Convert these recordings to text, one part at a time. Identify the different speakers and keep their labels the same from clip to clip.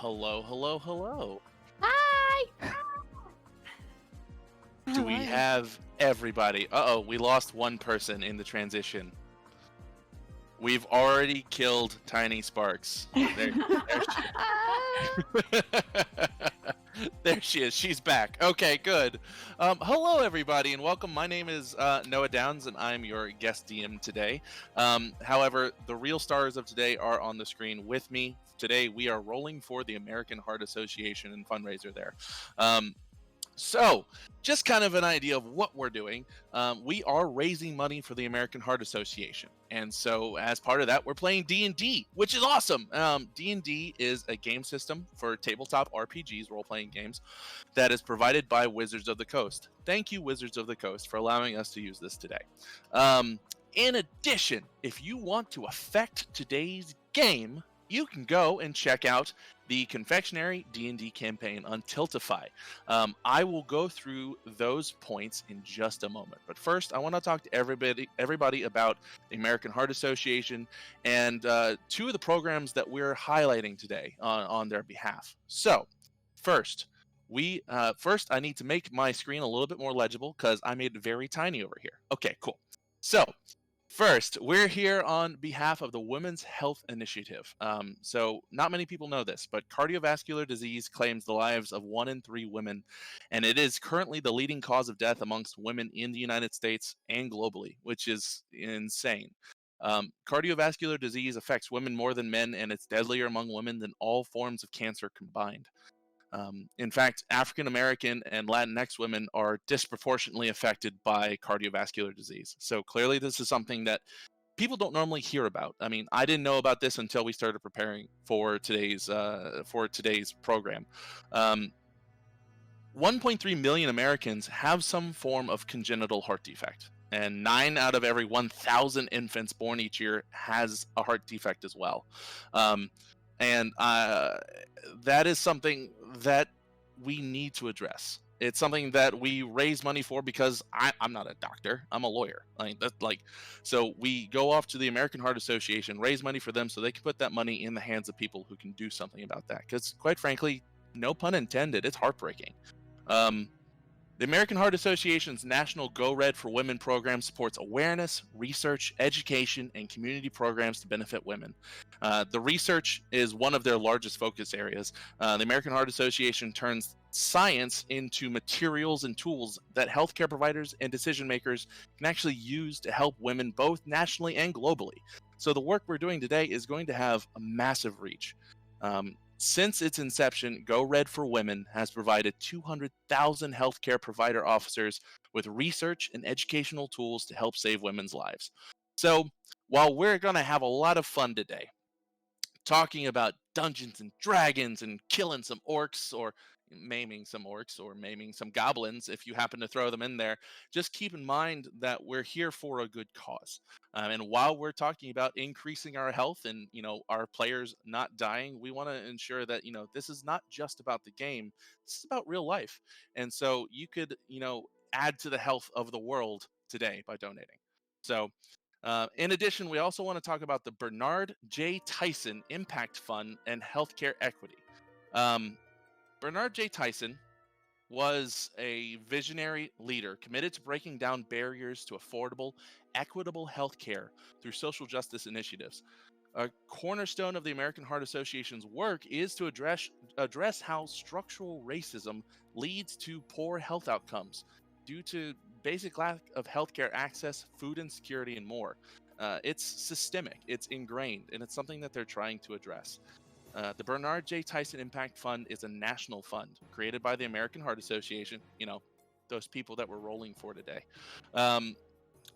Speaker 1: Hello, hello, hello.
Speaker 2: Hi!
Speaker 1: Do we have everybody? Uh-oh, we lost one person in the transition. We've already killed Tiny Sparks. There there she is. She's back. Okay, good. Hello, everybody, and welcome. My name is Noah Downs, and I'm your guest DM today. However, the real stars of today are on the screen with me. Today, we are rolling for the American Heart Association and Fundraiser there. So, just kind of an idea of what we're doing. We are raising money for the American Heart Association, and so as part of that, we're playing D&D, which is awesome. D&D is a game system for tabletop RPGs, role-playing games, that is provided by Wizards of the Coast. Thank you, Wizards of the Coast, for allowing us to use this today. In addition, if you want to affect today's game, you can go and check out the Confectionary D&D campaign on Tiltify. I will go through those points in just a moment. But first, I want to talk to everybody about the American Heart Association and two of the programs that we're highlighting today on their behalf. So, first, I need to make my screen a little bit more legible because I made it very tiny over here. Okay, cool. So, first, we're here on behalf of the Women's Health Initiative. So not many people know this, but cardiovascular disease claims the lives of 1 in 3 women, and it is currently the leading cause of death amongst women in the United States and globally, which is insane. Cardiovascular disease affects women more than men, and it's deadlier among women than all forms of cancer combined. In fact, African American and Latinx women are disproportionately affected by cardiovascular disease. So clearly, this is something that people don't normally hear about. I mean, I didn't know about this until we started preparing for today's program. 1.3 million Americans have some form of congenital heart defect, and 9 out of every 1,000 infants born each year has a heart defect as well. And that is something that we need to address. It's something that we raise money for because I'm not a doctor. I'm a lawyer. So we go off to the American Heart Association, raise money for them so they can put that money in the hands of people who can do something about that. Because quite frankly, no pun intended, it's heartbreaking. The American Heart Association's National Go Red for Women program supports awareness, research, education, and community programs to benefit women. The research is one of their largest focus areas. The American Heart Association turns science into materials and tools that healthcare providers and decision makers can actually use to help women both nationally and globally. So the work we're doing today is going to have a massive reach. Since its inception, Go Red for Women has provided 200,000 healthcare provider officers with research and educational tools to help save women's lives. So, while we're going to have a lot of fun today, talking about Dungeons and Dragons and killing some orcs or maiming some goblins if you happen to throw them in there, just keep in mind that we're here for a good cause. And while we're talking about increasing our health and our players not dying, we want to ensure that this is not just about the game. This is about real life. And so you could add to the health of the world today by donating. So in addition, we also want to talk about the Bernard J. Tyson Impact Fund and Healthcare Equity. Bernard J. Tyson was a visionary leader committed to breaking down barriers to affordable, equitable healthcare through social justice initiatives. A cornerstone of the American Heart Association's work is to address how structural racism leads to poor health outcomes due to basic lack of healthcare access, food insecurity, and more. It's systemic, it's ingrained, and it's something that they're trying to address. The Bernard J. Tyson Impact Fund is a national fund created by the American Heart Association, those people that we're rolling for today,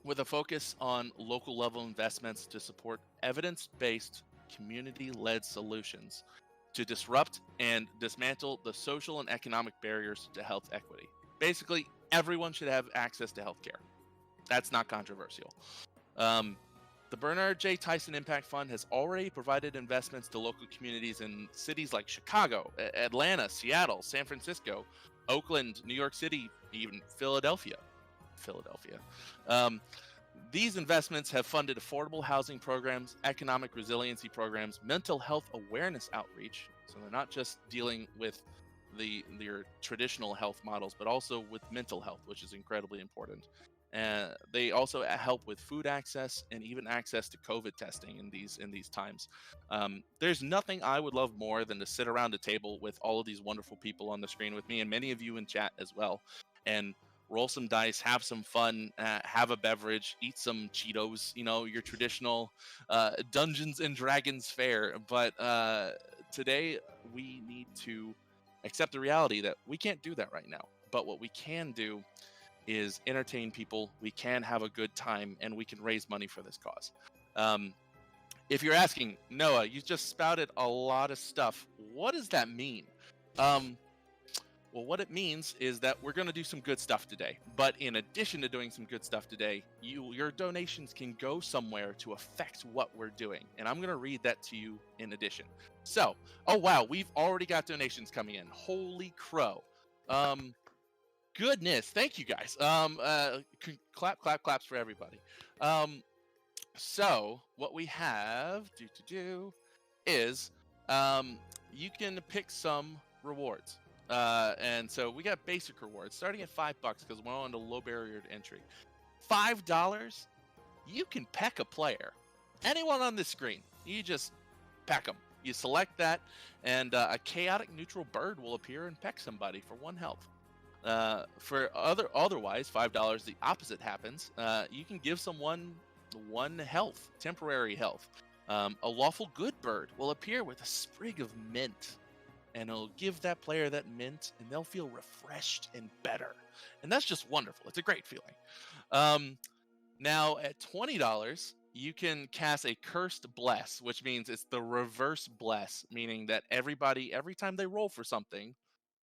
Speaker 1: with a focus on local level investments to support evidence-based, community-led solutions to disrupt and dismantle the social and economic barriers to health equity. Basically, everyone should have access to healthcare. That's not controversial. The Bernard J. Tyson Impact Fund has already provided investments to local communities in cities like Chicago, Atlanta, Seattle, San Francisco, Oakland, New York City, even Philadelphia. These investments have funded affordable housing programs, economic resiliency programs, mental health awareness outreach, So they're not just dealing with your traditional health models, but also with mental health, which is incredibly important. And they also help with food access and even access to COVID testing in these times. There's nothing I would love more than to sit around a table with all of these wonderful people on the screen with me, and many of you in chat as well, and roll some dice, have some fun, have a beverage, eat some Cheetos, your traditional Dungeons and Dragons fare. But today we need to accept the reality that we can't do that right now. But what we can do is entertain people, we can have a good time, and we can raise money for this cause. If you're asking, Noah, you just spouted a lot of stuff. What does that mean? Well, what it means is that we're going to do some good stuff today. But in addition to doing some good stuff today, your donations can go somewhere to affect what we're doing. And I'm going to read that to you in addition. So, oh wow, we've already got donations coming in. Holy crow. Goodness, thank you guys. Claps for everybody. So what we have is you can pick some rewards. And so we got basic rewards starting at $5 because we're on the low barrier to entry. $5, you can peck a player. Anyone on this screen, you just peck them. You select that, and a chaotic neutral bird will appear and peck somebody for 1 health. Otherwise, $5, the opposite happens. You can give someone 1 health, temporary health. A lawful good bird will appear with a sprig of mint, and it'll give that player that mint, and they'll feel refreshed and better. And that's just wonderful. It's a great feeling. Now, at $20, you can cast a Cursed Bless, which means it's the reverse bless, meaning that every time they roll for something,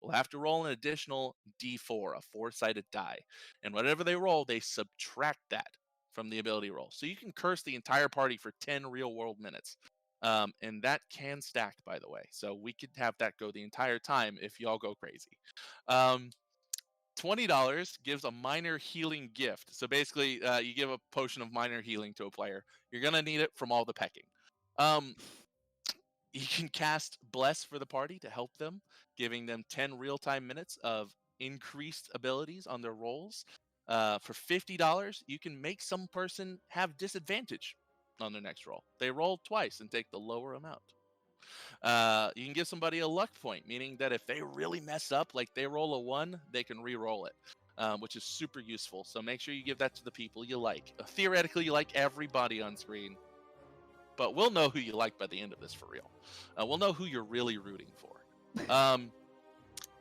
Speaker 1: will have to roll an additional D4, a 4-sided die. And whatever they roll, they subtract that from the ability roll. So you can curse the entire party for 10 real-world minutes. And that can stack, by the way. So we could have that go the entire time if y'all go crazy. $20 gives a minor healing gift. So basically, you give a potion of minor healing to a player. You're going to need it from all the pecking. You can cast Bless for the party to help them, giving them 10 real-time minutes of increased abilities on their rolls. For $50, you can make some person have disadvantage on their next roll. They roll twice and take the lower amount. You can give somebody a luck point, meaning that if they really mess up, like they roll a 1, they can re-roll it, which is super useful. So make sure you give that to the people you like. Theoretically, you like everybody on screen, but we'll know who you like by the end of this for real. We'll know who you're really rooting for.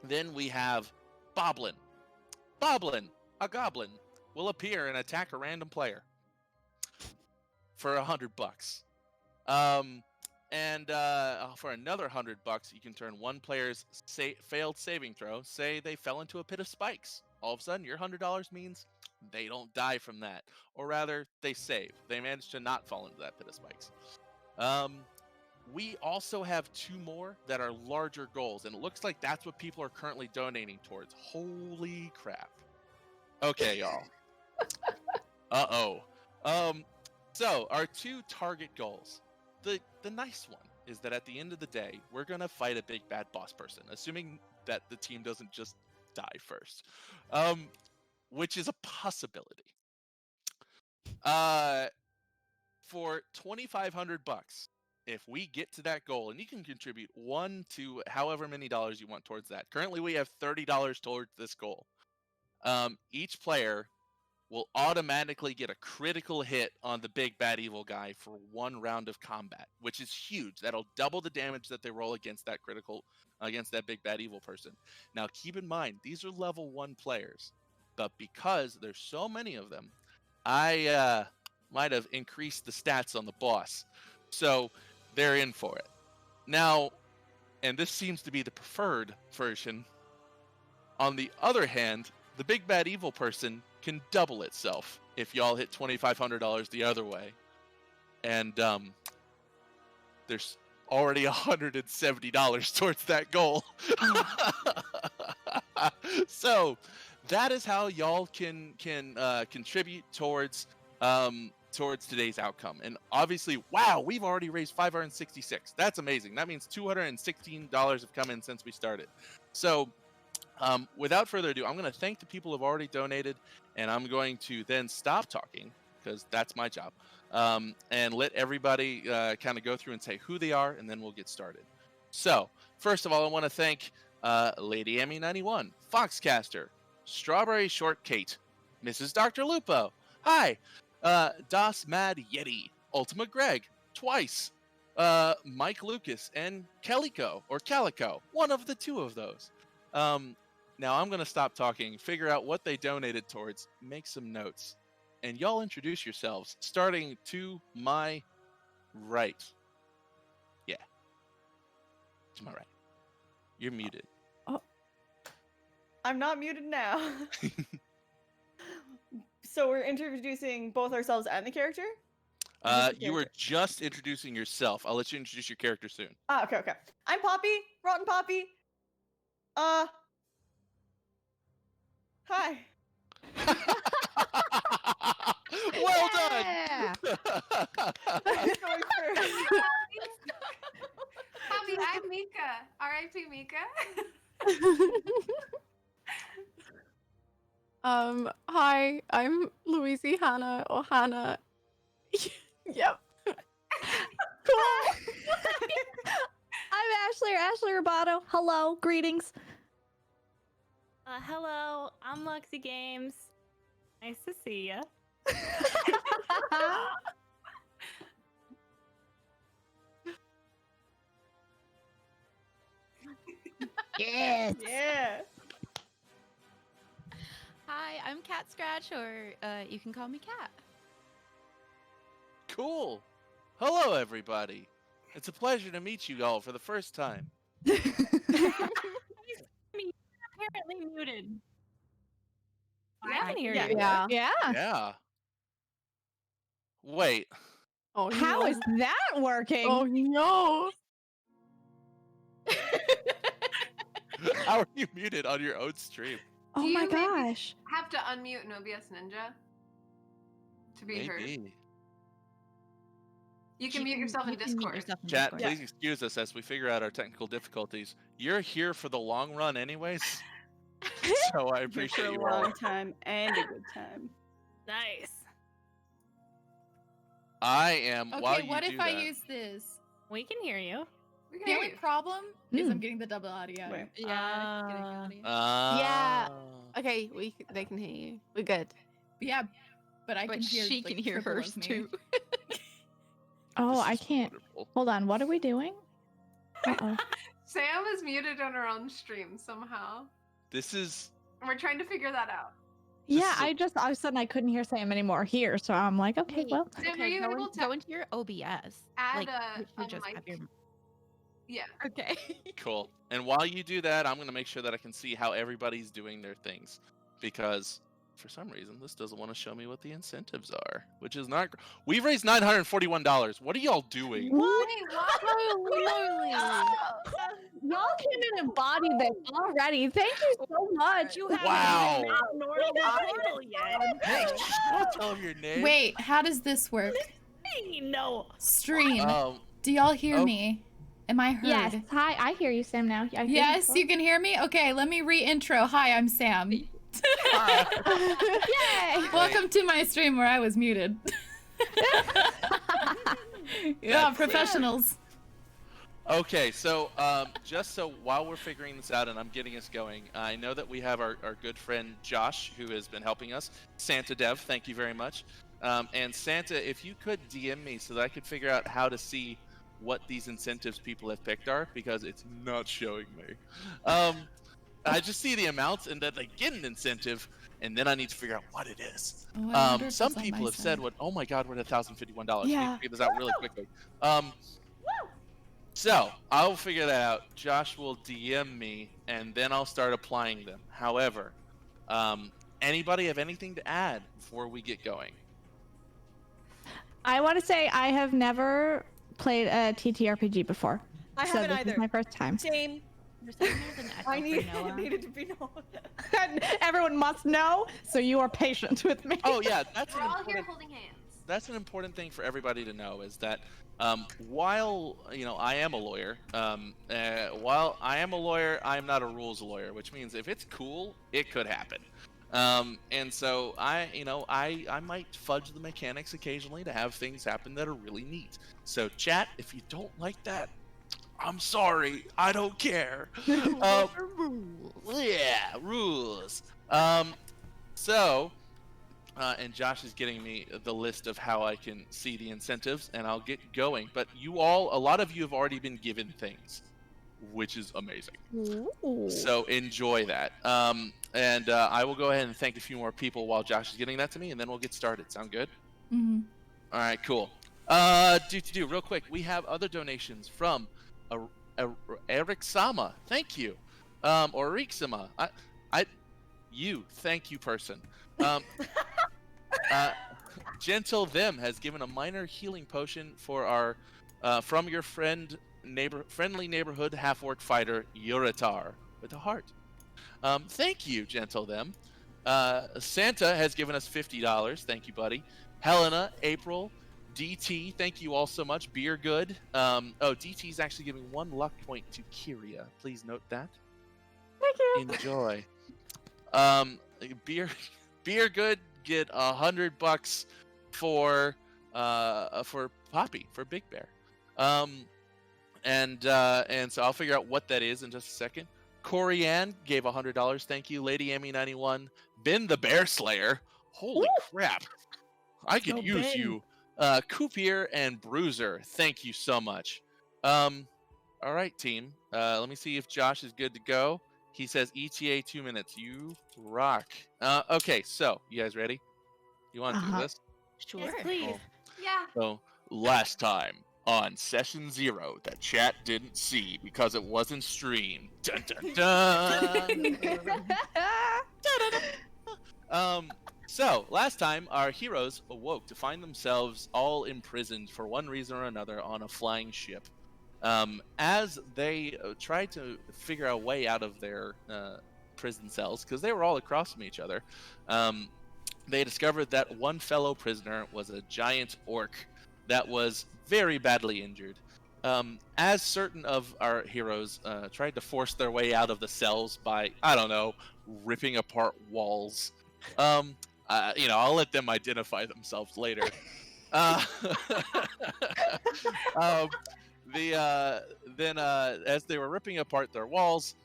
Speaker 1: Then we have Boblin. Boblin, a goblin, will appear and attack a random player for $100. And for another $100, you can turn one player's failed saving throw. Say they fell into a pit of spikes. All of a sudden, your $100 means they don't die from that, or rather, they save. They manage to not fall into that pit of spikes. We also have 2 more that are larger goals, and it looks like that's what people are currently donating towards. Holy crap! Okay, y'all. So our 2 target goals. The nice one is that at the end of the day, we're going to fight a big bad boss person, assuming that the team doesn't just die first, which is a possibility. For $2,500, if we get to that goal, and you can contribute 1 to however many dollars you want towards that. Currently, we have $30 towards this goal. Each player will automatically get a critical hit on the big bad evil guy for 1 round of combat, which is huge. That'll double the damage that they roll against that big bad evil person. Now, keep in mind, these are level 1 players, but because there's so many of them, I might have increased the stats on the boss, so they're in for it. Now, and this seems to be the preferred version. On the other hand, the big bad evil person can double itself if y'all hit $2,500 the other way, and there's already $170 towards that goal. So that is how y'all can contribute towards towards today's outcome. And obviously, wow, we've already raised $566. That's amazing. That means $216 have come in since we started. So without further ado, I'm going to thank the people who have already donated, and I'm going to then stop talking because that's my job, and let everybody kind of go through and say who they are, and then we'll get started. So first of all, I want to thank Lady Emmy91, Foxcaster, Strawberry Short Kate, Mrs. Dr. Lupo, hi, Das Mad Yeti, Ultima Greg, twice, Mike Lucas, and Calico, one of the two of those. Now I'm going to stop talking, figure out what they donated towards, make some notes, and y'all introduce yourselves, starting to my right. Yeah. To my right. You're muted.
Speaker 2: Oh. I'm not muted now. So we're introducing both ourselves and the character?
Speaker 1: You were just introducing yourself. I'll let you introduce your character soon.
Speaker 2: Okay. I'm Poppy, Rotten Poppy. Hi.
Speaker 1: Well done.
Speaker 3: Poppy, I'm Mika. R.I.P. Mika.
Speaker 4: Hi, I'm Louise Hannah or Hannah. Yep.
Speaker 5: Cool. I'm Ashley Roboto. Hello, greetings.
Speaker 6: Hello, I'm Luxy Games. Nice to see ya.
Speaker 5: Yes.
Speaker 2: Yeah.
Speaker 7: Hi, I'm Cat Scratch, or you can call me Cat.
Speaker 1: Cool. Hello, everybody. It's a pleasure to meet you all for the first time.
Speaker 6: Apparently muted.
Speaker 3: Yeah,
Speaker 6: I can hear
Speaker 2: yeah.
Speaker 6: you.
Speaker 5: Yeah.
Speaker 1: Yeah. Wait.
Speaker 4: Oh,
Speaker 5: How
Speaker 4: no.
Speaker 5: is that working?
Speaker 4: Oh no!
Speaker 1: How are you muted on your own stream?
Speaker 5: Oh
Speaker 3: Do
Speaker 5: my
Speaker 3: you maybe
Speaker 5: gosh.
Speaker 3: have to unmute an OBS Ninja to be heard.
Speaker 1: Maybe.
Speaker 3: You can mute yourself in Discord.
Speaker 1: Chat, please excuse us as we figure out our technical difficulties. You're here for the long run anyways, so I
Speaker 2: Here
Speaker 1: appreciate
Speaker 2: for a
Speaker 1: you
Speaker 2: long
Speaker 1: all.
Speaker 2: time and a good time.
Speaker 6: Nice.
Speaker 1: I am, while
Speaker 8: Okay,
Speaker 1: you
Speaker 8: what
Speaker 1: do
Speaker 8: if I
Speaker 1: that,
Speaker 8: use this?
Speaker 6: We can hear you.
Speaker 3: We can
Speaker 8: The
Speaker 3: hear
Speaker 8: only
Speaker 3: you.
Speaker 8: problem is I'm getting the double audio.
Speaker 2: Wait.
Speaker 8: Yeah.
Speaker 4: Yeah. Okay, they can hear you. We're good.
Speaker 8: Yeah, but I
Speaker 7: But
Speaker 8: can hear.
Speaker 7: she
Speaker 8: like,
Speaker 7: can hear
Speaker 8: triple
Speaker 7: hers
Speaker 8: of me.
Speaker 7: too.
Speaker 5: Oh,
Speaker 1: This
Speaker 5: I
Speaker 1: is
Speaker 5: can't.
Speaker 1: wonderful.
Speaker 5: Hold on. What are we doing? Uh-oh.
Speaker 3: Sam is muted on her own stream somehow.
Speaker 1: This is
Speaker 3: And we're trying to figure that out.
Speaker 5: Yeah,
Speaker 1: is a-
Speaker 5: all of a sudden I couldn't hear Sam anymore here, so I'm like, okay,
Speaker 7: Wait,
Speaker 5: well.
Speaker 3: Sam, are you
Speaker 7: go,
Speaker 3: able to
Speaker 7: go into your OBS.
Speaker 3: add
Speaker 7: like,
Speaker 3: a
Speaker 7: you should just
Speaker 3: mic?
Speaker 7: have your...
Speaker 3: Yeah.
Speaker 7: Okay.
Speaker 1: cool. And while you do that, I'm going to make sure that I can see how everybody's doing their things, because for some reason this doesn't want to show me what the incentives are, which is not. We've raised $941. What are y'all doing?
Speaker 5: What?
Speaker 3: Wait, what?
Speaker 5: Y'all came in and embodied this already. Thank you so much.
Speaker 6: You haven't
Speaker 1: Wow.
Speaker 6: even made normal portal yet.
Speaker 1: Hey, don't tell them your name.
Speaker 8: Wait, how does this work?
Speaker 6: Hey, no.
Speaker 8: Stream.
Speaker 1: Um,
Speaker 8: Do y'all hear
Speaker 1: oh.
Speaker 8: me? Am I heard?
Speaker 5: Yes. Hi, I hear you, Sam, now. I hear
Speaker 8: Yes,
Speaker 5: you.
Speaker 8: you can hear me? Okay, let me re-intro. Hi, I'm Sam.
Speaker 5: Yay!
Speaker 8: Welcome to my stream where I was muted. Yeah,
Speaker 1: That's
Speaker 8: professionals.
Speaker 1: Okay, so just so while we're figuring this out and I'm getting us going, I know that we have our good friend Josh who has been helping us. Santa Dev, thank you very much. And Santa, if you could DM me so that I could figure out how to see what these incentives people have picked are, because it's not showing me. I just see the amounts and that they get an incentive, and then I need to figure out what it is.
Speaker 8: Oh, I wonder if
Speaker 1: Some
Speaker 8: it's on
Speaker 1: people
Speaker 8: my
Speaker 1: have said,
Speaker 8: side.
Speaker 1: "What? Oh my God, we're at $1,051." We need
Speaker 5: Yeah.
Speaker 1: to figure this out really quickly. So I'll figure that out. Josh will DM me, and then I'll start applying them. However, anybody have anything to add before we get going?
Speaker 5: I want to say I have never played a TTRPG before.
Speaker 2: I
Speaker 5: so
Speaker 2: haven't
Speaker 5: this
Speaker 2: either.
Speaker 5: is my first time.
Speaker 2: Same.
Speaker 7: You're saying there's an echo
Speaker 2: I
Speaker 7: for Noah.
Speaker 2: needed to be known.
Speaker 5: Everyone must know, so you are patient with me.
Speaker 1: Oh yeah, that's
Speaker 3: We're
Speaker 1: an
Speaker 3: all here
Speaker 1: important.
Speaker 3: holding hands.
Speaker 1: that's an important thing for everybody to know is that while I am a lawyer, I'm not a rules lawyer, which means if it's cool, it could happen. And so I might fudge the mechanics occasionally to have things happen that are really neat. So chat, if you don't like that, I'm sorry, I don't care. Yeah, rules. And Josh is getting me the list of how I can see the incentives, and I'll get going. But a lot of you have already been given things, which is amazing.
Speaker 5: Ooh.
Speaker 1: So enjoy that. And I will go ahead and thank a few more people while Josh is getting that to me, and then we'll get started. Sound good?
Speaker 8: Mm-hmm.
Speaker 1: All right, cool. Real quick, we have other donations from Eric Sama. Thank you. Or Riksama. Thank you, person. Gentle Them has given a minor healing potion for our from your friendly neighborhood half-orc fighter Yuratar with a heart. Thank you, Gentle Them. Santa has given us $50. Thank you, buddy. Helena, April, DT, thank you all so much. Beer Good. DT is actually giving 1 luck point to Kyria. Please note that.
Speaker 6: Thank you.
Speaker 1: Enjoy. Beer Good get $100 for Poppy, for Big Bear. And so I'll figure out what that is in just a second. Corianne gave $100. Thank you. Lady Amy 91. Ben the Bear Slayer. Holy crap! I could use
Speaker 2: Ben.
Speaker 1: you. Coupier and Bruiser. Thank you so much. All right, team. Let me see if Josh is good to go. He says ETA 2 minutes. You rock. Okay, so you guys ready? You want to do this?
Speaker 7: Sure.
Speaker 6: Yes, please.
Speaker 1: Cool.
Speaker 3: Yeah.
Speaker 1: So last time on session 0 that chat didn't see because it wasn't streamed. Dun, dun, dun. So last time our heroes awoke to find themselves all imprisoned for one reason or another on a flying ship. As they tried to figure a way out of their prison cells, because they were all across from each other, they discovered that one fellow prisoner was a giant orc that was very badly injured. As certain of our heroes tried to force their way out of the cells by, ripping apart walls. I'll let them identify themselves later. As they were ripping apart their walls,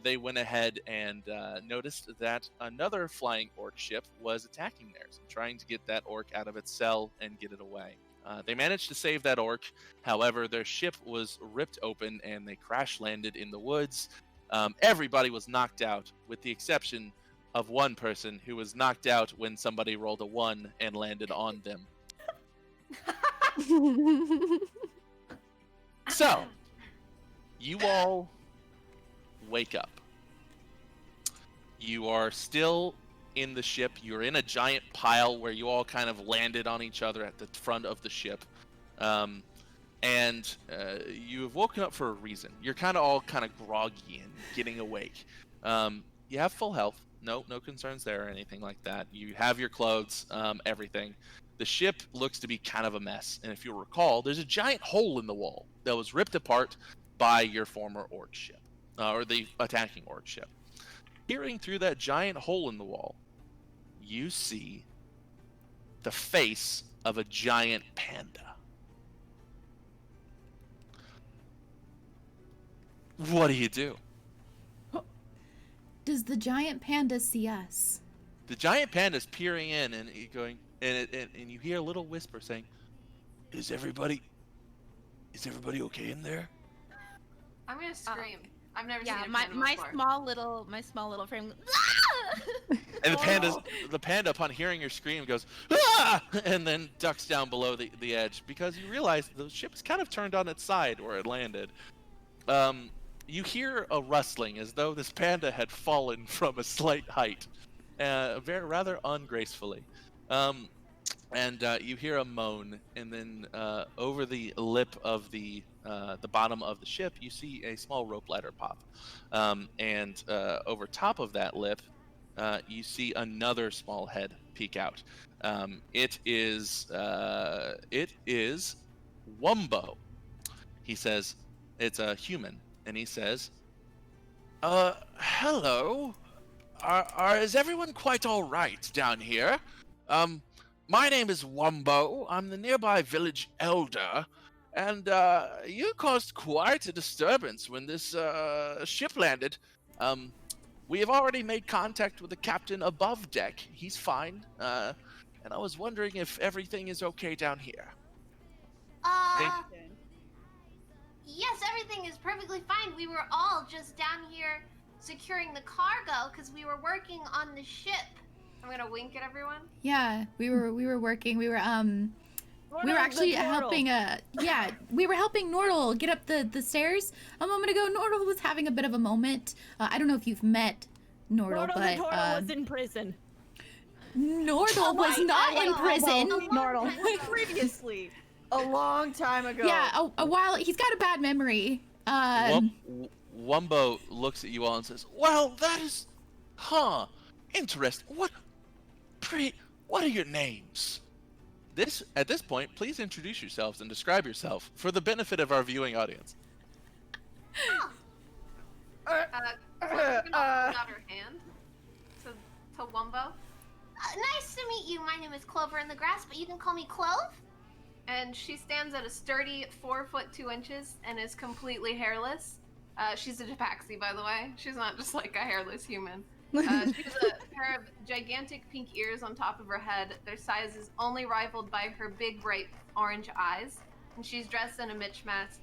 Speaker 1: they went ahead and noticed that another flying orc ship was attacking theirs and trying to get that orc out of its cell and get it away. They managed to save that orc. However, their ship was ripped open and they crash landed in the woods. Everybody was knocked out with the exception of one person who was knocked out when somebody rolled a 1 and landed on them. So, you all wake up. You are still in the ship. You're in a giant pile where you all kind of landed on each other at the front of the ship. And you have woken up for a reason. You're kind of all kind of groggy and getting awake. You have full health. No concerns there or anything like that. You have your clothes, everything. The ship looks to be kind of a mess. And if you'll recall, there's a giant hole in the wall that was ripped apart by your former orc ship, or the attacking orc ship. Peering through that giant hole in the wall, you see the face of a giant panda. What do you do?
Speaker 8: Does the giant panda see us?
Speaker 1: The giant panda's peering in and going, and you hear a little whisper saying, "Is everybody okay in there?"
Speaker 3: I'm gonna scream. I've never
Speaker 7: Yeah,
Speaker 3: seen a
Speaker 7: my
Speaker 3: panda
Speaker 7: my
Speaker 3: before.
Speaker 7: small little frame.
Speaker 1: And the panda, upon hearing your scream, goes, "Ah!" and then ducks down below the edge because you realize the ship's kind of turned on its side where it landed. You hear a rustling as though this panda had fallen from a slight height, rather ungracefully. And you hear a moan, and then over the lip of the bottom of the ship, you see a small rope ladder pop. And over top of that lip, you see another small head peek out. It is Wumbo. He says, it's a human, and he says, hello. Is everyone quite all right down here? My name is Wumbo. I'm the nearby village elder, and you caused quite a disturbance when this ship landed. We have already made contact with the captain above deck. He's fine. And I was wondering if everything is okay down here.
Speaker 9: Yes, everything is perfectly fine. We were all just down here securing the cargo because we were working on the ship. I'm gonna wink at everyone.
Speaker 8: Yeah, we were working. We were actually helping we were helping Nordal get up the stairs a moment ago. Nordal was having a bit of a moment. I don't know if you've met Nordal, but
Speaker 6: the turtle was in prison.
Speaker 8: Nordal was not in prison.
Speaker 2: Nordal. Previously. A long time ago.
Speaker 8: Yeah, a while. He's got a bad memory.
Speaker 1: Wumbo looks at you all and says, well, that is... Interesting. What are your names? At this point, please introduce yourselves and describe yourself for the benefit of our viewing audience.
Speaker 9: Chloe's gonna hold out her hand to Wumbo. Nice to meet you. My name is Clover in the grass, but you can call me Clove. And she stands at a sturdy 4 foot 2 inches and is completely hairless. She's a Tabaxi, by the way. She's not just like a hairless human. She has a pair of gigantic pink ears on top of her head. Their size is only rivaled by her big, bright orange eyes. And she's dressed in a mismatched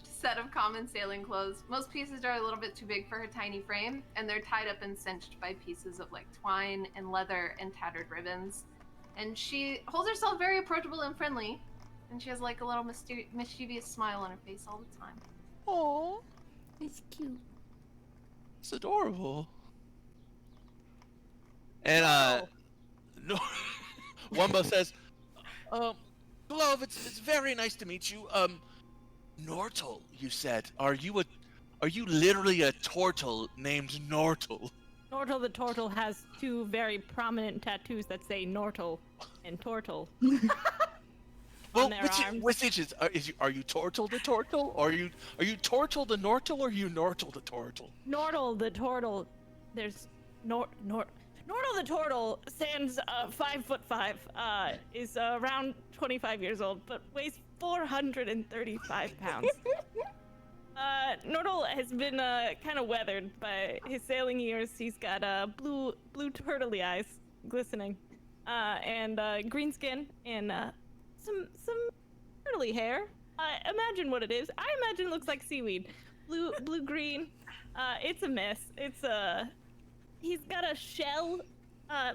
Speaker 9: set of common sailing clothes. Most pieces are a little bit too big for her tiny frame, and they're tied up and cinched by pieces of like twine and leather and tattered ribbons. And she holds herself very approachable and friendly, and she has like a little mischievous smile on her face all the time.
Speaker 1: Aww.
Speaker 8: It's cute.
Speaker 1: It's adorable. And no, Wumbo says, Glove, it's very nice to meet you. Nortle, you said. Are you literally a turtle named Nortle?
Speaker 6: Nortle the turtle has 2 very prominent tattoos that say Nortle and Tortle.
Speaker 1: Well,
Speaker 6: on their arms.
Speaker 1: which is are you Tortle the turtle, or are you Tortle the Nortle, or are you Nortle the turtle?
Speaker 6: Nortle the turtle. There's Nortle the turtle stands 5'5", is around 25 years old, but weighs 435 pounds. Nortle has been kind of weathered by his sailing years. He's got blue turtley eyes, glistening, and green skin, and some turtley hair. Imagine what it is. I imagine it looks like seaweed, blue green. It's a mess. He's got a shell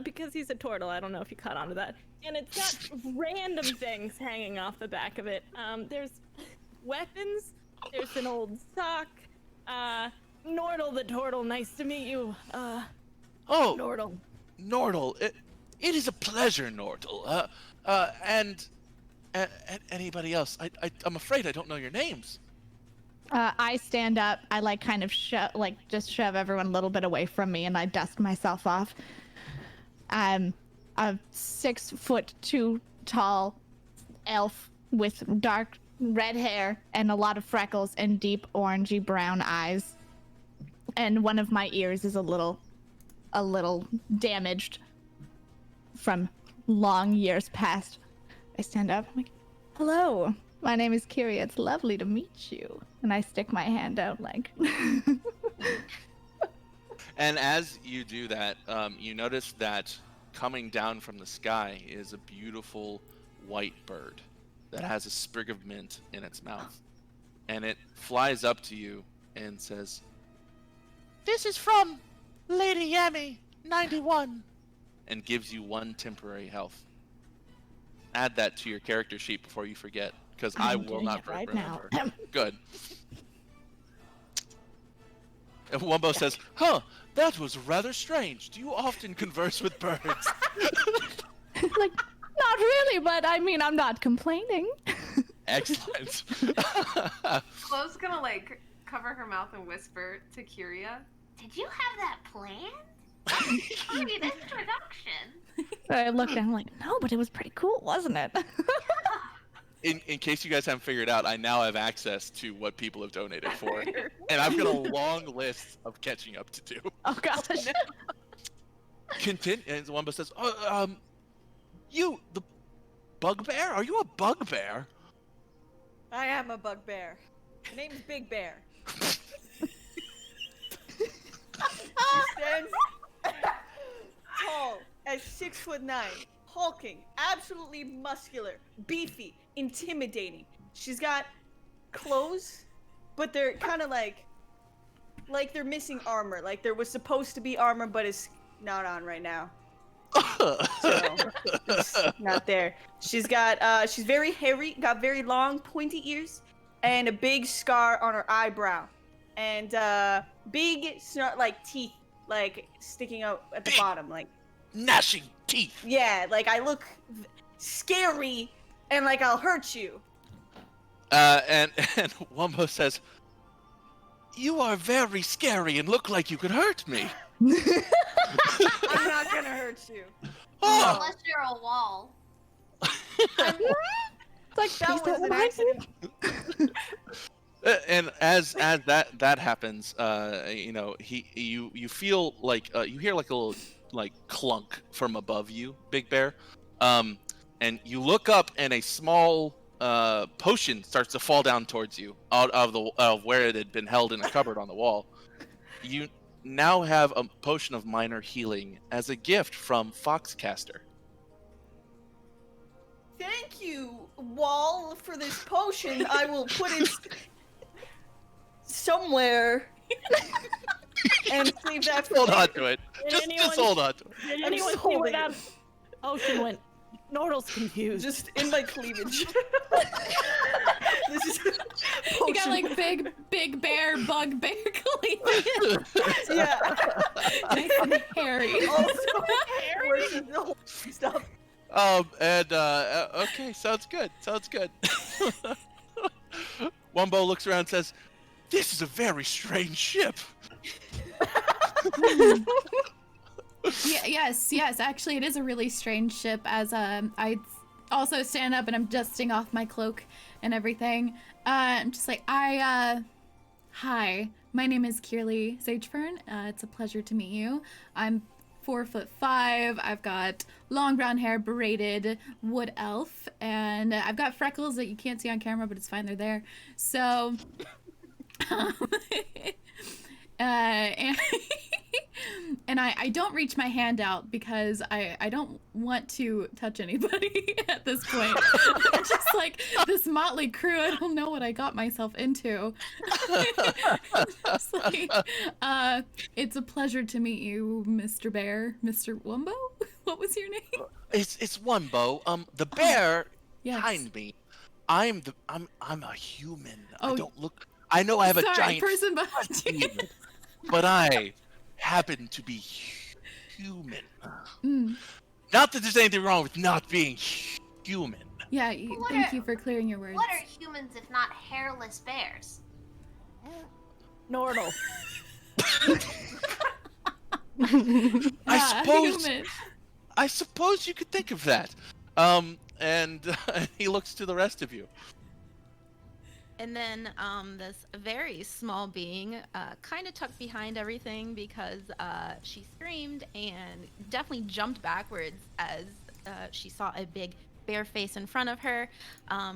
Speaker 6: because he's a turtle. I don't know if you caught on to that. And it's got random things hanging off the back of it. There's weapons. There's an old sock. Nortle the turtle, nice to meet you. Nortle.
Speaker 1: Nortle, it is a pleasure, Nortle. And anybody else? I'm afraid I don't know your names.
Speaker 4: I stand up. I like kind of just shove everyone a little bit away from me, and I dust myself off. I'm a 6'2" tall elf with dark red hair and a lot of freckles and deep orangey brown eyes. And one of my ears is a little damaged from long years past. I stand up. I'm like, hello, my name is Kyria. It's lovely to meet you. And I stick my hand out like.
Speaker 1: And as you do that, you notice that coming down from the sky is a beautiful white bird that has a sprig of mint in its mouth. And it flies up to you and says, "This is from Lady Yami, 91, and gives you 1 temporary health. Add that to your character sheet before you forget, because I will not
Speaker 4: right
Speaker 1: remember.
Speaker 4: now.
Speaker 1: Good. And Wumbo says, that was rather strange. Do you often converse with birds?
Speaker 4: Like, not really, but I mean, I'm not complaining.
Speaker 1: Excellent.
Speaker 3: Chloe's gonna like cover her mouth and whisper to Kyria,
Speaker 9: Did you have that planned? Great introduction.
Speaker 4: I looked and I'm like, no, but it was pretty cool, wasn't it?
Speaker 1: In case you guys haven't figured out, I now have access to what people have donated for, and I've got a long list of catching up to do.
Speaker 4: Oh gosh.
Speaker 1: Continue, and Wumbo says, you, the bugbear? Are you a bugbear?
Speaker 2: I am a bugbear. My name's Big Bear. He stands tall at 6'9", hulking, absolutely muscular, beefy, intimidating. She's got clothes, but they're kind of like they're missing armor. Like there was supposed to be armor, but it's not on right now. So it's not there. She's got she's very hairy, got very long, pointy ears, and a big scar on her eyebrow, and big like teeth, like sticking out at the bottom, like
Speaker 1: gnashing teeth.
Speaker 2: Yeah, like I look scary, and like I'll hurt you.
Speaker 1: And Wumbo says, "You are very scary and look like you could hurt me."
Speaker 2: I'm not gonna hurt you.
Speaker 1: Oh.
Speaker 9: Unless you're a wall.
Speaker 4: It's like
Speaker 2: That was an accident.
Speaker 1: And as that happens, you know, you feel like you hear like a little like clunk from above you, Big Bear, and you look up and a small potion starts to fall down towards you out of where it had been held in a cupboard on the wall. You now have a potion of minor healing as a gift from Foxcaster.
Speaker 2: Thank you, Wall, for this potion. I will put it somewhere and save that for
Speaker 1: Hold on
Speaker 2: later.
Speaker 1: to it.
Speaker 6: Did
Speaker 1: Just hold on to it.
Speaker 6: Did
Speaker 2: I'm
Speaker 6: anyone see
Speaker 2: holding
Speaker 6: where
Speaker 2: it.
Speaker 6: that ocean went? Nordle's confused.
Speaker 2: Just in my cleavage. This is
Speaker 8: You got like big bear, bugbear cleavage.
Speaker 2: yeah.
Speaker 8: Nice and hairy.
Speaker 2: Also, where's the whole stuff?
Speaker 1: And okay, sounds good. Sounds good. Wumbo looks around and says, "This is a very strange ship."
Speaker 8: Yes. Actually, it is a really strange ship. As I also stand up and I'm dusting off my cloak and everything. I'm just like, hi, my name is Kierly Sagefern. It's a pleasure to meet you. I'm 4'5". I've got long brown hair, braided, wood elf, and I've got freckles that you can't see on camera, but it's fine, they're there. So, and I don't reach my hand out because I don't want to touch anybody at this point. It's just like this motley crew. I don't know what I got myself into. Just like, it's a pleasure to meet you, Mr. Bear, Mr. Wumbo. What was your name?
Speaker 1: It's Wumbo. The bear
Speaker 8: Yes.
Speaker 1: behind me. I'm a human.
Speaker 8: Oh,
Speaker 1: I don't look. I know I have a
Speaker 8: Sorry,
Speaker 1: giant
Speaker 8: person behind you.
Speaker 1: human, but I happen to be human.
Speaker 8: Mm.
Speaker 1: Not that there's anything wrong with not being human.
Speaker 8: Yeah,
Speaker 9: What
Speaker 8: thank
Speaker 9: are-
Speaker 8: you for clearing your words.
Speaker 9: What are humans if not hairless bears?
Speaker 6: Nordle.
Speaker 8: Human.
Speaker 1: I suppose you could think of that. And he looks to the rest of you.
Speaker 7: And then this very small being kind of tucked behind everything because she screamed and definitely jumped backwards as she saw a big bear face in front of her.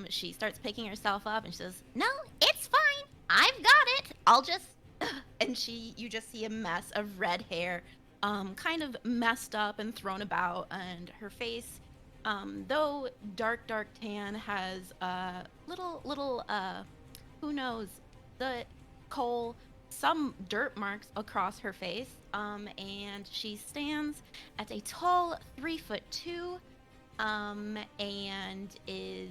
Speaker 7: She starts picking herself up and she says, "No, it's fine. I've got it. I'll just..." And you just see a mess of red hair, kind of messed up and thrown about, and her face, though dark tan, has little who knows, the coal, some dirt marks across her face, and she stands at a tall 3'2", and is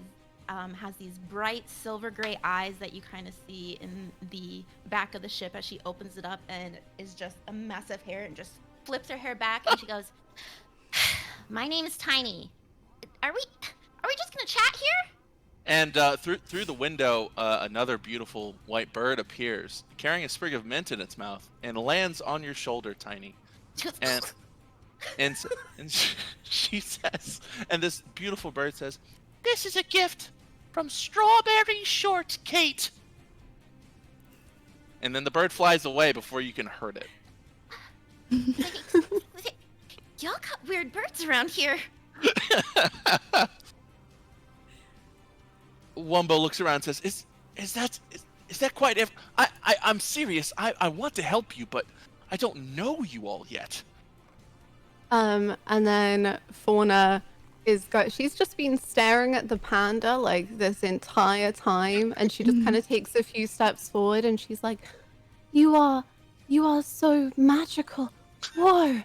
Speaker 7: has these bright silver gray eyes that you kind of see in the back of the ship as she opens it up, and is just a mess of hair, and just flips her hair back and she goes, "My name is Tiny. Are we just gonna chat here?"
Speaker 1: And through the window, another beautiful white bird appears, carrying a sprig of mint in its mouth, and lands on your shoulder, Tiny. And and she says, and this beautiful bird says, "This is a gift from Strawberry Shortcake." And then the bird flies away before you can hurt it.
Speaker 7: Y'all got weird birds around here.
Speaker 1: Wumbo looks around and says, "Is that quite? I'm serious. I want to help you, but I don't know you all yet."
Speaker 10: And then Fauna she's just been staring at the panda like this entire time, and she just kind of takes a few steps forward, and she's like, you are so magical. Whoa.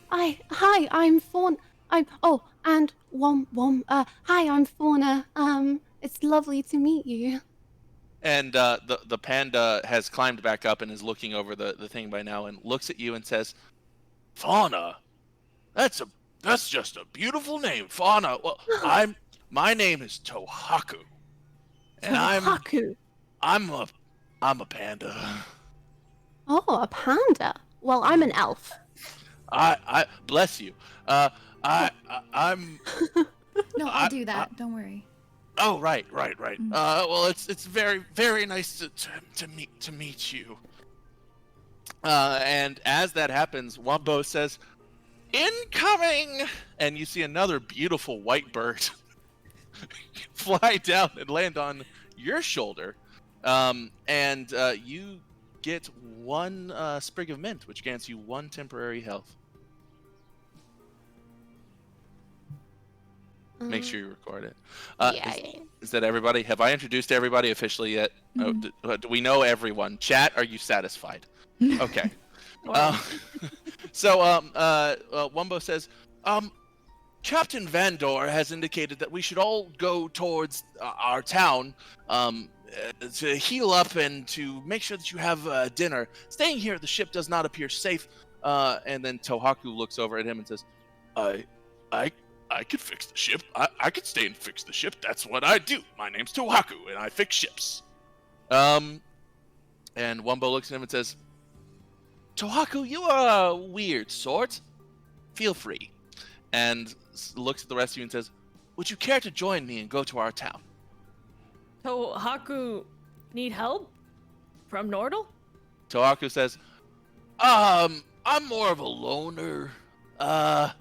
Speaker 10: Hi, I'm Fauna. Hi, I'm Fauna. It's lovely to meet you.
Speaker 1: And the panda has climbed back up and is looking over the thing by now and looks at you and says, "Fauna, that's just a beautiful name, Fauna. Well, my name is Tohaku, and
Speaker 10: Tohaku.
Speaker 1: I'm a panda."
Speaker 10: Oh, a panda. Well, I'm an elf.
Speaker 1: I bless you. I'm.
Speaker 8: No, I'll do that. Don't worry.
Speaker 1: Oh, right. Well, it's very, very nice to meet you. And as that happens, Wumbo says, "Incoming!" And you see another beautiful white bird fly down and land on your shoulder. And you get one sprig of mint, which grants you 1 temporary health. Make sure you record it. Is that everybody? Have I introduced everybody officially yet? Oh, do we know everyone? Chat, are you satisfied? Okay. So Wumbo says, Captain Vandor has indicated that we should all go towards our town to heal up and to make sure that you have dinner. Staying here at the ship does not appear safe. And then Tohaku looks over at him and says, I could fix the ship. I could stay and fix the ship. That's what I do. My name's Tohaku, and I fix ships. And Wumbo looks at him and says, Tohaku, you are a weird sort. Feel free. And looks at the rest of you and says, would you care to join me and go to our town?
Speaker 6: Tohaku need help? From Nordal?
Speaker 1: Tohaku says, I'm more of a loner. I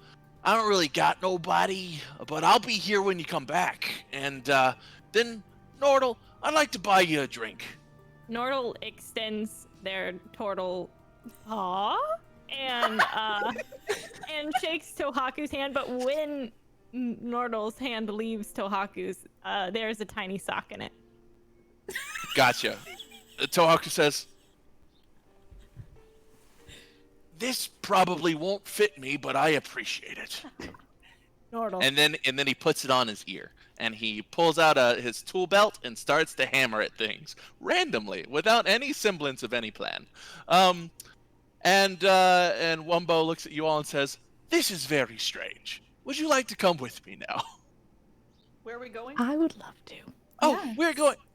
Speaker 1: don't really got nobody, but I'll be here when you come back. And then, Nordal, I'd like to buy you a drink.
Speaker 6: Nordal extends their turtle paw and shakes Tohaku's hand, but when Nordal's hand leaves Tohaku's, there's a tiny sock in it.
Speaker 1: Gotcha. Tohaku says, this probably won't fit me, but I appreciate it.
Speaker 6: Nordal.
Speaker 1: And then he puts it on his ear, and he pulls out his tool belt and starts to hammer at things randomly, without any semblance of any plan. And Wumbo looks at you all and says, "This is very strange. Would you like to come with me now?"
Speaker 2: Where are we going?
Speaker 4: I would love to.
Speaker 1: Oh,
Speaker 8: Yes.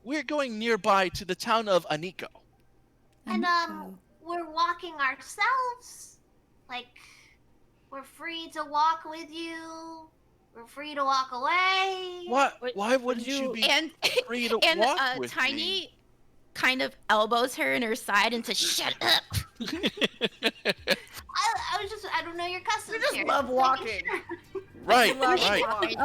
Speaker 1: we're going nearby to the town of Aniko.
Speaker 9: And we're walking ourselves. Like, we're free to walk with you. We're free to walk away.
Speaker 1: What? Why wouldn't you be free to walk with
Speaker 7: Tiny
Speaker 1: me?
Speaker 7: kind of elbows her in her side and says, "Shut up."
Speaker 9: I don't know your customs
Speaker 2: We just
Speaker 9: here.
Speaker 2: love walking.
Speaker 1: Right,
Speaker 2: Love
Speaker 1: right,
Speaker 2: walking.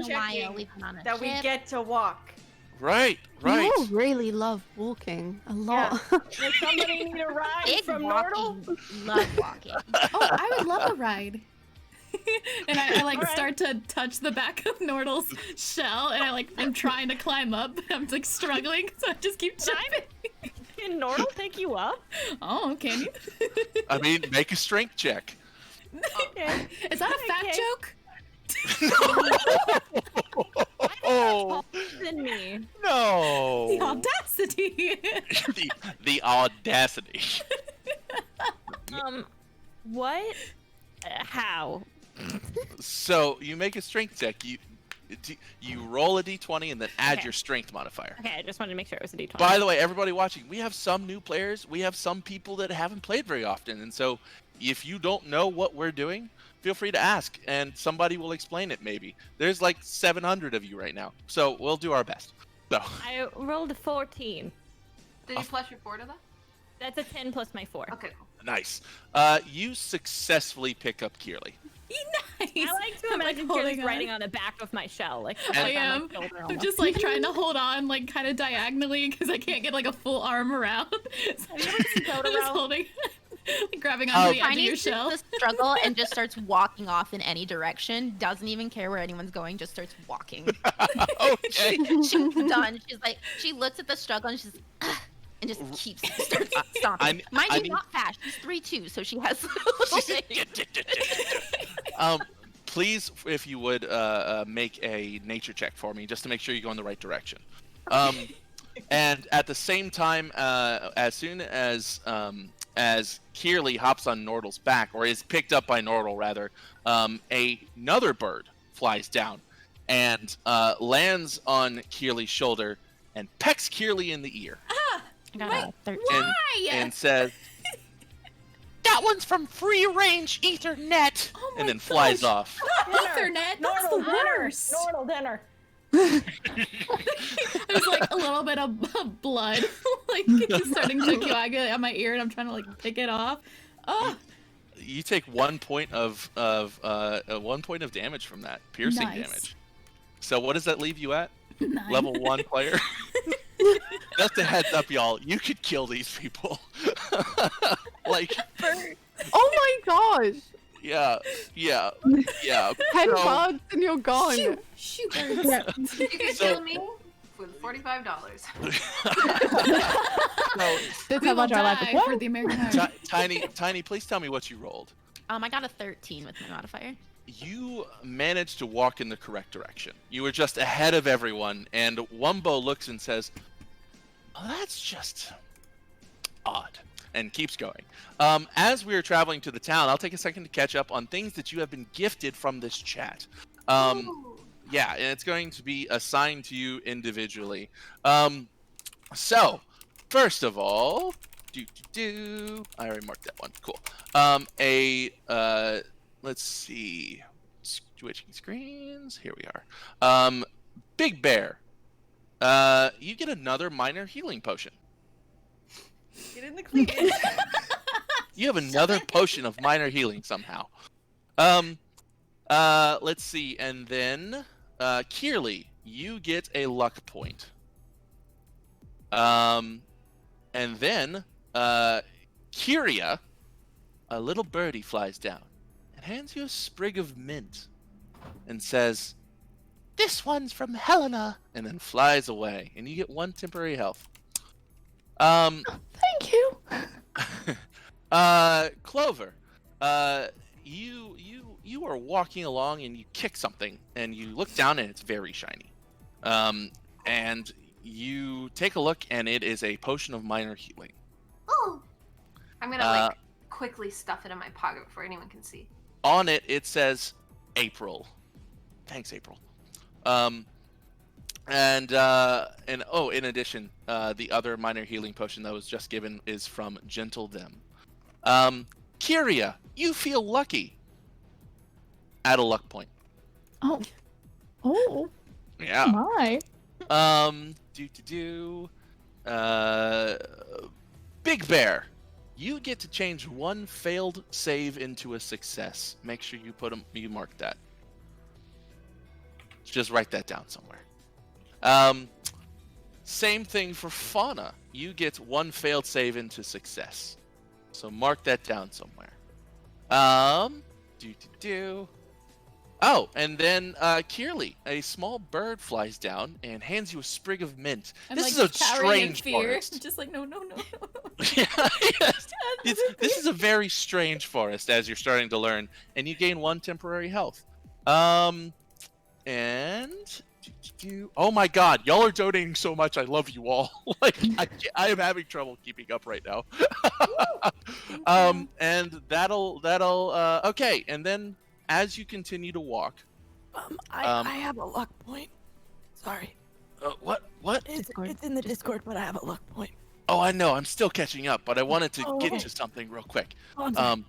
Speaker 9: Checking
Speaker 2: That we get to walk.
Speaker 1: right.
Speaker 10: We all really love walking a lot.
Speaker 6: Does somebody need a ride
Speaker 7: Big
Speaker 6: from
Speaker 7: walking.
Speaker 6: Nordal?
Speaker 7: Love walking.
Speaker 8: Oh, I would love a ride. And I like
Speaker 6: All right.
Speaker 8: start to touch the back of Nordal's shell, and I'm trying to climb up. I'm like struggling, so I just keep jumping.
Speaker 6: Can Nordal pick you up?
Speaker 8: Oh, can you?
Speaker 1: I mean, make a strength check.
Speaker 6: Okay.
Speaker 8: Is that a fat
Speaker 6: Okay.
Speaker 8: joke?
Speaker 1: Oh
Speaker 6: Than me.
Speaker 1: no!
Speaker 8: The audacity.
Speaker 1: the audacity.
Speaker 6: What? How?
Speaker 1: So you make a strength check. You roll a d20 and then add
Speaker 6: Okay.
Speaker 1: your strength modifier.
Speaker 6: Okay, I just wanted to make sure it was a d20.
Speaker 1: By the way, everybody watching, we have some new players. We have some people that haven't played very often, and so if you don't know what we're doing, feel free to ask, and somebody will explain it. Maybe there's like 700 of you right now, so we'll do our best. So
Speaker 6: I rolled a 14.
Speaker 9: Did you plus your 4 to that?
Speaker 6: That's a 10 plus my 4.
Speaker 9: Okay, cool.
Speaker 1: nice. You successfully pick up Kearley.
Speaker 8: Nice.
Speaker 6: I like to
Speaker 8: I'm,
Speaker 6: imagine
Speaker 8: holding
Speaker 6: Kira's
Speaker 8: on.
Speaker 6: riding on the back of my shell, like
Speaker 8: I
Speaker 6: like, on
Speaker 8: am.
Speaker 6: my shoulder
Speaker 8: I'm
Speaker 6: almost.
Speaker 8: just like trying to hold on, like kind of diagonally, because I can't get like a full arm around. So I'm just holding, like, grabbing onto the edge of
Speaker 7: Tiny
Speaker 8: your
Speaker 7: sees
Speaker 8: shell.
Speaker 7: the struggle and just starts walking off in any direction. Doesn't even care where anyone's going. Just starts walking.
Speaker 1: Okay.
Speaker 7: She's done. She's like, she looks at the struggle and she's, "Ugh," and just starts stomping. Mind you, not fast. She's 3'2", so she has.
Speaker 1: Please, if you would, make a nature check for me, just to make sure you go in the right direction. And at the same time, as soon as Kearley hops on Nordle's back, or is picked up by Nordle rather, another bird flies down and lands on Kearley's shoulder and pecks Kearley in the ear.
Speaker 6: I got a 13.
Speaker 8: Why?
Speaker 1: And says, "That one's from Free Range Ethernet,"
Speaker 8: Oh
Speaker 1: and
Speaker 8: my
Speaker 1: then flies
Speaker 8: gosh.
Speaker 1: off.
Speaker 8: Not Ethernet. That's the worst.
Speaker 6: Normal dinner.
Speaker 8: There's like a little bit of blood, like it's starting to coagulate on my ear, and I'm trying to like pick it off. Oh,
Speaker 1: You take 1 point of 1 point of damage from that piercing
Speaker 8: Nice.
Speaker 1: damage. So what does that leave you at?
Speaker 8: 9.
Speaker 1: Level 1 player. Just a heads up, y'all. You could kill these people. Like,
Speaker 10: Oh my gosh!
Speaker 1: yeah.
Speaker 10: 10
Speaker 1: So-
Speaker 10: bugs and you're gone.
Speaker 8: Shoot.
Speaker 9: You can
Speaker 1: So-
Speaker 9: kill me with $45.
Speaker 1: So,
Speaker 8: We will die for the American Heart.
Speaker 1: Tiny, please tell me what you rolled.
Speaker 7: I got a 13 with my modifier.
Speaker 1: You managed to walk in the correct direction. You were just ahead of everyone, and Wumbo looks and says, "Oh, that's just odd," and keeps going. As we are traveling to the town, I'll take a second to catch up on things that you have been gifted from this chat.
Speaker 9: Ooh.
Speaker 1: Yeah, and it's going to be assigned to you individually. So, first of all, I already marked that one. Cool. Let's see. Switching screens. Here we are. Big Bear. You get another minor healing potion.
Speaker 2: Get in the cleavage.
Speaker 1: You have another potion of minor healing somehow. Let's see, and then Kearley, you get a luck point. And then Kyria, a little birdie flies down and hands you a sprig of mint and says, "This one's from Helena," and then flies away, and you get 1 temporary health.
Speaker 4: Thank you.
Speaker 1: Clover, you are walking along and you kick something and you look down and it's very shiny. And you take a look and it is a potion of minor healing.
Speaker 9: Ooh. I'm gonna like quickly stuff it in my pocket before anyone can see.
Speaker 1: On it, it says April. Thanks, April. In addition, the other minor healing potion that was just given is from Gentle Them. Kyria, you feel lucky. Add a luck point.
Speaker 4: Oh.
Speaker 1: Yeah.
Speaker 4: My.
Speaker 1: Big Bear, you get to change 1 failed save into a success. Make sure you mark that. Just write that down somewhere. Same thing for Fauna. You get 1 failed save into success. So mark that down somewhere. Oh, and then Kearley, a small bird flies down and hands you a sprig of mint.
Speaker 8: I'm
Speaker 1: This
Speaker 8: like
Speaker 1: is a
Speaker 8: cowering in
Speaker 1: strange
Speaker 8: fear.
Speaker 1: forest.
Speaker 8: Just like no.
Speaker 1: Yeah, yes. This is a very strange forest, as you're starting to learn, and you gain 1 temporary health. Oh my God, y'all are donating so much. I love you all. Like I am having trouble keeping up right now. And that'll okay. And then as you continue to walk,
Speaker 6: I have a luck point. Sorry.
Speaker 1: What?
Speaker 6: It's in the Discord, but I have a luck point.
Speaker 1: Oh, I know. I'm still catching up, but I wanted to get
Speaker 6: okay.
Speaker 1: to something real quick.
Speaker 6: Oh, I'm sorry.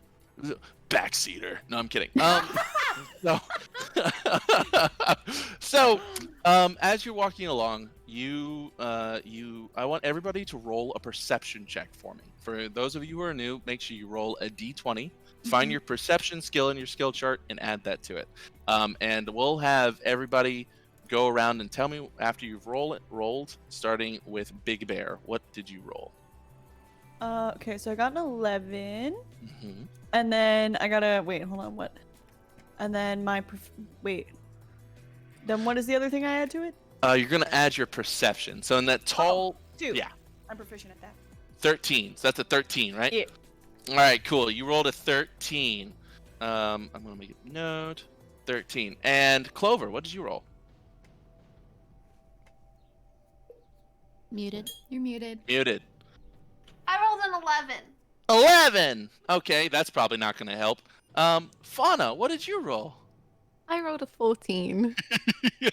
Speaker 1: Backseater. No, I'm kidding. So, as you're walking along, I want everybody to roll a perception check for me. For those of you who are new, make sure you roll a d20. Find your perception skill in your skill chart and add that to it. And we'll have everybody go around and tell me after you've rolled, starting with Big Bear. What did you roll?
Speaker 2: Okay, so I got an 11.
Speaker 1: Mm-hmm.
Speaker 2: And then I got wait, hold on, what? And then then what is the other thing I add to it?
Speaker 1: You're going to add your perception. So in that tall...
Speaker 2: 2.
Speaker 1: Yeah.
Speaker 2: I'm proficient at that.
Speaker 1: 13. So that's a 13, right?
Speaker 2: Yeah.
Speaker 1: All right, cool. You rolled a 13. I'm going to make a note. 13. And Clover, what did you roll?
Speaker 7: Muted.
Speaker 8: You're muted.
Speaker 1: Muted.
Speaker 9: I rolled an 11.
Speaker 1: 11! Okay, that's probably not going to help. Fauna, what did you roll?
Speaker 10: I rolled a 14.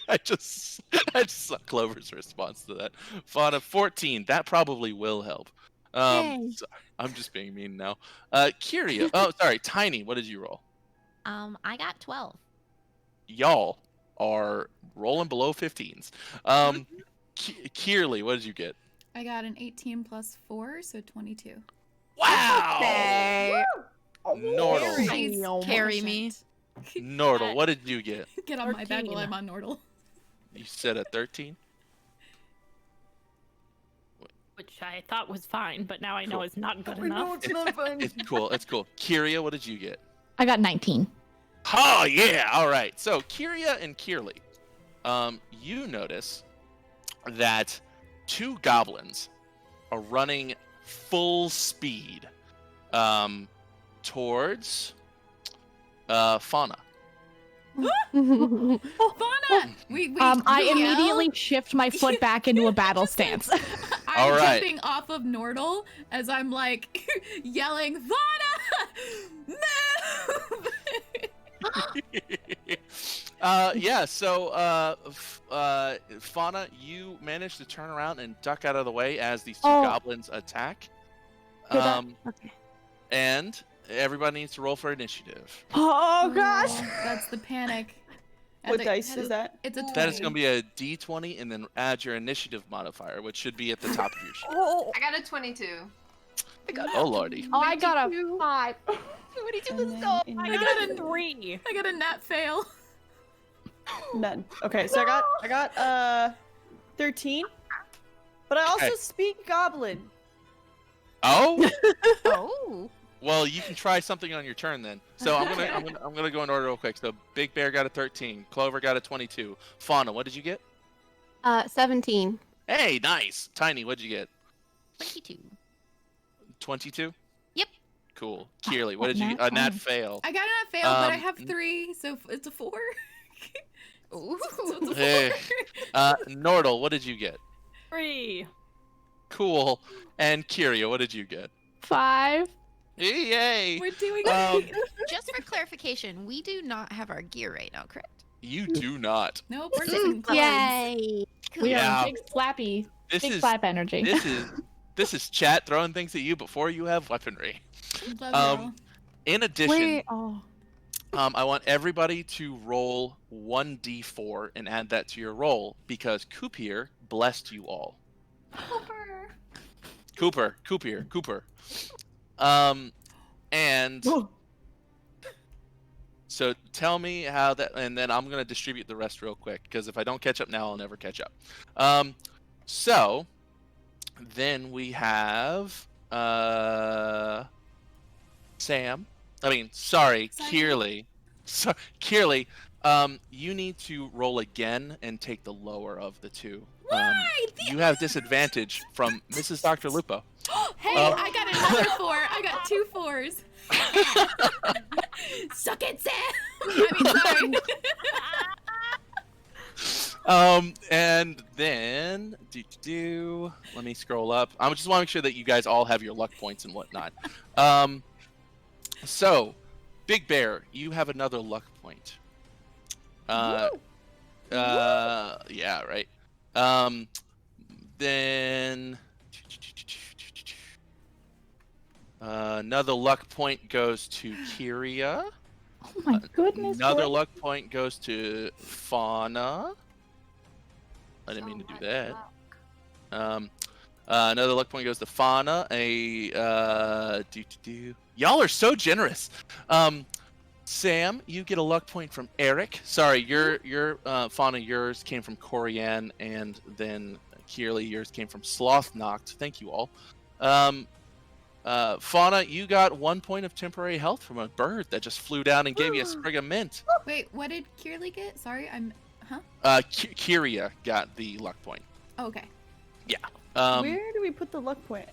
Speaker 1: I just saw Clover's response to that. Fauna, 14. That probably will help.
Speaker 10: Yay.
Speaker 1: So, I'm just being mean now. Kyria. Oh, sorry. Tiny, what did you roll?
Speaker 7: I got 12.
Speaker 1: Y'all are rolling below 15s. Kierly, what did you get?
Speaker 8: I got an 18 plus 4, so 22.
Speaker 1: Wow!
Speaker 10: Okay.
Speaker 1: Nordle.
Speaker 8: Please
Speaker 7: Carry me.
Speaker 1: Nordle, what did you get?
Speaker 8: Get on my back
Speaker 6: 13.
Speaker 8: while I'm on Nordle.
Speaker 1: You said a 13?
Speaker 6: Which I thought was fine, but now I know
Speaker 1: Cool.
Speaker 6: it's not good
Speaker 2: I know
Speaker 6: enough.
Speaker 2: it's not fun.
Speaker 1: It's cool. It's cool. Kyria, what did you get?
Speaker 4: I got 19.
Speaker 1: Oh, yeah. All right. So, Kyria and Kierly, you notice that 2 goblins are running full speed towards Fauna.
Speaker 8: Fauna! We
Speaker 4: I
Speaker 8: yell.
Speaker 4: immediately shift my foot back into a battle stance.
Speaker 8: I'm
Speaker 1: All right.
Speaker 8: jumping off of Nordle as I'm like yelling, Fauna! Move!
Speaker 1: Yeah, so Fauna, you managed to turn around and duck out of the way as these 2 goblins attack.
Speaker 4: Okay.
Speaker 1: And everybody needs to roll for initiative.
Speaker 4: Oh gosh.
Speaker 8: That's the panic.
Speaker 2: What dice is that?
Speaker 8: It's a 20.
Speaker 1: That is going to be a d20 and then add your initiative modifier, which should be at the top of your sheet.
Speaker 9: I got a 22.
Speaker 1: Oh, lordy.
Speaker 4: Oh, I got a 5.
Speaker 2: And then
Speaker 6: I got a 3.
Speaker 8: I got a nat fail.
Speaker 2: None. Okay, so I got 13. But I also
Speaker 1: Okay.
Speaker 2: speak Goblin.
Speaker 1: Oh?
Speaker 7: Oh.
Speaker 1: Well, you can try something on your turn then. So I'm gonna go in order real quick. So Big Bear got a 13, Clover got a 22. Fauna, what did you get?
Speaker 10: 17.
Speaker 1: Hey, nice. Tiny, what did you get?
Speaker 7: 22.
Speaker 1: 22.
Speaker 7: Yep.
Speaker 1: Cool. Kierly, what did you?
Speaker 4: Nat
Speaker 1: Nat
Speaker 4: 20.
Speaker 1: fail.
Speaker 8: I got a nat fail, but I
Speaker 1: Um,
Speaker 8: have 3, so it's a 4.
Speaker 7: Ooh.
Speaker 8: So it's a 4.
Speaker 1: Hey. Nordle, what did you get?
Speaker 6: 3.
Speaker 1: Cool. And Kyria, what did you get?
Speaker 4: 5.
Speaker 1: Yay!
Speaker 8: We're doing
Speaker 1: Um,
Speaker 8: it.
Speaker 7: Just for clarification, we do not have our gear right now, correct?
Speaker 1: You do not.
Speaker 8: Nope, we're missing clothes.
Speaker 10: Yay.
Speaker 7: Cool.
Speaker 4: We
Speaker 1: Yeah.
Speaker 4: are big slappy,
Speaker 1: This
Speaker 4: big
Speaker 1: is
Speaker 4: slap energy.
Speaker 1: this is chat throwing things at you before you have weaponry.
Speaker 8: Love y'all.
Speaker 1: In addition,
Speaker 4: Wait, oh.
Speaker 1: I want everybody to roll 1d4 and add that to your roll because Coopier blessed you all. Cooper. And so tell me how that, and then I'm gonna distribute the rest real quick because if I don't catch up now, I'll never catch up. So then we have Sam. I mean, sorry, Kierly. So, Kierly, you need to roll again and take the lower of the 2.
Speaker 8: Why?
Speaker 1: You have disadvantage from Mrs. Dr. Lupo.
Speaker 8: Hey, I got another 4. I got 2 4s. Suck it, Sam. I mean, sorry.
Speaker 1: And then let me scroll up. I just want to make sure that you guys all have your luck points and whatnot. So, Big Bear, you have another luck point. Yeah, right. Then another luck point goes to Kyria.
Speaker 4: Oh my goodness.
Speaker 1: Another
Speaker 4: Grace.
Speaker 1: luck point goes to Fauna. I didn't mean to do that. Another luck point goes to Fauna. Y'all are so generous. Sam, you get a luck point from Eric. Sorry, your Fauna, yours came from Corianne, and then Kierly, yours came from Slothnocked. Thank you all. Fauna, you got 1 point of temporary health from a bird that just flew down and gave you a sprig of mint.
Speaker 8: Wait, what did Kierly get? Sorry, huh?
Speaker 1: Kyria got the luck point.
Speaker 8: Oh, okay.
Speaker 1: Yeah.
Speaker 2: Where do we put the luck point?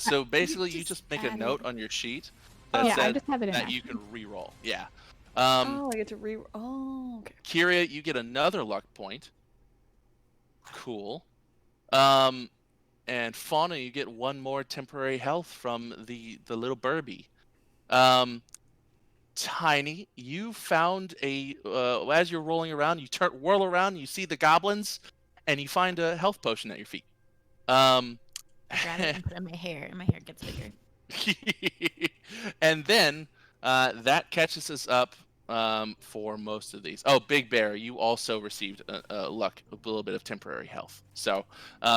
Speaker 1: So basically, you just make a
Speaker 8: add
Speaker 1: note
Speaker 8: it.
Speaker 1: on your sheet that
Speaker 4: Yeah, I
Speaker 1: says
Speaker 4: just have it in
Speaker 1: that
Speaker 4: there.
Speaker 1: you can re-roll. Yeah.
Speaker 2: Oh, I get to re. Oh, okay.
Speaker 1: Kyria, you get another luck point. Cool. And Fauna, you get 1 more temporary health from the little Burby. Tiny, you found as you're rolling around, you whirl around, you see the goblins, and you find a health potion at your feet.
Speaker 7: I grab it and put it in my hair, and my hair gets bigger.
Speaker 1: And then that catches us up for most of these. Oh, Big Bear, you also received a little bit of temporary health. So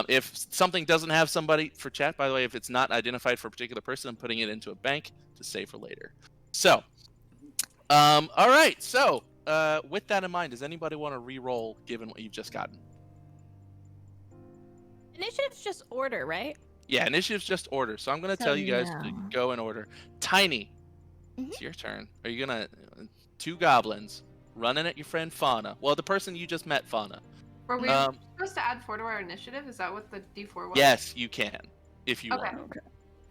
Speaker 1: if something doesn't have somebody for chat, by the way, if it's not identified for a particular person, I'm putting it into a bank to save for later. So, all right. So with that in mind, does anybody want to re-roll given what you've just gotten?
Speaker 6: Initiative's just order, right?
Speaker 1: Yeah, initiative's just order. So I'm going to tell you guys to go in order. Tiny, it's your turn. Are you going to... 2 goblins running at your friend Fauna. Well, the person you just met, Fauna.
Speaker 3: Were we supposed to add 4 to our initiative? Is that what the D4 was?
Speaker 1: Yes, you can, if you want.
Speaker 2: Okay.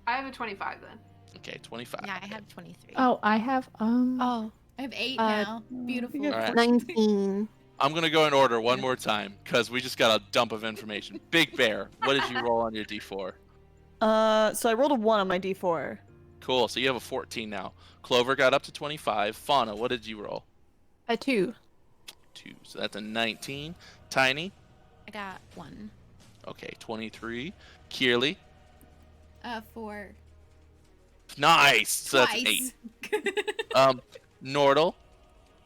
Speaker 3: I have a 25 then.
Speaker 1: Okay, 25.
Speaker 7: Yeah, I have 23.
Speaker 4: Oh, I have
Speaker 8: Oh, I have 8 now. Beautiful.
Speaker 1: All right.
Speaker 10: 19.
Speaker 1: I'm going to go in order one more time, because we just got a dump of information. Big Bear, what did you roll on your D4?
Speaker 2: So I rolled a 1 on my D4.
Speaker 1: Cool, so you have a 14 now. Clover got up to 25. Fauna, what did you roll?
Speaker 10: A 2.
Speaker 1: 2, so that's a 19. Tiny?
Speaker 7: I got 1.
Speaker 1: Okay, 23. Kierly?
Speaker 8: 4.
Speaker 1: Nice! So that's
Speaker 8: Twice.
Speaker 1: 8. Nordle?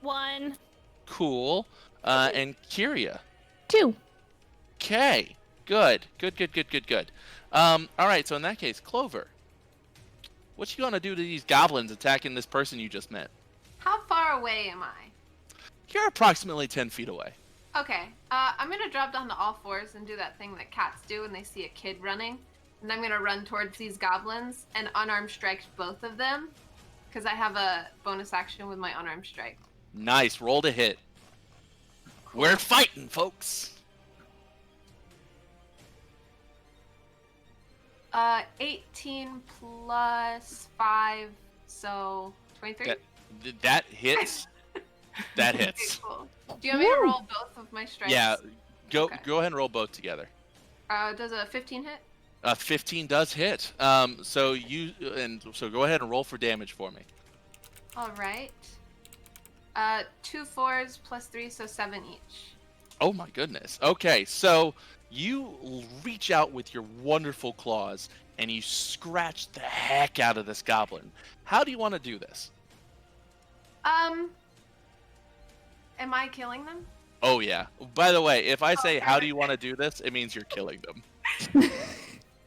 Speaker 6: 1.
Speaker 1: Cool. And Kyria?
Speaker 4: 2.
Speaker 1: Okay, good. All right, so in that case, Clover, what you gonna do to these goblins attacking this person you just met?
Speaker 3: How far away am I?
Speaker 1: You're approximately 10 feet away.
Speaker 3: Okay, I'm gonna drop down to all 4s and do that thing that cats do when they see a kid running. And I'm gonna run towards these goblins and unarmed strike both of them, because I have a bonus action with my unarmed strike.
Speaker 1: Nice, roll to hit. We're fighting, folks.
Speaker 3: 18 plus 5, so 23?
Speaker 1: That hits. That
Speaker 3: Okay,
Speaker 1: hits.
Speaker 3: cool. Do you want me to roll both of my strikes?
Speaker 1: Yeah, go
Speaker 3: Okay.
Speaker 1: ahead and roll both together.
Speaker 3: Does a 15 hit?
Speaker 1: 15 does hit. So go ahead and roll for damage for me.
Speaker 3: All right. 2 4s plus 3, so 7 each.
Speaker 1: Oh my goodness. Okay, so you reach out with your wonderful claws and you scratch the heck out of this goblin. How do you want to do this?
Speaker 3: Am I killing them?
Speaker 1: Oh yeah. By the way, if I say
Speaker 3: Okay.
Speaker 1: how do you want to do this, it means you're killing them.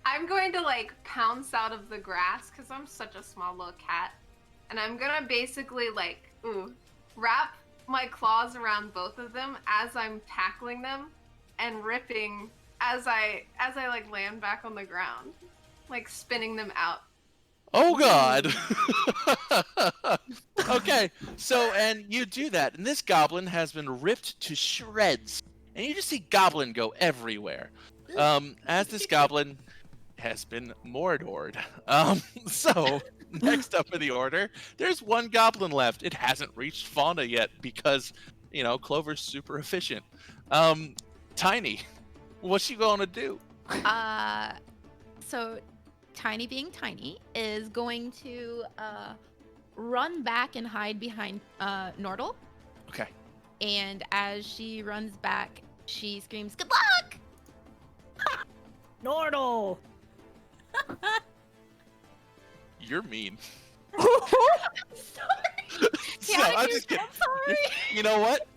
Speaker 3: I'm going to like pounce out of the grass because I'm such a small little cat, and I'm gonna basically like wrap my claws around both of them as I'm tackling them and ripping as I like land back on the ground, like spinning them out.
Speaker 1: Oh god. Okay, so and you do that, and this goblin has been ripped to shreds, and you just see goblin go everywhere. As this goblin has been Mordored. So next up in the order, there's 1 goblin left. It hasn't reached Fauna yet because, Clover's super efficient. Tiny, what's she going to do?
Speaker 7: So Tiny being Tiny is going to run back and hide behind Nordle.
Speaker 1: Okay.
Speaker 7: And as she runs back, she screams, "Good luck!"
Speaker 6: Nordle!
Speaker 1: You're mean.
Speaker 7: Yeah,
Speaker 1: No, I'm just kidding. You know what?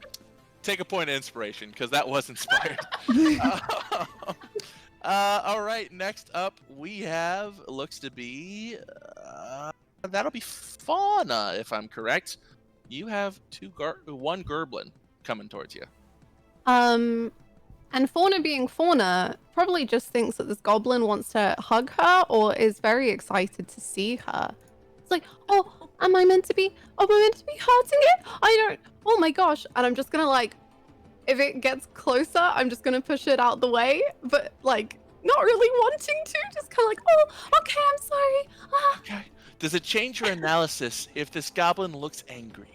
Speaker 1: Take a point of inspiration, because that was inspired. All right, next up we have, looks to be, that'll be Fauna, if I'm correct. You have one Gerblin coming towards you.
Speaker 10: And Fauna being Fauna probably just thinks that this goblin wants to hug her or is very excited to see her. It's like, oh, am I meant to be hurting it? Oh my gosh. And I'm just gonna like, if it gets closer, I'm just gonna push it out the way, but like not really wanting to, just kind of like, oh, okay, I'm sorry. Ah.
Speaker 1: Okay. Does it change your analysis if this goblin looks angry?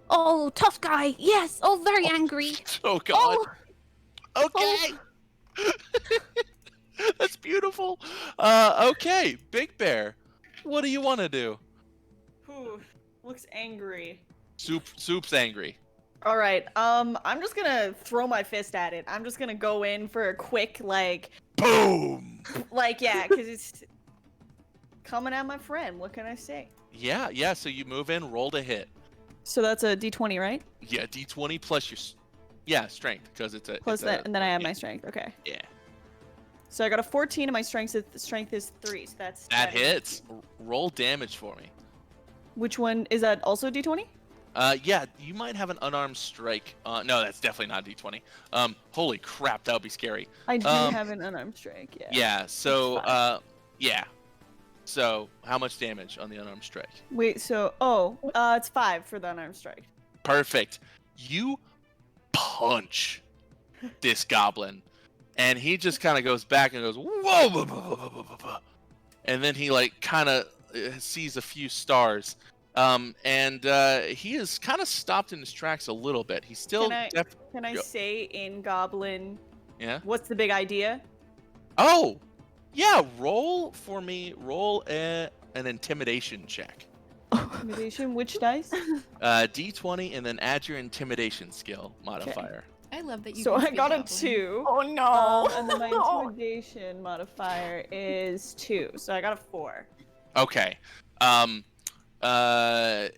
Speaker 10: Oh, tough guy. Yes. Oh, very angry.
Speaker 1: Oh God.
Speaker 10: Oh.
Speaker 1: Okay. That's beautiful. Okay, Big Bear. What do you want to do?
Speaker 2: Whew, looks angry.
Speaker 1: Soup's angry.
Speaker 2: All right. I'm just gonna throw my fist at it. I'm just gonna go in for a quick
Speaker 1: Boom.
Speaker 2: yeah, because it's coming at my friend. What can I say?
Speaker 1: Yeah. So you move in, roll to hit.
Speaker 2: So that's a D20, right?
Speaker 1: Yeah, D20 plus your strength, because it's a
Speaker 2: Plus that, and then I have my strength. Okay.
Speaker 1: Yeah.
Speaker 2: So I got a 14, and my strength is 3. So that's
Speaker 1: That hits. Roll damage for me.
Speaker 2: Which one is that? Also D20?
Speaker 1: Yeah, you might have an unarmed strike. No, that's definitely not D20. Holy crap, that would be scary.
Speaker 2: I do have an unarmed strike. Yeah.
Speaker 1: Yeah. So, yeah. So, how much damage on the unarmed strike?
Speaker 2: Wait. So, it's 5 for the unarmed strike.
Speaker 1: Perfect. You punch this goblin, and he just kind of goes back and goes, whoa, and then he like kind of sees a few stars. And he is kind of stopped in his tracks a little bit. He's still.
Speaker 2: Can I say in Goblin?
Speaker 1: Yeah.
Speaker 2: What's the big idea?
Speaker 1: Oh, yeah. Roll for me. Roll an intimidation check.
Speaker 2: Intimidation. Which dice?
Speaker 1: D20, and then add your intimidation skill modifier.
Speaker 8: I love that you.
Speaker 2: So
Speaker 8: can
Speaker 2: I
Speaker 8: speak
Speaker 2: got a
Speaker 8: Goblin.
Speaker 2: 2.
Speaker 6: Oh no!
Speaker 2: And then my intimidation modifier is 2. So I got a 4.
Speaker 1: Okay.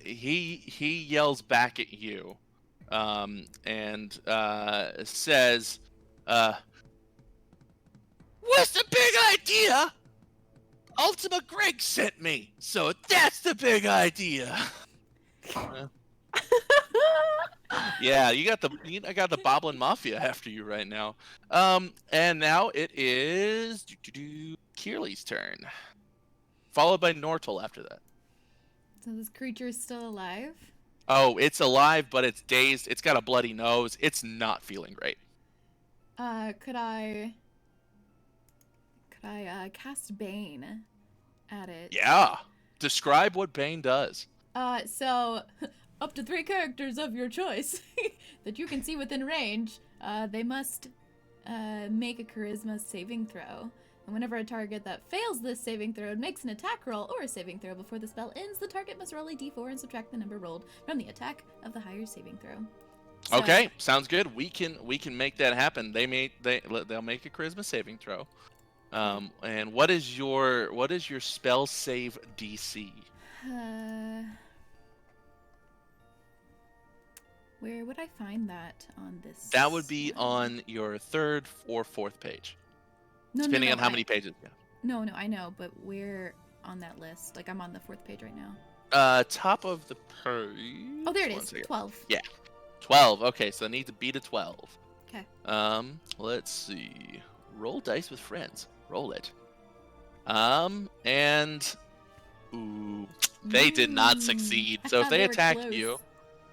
Speaker 1: He yells back at you, and says, "What's the big idea? Ultima Greg sent me, so that's the big idea." Yeah, I got the Boblin Mafia after you right now. And now it is Kearley's turn, followed by Nortel after that.
Speaker 8: So this creature is still alive?
Speaker 1: Oh, it's alive, but it's dazed. It's got a bloody nose. It's not feeling great.
Speaker 8: Could I cast Bane at it?
Speaker 1: Yeah. Describe what Bane does.
Speaker 8: So up to 3 characters of your choice that you can see within range, they must make a charisma saving throw. And whenever a target that fails this saving throw makes an attack roll or a saving throw before the spell ends, the target must roll a d4 and subtract the number rolled from the attack of the higher saving throw. So,
Speaker 1: Okay, sounds good. We can make that happen. They'll make a charisma saving throw. And what is your spell save DC?
Speaker 8: Where would I find that on this?
Speaker 1: That would be on your 3rd or 4th page. Depending on how many pages. Yeah.
Speaker 8: No, I know, but where on that list? Like, I'm on the 4th page right now.
Speaker 1: Top of the page.
Speaker 8: Oh, there it is. 12.
Speaker 1: Yeah, 12. Okay, so I need to beat a 12.
Speaker 8: Okay.
Speaker 1: Let's see. Roll dice with friends. Roll it. And ooh, they did not succeed. So if they
Speaker 8: They were
Speaker 1: attack
Speaker 8: close.
Speaker 1: you,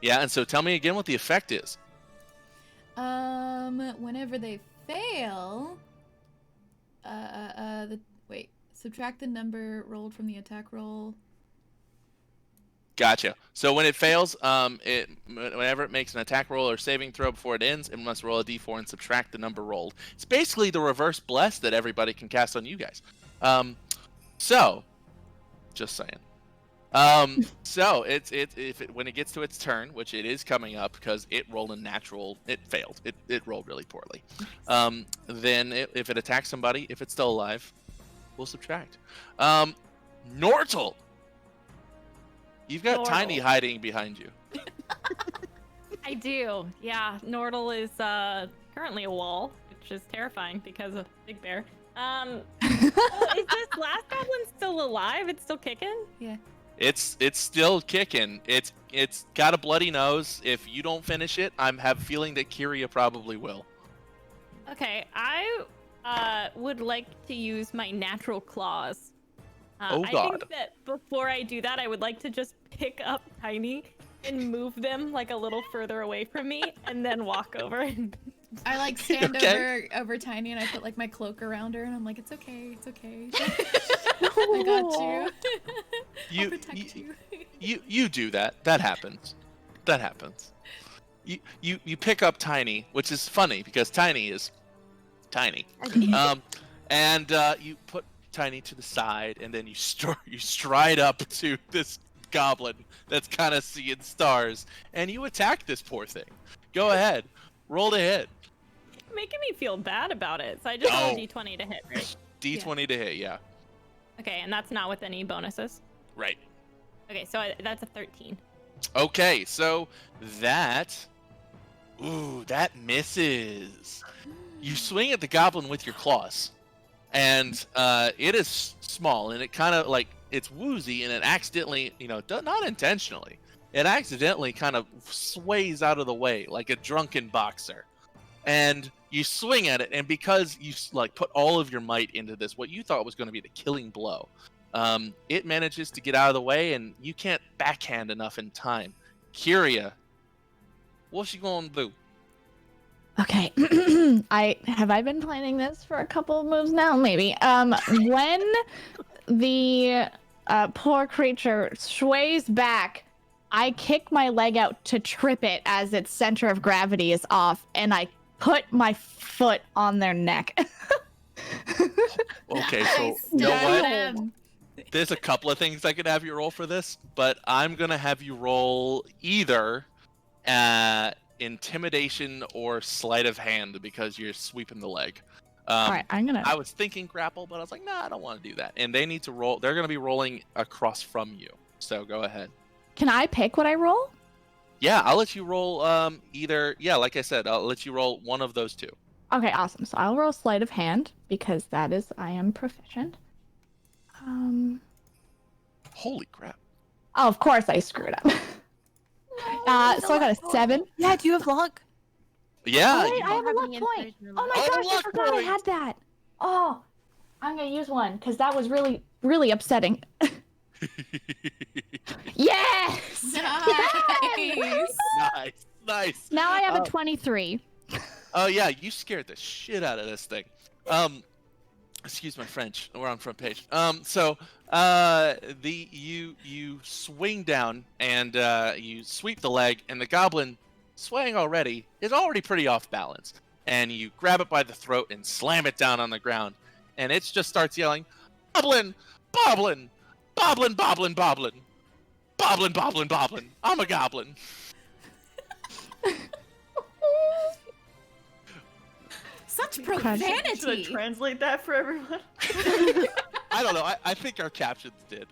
Speaker 1: yeah. And so tell me again what the effect is.
Speaker 8: Whenever they fail, subtract the number rolled from the attack roll.
Speaker 1: Gotcha. So when it fails, whenever it makes an attack roll or saving throw before it ends, it must roll a d4 and subtract the number rolled. It's basically the reverse bless that everybody can cast on you guys. So, just saying. So when it gets to its turn, which it is coming up because it rolled a natural, it failed. It rolled really poorly. Then if it attacks somebody, if it's still alive, we'll subtract. Nortle, you've got Tiny hiding behind you.
Speaker 6: I do. Yeah, Nordle is currently a wall, which is terrifying because of Big Bear. Is this last goblin still alive? It's still kicking?
Speaker 8: Yeah.
Speaker 1: It's still kicking. It's got a bloody nose. If you don't finish it, I have a feeling that Kyria probably will.
Speaker 6: Okay, I would like to use my natural claws.
Speaker 1: Oh
Speaker 6: I
Speaker 1: God.
Speaker 6: think that before I do that, I would like to just pick up Tiny and move them like a little further away from me, and then walk over and.
Speaker 8: I like stand
Speaker 1: Okay.
Speaker 8: over Tiny and I put like my cloak around her and I'm like, it's okay, it's okay. I got you. I'll protect you.
Speaker 1: You do that. That happens. That happens. You pick up Tiny, which is funny because Tiny is tiny. And you put Tiny to the side, and then you stride up to this goblin that's kind of seeing stars, and you attack this poor thing. Go ahead. Roll to hit.
Speaker 6: Making me feel bad about it. So I just rolled a d20 to hit, right?
Speaker 1: D20 to hit, yeah.
Speaker 6: Okay, and that's not with any bonuses.
Speaker 1: Right.
Speaker 6: Okay, so that's a 13.
Speaker 1: Okay, so that misses. You swing at the goblin with your claws, and it is small, and it kind of like it's woozy, and it accidentally, not intentionally, it accidentally kind of sways out of the way like a drunken boxer, and you swing at it, and because you like put all of your might into this, what you thought was going to be the killing blow, it manages to get out of the way, and you can't backhand enough in time. Kyria, what's she gonna do?
Speaker 4: Okay. Have I been planning this for a couple of moves now? Maybe. When the poor creature sways back, I kick my leg out to trip it as its center of gravity is off, and I put my foot on their neck.
Speaker 1: Okay, so you know what? There's a couple of things I could have you roll for this, but I'm gonna have you roll either intimidation or sleight of hand because you're sweeping the leg.
Speaker 4: All right,
Speaker 1: I was thinking grapple, but I was like, nah, I don't want to do that. And they need to roll. They're gonna be rolling across from you. So go ahead.
Speaker 4: Can I pick what I roll?
Speaker 1: Yeah, I'll let you roll either. Yeah, like I said, I'll let you roll one of those two.
Speaker 4: Okay, awesome. So I'll roll sleight of hand because I am proficient.
Speaker 1: Holy crap.
Speaker 4: Oh, of course I screwed up. So I got a 7.
Speaker 10: Yeah, do you have luck?
Speaker 1: Yeah.
Speaker 4: Oh, wait, I have a luck point. Oh my gosh, I forgot I had that. Oh, I'm gonna use one because that was really, really upsetting. Yes!
Speaker 1: Nice.
Speaker 4: Now I have a 23.
Speaker 1: Oh yeah, you scared the shit out of this thing. Excuse my French. We're on front page. So you swing down and you sweep the leg, and the goblin, swaying already, is already pretty off balance. And you grab it by the throat and slam it down on the ground, and it just starts yelling, "Boblin, boblin, boblin, boblin, boblin, boblin, boblin, boblin. I'm a goblin."
Speaker 8: Such profanity.
Speaker 2: Should I translate that for everyone?
Speaker 1: I don't know. I think our captions did.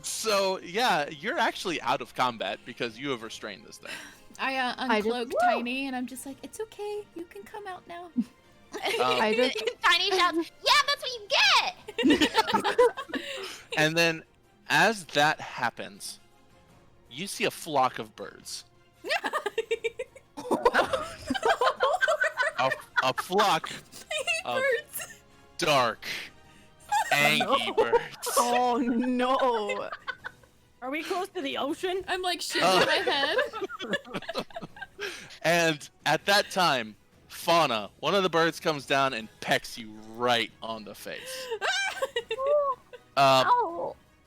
Speaker 1: So yeah, you're actually out of combat because you have restrained this thing.
Speaker 8: I uncloak Tiny and I'm just like, it's okay, you can come out now.
Speaker 9: Tiny shouts, "Yeah, that's what you get!"
Speaker 1: And then, as that happens, you see a flock of birds. a flock of dark, angry birds.
Speaker 10: Oh no!
Speaker 6: Are we close to the ocean?
Speaker 8: I'm like shaking my head.
Speaker 1: And at that time, Fauna, one of the birds, comes down and pecks you right on the face.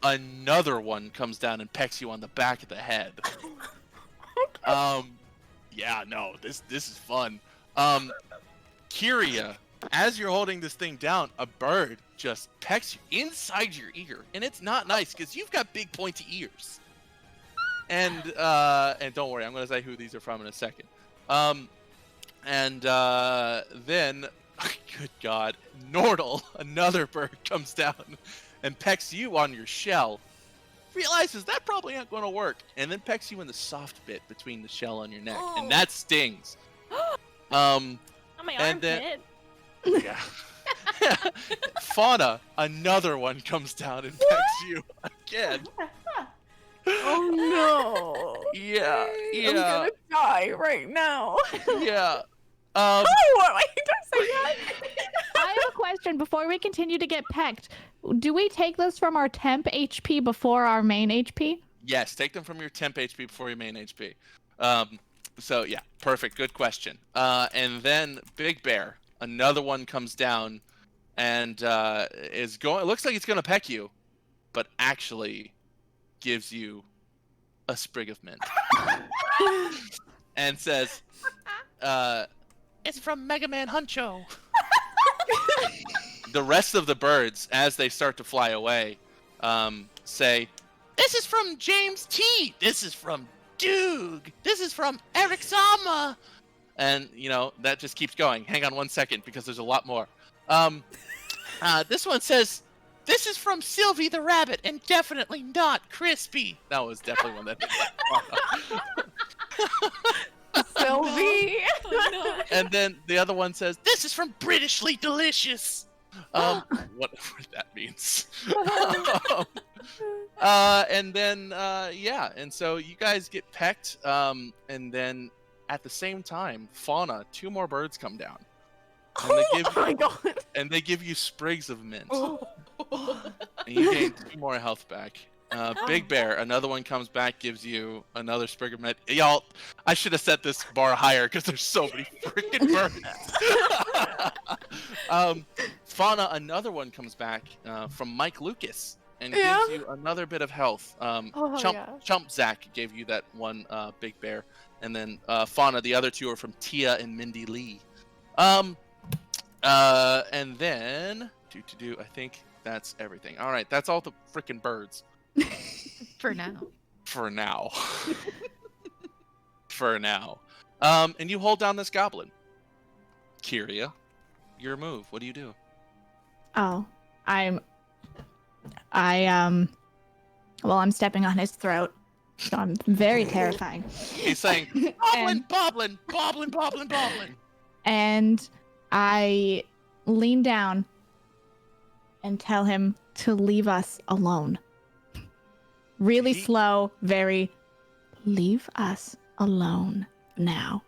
Speaker 1: Another one comes down and pecks you on the back of the head. Yeah, no, this is fun. Kyria, as you're holding this thing down, a bird just pecks you inside your ear, and it's not nice because you've got big pointy ears. And don't worry, I'm gonna say who these are from in a second. Then, good God, Nordle, another bird, comes down and pecks you on your shell. Realizes that probably ain't gonna work, and then pecks you in the soft bit between the shell on your neck, and that stings.
Speaker 6: On my
Speaker 1: and
Speaker 6: armpit.
Speaker 1: Yeah. Fauna, another one, comes down and pecks you again.
Speaker 6: Oh no.
Speaker 1: Yeah.
Speaker 6: I'm gonna die right now.
Speaker 1: Yeah.
Speaker 6: Oh, why don't say that?
Speaker 4: I have a question before we continue to get pecked. Do we take this from our temp HP before our main HP?
Speaker 1: Yes, take them from your temp HP before your main HP. So yeah, perfect. Good question. And then Big Bear, another one, comes down and is going. It looks like it's going to peck you, but actually gives you a sprig of mint and says, "It's from Mega Man Huncho." The rest of the birds, as they start to fly away, say, "This is from James T. This is from Doog. This is from Eric Sama." And, that just keeps going. Hang on one second, because there's a lot more. This one says, "This is from Sylvie the Rabbit, and definitely not Crispy." That was definitely one that...
Speaker 6: Sylvie.
Speaker 5: Oh, no.
Speaker 1: And then the other one says, "This is from Britishly Delicious." Whatever that means. And then, and so you guys get pecked, and then at the same time, Fauna, 2 more birds come down. And
Speaker 6: My God.
Speaker 1: and they give you sprigs of mint. And you gain 2 more health back. Big Bear, another one, comes back, gives you another sprig of mint. Y'all, I should have set this bar higher because there's so many freaking birds. Fauna, another one, comes back from Mike Lucas and gives you another bit of health. Chump Zach gave you that one, Big Bear. And then Fauna, the other 2 are from Tia and Mindy Lee. And then, I think that's everything. All right, that's all the freaking birds.
Speaker 7: For now.
Speaker 1: For now. For now. And you hold down this goblin. Kyria, your move. What do you do?
Speaker 4: Oh, I'm stepping on his throat, so I'm very terrifying.
Speaker 1: He's saying, "Boblin, boblin, boblin, boblin, boblin."
Speaker 4: And I lean down and tell him to leave us alone. Really slow, very, leave us alone now.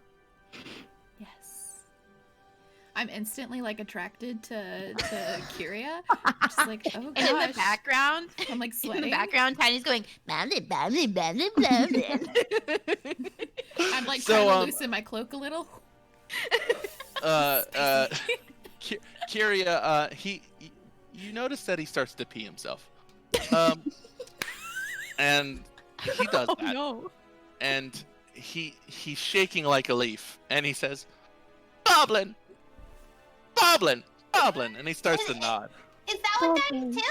Speaker 8: Yes. I'm instantly attracted to Kyria. Just oh gosh.
Speaker 7: And in the background,
Speaker 8: I'm sweating.
Speaker 7: In the background, Tiny's going, "Blah, blah, blah, blah, blah, blah."
Speaker 8: I'm trying to loosen my cloak a little.
Speaker 1: Kyria, you notice that he starts to pee himself. And he does that.
Speaker 8: No.
Speaker 1: And he's shaking like a leaf, and he says, "Boblin, boblin, boblin," and he starts to nod.
Speaker 9: Is that what that is too?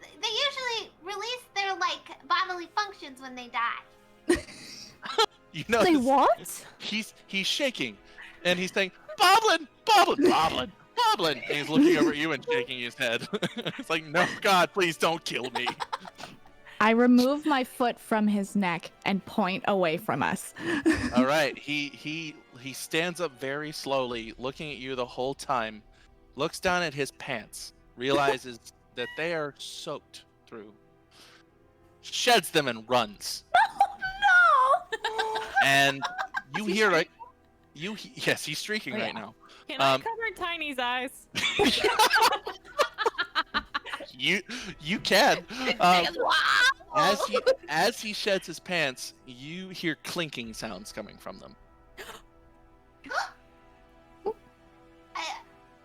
Speaker 9: They usually release their bodily functions when they die.
Speaker 1: You know,
Speaker 6: Say what?
Speaker 1: He's shaking, and he's saying, "Boblin, boblin, boblin, boblin," and he's looking over at you and shaking his head. It's like, "No, God, please don't kill me."
Speaker 4: I remove my foot from his neck and point away from us.
Speaker 1: All right, he stands up very slowly, looking at you the whole time, looks down at his pants, realizes that they are soaked through, sheds them, and runs.
Speaker 6: No.
Speaker 1: And you hear yes, he's streaking right now.
Speaker 6: Can I cover Tiny's eyes?
Speaker 1: You can. As he sheds his pants, you hear clinking sounds coming from them.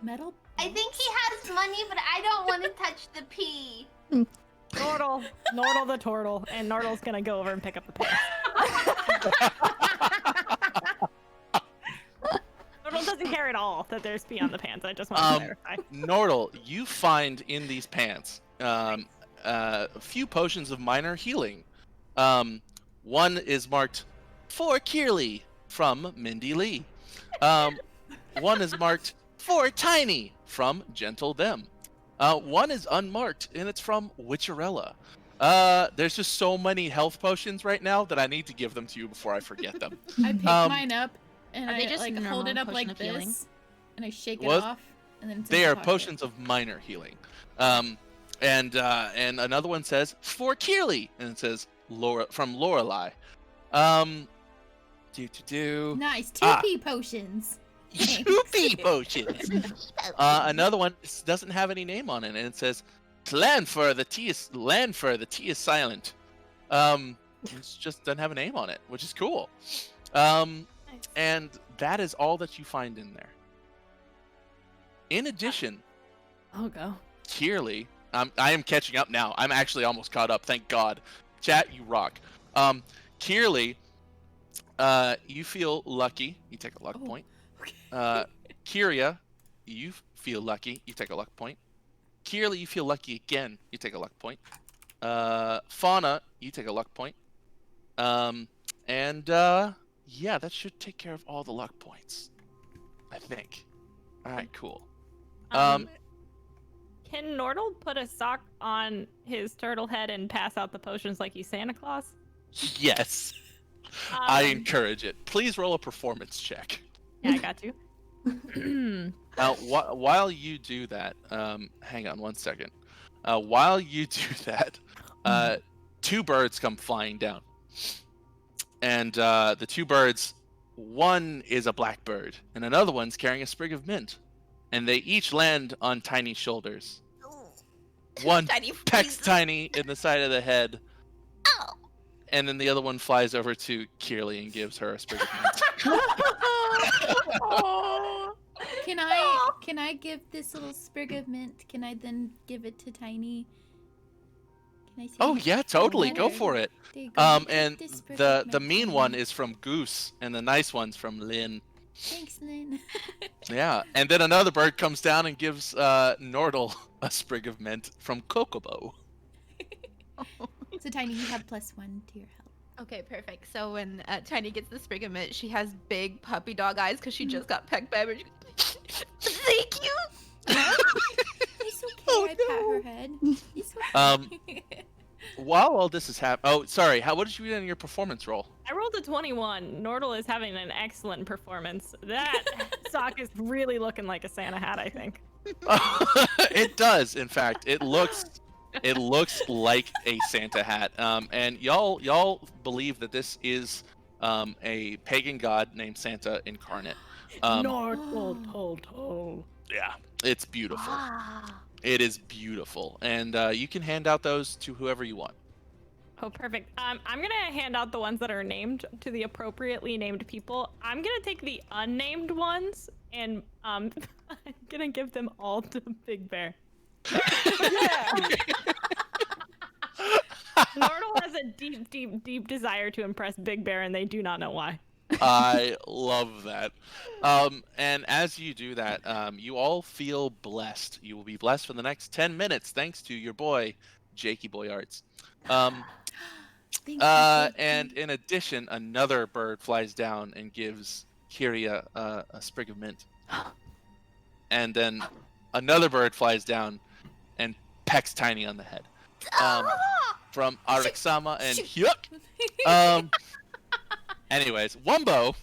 Speaker 8: Metal?
Speaker 9: I think he has money, but I don't want to touch the pee.
Speaker 6: Nordle the turtle, and Nordle's gonna go over and pick up the pants. Nordle doesn't care at all that there's pee on the pants. I just want to clarify.
Speaker 1: Nordal, you find in these pants a few potions of minor healing. One is marked for Kearley from Mindy Lee. One is marked for Tiny from Gentle Them. One is unmarked, and it's from Witcherella. There's just so many health potions right now that I need to give them to you before I forget them.
Speaker 8: I pick mine up and
Speaker 7: Are they
Speaker 8: I
Speaker 7: just
Speaker 8: like hold
Speaker 7: normal
Speaker 8: it up
Speaker 7: potion
Speaker 8: like
Speaker 7: of healing?
Speaker 8: this, and I shake it
Speaker 1: What?
Speaker 8: off, and then it's in
Speaker 1: They
Speaker 8: my
Speaker 1: are
Speaker 8: pocket.
Speaker 1: potions of minor healing. And another one says for Kearley, and it says from Lorelei.
Speaker 8: Nice 2p potions. Thanks.
Speaker 1: 2p potions. Another one doesn't have any name on it, and it says Lanfur, the T is silent. It just doesn't have a name on it, which is cool. And that is all that you find in there. In addition,
Speaker 6: Oh, go.
Speaker 1: Kearley, I am catching up now. I'm actually almost caught up. Thank God. Chat, you rock. Kearley, you feel lucky. You take a luck point. Kyria, you feel lucky. You take a luck point. Kearley, you feel lucky again. You take a luck point. Fauna, you take a luck point. Yeah, that should take care of all the luck points, I think. All right, cool.
Speaker 6: Can Nordal put a sock on his turtle head and pass out the potions like he's Santa Claus?
Speaker 1: Yes, I encourage it. Please roll a performance check.
Speaker 6: Yeah, I got you.
Speaker 1: Now, while you do that, hang on one second. While you do that, two birds come flying down. And the two birds, one is a blackbird, and another one's carrying a sprig of mint. And they each land on Tiny's shoulders. One
Speaker 7: Tiny
Speaker 1: pecks
Speaker 7: freezes.
Speaker 1: Tiny in the side of the head,
Speaker 7: Oh.
Speaker 1: and then the other one flies over to Kearley and gives her a sprig of mint.
Speaker 8: Can I give this little sprig of mint? Can I then give it to Tiny? Can I say
Speaker 1: Oh yeah, totally. Go
Speaker 8: letter?
Speaker 1: for it.
Speaker 8: There you go. Take
Speaker 1: And
Speaker 8: this sprig
Speaker 1: the
Speaker 8: of
Speaker 1: the
Speaker 8: mint,
Speaker 1: mean
Speaker 8: Tiny.
Speaker 1: one is from Goose, and the nice one's from Lynn.
Speaker 8: Thanks, Lynn.
Speaker 1: Yeah, and then another bird comes down and gives Nordal a sprig of mint from Kokobo.
Speaker 8: So Tiny, you have +1 to your health.
Speaker 7: Okay, perfect. So when Tiny gets the sprig of mint, she has big puppy dog eyes because she just got pecked by a bird. Thank you.
Speaker 8: It's okay. I pat her head. It's okay.
Speaker 1: While all this is happening, oh sorry, what did you get in your performance roll?
Speaker 6: I rolled a 21. Nordal is having an excellent performance. That sock is really looking like a Santa hat, I think.
Speaker 1: It does, in fact. It looks like a Santa hat. And y'all believe that this is a pagan god named Santa incarnate.
Speaker 6: Nordal.
Speaker 1: Yeah, it's beautiful.
Speaker 9: Ah.
Speaker 1: It is beautiful, and you can hand out those to whoever you want.
Speaker 6: Oh, perfect. I'm gonna hand out the ones that are named to the appropriately named people. I'm gonna take the unnamed ones and I'm gonna give them all to Big Bear. Nordal has a deep desire to impress Big Bear, and they do not know why.
Speaker 1: I love that. And as you do that, you all feel blessed. You will be blessed for the next 10 minutes, thanks to your boy, Jakey Boy Arts.
Speaker 8: Thank you,
Speaker 1: And in addition, another bird flies down and gives Kyria a sprig of mint. And then another bird flies down and pecks Tiny on the head. From Arixama and Hyuk. Anyways, Wumbo.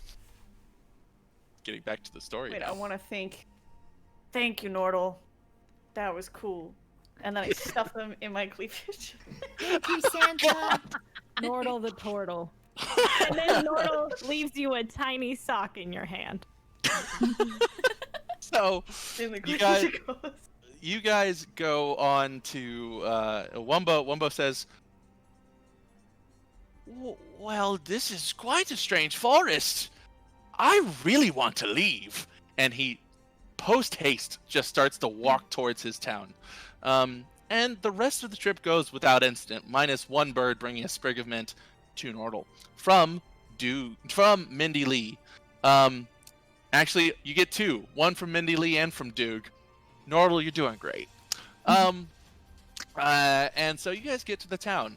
Speaker 1: Getting back to the story.
Speaker 2: Wait,
Speaker 1: now.
Speaker 2: I want to thank you, Nordal. That was cool. And then I stuff them in my cleavage.
Speaker 8: Thank you, Santa.
Speaker 6: Nordal the turtle. And then Nordal leaves you a tiny sock in your hand.
Speaker 1: So
Speaker 2: In the
Speaker 1: you
Speaker 2: cleavage
Speaker 1: guys,
Speaker 2: goes.
Speaker 1: you guys go on to Wumbo. Wumbo says, "Well, this is quite a strange forest. I really want to leave." And he, post haste, just starts to walk towards his town. And the rest of the trip goes without incident, minus one bird bringing a sprig of mint to Nordal from Mindy Lee. Actually, you get 2. One from Mindy Lee and from Doog. Nordal, you're doing great. And so you guys get to the town,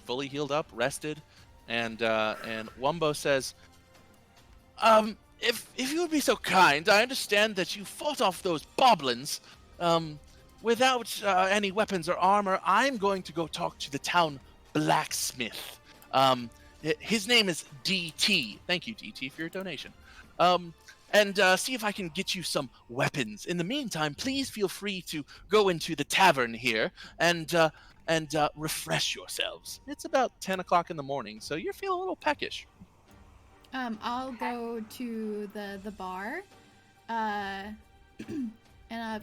Speaker 1: fully healed up, rested, and Wumbo says, if you would be so kind, I understand that you fought off those boblins, without any weapons or armor. I'm going to go talk to the town blacksmith. His name is DT. Thank you, DT, for your donation. And see if I can get you some weapons. In the meantime, please feel free to go into the tavern here and refresh yourselves. It's about 10 o'clock in the morning, so you're feeling a little peckish.
Speaker 8: I'll go to the bar. And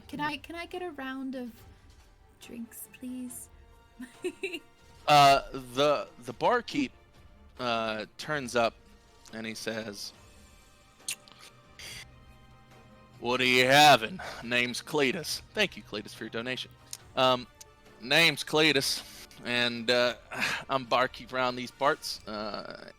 Speaker 8: can I get a round of drinks, please?
Speaker 1: The barkeep turns up and he says, "What are you having?" Name's Cletus. Thank you, Cletus, for your donation. Name's Cletus, and I'm barkeep around these parts. Got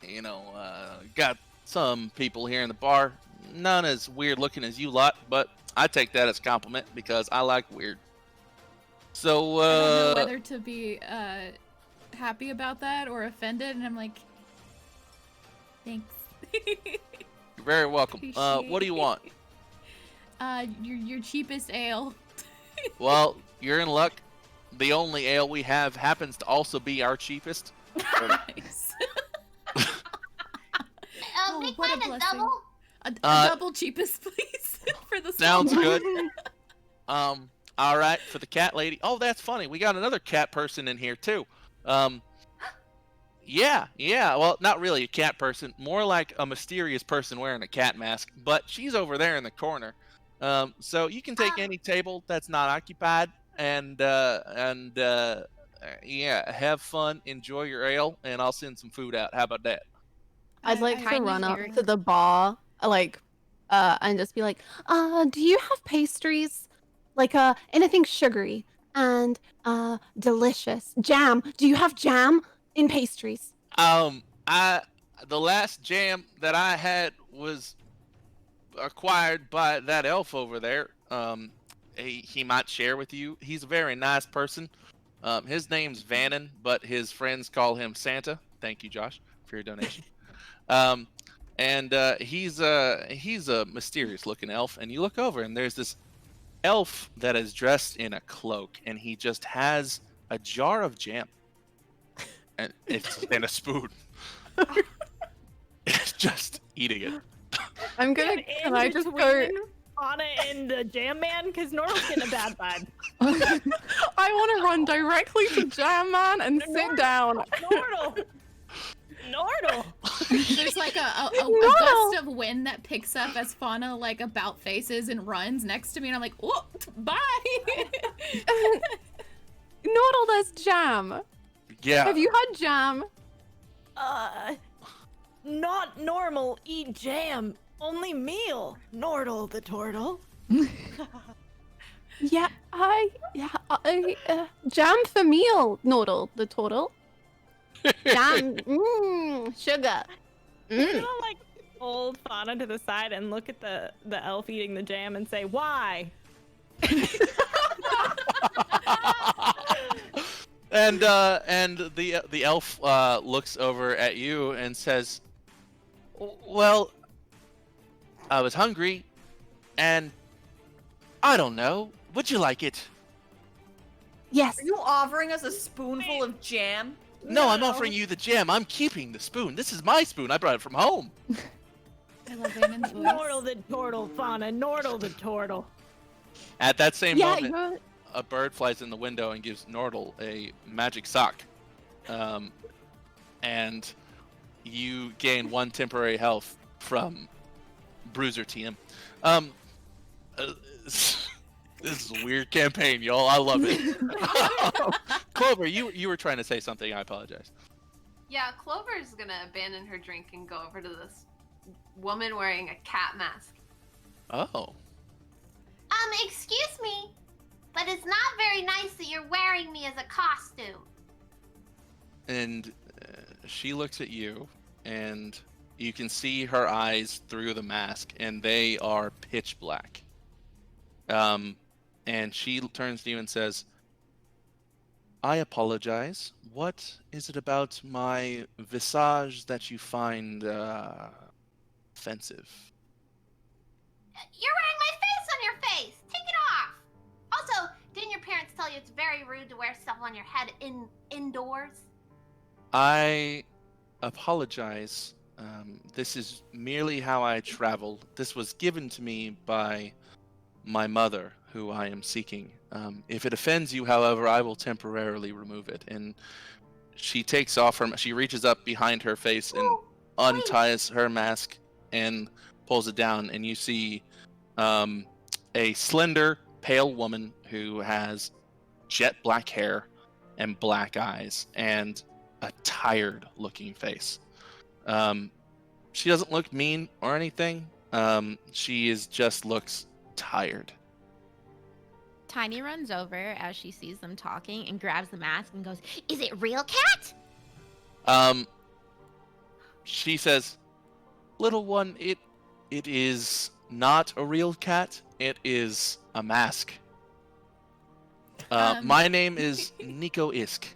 Speaker 1: some people here in the bar. None as weird looking as you lot, but I take that as a compliment because I like weird. So,
Speaker 8: I don't know whether to be happy about that or offended, and I'm like, thanks.
Speaker 1: You're very welcome. What do you want?
Speaker 8: Your cheapest ale.
Speaker 1: Well, you're in luck. The only ale we have happens to also be our cheapest.
Speaker 8: Nice.
Speaker 9: Make
Speaker 8: what a
Speaker 9: mine a
Speaker 8: blessing.
Speaker 9: double.
Speaker 8: A double cheapest, please, for the
Speaker 1: Sounds
Speaker 8: small
Speaker 1: good.
Speaker 8: one.
Speaker 1: All right, for the cat lady. Oh, that's funny. We got another cat person in here too. Yeah. Well, not really a cat person. More like a mysterious person wearing a cat mask. But she's over there in the corner. So you can take any table that's not occupied, and yeah, have fun, enjoy your ale, and I'll send some food out. How about that?
Speaker 10: I'd like
Speaker 8: I
Speaker 10: to run up
Speaker 8: hear-
Speaker 10: to the bar, and just be like, do you have pastries? Like, anything sugary and, delicious. Jam. Do you have jam in pastries?
Speaker 1: The last jam that I had was acquired by that elf over there. He might share with you. He's a very nice person. His name's Vannon, but his friends call him Santa. Thank you, Josh, for your donation. He's a mysterious looking elf, and you look over and there's this elf that is dressed in a cloak, and he just has a jar of jam and it's in a spoon. It's just eating it.
Speaker 10: I'm gonna.
Speaker 6: And
Speaker 10: Can I just go?
Speaker 6: between Anna and the Jam Man, because Nordal's getting a bad vibe.
Speaker 10: I want to run directly to Jam Man and sit down.
Speaker 6: Nordal!
Speaker 8: There's like a gust of wind that picks up as Fauna like about faces and runs next to me, and I'm like, oh, bye.
Speaker 10: Nordal, there's jam.
Speaker 1: Yeah.
Speaker 10: Have you had jam?
Speaker 6: Not normal, eat jam. Only meal. Nordal the turtle.
Speaker 10: Yeah, jam for meal, Nordal the turtle. Jam, sugar.
Speaker 6: I'm gonna like hold Fauna to the side and look at the elf eating the jam and say, why?
Speaker 1: And the elf looks over at you and says, "Well, I was hungry, and I don't know. Would you like it?"
Speaker 10: Yes.
Speaker 2: Are you offering us a spoonful of jam?
Speaker 1: No, I'm offering you the jam. I'm keeping the spoon. This is my spoon. I brought it from home.
Speaker 8: I love Raymond's voice.
Speaker 6: Nordal the turtle, Fauna. Nordal the turtle.
Speaker 1: At that same moment,
Speaker 10: you're...
Speaker 1: a bird flies in the window and gives Nordal a magic sock. And you gain 1 temporary health from Bruiser TM. This is a weird campaign, y'all. I love it. Clover, you were trying to say something. I apologize.
Speaker 3: Yeah, Clover's gonna abandon her drink and go over to this woman wearing a cat mask.
Speaker 1: Oh.
Speaker 9: Excuse me, but it's not very nice that you're wearing me as a costume.
Speaker 1: And she looks at you, and You can see her eyes through the mask, and they are pitch black. And she turns to you and says, I apologize. What is it about my visage that you find offensive?
Speaker 9: You're wearing my face on your face. Take it off. Also, didn't your parents tell you it's very rude to wear stuff on your head indoors?
Speaker 1: I apologize. This is merely how I travel. This was given to me by my mother, who I am seeking. If it offends you, however, I will temporarily remove it. And she takes off her. She reaches up behind her face and unties her mask and pulls it down, and you see a slender, pale woman who has jet black hair and black eyes and a tired-looking face. She doesn't look mean or anything. She just looks tired.
Speaker 7: Tiny runs over as she sees them talking and grabs the mask and goes, "Is it real, cat?"
Speaker 1: She says, "Little one, it is not a real cat. It is a mask. My name is Nico Isk,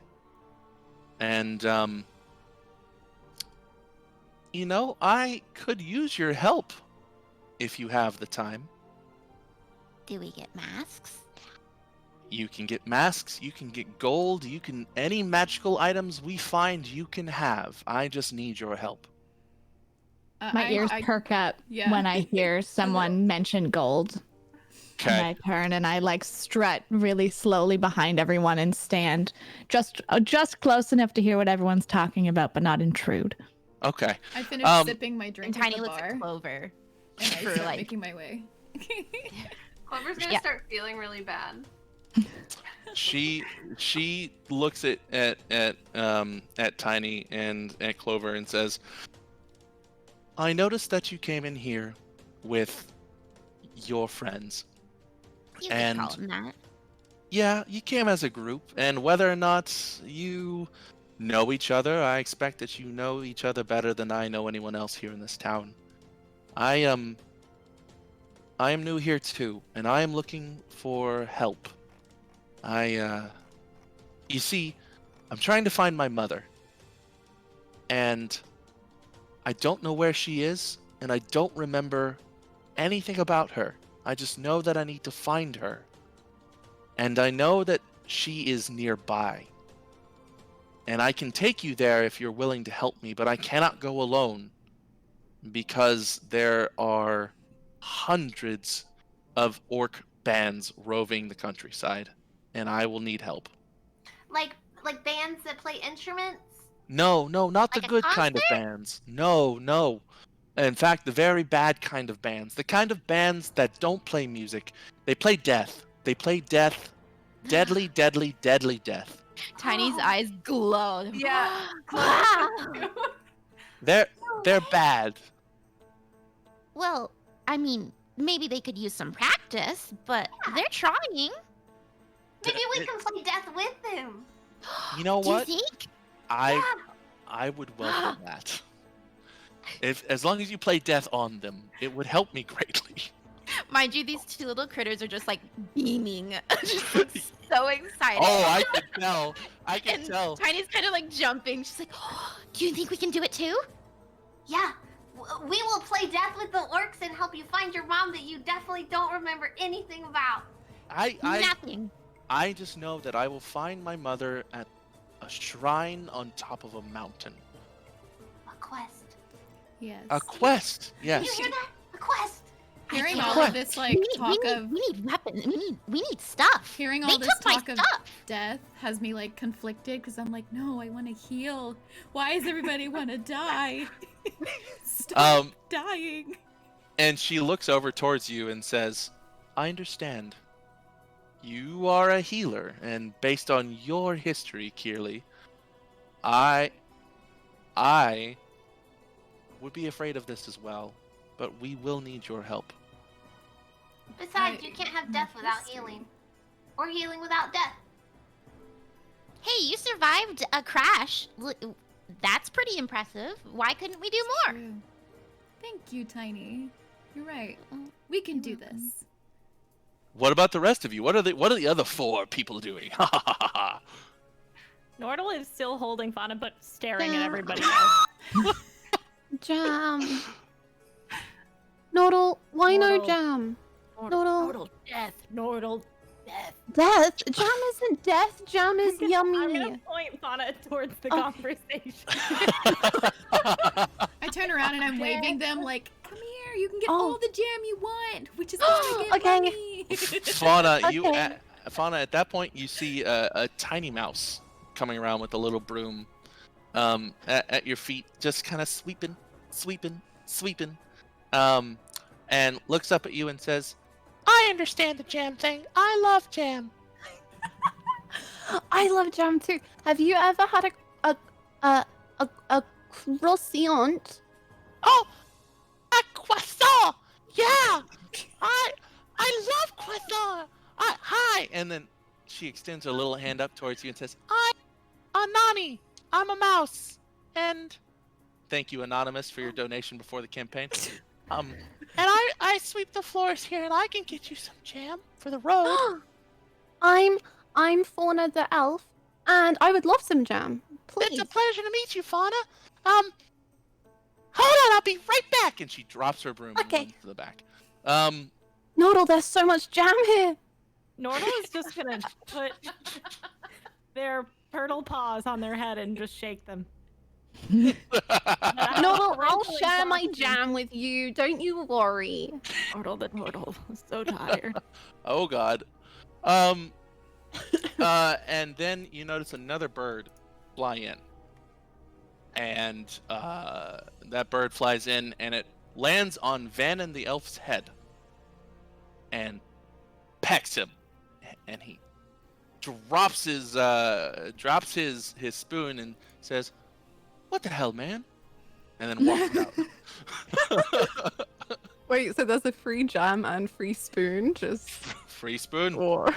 Speaker 1: and I could use your help if you have the time.
Speaker 7: Do we get masks?
Speaker 1: You can get masks, you can get gold, any magical items we find you can have. I just need your help."
Speaker 4: My ears perk up when I hear someone mention gold.
Speaker 1: Okay.
Speaker 4: And I turn and I strut really slowly behind everyone and stand just close enough to hear what everyone's talking about, but not intrude.
Speaker 1: Okay.
Speaker 8: I finished sipping my drink
Speaker 7: And
Speaker 8: at
Speaker 7: Tiny
Speaker 8: the
Speaker 7: looks
Speaker 8: bar.
Speaker 7: at Clover.
Speaker 8: And I start making my way.
Speaker 3: Clover's gonna start feeling really bad.
Speaker 1: She looks at Tiny and at Clover and says, "I noticed that you came in here with your friends."
Speaker 7: You can call them that.
Speaker 1: Yeah, you came as a group, and whether or not you know each other, I expect that you know each other better than I know anyone else here in this town. I am new here too, and I am looking for help. You see, I'm trying to find my mother, and I don't know where she is, and I don't remember anything about her. I just know that I need to find her. And I know that she is nearby. And I can take you there if you're willing to help me, but I cannot go alone because there are hundreds of orc bands roving the countryside, and I will need help.
Speaker 9: Like bands that play instruments?
Speaker 1: No, not the
Speaker 9: Like a
Speaker 1: good kind of
Speaker 9: concert?
Speaker 1: bands. No. In fact, the very bad kind of bands. The kind of bands that don't play music. They play death. They play death. Deadly, deadly, deadly death.
Speaker 7: Tiny's eyes glow.
Speaker 3: Yeah.
Speaker 1: They're bad.
Speaker 7: Well, I mean, maybe they could use some practice, but they're trying.
Speaker 9: Maybe we can play death with them.
Speaker 1: You know what?
Speaker 7: Do you think?
Speaker 1: I would welcome that. As long as you play death on them, it would help me greatly.
Speaker 7: Mind you, these two little critters are just beaming, just so excited.
Speaker 1: Oh, I can tell. I can
Speaker 7: and
Speaker 1: tell.
Speaker 7: Tiny's kind of jumping. She's like, oh, "Do you think we can do it too?"
Speaker 9: Yeah. We will play death with the orcs and help you find your mom that you definitely don't remember anything about.
Speaker 7: Nothing.
Speaker 1: I just know that I will find my mother at a shrine on top of a mountain.
Speaker 9: A quest.
Speaker 8: Yes.
Speaker 1: A quest. Yes.
Speaker 9: You hear that? A quest.
Speaker 8: Hearing all of this talk of
Speaker 7: we need weapons. We need stuff.
Speaker 8: Hearing all this talk of death has me conflicted because I'm like, no, I want to heal. Why does everybody want to die? Stop dying.
Speaker 1: And she looks over towards you and says, "I understand. You are a healer, and based on your history, Kirli, I would be afraid of this as well, but we will need your help."
Speaker 9: Besides, you can't have death without healing. Or healing without death.
Speaker 7: Hey, you survived a crash. That's pretty impressive. Why couldn't we do more?
Speaker 8: Thank you, Tiny. You're right. We can do this.
Speaker 1: What about the rest of you? What are the other 4 people doing? Ha ha ha ha.
Speaker 6: Nordal is still holding Fauna, but staring at
Speaker 10: Yeah.
Speaker 6: everybody else.
Speaker 10: Jam. Nordal, why no
Speaker 6: Nordal.
Speaker 10: jam? Nordal.
Speaker 6: Nordal death. Nordal death.
Speaker 10: Death? Jam isn't death. Jam is
Speaker 6: I'm
Speaker 10: yummy.
Speaker 6: gonna point Fauna towards the
Speaker 10: Okay.
Speaker 6: conversation.
Speaker 8: I turn around and I'm waving them like, come here, you can get
Speaker 10: Oh.
Speaker 8: all the jam you want. We just want to get
Speaker 10: Okay.
Speaker 8: money.
Speaker 1: Fauna,
Speaker 10: Okay.
Speaker 1: Fauna, at that point you see a tiny mouse coming around with a little broom at your feet, just kind of sweeping, and looks up at you and says, "I understand the jam thing. I love jam."
Speaker 10: I love jam too. Have you ever had a croissant?
Speaker 1: Oh, a croissant! Yeah, I love croissant. Hi, and then she extends her little hand up towards you and says, "I'm Anani. I'm a mouse, and thank you, Anonymous, for your donation before the campaign. And I sweep the floors here, and I can get you some jam for the road."
Speaker 10: I'm Fauna the elf, and I would love some jam. Please.
Speaker 1: It's a pleasure to meet you, Fauna. Hold on, I'll be right back. And she drops her broom and
Speaker 10: Okay.
Speaker 1: runs to the back.
Speaker 10: Nordal, there's so much jam here.
Speaker 6: Nordal is just gonna put their turtle paws on their head and just shake them.
Speaker 10: Nordal, I'll share my jam with you. Don't you worry.
Speaker 6: Nordal the turtle. I'm so tired.
Speaker 1: Oh God. And then you notice another bird fly in, and that bird flies in, and it lands on Vannon the elf's head, and pecks him, and he drops his spoon and says, "What the hell, man?" And then walks out.
Speaker 10: Wait, so there's a free jam and free spoon? Just
Speaker 1: Free spoon.
Speaker 10: or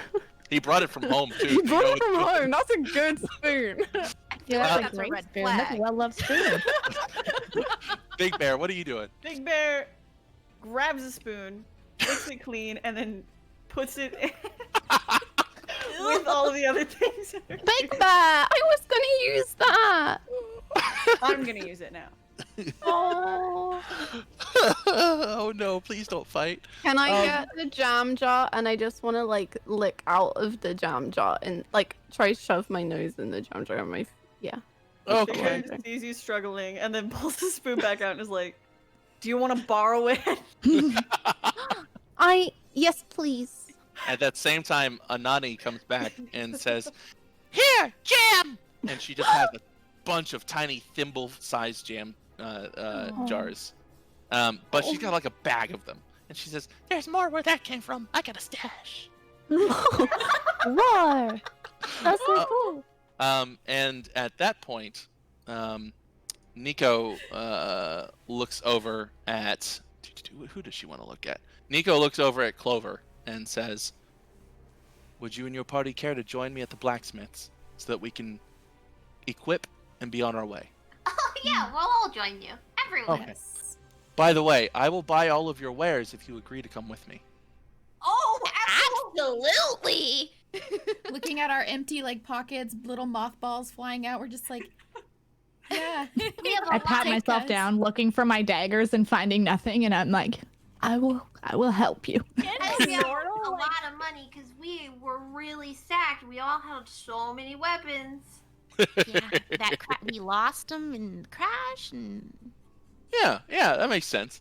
Speaker 1: He brought it from home too.
Speaker 10: you
Speaker 1: if
Speaker 10: brought
Speaker 1: know
Speaker 10: it from
Speaker 1: it.
Speaker 10: home. That's a good spoon.
Speaker 7: feel
Speaker 4: That's
Speaker 7: like
Speaker 4: a
Speaker 7: that's a
Speaker 4: great
Speaker 7: red
Speaker 4: spoon. That's a
Speaker 7: flag.
Speaker 4: well-loved spoon.
Speaker 1: Big Bear, what are you doing?
Speaker 2: Big Bear grabs a spoon, licks it clean, and then puts it with all of the other things. in her
Speaker 10: Big
Speaker 2: food.
Speaker 10: Bear, I was gonna use that.
Speaker 2: I'm gonna use it now.
Speaker 10: Oh.
Speaker 1: Oh no, please don't fight.
Speaker 10: Can I get the jam jar? And I just want to like lick out of the jam jar and like try to shove my nose in the jam jar. And my
Speaker 2: Big
Speaker 1: Okay.
Speaker 2: Bear just sees you struggling and then pulls the spoon back out and is like, "Do you want to borrow it?"
Speaker 10: Yes, please.
Speaker 1: At that same time, Anani comes back and says, "Here, jam!" And she just has a bunch of tiny thimble-sized jam jars. But she's got like a bag of them. And she says, "There's more where that came from. I got a stash."
Speaker 10: Roar! That's so cool.
Speaker 1: And at that point, Nico looks over at... Who does she want to look at? Nico looks over at Clover and says, "Would you and your party care to join me at the blacksmith's so that we can equip and be on our way?"
Speaker 9: Oh yeah, we'll all join you. Everyone.
Speaker 1: Okay. By the way, I will buy all of your wares if you agree to come with me.
Speaker 9: Oh, absolutely.
Speaker 7: Absolutely.
Speaker 8: Looking at our empty like pockets, little mothballs flying out, we're just like, yeah.
Speaker 9: We have a
Speaker 4: I pat
Speaker 9: lot.
Speaker 4: myself down, looking for my daggers and finding nothing, and I'm like, I will help you.
Speaker 9: And we have a lot of money because we were really stacked. We all had so many weapons.
Speaker 7: Yeah, we lost them in the crash, and
Speaker 1: Yeah, that makes sense.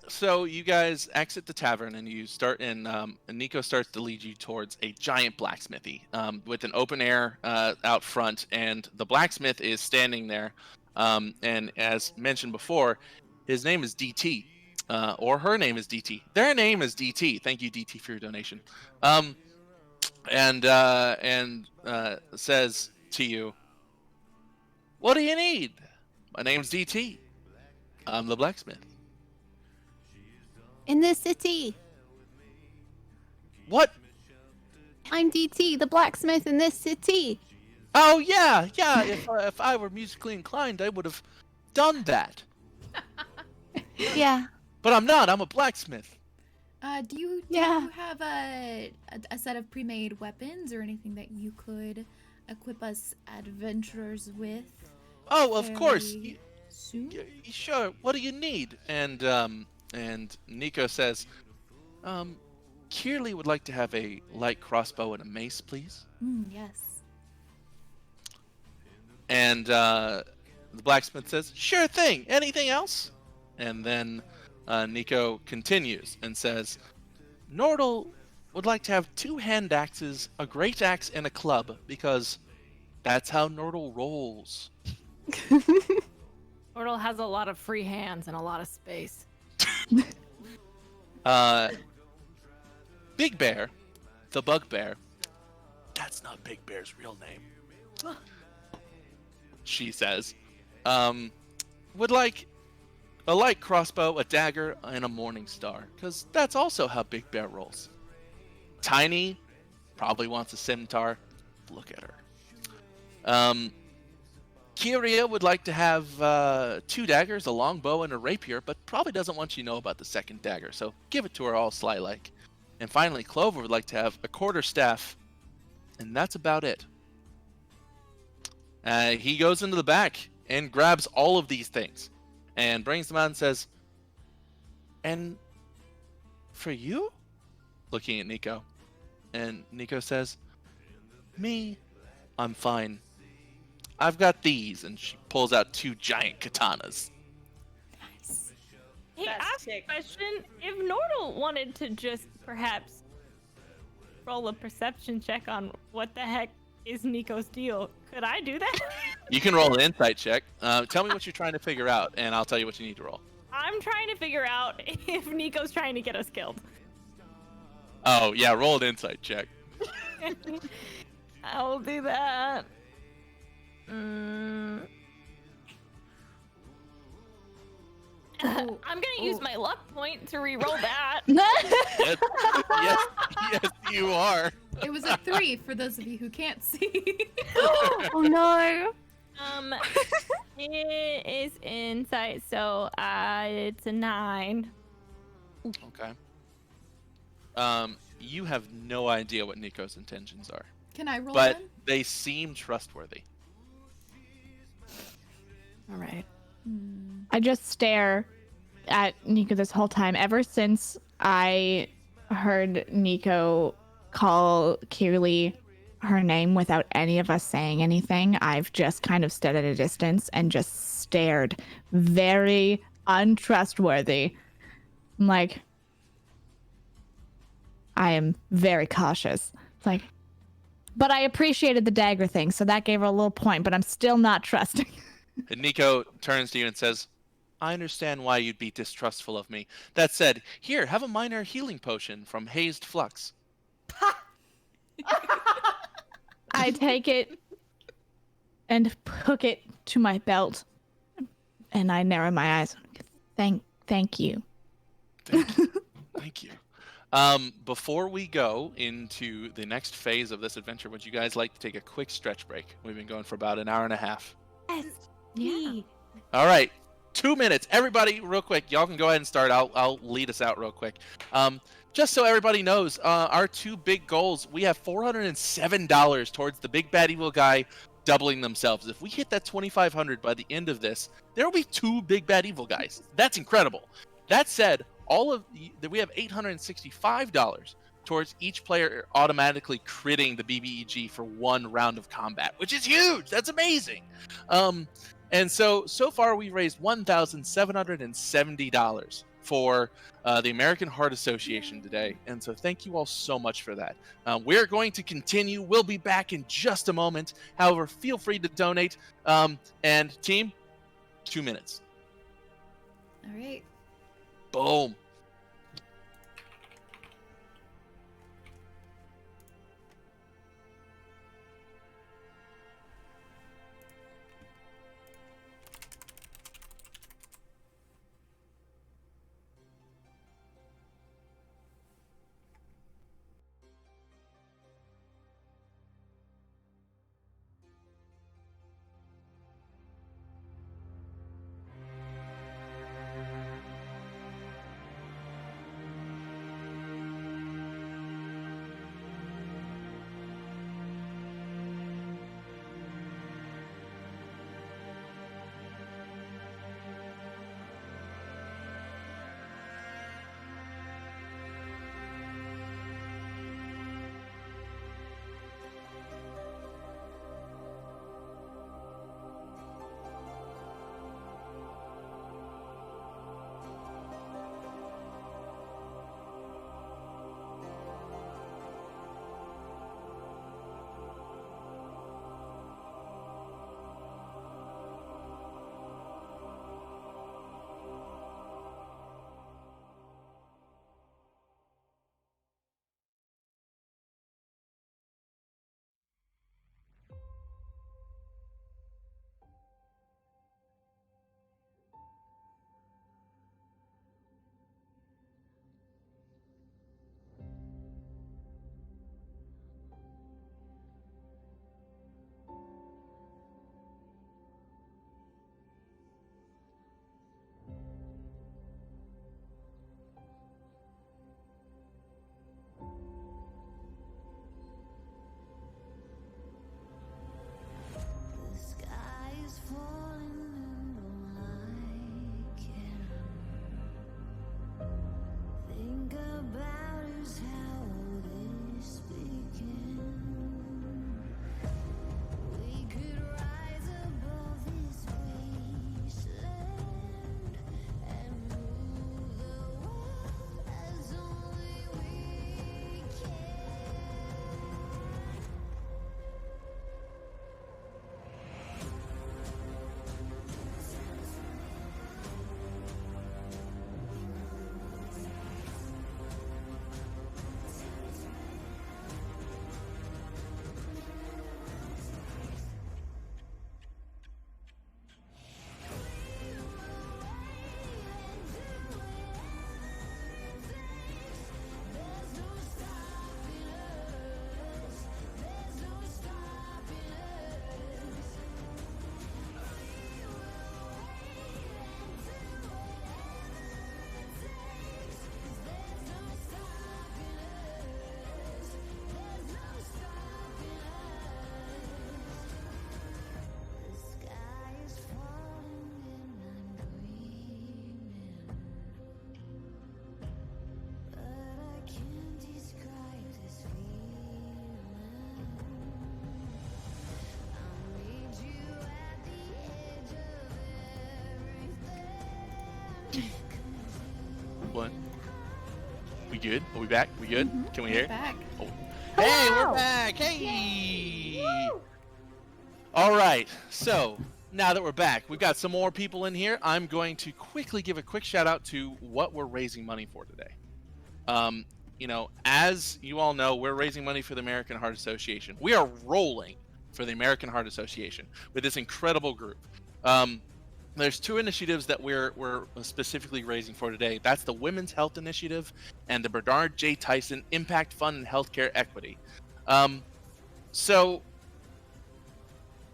Speaker 1: So you guys exit the tavern and you start and Nico starts to lead you towards a giant blacksmithy with an open air out front, and the blacksmith is standing there. And as mentioned before, his name is DT, or her name is DT. Their name is DT. Thank you, DT, for your donation. And says to you, "What do you need? My name's DT. I'm the blacksmith."
Speaker 10: In this city.
Speaker 1: "What?
Speaker 10: I'm DT, the blacksmith in this city.
Speaker 1: Oh yeah. If I were musically inclined, I would have done that."
Speaker 10: Yeah.
Speaker 1: But I'm not. I'm a blacksmith.
Speaker 8: Do you
Speaker 4: Yeah.
Speaker 8: have a set of pre-made weapons or anything that you could equip us adventurers with?
Speaker 1: Oh, of course.
Speaker 8: fairly soon?
Speaker 1: Sure. What do you need? And Nico says, Kearley would like to have a light crossbow and a mace, please.
Speaker 8: Yes.
Speaker 1: And the blacksmith says, sure thing. Anything else? And then Nico continues and says, Nordal would like to have 2 hand axes, a great axe, and a club, because that's how Nordal rolls.
Speaker 6: Ortal has a lot of free hands and a lot of space.
Speaker 1: Big Bear, the bugbear, that's not Big Bear's real name, she says, would like a light crossbow, a dagger, and a morning star, because that's also how Big Bear rolls. Tiny probably wants a scimitar. Look at her. Kyria would like to have 2 daggers, a long bow, and a rapier, but probably doesn't want you to know about the second dagger, so give it to her all sly-like. And finally, Clover would like to have a quarterstaff, and that's about it. He goes into the back and grabs all of these things and brings them out and says, and for you? Looking at Nico. And Nico says, me, I'm fine. I've got these. And she pulls out 2 giant katanas.
Speaker 8: Nice.
Speaker 6: Hey,
Speaker 2: That's
Speaker 6: ask a
Speaker 2: sick.
Speaker 6: question. If Nordal wanted to just perhaps roll a perception check on what the heck is Nico's deal, could I do that?
Speaker 1: You can roll an insight check. Tell me what you're trying to figure out, and I'll tell you what you need to roll.
Speaker 6: I'm trying to figure out if Nico's trying to get us killed.
Speaker 1: Oh, yeah, roll an insight check.
Speaker 6: I will do that. I'm gonna use my luck point to re-roll that.
Speaker 1: Yes, yes, you are.
Speaker 8: It was a 3 for those of you who can't see.
Speaker 10: Oh no.
Speaker 6: It is insight, so it's a 9.
Speaker 1: Okay. You have no idea what Nico's intentions are,
Speaker 8: Can I roll
Speaker 1: but
Speaker 8: them?
Speaker 1: they seem trustworthy.
Speaker 6: All right.
Speaker 4: I just stare at Nico this whole time. Ever since I heard Nico call Kirli her name without any of us saying anything, I've just kind of stood at a distance and just stared, very untrustworthy. I'm like, I am very cautious. It's like, but I appreciated the dagger thing, so that gave her a little point, but I'm still not trusting.
Speaker 1: And Nico turns to you and says, I understand why you'd be distrustful of me. That said, here, have a minor healing potion from Hazed Flux.
Speaker 4: I take it and hook it to my belt, and I narrow my eyes. Thank you.
Speaker 1: Thank you. Before we go into the next phase of this adventure, would you guys like to take a quick stretch break? We've been going for about an hour and a half.
Speaker 8: Yeah.
Speaker 1: All right, 2 minutes. Everybody, real quick, y'all can go ahead and start. I'll lead us out real quick. Just so everybody knows, our 2 big goals, we have $407 towards the big bad evil guy doubling themselves. If we hit that 2,500 by the end of this, there will be 2 big bad evil guys. That's incredible. That said, we have $865 towards each player automatically critting the BBEG for 1 round of combat, which is huge. That's amazing. And so far we've raised $1,770 for the American Heart Association today. And so thank you all so much for that. We're going to continue. We'll be back in just a moment. However, feel free to donate. And team, 2 minutes.
Speaker 8: All right.
Speaker 1: Boom. We good? Are we back? We good? Can we hear?
Speaker 8: Back.
Speaker 1: Oh. Hey, we're back. Hey. All right. So now that we're back, we've got some more people in here. I'm going to quickly give a quick shout out to what we're raising money for today. As you all know, we're raising money for the American Heart Association. We are rolling for the American Heart Association with this incredible group. There's two initiatives that we're specifically raising for today. That's the Women's Health Initiative and the Bernard J. Tyson Impact Fund and Healthcare Equity. So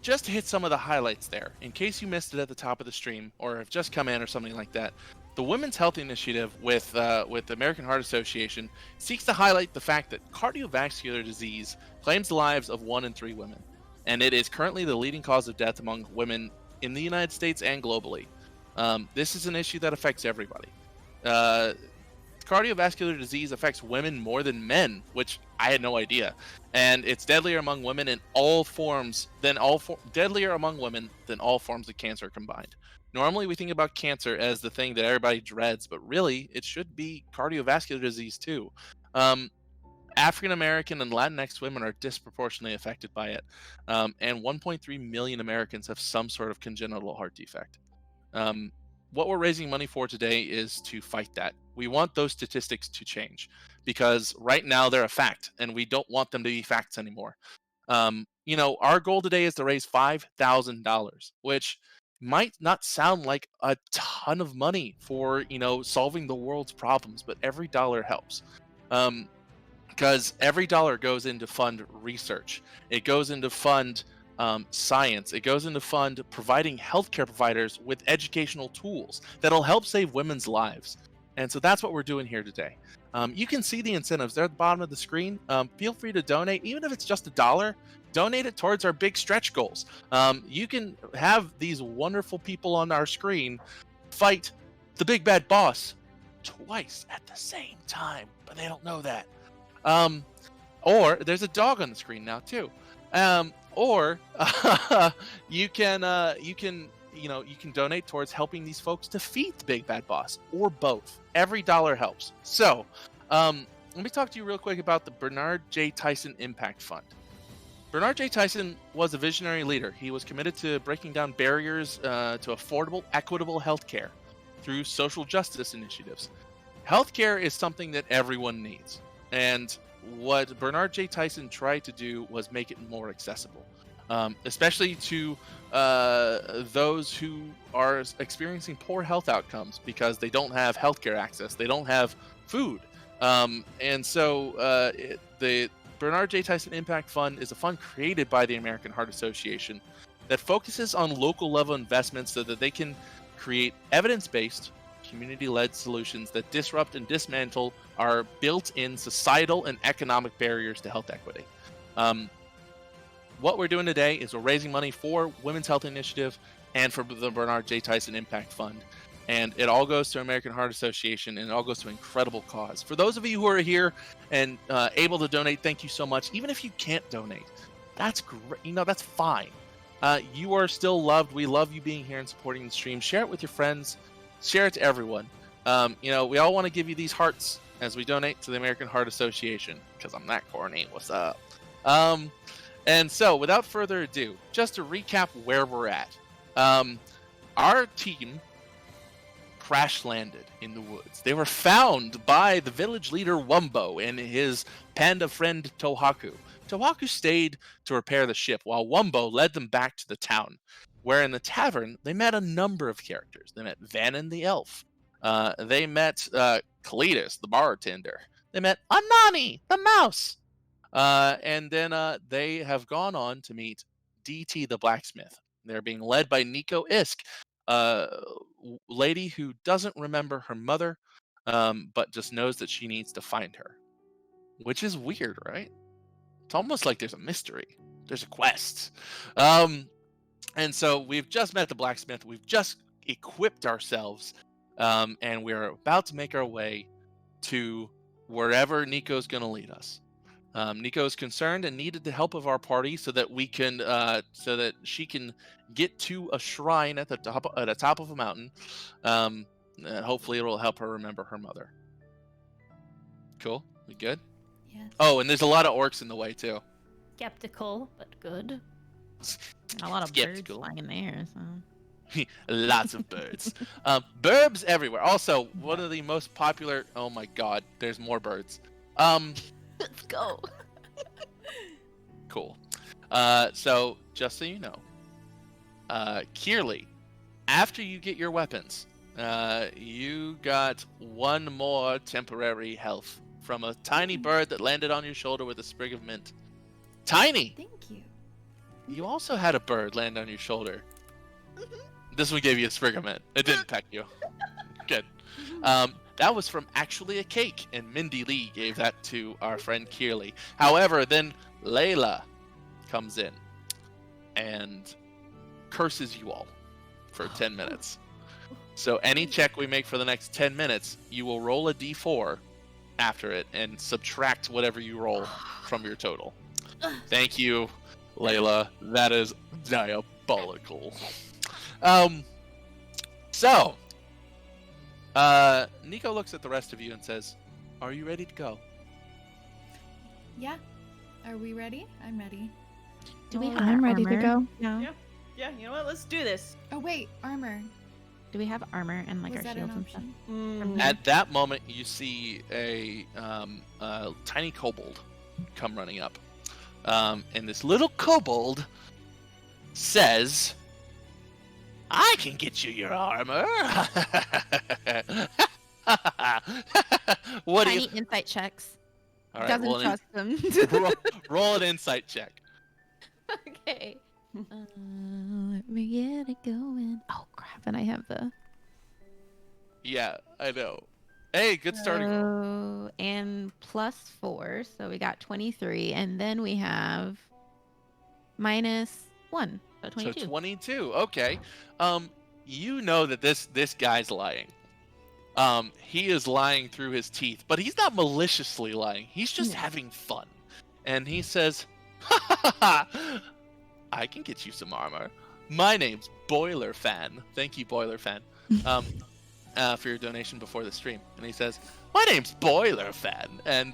Speaker 1: just to hit some of the highlights there, in case you missed it at the top of the stream or have just come in or something like that, the Women's Health Initiative with the American Heart Association seeks to highlight the fact that cardiovascular disease claims the lives of 1 in 3 women, and it is currently the leading cause of death among women in the United States and globally. This is an issue that affects everybody. Cardiovascular disease affects women more than men, which I had no idea, and it's deadlier among women in all forms deadlier among women than all forms of cancer combined. Normally, we think about cancer as the thing that everybody dreads, but really, it should be cardiovascular disease too. African American and Latinx women are disproportionately affected by it, and 1.3 million Americans have some sort of congenital heart defect. What we're raising money for today is to fight that. We want those statistics to change because right now they're a fact, and we don't want them to be facts anymore. Our goal today is to raise $5,000, which might not sound like a ton of money for solving the world's problems, but every dollar helps. Because every dollar goes into fund research. It goes into fund science. It goes into fund providing healthcare providers with educational tools that'll help save women's lives. And so that's what we're doing here today. You can see the incentives. They're at the bottom of the screen. Feel free to donate, even if it's just $1. Donate it towards our big stretch goals. You can have these wonderful people on our screen fight the big bad boss twice at the same time, but they don't know that. Or there's a dog on the screen now too. Or you can donate towards helping these folks defeat the big bad boss, or both. Every dollar helps. So, let me talk to you real quick about the Bernard J. Tyson Impact Fund. Bernard J. Tyson was a visionary leader. He was committed to breaking down barriers to affordable, equitable healthcare through social justice initiatives. Healthcare is something that everyone needs. And what Bernard J. Tyson tried to do was make it more accessible, especially to those who are experiencing poor health outcomes because they don't have healthcare access, they don't have food. And so the Bernard J. Tyson Impact Fund is a fund created by the American Heart Association that focuses on local level investments so that they can create evidence-based, community-led solutions that disrupt and dismantle our built-in societal and economic barriers to health equity. What we're doing today is we're raising money for Women's Health Initiative and for the Bernard J. Tyson Impact Fund. And it all goes to American Heart Association, and it all goes to an incredible cause. For those of you who are here and able to donate, thank you so much. Even if you can't donate, that's great. That's fine. You are still loved. We love you being here and supporting the stream. Share it with your friends. Share it to everyone. We all want to give you these hearts as we donate to the American Heart Association, because I'm that corny. What's up? And so, without further ado, just to recap where we're at. Our team crash landed in the woods. They were found by the village leader Wumbo and his panda friend Tohaku. Tohaku stayed to repair the ship while Wumbo led them back to the town, where in the tavern they met a number of characters. They met Vannon the elf. They met Cletus the bartender. They met Anani the mouse. And then they have gone on to meet DT the blacksmith. They're being led by Nico Isk, a lady who doesn't remember her mother, but just knows that she needs to find her. Which is weird, right? It's almost like there's a mystery. There's a quest. And so we've just met the blacksmith. We've just equipped ourselves, and we're about to make our way to wherever Nico's going to lead us. Nico is concerned and needed the help of our party so that we can, so that she can get to a shrine at the top of a mountain. And hopefully, it will help her remember her mother. Cool. We good?
Speaker 8: Yes.
Speaker 1: Oh, and there's a lot of orcs in the way too.
Speaker 6: Skeptical, but good.
Speaker 7: A lot of
Speaker 1: Skeptical.
Speaker 7: birds flying in the air. So.
Speaker 1: Lots of birds. Burbs everywhere. Also, one of the most popular. Oh my God, there's more birds.
Speaker 7: Let's go.
Speaker 1: Cool. So just so you know, Kierley, after you get your weapons, you got one more temporary health from a tiny bird that landed on your shoulder with a sprig of mint. Tiny.
Speaker 8: Thank you.
Speaker 1: You also had a bird land on your shoulder. This one gave you a sprig of mint. It didn't peck you. Good. That was from actually a cake, and Mindy Lee gave that to our friend Kierley. However, then Layla comes in and curses you all for 10 minutes. So any check we make for the next 10 minutes, you will roll a d4 after it and subtract whatever you roll from your total. Thank you, Layla. That is diabolical. So, Nico looks at the rest of you and says, "Are you ready to go?"
Speaker 8: Yeah. Are we ready? I'm ready.
Speaker 7: Do we have
Speaker 4: I'm ready to
Speaker 7: armor?
Speaker 4: go.
Speaker 2: Yeah, you know what? Let's do this.
Speaker 8: Oh wait, armor.
Speaker 7: Do we have armor and like
Speaker 8: Was
Speaker 7: our
Speaker 8: that an
Speaker 7: shields and stuff?
Speaker 8: option?
Speaker 1: At that moment, you see a tiny kobold come running up. And this little kobold says, "I can get you your armor." What do
Speaker 7: Tiny
Speaker 1: you...
Speaker 7: insight checks.
Speaker 1: All right,
Speaker 7: Doesn't
Speaker 1: roll
Speaker 7: trust them.
Speaker 1: roll an insight check.
Speaker 7: Okay. Let me get it going. Oh crap! And I have the.
Speaker 1: Yeah, I know. Hey, good starting roll.
Speaker 7: And +4, so we got 23, and then we have -1, so 22.
Speaker 1: So 22. Okay. You know that this guy's lying. He is lying through his teeth, but he's not maliciously lying. He's just having fun. And he says, "Ha ha ha! I can get you some armor. My name's Boiler Fan." Thank you, Boiler Fan, for your donation before the stream. And he says, "My name's Boiler Fan, and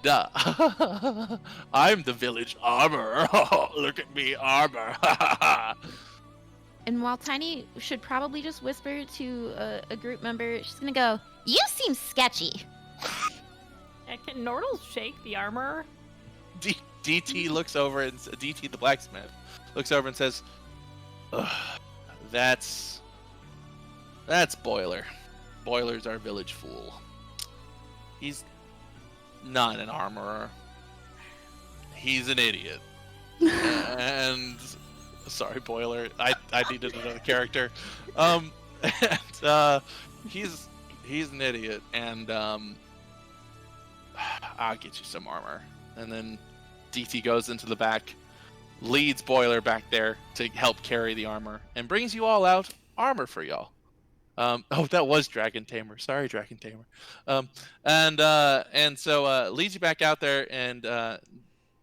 Speaker 1: I'm the village armor. Look at me, armor."
Speaker 7: And while Tiny should probably just whisper to a group member, she's gonna go, "You seem sketchy."
Speaker 6: Can Nordle shake the armor?
Speaker 1: DT looks over and DT the blacksmith looks over and says, "Ugh, that's Boiler. Boiler's our village fool. He's not an armorer. He's an idiot." And sorry, Boiler. I needed another character. And he's an idiot, and I'll get you some armor. And then DT goes into the back, leads Boiler back there to help carry the armor, and brings you all out armor for y'all. Oh, that was Dragon Tamer. Sorry, Dragon Tamer. And so leads you back out there, and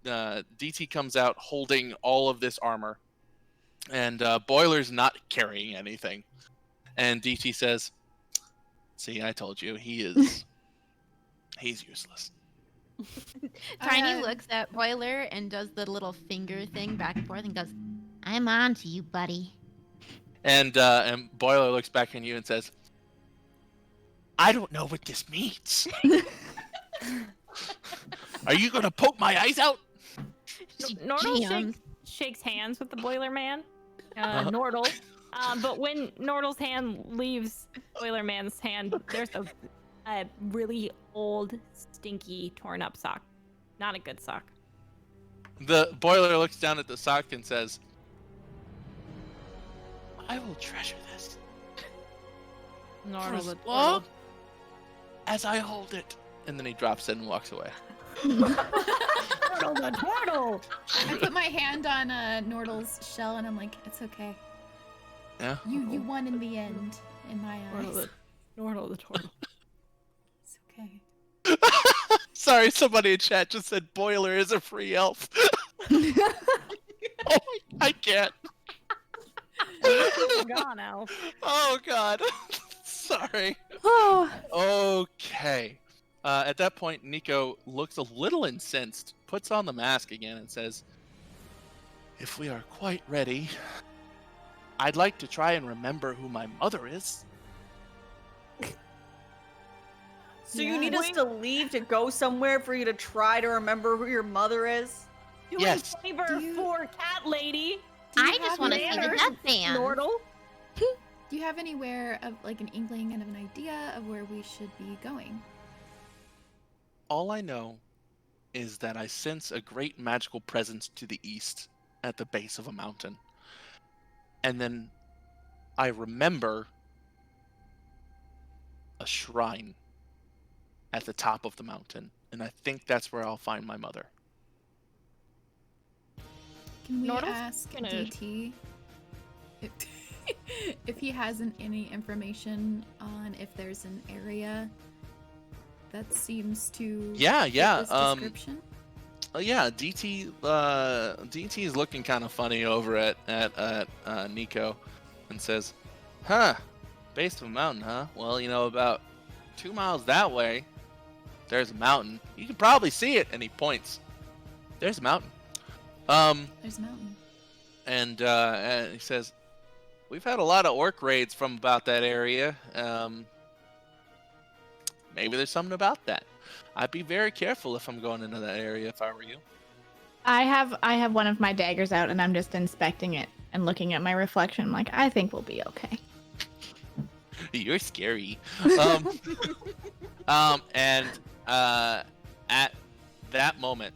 Speaker 1: DT comes out holding all of this armor, and Boiler's not carrying anything. And DT says, "See, I told you, he's useless."
Speaker 7: Tiny looks at Boiler and does the little finger thing back and forth and goes, "I'm on to you, buddy."
Speaker 1: And Boiler looks back at you and says, "I don't know what this means. Are you gonna poke my eyes out?"
Speaker 6: Nordle shakes hands with the Boiler Man, Nordle. But when Nordle's hand leaves Boiler Man's hand, there's a really old, stinky, torn up sock. Not a good sock.
Speaker 1: The Boiler looks down at the sock and says, "I will treasure this for
Speaker 6: Nordle
Speaker 1: as
Speaker 6: the
Speaker 1: long as I hold it." And then he drops it and walks away.
Speaker 6: Nordle the turtle.
Speaker 8: I put my hand on Nordle's shell and I'm like, "It's okay.
Speaker 1: Yeah.
Speaker 8: You won in the end, in my eyes.
Speaker 6: Nordle the turtle.
Speaker 8: It's okay."
Speaker 1: Sorry, somebody in chat just said Boiler is a free elf. Oh, I can't.
Speaker 6: Gone, Elf.
Speaker 1: Oh God. Sorry. Okay. At that point, Nico looks a little incensed, puts on the mask again, and says, "If we are quite ready, I'd like to try and remember who my mother is."
Speaker 2: So you need us to leave to go somewhere for you to try to remember who your mother is?
Speaker 6: Doing
Speaker 1: Yes.
Speaker 6: favor for cat lady.
Speaker 8: I
Speaker 7: just want to see the death band.
Speaker 6: Nordle.
Speaker 8: Do you have anywhere of like an inkling and of an idea of where we should be going?
Speaker 1: All I know is that I sense a great magical presence to the east at the base of a mountain. And then I remember a shrine at the top of the mountain. And I think that's where I'll find my mother.
Speaker 8: Can we
Speaker 6: Nordle's
Speaker 8: ask
Speaker 6: gonna-
Speaker 8: DT if he has any information on if there's an area that seems to
Speaker 1: Yeah,
Speaker 8: fit
Speaker 1: yeah.
Speaker 8: this description?
Speaker 1: Yeah, DT is looking kind of funny over at Nico, and says, "Huh, base of a mountain, huh? Well, about 2 miles that way, there's a mountain. You can probably see it." And he points. There's a mountain.
Speaker 8: There's a mountain.
Speaker 1: And he says, "We've had a lot of orc raids from about that area. Maybe there's something about that. I'd be very careful if I'm going into that area if I were you."
Speaker 4: I have one of my daggers out and I'm just inspecting it and looking at my reflection. I'm like, I think we'll be okay.
Speaker 1: You're scary. And at that moment,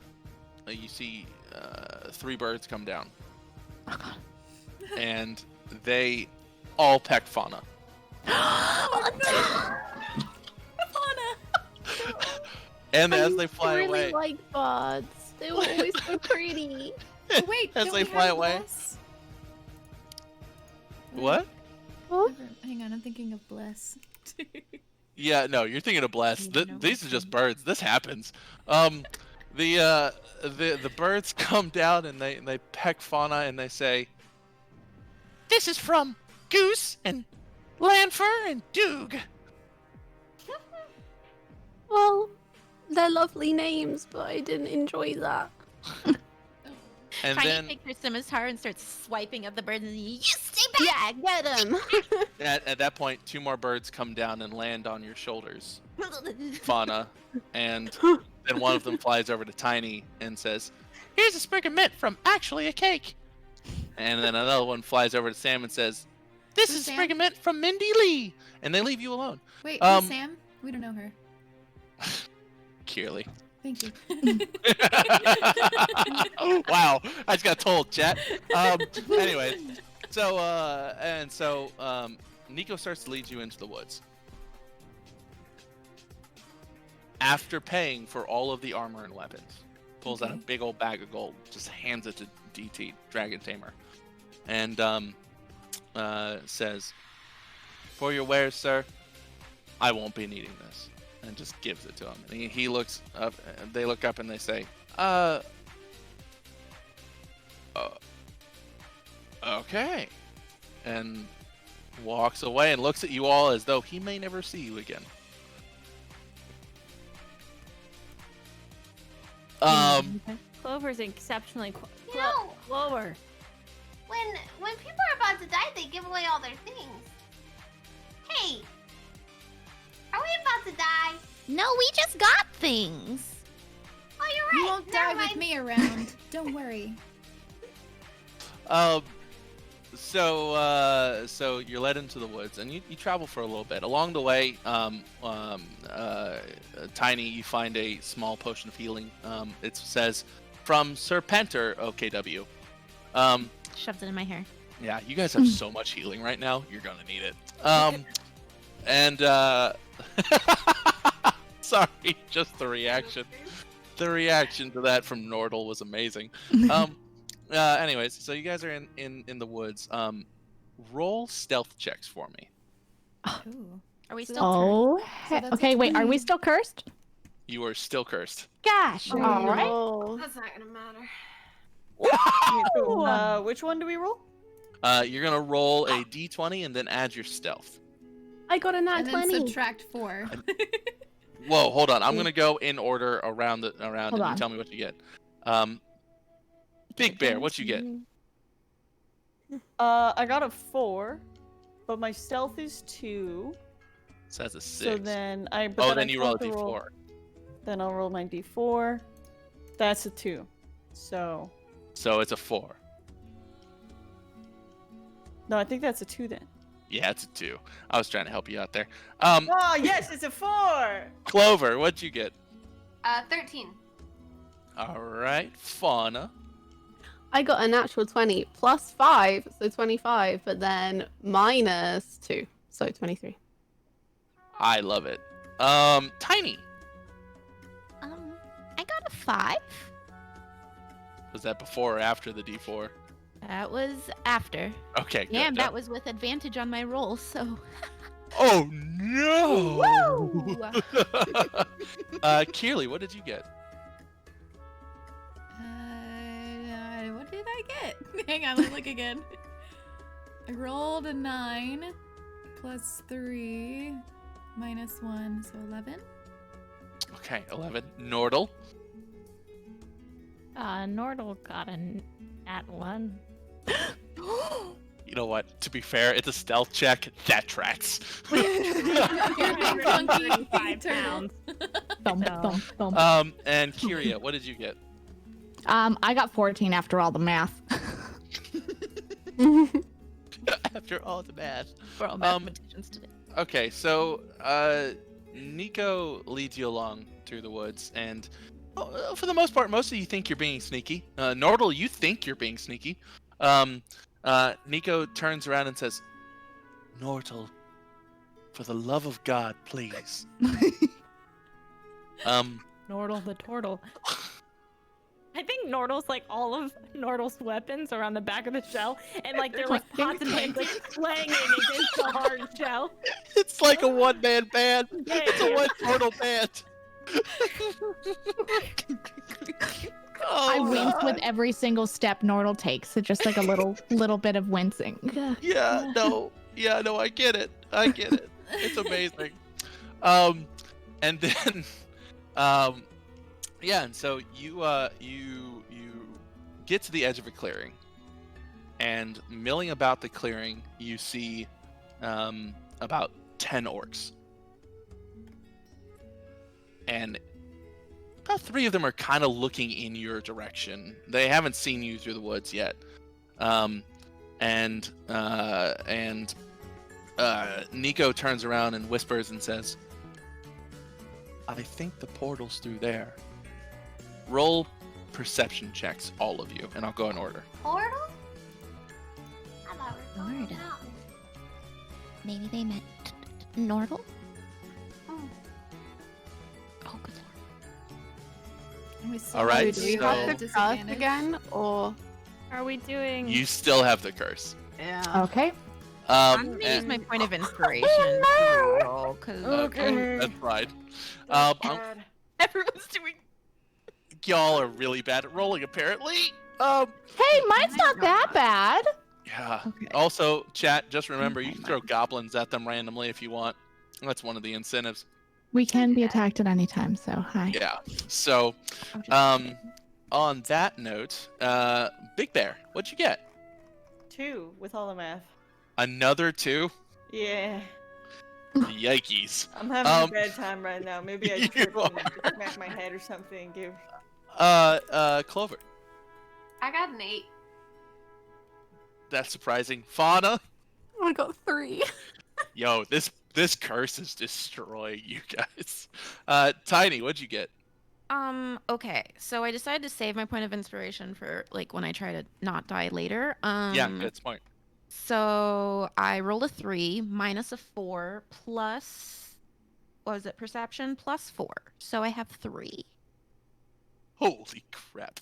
Speaker 1: you see 3 birds come down.
Speaker 4: Oh god.
Speaker 1: And they all peck Fauna. And as they fly
Speaker 10: really
Speaker 1: away,
Speaker 10: like birds. They were always so pretty.
Speaker 8: Oh, wait,
Speaker 1: as
Speaker 8: don't
Speaker 1: they
Speaker 8: we
Speaker 1: fly
Speaker 8: have
Speaker 1: away.
Speaker 8: Bless?
Speaker 1: What?
Speaker 8: Hang on, I'm thinking of Bless.
Speaker 1: Yeah, no, you're thinking of Bless.
Speaker 8: You know
Speaker 1: These are
Speaker 8: what
Speaker 1: just
Speaker 8: I mean.
Speaker 1: birds. This happens. The birds come down and they peck Fauna and they say, "This is from Goose and Lanfer and Doog."
Speaker 10: Well, they're lovely names, but I didn't enjoy that.
Speaker 1: And
Speaker 7: Tiny
Speaker 1: then
Speaker 7: takes her scimitar and starts swiping at the birds and you stay back!
Speaker 10: Yeah, get them.
Speaker 1: at that point, 2 more birds come down and land on your shoulders, Fauna, and then one of them flies over to Tiny and says, "Here's a sprig of mint from actually a cake." And then another one flies over to Sam and says, "This
Speaker 8: Who's
Speaker 1: is a
Speaker 8: Sam?
Speaker 1: sprig of mint from Mindy Lee." And they leave you alone.
Speaker 8: Wait,
Speaker 1: Um,
Speaker 8: who's Sam? We don't know her.
Speaker 1: Kirli.
Speaker 8: Thank you.
Speaker 1: Wow, I just got told, chat. Anyway, so Nico starts to lead you into the woods. After paying for all of the armor and weapons, pulls out a
Speaker 8: Okay.
Speaker 1: big old bag of gold, just hands it to DT, Dragon Tamer, and says, "For your wares, sir, I won't be needing this," and just gives it to him. And he looks up, and they look up and they say, okay, and walks away and looks at you all as though he may never see you again.
Speaker 6: Clover's exceptionally
Speaker 9: No.
Speaker 6: Clover.
Speaker 9: When people are about to die, they give away all their things. Hey, are we about to die?
Speaker 7: No, we just got things.
Speaker 9: Oh, you're right.
Speaker 8: You won't
Speaker 9: Never
Speaker 8: die with
Speaker 9: mind.
Speaker 8: me around. Don't worry.
Speaker 1: So you're led into the woods and you travel for a little bit. Along the way, Tiny, you find a small potion of healing. It says, "From Sir Penter, OKW."
Speaker 7: Shoved it in my hair.
Speaker 1: Yeah, you guys have so much healing right now. You're gonna need it. And sorry, just the reaction. The reaction to that from Nordle was amazing. Anyways, so you guys are in the woods. Roll stealth checks for me.
Speaker 8: Ooh.
Speaker 7: Are we still
Speaker 4: Oh,
Speaker 8: that's a
Speaker 4: okay. Wait, are we
Speaker 8: 20.
Speaker 4: still cursed?
Speaker 1: You are still cursed.
Speaker 4: Gosh.
Speaker 10: Oh,
Speaker 4: All right.
Speaker 10: no.
Speaker 3: That's not gonna matter.
Speaker 2: Which one do we roll?
Speaker 1: You're gonna roll a d20 and then add your stealth.
Speaker 10: I got a nat
Speaker 8: And then
Speaker 10: 20.
Speaker 8: subtract 4.
Speaker 1: Whoa, hold on. I'm gonna go in order around
Speaker 4: Hold
Speaker 1: and you
Speaker 4: on.
Speaker 1: tell me what you get. Big Bear, what you get?
Speaker 2: I got a 4, but my stealth is 2.
Speaker 1: So that's a 6.
Speaker 2: So then I.
Speaker 1: then you roll a d4.
Speaker 2: Then I'll roll my d4. That's a 2. So.
Speaker 1: So it's a 4.
Speaker 2: No, I think that's a 2 then.
Speaker 1: Yeah, it's a 2. I was trying to help you out there.
Speaker 2: Oh yes, it's a 4.
Speaker 1: Clover, what'd you get?
Speaker 3: 13.
Speaker 1: All right, Fauna.
Speaker 10: I got a natural 20 plus 5, so 25, but then minus 2, so 23.
Speaker 1: I love it. Tiny.
Speaker 7: I got a 5.
Speaker 1: Was that before or after the d4?
Speaker 7: That was after.
Speaker 1: Okay, good.
Speaker 7: Yeah, and that was with advantage on my roll, so.
Speaker 1: Oh no!
Speaker 7: Woo!
Speaker 1: Keely, what did you get?
Speaker 8: What did I get? Hang on, let me look again. I rolled a 9 plus 3 minus 1, so 11.
Speaker 1: Okay, 11. Nordle.
Speaker 6: Nordle got a nat 1.
Speaker 1: You know what? To be fair, it's a stealth check. That tracks.
Speaker 8: You're a big funky
Speaker 6: 5
Speaker 8: turtle.
Speaker 6: pounds.
Speaker 4: Thump,
Speaker 6: No.
Speaker 4: thump, thump.
Speaker 1: And Kyria, what did you get?
Speaker 4: I got 14 after all the math.
Speaker 1: After all the math.
Speaker 7: We're all mathematicians today.
Speaker 1: Okay, so Nico leads you along through the woods, and for the most part, most of you think you're being sneaky. Nordle, you think you're being sneaky. Nico turns around and says, "Nordle, for the love of God, please."
Speaker 6: Nordle the turtle. I think Nordle's like all of Nordle's weapons are on the back of the shell, and like they're like pots and pans like clanging against the hard shell.
Speaker 1: It's like a one-man band.
Speaker 6: Yeah,
Speaker 1: It's a one-turtle band.
Speaker 4: I wince with every single step Nordle takes. It's just like a little bit of wincing.
Speaker 1: Yeah, no, I get it. It's amazing. And then, yeah, and so you get to the edge of a clearing, and milling about the clearing, you see about 10 orcs, and about 3 of them are kind of looking in your direction. They haven't seen you through the woods yet. And Nico turns around and whispers and says, "I think the portal's through there." Roll perception checks, all of you, and I'll go in order.
Speaker 9: Portal? I thought we were going
Speaker 7: Portal.
Speaker 9: out.
Speaker 7: Maybe they meant Nordle?
Speaker 9: Hmm.
Speaker 7: Oh, good lord.
Speaker 1: All right,
Speaker 10: Do we
Speaker 1: so-
Speaker 10: have to cross again, or
Speaker 6: Are we doing?
Speaker 1: You still have the curse.
Speaker 10: yeah?
Speaker 4: Okay.
Speaker 7: I'm gonna use
Speaker 1: And-
Speaker 7: my point of inspiration to roll, because
Speaker 1: Okay, that's fine.
Speaker 7: everyone's doing.
Speaker 1: Y'all are really bad at rolling, apparently.
Speaker 4: Hey, mine's not that bad.
Speaker 1: Yeah.
Speaker 4: Okay.
Speaker 1: Also, chat, just remember, you can throw goblins at them randomly if you want. That's one of the incentives.
Speaker 4: We can be attacked at any time, so hi.
Speaker 1: Yeah. So,
Speaker 4: I'm just kidding.
Speaker 1: on that note, Big Bear, what'd you get?
Speaker 2: 2 with all the math.
Speaker 1: Another 2?
Speaker 2: Yeah.
Speaker 1: Yikes.
Speaker 2: I'm having
Speaker 1: Um,
Speaker 2: a bad time right now. Maybe I
Speaker 1: you
Speaker 2: trip and
Speaker 1: are.
Speaker 2: smack my head or something. Give.
Speaker 1: Clover.
Speaker 3: I got an 8.
Speaker 1: That's surprising. Fauna.
Speaker 10: I got 3.
Speaker 1: Yo, this curse is destroying you guys. Tiny, what'd you get?
Speaker 7: Okay, so I decided to save my point of inspiration for like when I try to not die later.
Speaker 1: Yeah, good point.
Speaker 7: So I rolled a 3 minus a 4 plus, what was it, perception plus 4. So I have 3.
Speaker 1: Holy crap.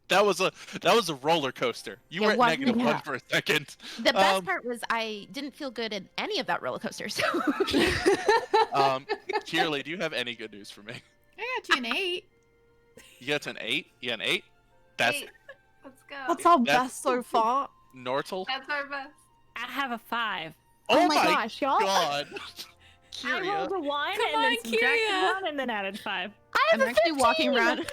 Speaker 1: That was a roller coaster. You
Speaker 7: Yeah,
Speaker 1: were at
Speaker 7: one-
Speaker 1: negative
Speaker 4: yeah.
Speaker 1: 1 for a second.
Speaker 7: The best
Speaker 1: Um,
Speaker 7: part was I didn't feel good in any of that roller coaster. So
Speaker 1: Shirley, do you have any good news for me?
Speaker 8: I got you an 8.
Speaker 1: You got an 8? You got an 8? That's
Speaker 3: 8. Let's go.
Speaker 10: That's our
Speaker 1: That's-
Speaker 10: best so far.
Speaker 1: Nortel?
Speaker 3: That's our best.
Speaker 6: I have a 5.
Speaker 4: Oh
Speaker 1: Oh
Speaker 4: my gosh, y'all.
Speaker 1: god.
Speaker 6: I rolled a 1
Speaker 8: Come
Speaker 6: and then
Speaker 8: on,
Speaker 6: subtracted
Speaker 8: Kyria.
Speaker 6: 1 and then added 5.
Speaker 7: I'm actually walking around.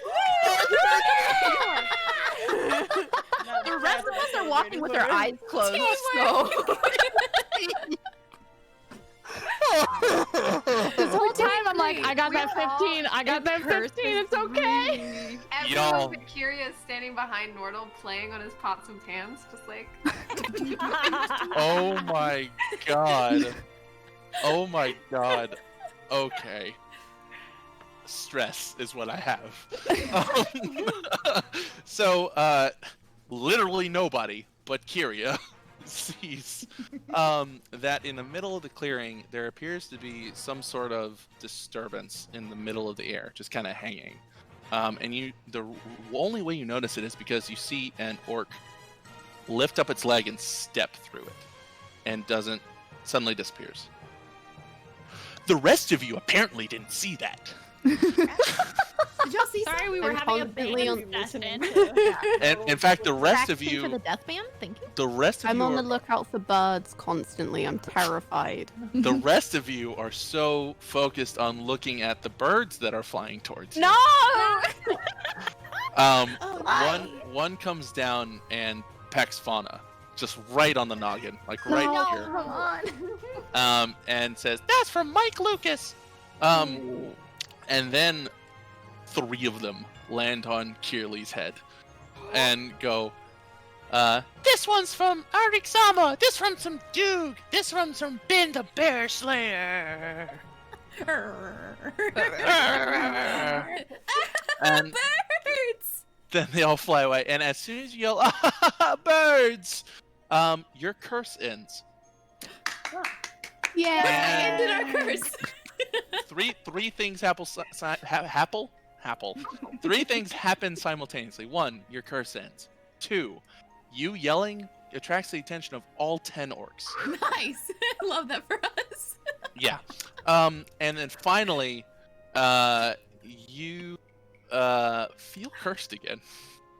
Speaker 7: The rest of us are walking with our eyes closed. So.
Speaker 4: This whole time I'm like, I got that 15. I got that 15. It's okay.
Speaker 3: Everyone but Kyria is standing behind Nordle playing on his pots and pans, just like.
Speaker 1: Oh my god. Oh my god. Okay. Stress is what I have. So, literally nobody but Kyria sees that in the middle of the clearing there appears to be some sort of disturbance in the middle of the air, just kind of hanging. And the only way you notice it is because you see an orc lift up its leg and step through it, and suddenly disappears. The rest of you apparently didn't see that.
Speaker 8: Did y'all see?
Speaker 6: Sorry, we were
Speaker 10: I'm
Speaker 6: having a
Speaker 10: constantly
Speaker 6: band
Speaker 10: on-
Speaker 6: session.
Speaker 1: And in fact, the rest of
Speaker 7: Practicing for
Speaker 1: you,
Speaker 7: the death band. Thank you.
Speaker 1: the rest of
Speaker 10: I'm
Speaker 1: you,
Speaker 10: on
Speaker 1: are,
Speaker 10: the lookout for birds constantly. I'm terrified.
Speaker 1: the rest of you are so focused on looking at the birds that are flying towards you.
Speaker 6: No!
Speaker 1: One comes down and pecks Fauna, just right on the noggin, like right here. And says, "That's from Mike Lucas." And then 3 of them land on Kirli's head and go, "This one's from Arixama. This one's from Duke. This one's from Ben the Bear Slayer." And
Speaker 8: Birds.
Speaker 1: then they all fly away. And as soon as you yell, "Ah, birds!" Your curse ends.
Speaker 10: Yeah.
Speaker 8: Ended our curse.
Speaker 1: Three things happen. Three things happen simultaneously. 1, your curse ends. 2, you yelling attracts the attention of all 10 orcs.
Speaker 8: Nice. I love that for us.
Speaker 1: Yeah. And then finally, you feel cursed again.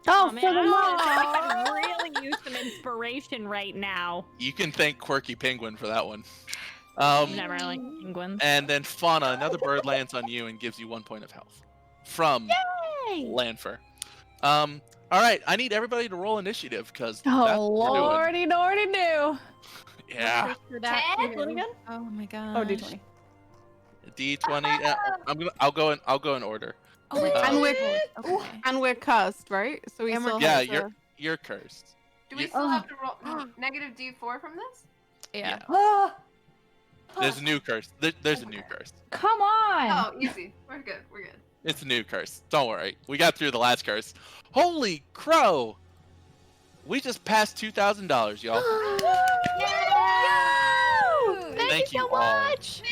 Speaker 6: Oh, man, I could really use some inspiration right now.
Speaker 1: You can thank Quirky Penguin for that one.
Speaker 6: Never like penguins.
Speaker 1: And then Fauna, another bird lands on you and gives you 1 point of health from Lanfer. All right, I need everybody to roll initiative because
Speaker 4: Oh, lordy, lordy, do.
Speaker 1: Yeah.
Speaker 7: For that
Speaker 2: Ten?
Speaker 7: too.
Speaker 2: Again?
Speaker 7: Oh my god.
Speaker 2: Oh, D20.
Speaker 1: D20. I'll go in order.
Speaker 7: Oh my
Speaker 10: And
Speaker 7: god.
Speaker 10: we're
Speaker 7: Okay.
Speaker 10: and we're cursed, right? So we
Speaker 7: And we're
Speaker 10: still
Speaker 1: Yeah,
Speaker 10: have to...
Speaker 1: you're cursed.
Speaker 3: Do we
Speaker 1: You-
Speaker 3: still have to roll negative D4 from this?
Speaker 7: Yeah.
Speaker 1: There's a new curse. There's a new curse.
Speaker 5: Come on.
Speaker 3: Oh, easy. We're good. We're good.
Speaker 1: It's a new curse. Don't worry. We got through the last curse. Holy crow! We just passed $2,000, y'all. Thank you so much.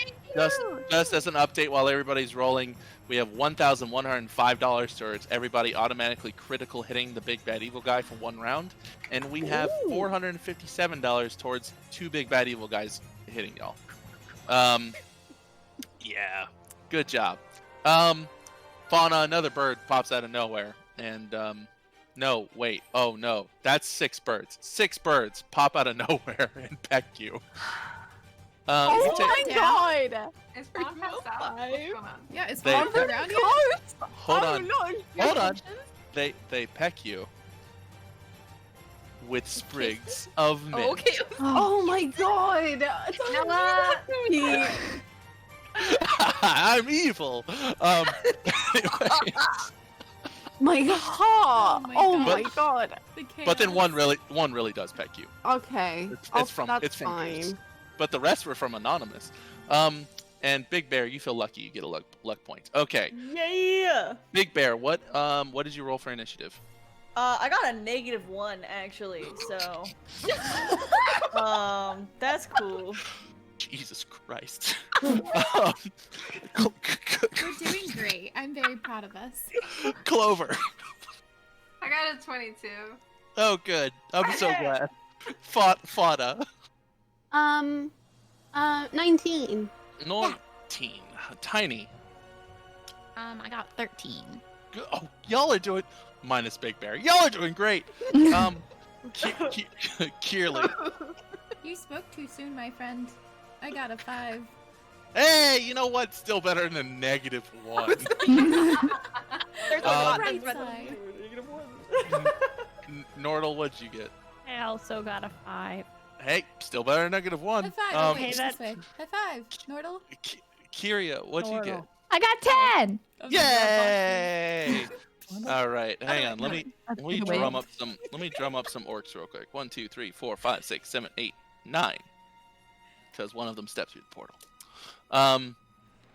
Speaker 1: Just as an update, while everybody's rolling, we have $1,105 towards everybody automatically critical hitting the big bad evil guy for 1 round, and we have $457 towards 2 big bad evil guys hitting y'all. Yeah, good job. Fauna, another bird pops out of nowhere, and no, wait, oh no, that's 6 birds. 6 birds pop out of nowhere and peck you.
Speaker 10: Oh my god!
Speaker 3: Is Fawn passed out? What's going on?
Speaker 8: Yeah, it's
Speaker 1: They-
Speaker 8: fun around here.
Speaker 1: Hold on, hold on. They peck you with sprigs of mint.
Speaker 7: Okay.
Speaker 10: Oh my god!
Speaker 3: Noah!
Speaker 1: I'm evil. Anyways,
Speaker 10: My heart!
Speaker 8: my
Speaker 10: Oh
Speaker 8: god.
Speaker 10: my god!
Speaker 8: The
Speaker 1: but then
Speaker 8: chaos.
Speaker 1: one really does peck you.
Speaker 10: Okay.
Speaker 1: It's from
Speaker 10: that's
Speaker 1: it's from
Speaker 10: fine.
Speaker 1: Chris. But the rest were from anonymous. And Big Bear, you feel lucky. You get a luck point. Okay,
Speaker 2: Yeah.
Speaker 1: Big Bear, what did you roll for initiative?
Speaker 2: I got a -1 actually, so that's cool.
Speaker 1: Jesus Christ.
Speaker 8: We're doing great. I'm very proud of us.
Speaker 1: Clover.
Speaker 3: I got a 22.
Speaker 1: Oh, good. I'm so glad. Fada.
Speaker 10: 19.
Speaker 1: 19. Tiny.
Speaker 7: I got 13.
Speaker 1: Oh, y'all are doing minus Big Bear. Y'all are doing great. Kierly.
Speaker 8: You spoke too soon, my friend. I got a 5.
Speaker 1: Hey, you know what? Still better than -1.
Speaker 2: There's a lot
Speaker 8: right
Speaker 2: that's
Speaker 8: side.
Speaker 1: Nordal, what'd you get?
Speaker 6: I also got a 5.
Speaker 1: Hey, still better than -1.
Speaker 8: High five.
Speaker 1: Um,
Speaker 8: Wait,
Speaker 6: Okay,
Speaker 8: this way. High five. Nordal.
Speaker 1: Kyria, what'd you get?
Speaker 4: I got 10.
Speaker 1: Yay! All right, hang on. Let me
Speaker 4: Wait.
Speaker 1: drum up some. Let me drum up some orcs real quick. 1, 2, 3, 4, 5, 6, 7, 8, 9. Because one of them stepped through the portal.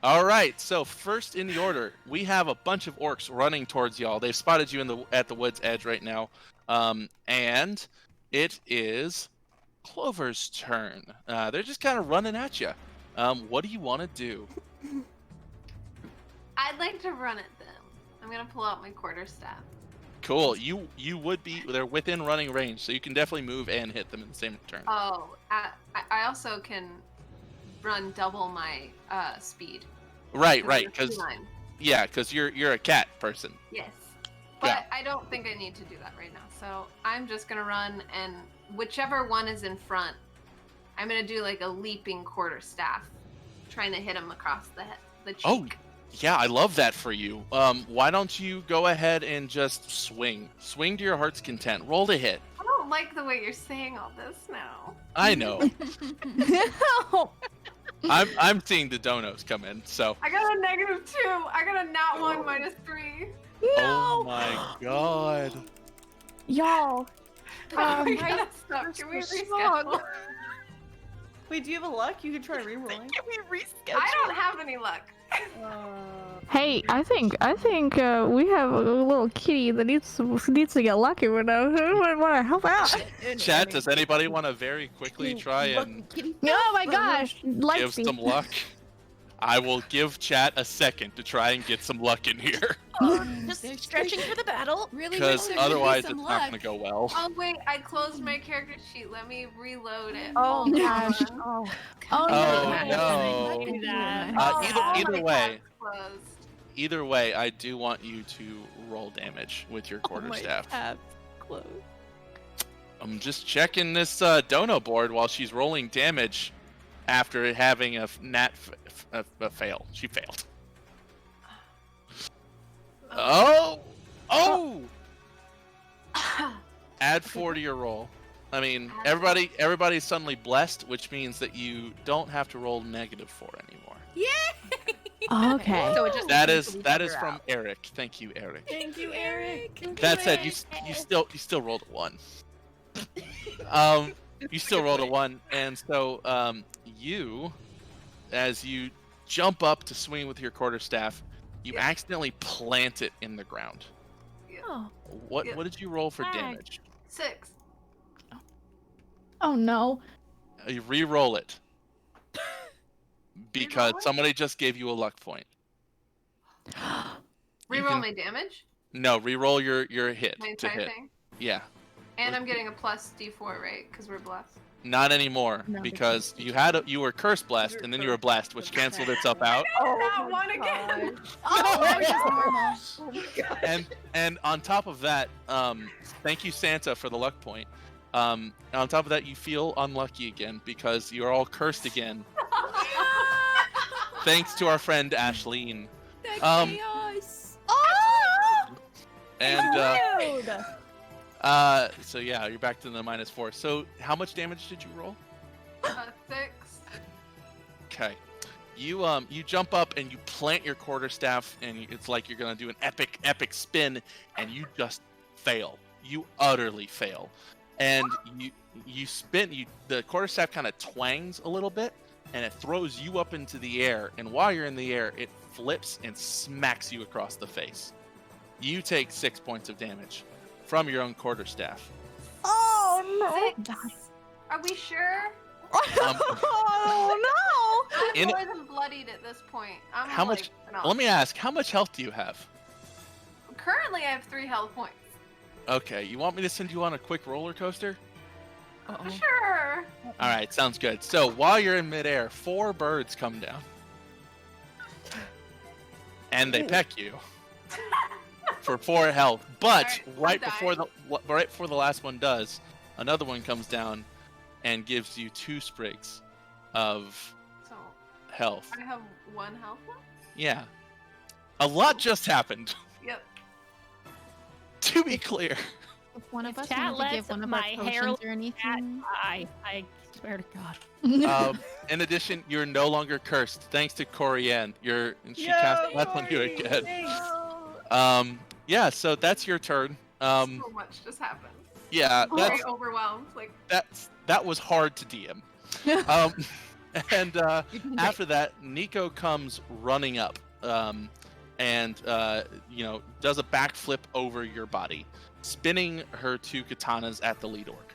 Speaker 1: All right. So first in the order, we have a bunch of orcs running towards y'all. They've spotted you at the wood's edge right now. And it is Clover's turn. They're just kind of running at you. What do you want to do?
Speaker 3: I'd like to run at them. I'm gonna pull out my quarterstaff.
Speaker 1: Cool. You would be. They're within running range, so you can definitely move and hit them in the same turn.
Speaker 3: Oh, I also can run double my speed.
Speaker 1: Right.
Speaker 3: I'm
Speaker 1: Because
Speaker 3: feline.
Speaker 1: you're a cat person.
Speaker 3: Yes. But
Speaker 1: Yeah.
Speaker 3: I don't think I need to do that right now. So I'm just gonna run, and whichever one is in front, I'm gonna do like a leaping quarterstaff, trying to hit him across the cheek.
Speaker 1: Oh, yeah, I love that for you. Why don't you go ahead and just swing? Swing to your heart's content. Roll to hit.
Speaker 3: I don't like the way you're saying all this now.
Speaker 1: I know. I'm seeing the donos come in, so.
Speaker 3: I got a -2. I got a nat 1 -3.
Speaker 1: Oh my god.
Speaker 4: Y'all.
Speaker 3: We got stuck. Can we reschedule?
Speaker 2: Wait, do you have a luck? You can try rerolling.
Speaker 6: Can we reschedule?
Speaker 3: I don't have any luck.
Speaker 5: Hey, I think we have a little kitty that needs to get lucky with us. Who would want to help out?
Speaker 1: Chat, does anybody want to very quickly try and
Speaker 5: Oh my gosh,
Speaker 1: give
Speaker 5: Lexi.
Speaker 1: some luck? I will give chat a second to try and get some luck in here,
Speaker 7: Just stretching for the battle.
Speaker 8: Really
Speaker 1: because
Speaker 8: wish there could be
Speaker 1: otherwise it's
Speaker 8: some
Speaker 1: not
Speaker 8: luck.
Speaker 1: going to go well.
Speaker 3: Oh wait, I closed my character sheet. Let me reload it.
Speaker 5: Oh
Speaker 3: Hold
Speaker 5: gosh.
Speaker 3: on.
Speaker 5: Oh
Speaker 1: Oh,
Speaker 5: no.
Speaker 6: Do that.
Speaker 3: Oh,
Speaker 1: Either
Speaker 3: my
Speaker 1: way,
Speaker 3: tab's closed.
Speaker 1: either way, I do want you to roll damage with your quarterstaff.
Speaker 6: Close.
Speaker 1: I'm just checking this dono board while she's rolling damage after having a fail. She failed. Oh! Add 4 to your roll. I mean, everybody's suddenly blessed, which means that you don't have to roll -4 anymore.
Speaker 8: Yay!
Speaker 5: Okay.
Speaker 7: So it just
Speaker 1: That
Speaker 7: cancels
Speaker 1: is
Speaker 7: each other
Speaker 1: from
Speaker 7: out.
Speaker 1: Eric. Thank you, Eric.
Speaker 2: Thank you, Eric.
Speaker 1: That said, you still rolled a 1. You still rolled a 1, and so you, as you jump up to swing with your quarterstaff, you accidentally plant it in the ground.
Speaker 5: Oh.
Speaker 1: What did you roll for
Speaker 6: Dang.
Speaker 1: damage?
Speaker 3: 6.
Speaker 5: Oh no.
Speaker 1: You re-roll it because
Speaker 3: Re-roll it?
Speaker 1: somebody just gave you a luck point.
Speaker 3: Reroll
Speaker 1: can-
Speaker 3: my damage.
Speaker 1: No, re-roll your hit
Speaker 3: My
Speaker 1: to
Speaker 3: entire
Speaker 1: hit.
Speaker 3: thing.
Speaker 1: Yeah,
Speaker 3: And I'm getting a plus D4, right? Because we're blessed.
Speaker 1: not anymore
Speaker 5: No.
Speaker 1: because you were curse blessed and then you were blessed, which canceled itself out.
Speaker 3: Not one again.
Speaker 8: Oh, that was normal.
Speaker 1: And on top of that, thank you Santa for the luck point. On top of that, you feel unlucky again because you're all cursed again. Thanks to our friend Ashleen.
Speaker 8: That
Speaker 1: Um,
Speaker 8: chaos.
Speaker 1: And
Speaker 6: Dude.
Speaker 1: so yeah, you're back to the -4. So how much damage did you roll?
Speaker 3: 6.
Speaker 1: Okay. You jump up and you plant your quarterstaff, and it's like you're gonna do an epic spin, and you just fail. You utterly fail, and you spin. The quarterstaff kind of twangs a little bit, and it throws you up into the air. And while you're in the air, it flips and smacks you across the face. You take 6 points of damage from your own quarterstaff.
Speaker 5: Oh no.
Speaker 3: 6. Are we sure?
Speaker 5: Oh
Speaker 3: I'm
Speaker 1: In-
Speaker 3: more than bloodied at this point. I'm
Speaker 1: How
Speaker 3: like,
Speaker 1: much-
Speaker 3: no.
Speaker 1: Let me ask, how much health do you have?
Speaker 3: Currently, I have 3 health points.
Speaker 1: Okay, you want me to send you on a quick roller coaster?
Speaker 3: Sure.
Speaker 1: All right, sounds good. So while you're in midair, 4 birds come down, and they peck you for 4 health. But
Speaker 3: Alright, I'm
Speaker 1: right before the last one does, another one comes down and gives you 2 sprigs of
Speaker 3: So
Speaker 1: health.
Speaker 3: I have 1 health left?
Speaker 1: Yeah. A lot just happened.
Speaker 3: Yep.
Speaker 1: To be clear.
Speaker 7: If one of us
Speaker 6: Chat
Speaker 7: wanted to
Speaker 6: lets
Speaker 7: give one of
Speaker 6: my
Speaker 7: our
Speaker 6: hair
Speaker 7: potions or anything.
Speaker 6: I swear to God.
Speaker 1: In addition, you're no longer cursed, thanks to Corianne. And she
Speaker 2: Yo,
Speaker 1: cast Death on you
Speaker 2: Corey,
Speaker 1: again.
Speaker 2: thanks.
Speaker 1: Yeah, so that's your turn.
Speaker 3: So much just happened.
Speaker 1: Yeah,
Speaker 3: Very overwhelmed. Like,
Speaker 1: that was hard to DM. And after that, Nico comes running up, and does a backflip over your body, spinning her 2 katanas at the lead orc,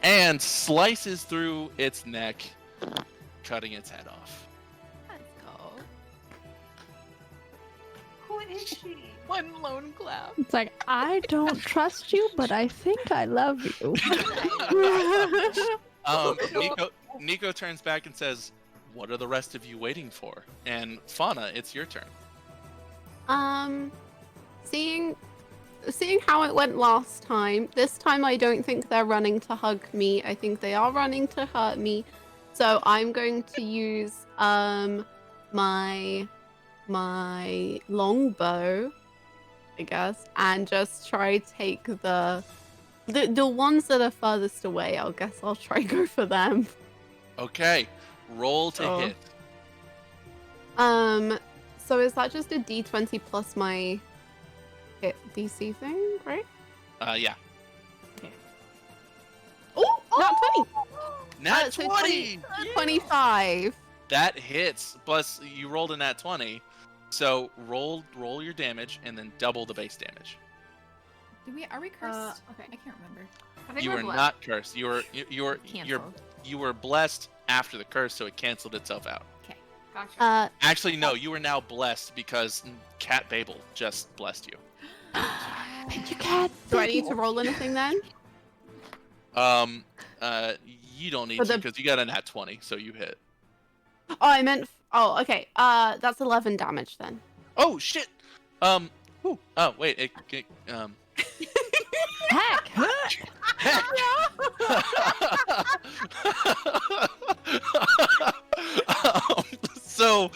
Speaker 1: and slices through its neck, cutting its head off.
Speaker 7: Let's go.
Speaker 3: who is she?
Speaker 7: One lone cloud.
Speaker 5: It's like, I don't trust you, but I think I love you.
Speaker 1: Nico turns back and says, "What are the rest of you waiting for?" And Fauna, it's your turn.
Speaker 10: Seeing how it went last time, this time I don't think they're running to hug me. I think they are running to hurt me. So I'm going to use my longbow, I guess, and just try take the ones that are furthest away. I guess I'll try go for them.
Speaker 1: Okay, roll to hit.
Speaker 10: So is that just a D20 plus my hit DC thing, right?
Speaker 1: Yeah.
Speaker 10: Oh, not 20.
Speaker 1: Nat
Speaker 10: So
Speaker 1: 20!
Speaker 10: 25.
Speaker 1: That hits. Plus, you rolled a nat 20. So roll your damage and then double the base damage.
Speaker 8: Are we cursed?
Speaker 7: Okay.
Speaker 8: I can't remember.
Speaker 3: I think
Speaker 1: You
Speaker 3: we're
Speaker 1: were
Speaker 3: blessed.
Speaker 1: not cursed. You were blessed after the curse, so it canceled itself out.
Speaker 3: Gotcha.
Speaker 1: Actually, no, you are now blessed because Cat Babel just blessed you.
Speaker 5: Thank you, Cat.
Speaker 10: Do I need to roll anything then?
Speaker 1: You don't need
Speaker 10: For
Speaker 1: to
Speaker 10: the-
Speaker 1: because you got a nat 20, so you hit.
Speaker 10: Oh, I meant. Oh, okay. That's 11 damage then.
Speaker 1: Oh shit. Oh wait.
Speaker 5: Heck!
Speaker 1: So,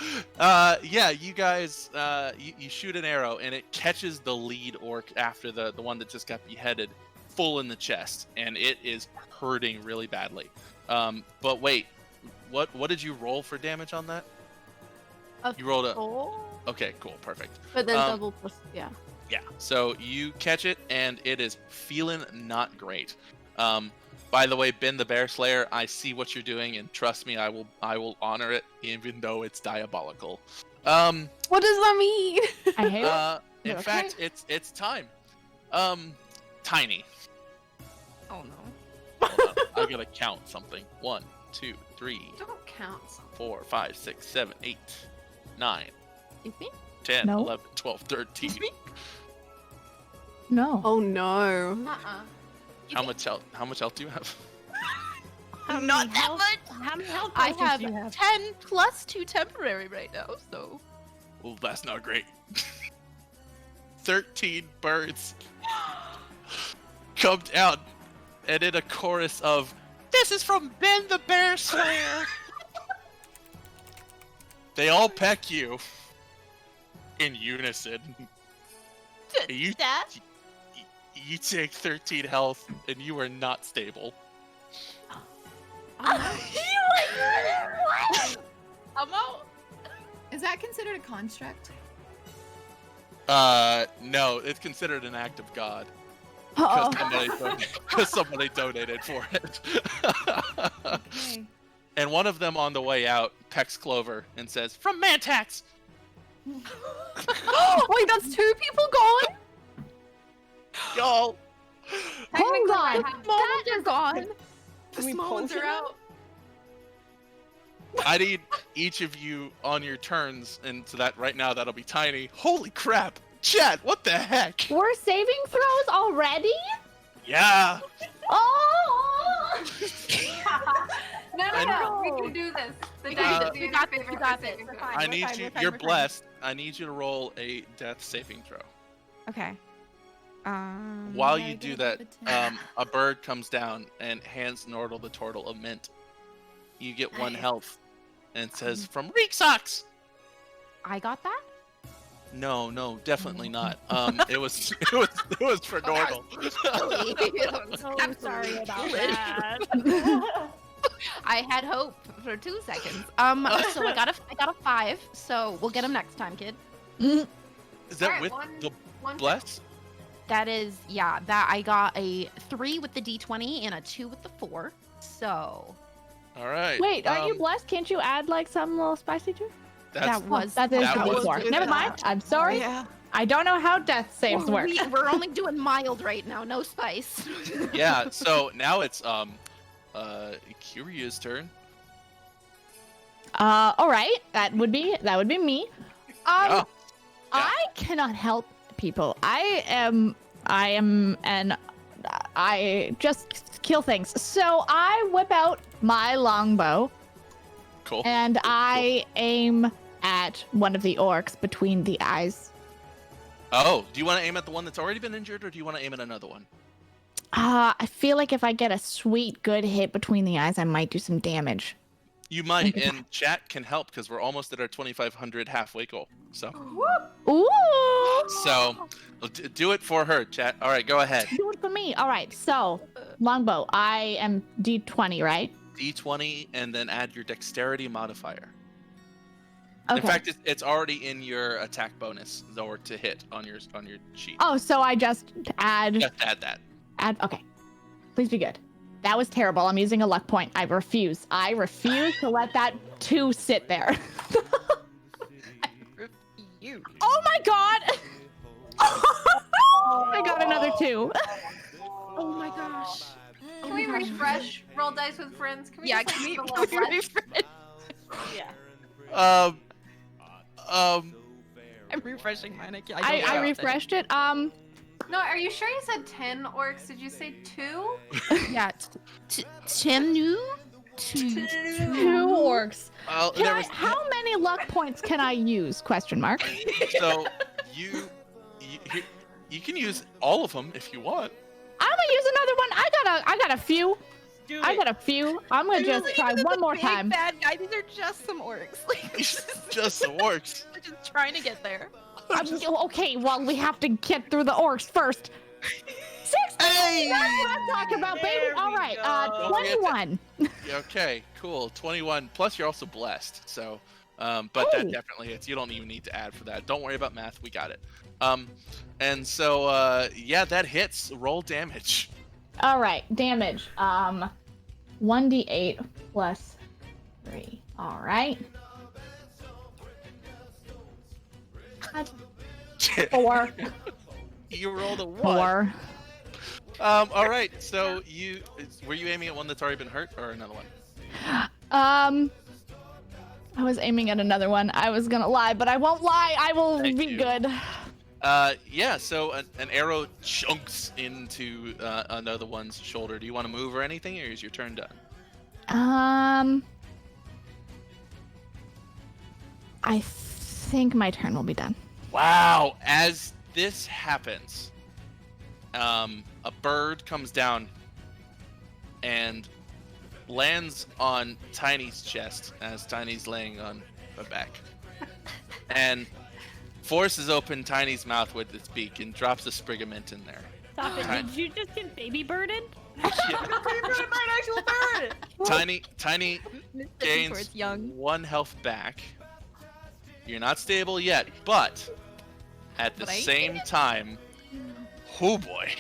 Speaker 1: yeah, you guys, you shoot an arrow and it catches the lead orc after the one that just got beheaded, full in the chest, and it is hurting really badly. But wait, what did you roll for damage on that? You rolled a.
Speaker 10: 4.
Speaker 1: Okay, cool, perfect.
Speaker 10: But then double plus, yeah.
Speaker 1: Yeah, so you catch it, and it is feeling not great. By the way, Ben the Bear Slayer, I see what you're doing, and trust me, I will honor it, even though it's diabolical.
Speaker 10: What does that mean?
Speaker 5: I hate it.
Speaker 1: In
Speaker 5: Okay.
Speaker 1: fact, it's time. Tiny.
Speaker 7: Oh no.
Speaker 1: Hold on, I gotta count something. 1, 2, 3,
Speaker 3: Don't count.
Speaker 1: 4, 5, 6, 7, 8, 9,
Speaker 7: Excuse me?
Speaker 1: 10,
Speaker 5: No.
Speaker 1: 11, 12, 13.
Speaker 5: No.
Speaker 10: Oh no.
Speaker 1: How much health do you have?
Speaker 7: Not that much.
Speaker 6: How many health
Speaker 7: I
Speaker 6: potions
Speaker 7: have
Speaker 6: do you have?
Speaker 7: 10 plus 2 temporary right now, so.
Speaker 1: Well, that's not great. 13 birds come down, and in a chorus of, "This is from Ben the Bear Slayer!" They all peck you in unison. You take 13 health, and you are not stable.
Speaker 7: I'm out.
Speaker 8: Is that considered a construct?
Speaker 1: No, it's considered an act of God.
Speaker 5: Oh.
Speaker 1: Because somebody donated for it.
Speaker 8: Okay.
Speaker 1: And one of them on the way out pecks Clover and says, "From Mantax!"
Speaker 10: Wait, that's 2 people gone?
Speaker 1: Y'all!
Speaker 5: Hold on.
Speaker 7: Small ones are gone. The
Speaker 2: Can we
Speaker 7: small ones
Speaker 2: potion
Speaker 7: are
Speaker 2: them?
Speaker 7: out.
Speaker 1: I need each of you on your turns, and so that right now that'll be Tiny. Holy crap! Chat, what the heck?
Speaker 5: We're saving throws already?
Speaker 1: Yeah!
Speaker 5: Oh!
Speaker 3: No, we can do this. The dice is in our favor for saving throws.
Speaker 1: I need you, you're blessed. I need you to roll a death saving throw.
Speaker 7: Okay.
Speaker 1: While
Speaker 8: gotta
Speaker 1: you do
Speaker 8: get
Speaker 1: that,
Speaker 8: up at 10.
Speaker 1: a bird comes down and hands Nordle the turtle a mint. You get 1
Speaker 7: Nice.
Speaker 1: health, and it says from Reek Socks.
Speaker 7: I got that.
Speaker 1: No, definitely not. It was for Nordle.
Speaker 6: I'm sorry about that.
Speaker 7: I had hope for 2 seconds. So I got a 5. So we'll get him next time, kid.
Speaker 1: Is that
Speaker 3: Alright,
Speaker 1: with
Speaker 3: one-
Speaker 1: the
Speaker 3: one
Speaker 1: bless?
Speaker 7: That is, yeah. That I got a 3 with the D20 and a 2 with the 4. So
Speaker 1: All right.
Speaker 4: Wait, aren't you blessed? Can't you add like some little spicy to it?
Speaker 1: That's
Speaker 7: that was
Speaker 4: That is
Speaker 1: that
Speaker 4: the
Speaker 1: was
Speaker 4: D4.
Speaker 1: good.
Speaker 4: Never mind. I'm sorry.
Speaker 7: Yeah.
Speaker 4: I don't know how death saves work.
Speaker 7: We're only doing mild right now, no spice.
Speaker 1: yeah. So now it's Curia's turn.
Speaker 4: All right. That would be me.
Speaker 1: Yeah.
Speaker 4: I cannot help people. I just kill things. So I whip out my longbow
Speaker 1: Cool.
Speaker 4: and I aim at one of the orcs between the eyes.
Speaker 1: Oh, do you want to aim at the one that's already been injured, or do you want to aim at another one?
Speaker 4: I feel like if I get a sweet good hit between the eyes, I might do some damage.
Speaker 1: You might, and chat can help because we're almost at our 2,500 halfway goal. So,
Speaker 4: Ooh!
Speaker 1: do it for her, chat. All right, go ahead.
Speaker 4: Do it for me. All right. So longbow. I am D20, right?
Speaker 1: D20, and then add your dexterity modifier.
Speaker 4: Okay.
Speaker 1: In fact, it's already in your attack bonus, or to hit on your sheet.
Speaker 4: Oh, so I just add.
Speaker 1: Just add that.
Speaker 4: Okay. Please be good. That was terrible. I'm using a luck point. I refuse. I refuse to let that 2 sit there. Oh my god! I got another 2.
Speaker 7: Oh my gosh.
Speaker 3: Can we refresh roll dice with friends? Can we
Speaker 7: Yeah,
Speaker 3: just,
Speaker 7: can
Speaker 3: like,
Speaker 7: we,
Speaker 3: do a
Speaker 7: can
Speaker 3: little
Speaker 7: we
Speaker 3: refresh?
Speaker 6: Yeah.
Speaker 7: I'm refreshing mine.
Speaker 4: I refreshed it.
Speaker 3: No, are you sure you said 10 orcs? Did you say 2?
Speaker 7: Yeah. Chimnu?
Speaker 4: 2 orcs.
Speaker 1: There was,
Speaker 4: How many luck points can I use? Question mark.
Speaker 1: so you can use all of them if you want.
Speaker 4: I'm gonna use another one. I got a few. I got a few. I'm gonna just try one more time.
Speaker 7: Bad guy. These are just some orcs.
Speaker 1: Just the orcs.
Speaker 7: We're just trying to get there.
Speaker 4: Okay, well we have to get through the orcs first. 16.
Speaker 1: Hey!
Speaker 4: That's what I'm talking about, baby.
Speaker 6: There
Speaker 4: All
Speaker 6: we
Speaker 4: right,
Speaker 6: go.
Speaker 4: 21.
Speaker 1: Okay, cool. 21. Plus, you're also blessed. So, but that definitely hits. You don't even need to add for that. Don't worry about math. We got it. And so, yeah, that hits. Roll damage.
Speaker 4: All right, damage. 1d8 plus 3. All right. 4.
Speaker 1: You rolled a 1.
Speaker 4: 4.
Speaker 1: All right. So were you aiming at one that's already been hurt, or another one?
Speaker 4: I was aiming at another one. I was gonna lie, but I won't lie. I will
Speaker 1: Thank
Speaker 4: be
Speaker 1: you.
Speaker 4: good.
Speaker 1: Yeah. So an arrow chunks into another one's shoulder. Do you want to move or anything, or is your turn done?
Speaker 4: I think my turn will be done.
Speaker 1: Wow. As this happens, a bird comes down and lands on Tiny's chest as Tiny's laying on her back, and forces open Tiny's mouth with its beak and drops a sprig of mint in there.
Speaker 6: Stop it. Did you just get baby birded?
Speaker 1: Tiny
Speaker 7: For
Speaker 1: gains
Speaker 7: its young.
Speaker 1: 1 health back. You're not stable yet, but at the
Speaker 7: But I
Speaker 1: same time, oh boy.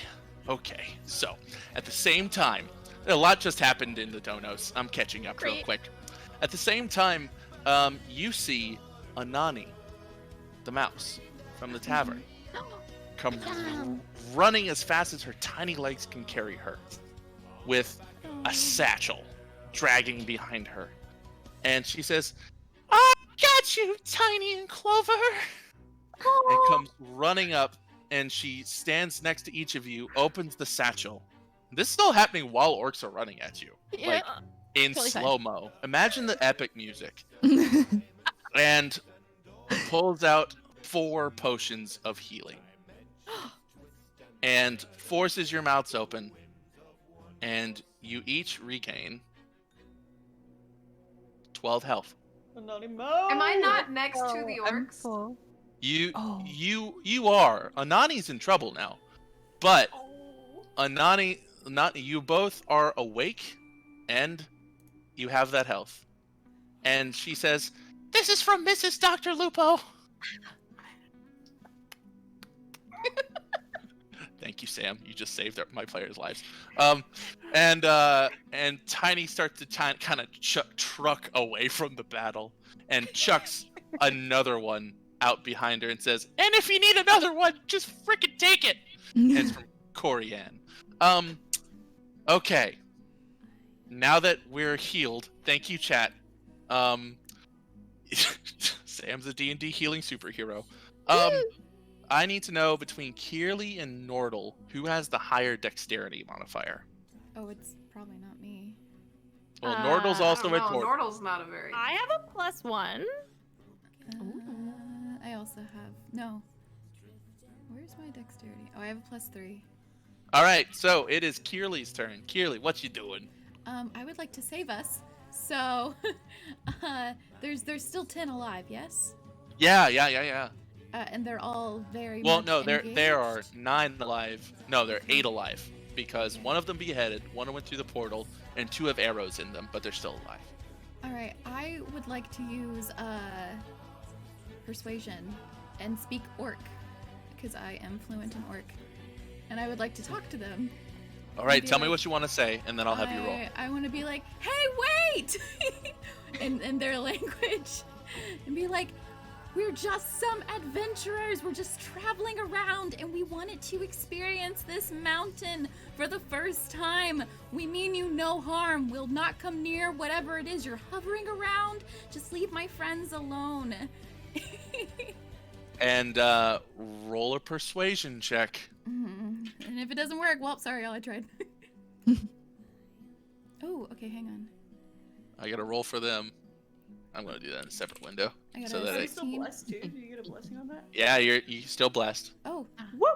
Speaker 1: Okay, so at the same time, a lot just happened in the donos. I'm catching up real
Speaker 7: Great.
Speaker 1: quick. At the same time, you see Anani, the mouse from the tavern, come running as fast as her tiny legs can carry her, with a satchel dragging behind her. And she says, "I got you, Tiny and Clover!" And comes running up, and she stands next to each of you, opens the satchel. This is all happening while orcs are running at you, like in
Speaker 7: Totally fine.
Speaker 1: slow-mo. Imagine the epic music. And pulls out 4 potions of healing. and forces your mouths open, and you each regain 12 health.
Speaker 3: Am I not next to the
Speaker 5: I'm
Speaker 3: orcs?
Speaker 5: full.
Speaker 1: You
Speaker 5: Oh.
Speaker 1: you are. Anani's in trouble now, but Anani, you both are awake, and you have that health. And she says, "This is from Mrs. Dr. Lupo." Thank you, Sam. You just saved my players' lives. And Tiny starts to kind of truck away from the battle, and chucks another one out behind her and says, "And if you need another one, just freaking take it." And it's from Corianne. Okay. Now that we're healed, thank you, chat. Sam's a D&D healing superhero. I need to know between Kierly and Nordle, who has the higher dexterity modifier?
Speaker 8: Oh, it's probably not me.
Speaker 1: Well, Nordle's also
Speaker 3: I
Speaker 1: a
Speaker 3: don't know.
Speaker 1: dwarf.
Speaker 3: Nordle's not a very.
Speaker 6: I have a +1.
Speaker 8: I also have no. Where's my dexterity? Oh, I have a +3.
Speaker 1: All right, so it is Kierly's turn. Kierly, what you doing?
Speaker 8: I would like to save us. So, there's still 10 alive, yes?
Speaker 1: Yeah.
Speaker 8: And they're all very
Speaker 1: Well,
Speaker 8: much
Speaker 1: no,
Speaker 8: engaged?
Speaker 1: there are 9 alive. No, there are 8 alive because one of them beheaded, one went through the portal, and 2 have arrows in them, but they're still alive.
Speaker 8: All right, I would like to use persuasion and speak orc because I am fluent in orc, and I would like to talk to them.
Speaker 1: All right,
Speaker 8: Be
Speaker 1: tell me
Speaker 8: like,
Speaker 1: what you want to say, and then I'll have you roll.
Speaker 8: I want to be like, hey, wait! in their language, and be like, we're just some adventurers. We're just traveling around, and we wanted to experience this mountain for the first time. We mean you no harm. We'll not come near whatever it is you're hovering around. Just leave my friends alone.
Speaker 1: And roll a persuasion check.
Speaker 8: And if it doesn't work, well, sorry, all I tried. Oh, okay, hang on.
Speaker 1: I got to roll for them. I'm going to do that in a separate window.
Speaker 8: I got
Speaker 1: So
Speaker 8: a
Speaker 1: that
Speaker 2: Are you
Speaker 1: I,
Speaker 2: still blessed too? Do you get a blessing on that?
Speaker 1: yeah, you're still blessed.
Speaker 8: Oh,
Speaker 2: Woo!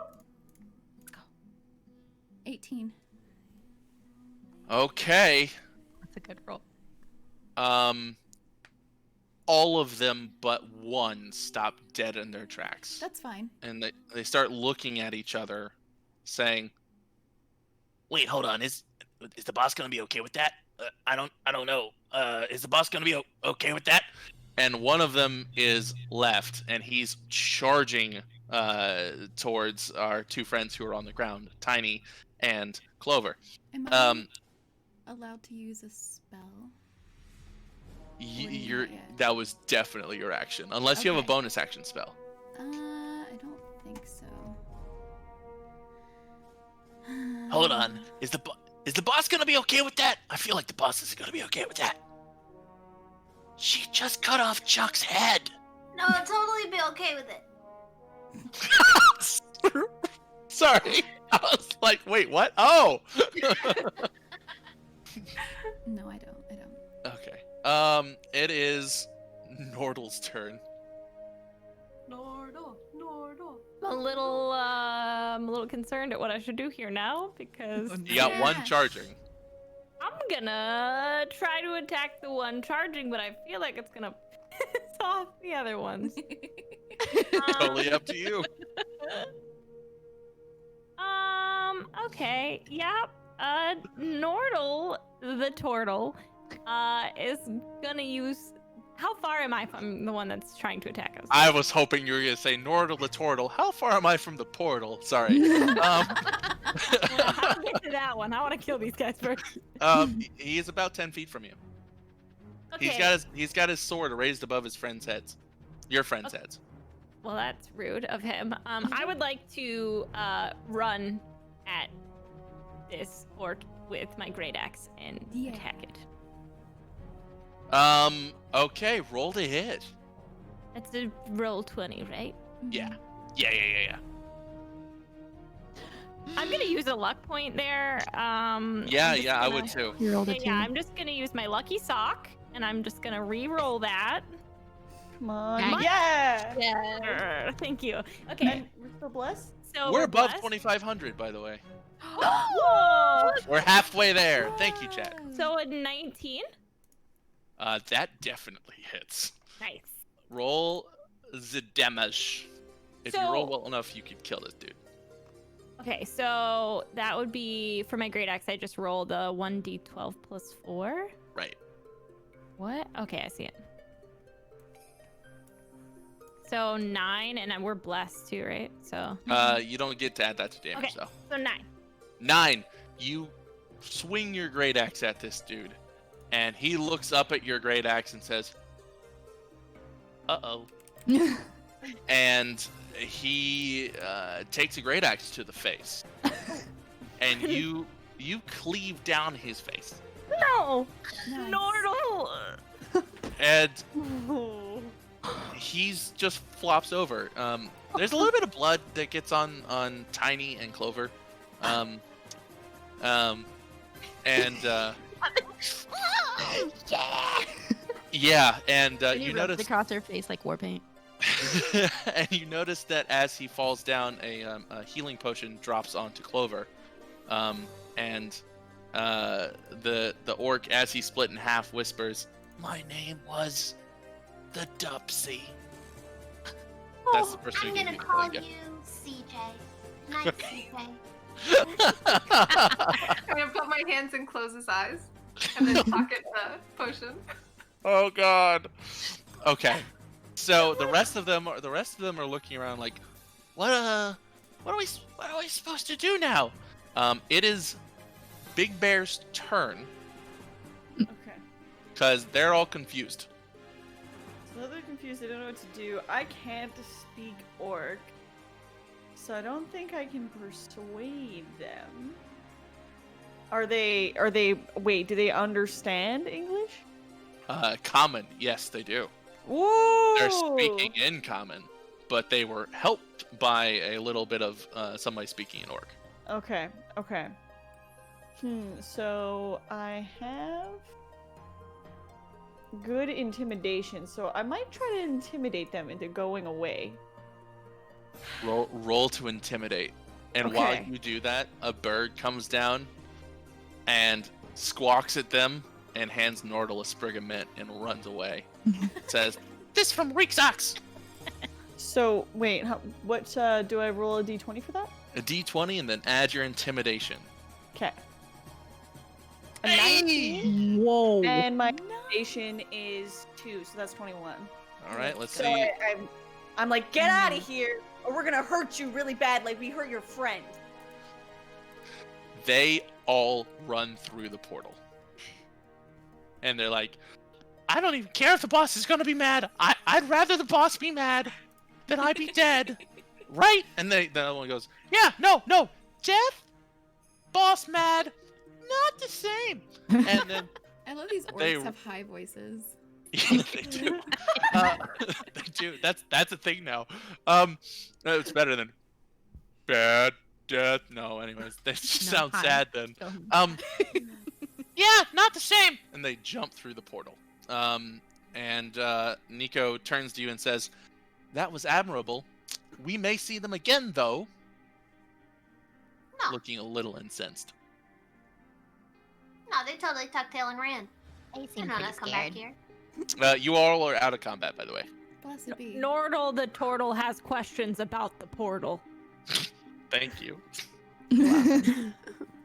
Speaker 8: 18.
Speaker 1: Okay.
Speaker 5: That's a good roll.
Speaker 1: All of them but one stop dead in their tracks.
Speaker 8: That's fine.
Speaker 1: And they start looking at each other, saying, "Wait, hold on. Is the boss gonna be okay with that? I don't know. Is the boss gonna be okay with that?" And one of them is left, and he's charging towards our 2 friends who are on the ground, Tiny and Clover.
Speaker 8: Am I allowed to use a spell?
Speaker 1: That was definitely your action, unless you have a
Speaker 8: Okay.
Speaker 1: bonus action spell.
Speaker 8: I don't think so.
Speaker 1: Hold on. Is the boss gonna be okay with that? I feel like the boss is gonna be okay with that. She just cut off Chuck's head.
Speaker 9: No, I'll totally be okay with it.
Speaker 1: Sorry. I was like, wait, what? Oh.
Speaker 8: No, I don't.
Speaker 1: Okay. It is Nordle's turn.
Speaker 3: Nordle.
Speaker 6: I'm a little concerned at what I should do here now because
Speaker 1: You got one
Speaker 8: Yeah.
Speaker 1: charging.
Speaker 6: I'm gonna try to attack the one charging, but I feel like it's gonna piss off the other ones.
Speaker 1: Totally up to you.
Speaker 6: Okay, yep. Nordle, the turtle, is gonna use. How far am I from the one that's trying to attack us?
Speaker 1: I was hoping you were gonna say Nordle the Tortle. How far am I from the portal? Sorry.
Speaker 6: Well, I'll get to that one. I want to kill these guys first.
Speaker 1: He is about 10 feet from you.
Speaker 6: Okay.
Speaker 1: He's got his sword raised above his friends' heads. Your friends' heads.
Speaker 6: Well, that's rude of him. I would like to run at this orc with my great axe and
Speaker 8: Yeah.
Speaker 6: attack it.
Speaker 1: Okay, roll to hit.
Speaker 6: That's a roll 20, right?
Speaker 1: Yeah.
Speaker 6: I'm gonna use a luck point there. I'm just
Speaker 1: I
Speaker 6: gonna-
Speaker 1: would too.
Speaker 5: You rolled a
Speaker 6: Yeah,
Speaker 5: 2.
Speaker 6: I'm just gonna use my lucky sock, and I'm just gonna re-roll that.
Speaker 2: Come on.
Speaker 6: Nice.
Speaker 2: Yeah!
Speaker 6: Thank you. Okay,
Speaker 2: And we're still blessed?
Speaker 6: So
Speaker 1: we're above
Speaker 6: blessed?
Speaker 1: 2,500, by the way.
Speaker 6: Whoa!
Speaker 1: We're halfway there. Thank you, chat.
Speaker 6: So a 19?
Speaker 1: That definitely hits.
Speaker 6: Nice.
Speaker 1: Roll the damage. If you roll well enough, you could kill this dude.
Speaker 6: Okay, so that would be for my great axe. I just rolled a 1d12 plus 4.
Speaker 1: Right.
Speaker 6: What? Okay, I see it. So 9, and we're blessed too, right? So.
Speaker 1: You don't get to add that to damage,
Speaker 6: Okay,
Speaker 1: though.
Speaker 6: so 9.
Speaker 1: 9. You swing your great axe at this dude, and he looks up at your great axe and says, "Uh-oh." And he takes a great axe to the face, and you cleave down his face,
Speaker 6: No!
Speaker 8: Nice.
Speaker 6: Nordle!
Speaker 1: and he's just flops over. There's a little bit of blood that gets on Tiny and Clover, and yeah, and you notice
Speaker 7: across her face like war paint.
Speaker 1: and you notice that as he falls down, a healing potion drops onto Clover, and the orc, as he's split in half, whispers, "My name was the Dupsy." That's the first
Speaker 9: I'm
Speaker 1: thing
Speaker 9: gonna
Speaker 1: you
Speaker 9: call
Speaker 1: get.
Speaker 9: you CJ. Nice, CJ.
Speaker 3: I'm gonna put my hands in Close's eyes and then pocket the potion.
Speaker 1: Oh God. Okay. So the rest of them are looking around like, what are we supposed to do now? It is Big Bear's turn
Speaker 2: Okay.
Speaker 1: because they're all confused.
Speaker 2: So they're confused. They don't know what to do. I can't speak Orc, so I don't think I can persuade them. Are they? Wait, do they understand English?
Speaker 1: Common, yes, they do.
Speaker 2: Whoa!
Speaker 1: They're speaking in Common, but they were helped by a little bit of somebody speaking in Orc.
Speaker 2: Okay. Okay. So I have good intimidation, so I might try to intimidate them into going away.
Speaker 1: Roll to intimidate, and while
Speaker 2: Okay.
Speaker 1: you do that, a bird comes down and squawks at them and hands Nordle a sprig of mint and runs away. It says, "This from Reek Socks."
Speaker 2: So wait, what do I roll a d20 for that?
Speaker 1: A D20 and then add your intimidation.
Speaker 2: Okay. A 19.
Speaker 4: Whoa.
Speaker 2: And my intimidation is 2, so that's 21.
Speaker 1: All right, let's
Speaker 2: So
Speaker 1: see.
Speaker 2: I'm like, get out of here, or we're gonna hurt you really bad, like we hurt your friend.
Speaker 1: They all run through the portal. And they're like, "I don't even care if the boss is gonna be mad. I'd rather the boss be mad than I be dead." Right? And the other one goes, "Yeah, no, Jeff, boss mad, not the same." And then
Speaker 8: I love these orcs
Speaker 1: They-
Speaker 8: have high voices.
Speaker 1: yeah, they do. They do. That's a thing now. It's better than bad death. No, anyways, they just
Speaker 7: No,
Speaker 1: sound
Speaker 7: hi.
Speaker 1: sad then.
Speaker 7: Go.
Speaker 1: Yeah, not the same. And they jump through the portal. And Nico turns to you and says, "That was admirable. We may see them again, though."
Speaker 9: No.
Speaker 1: Looking a little incensed.
Speaker 9: No, they totally tucked tail and ran.
Speaker 7: They
Speaker 9: They're
Speaker 7: seem
Speaker 9: not
Speaker 7: pretty
Speaker 9: gonna come back
Speaker 7: scared.
Speaker 9: here.
Speaker 1: You all are out of combat, by the way.
Speaker 8: Blessed be.
Speaker 6: Nordle the turtle has questions about the portal.
Speaker 1: Thank you.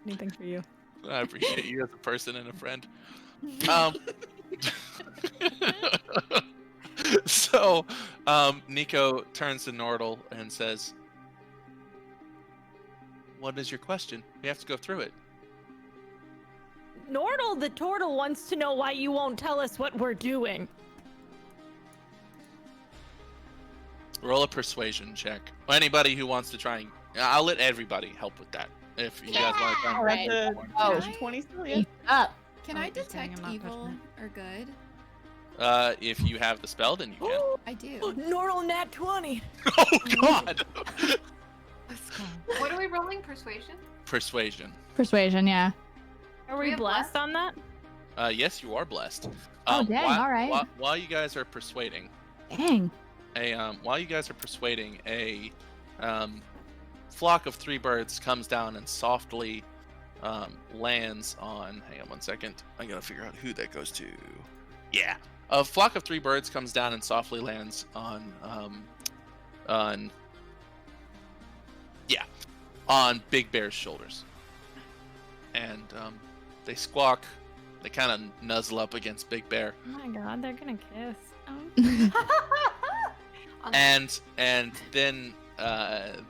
Speaker 6: Anything for you.
Speaker 1: I appreciate you as a person and a friend. So, Nico turns to Nordle and says, "What is your question? We have to go through it."
Speaker 6: Nordle the turtle wants to know why you won't tell us what we're doing.
Speaker 1: Roll a persuasion check. Anybody who wants to try and... I'll let everybody help with that. If you guys want to try and...
Speaker 4: Alright.
Speaker 2: Oh,
Speaker 8: Can I-
Speaker 2: 20 still, yeah.
Speaker 4: Up.
Speaker 8: Can
Speaker 7: Oh,
Speaker 8: I
Speaker 7: just kidding,
Speaker 8: detect
Speaker 7: I'm not
Speaker 8: evil
Speaker 7: touching
Speaker 8: or good?
Speaker 1: If you have the spell, then you can.
Speaker 8: I do.
Speaker 6: Nordle nat 20.
Speaker 1: Oh, God!
Speaker 3: What are we rolling? Persuasion?
Speaker 1: Persuasion.
Speaker 4: Persuasion, yeah.
Speaker 6: Are
Speaker 3: we
Speaker 6: we
Speaker 3: have
Speaker 6: blessed on that?
Speaker 1: Yes, you are blessed.
Speaker 4: Oh, dang,
Speaker 1: while,
Speaker 4: alright.
Speaker 1: While you guys are persuading,
Speaker 4: Dang.
Speaker 1: while you guys are persuading, flock of 3 birds comes down and softly lands on. Hang on 1 second. I gotta figure out who that goes to. Yeah, a flock of 3 birds comes down and softly lands on Big Bear's shoulders, and they squawk. They kind of nuzzle up against Big Bear.
Speaker 6: Oh my god, they're gonna kiss.
Speaker 1: And then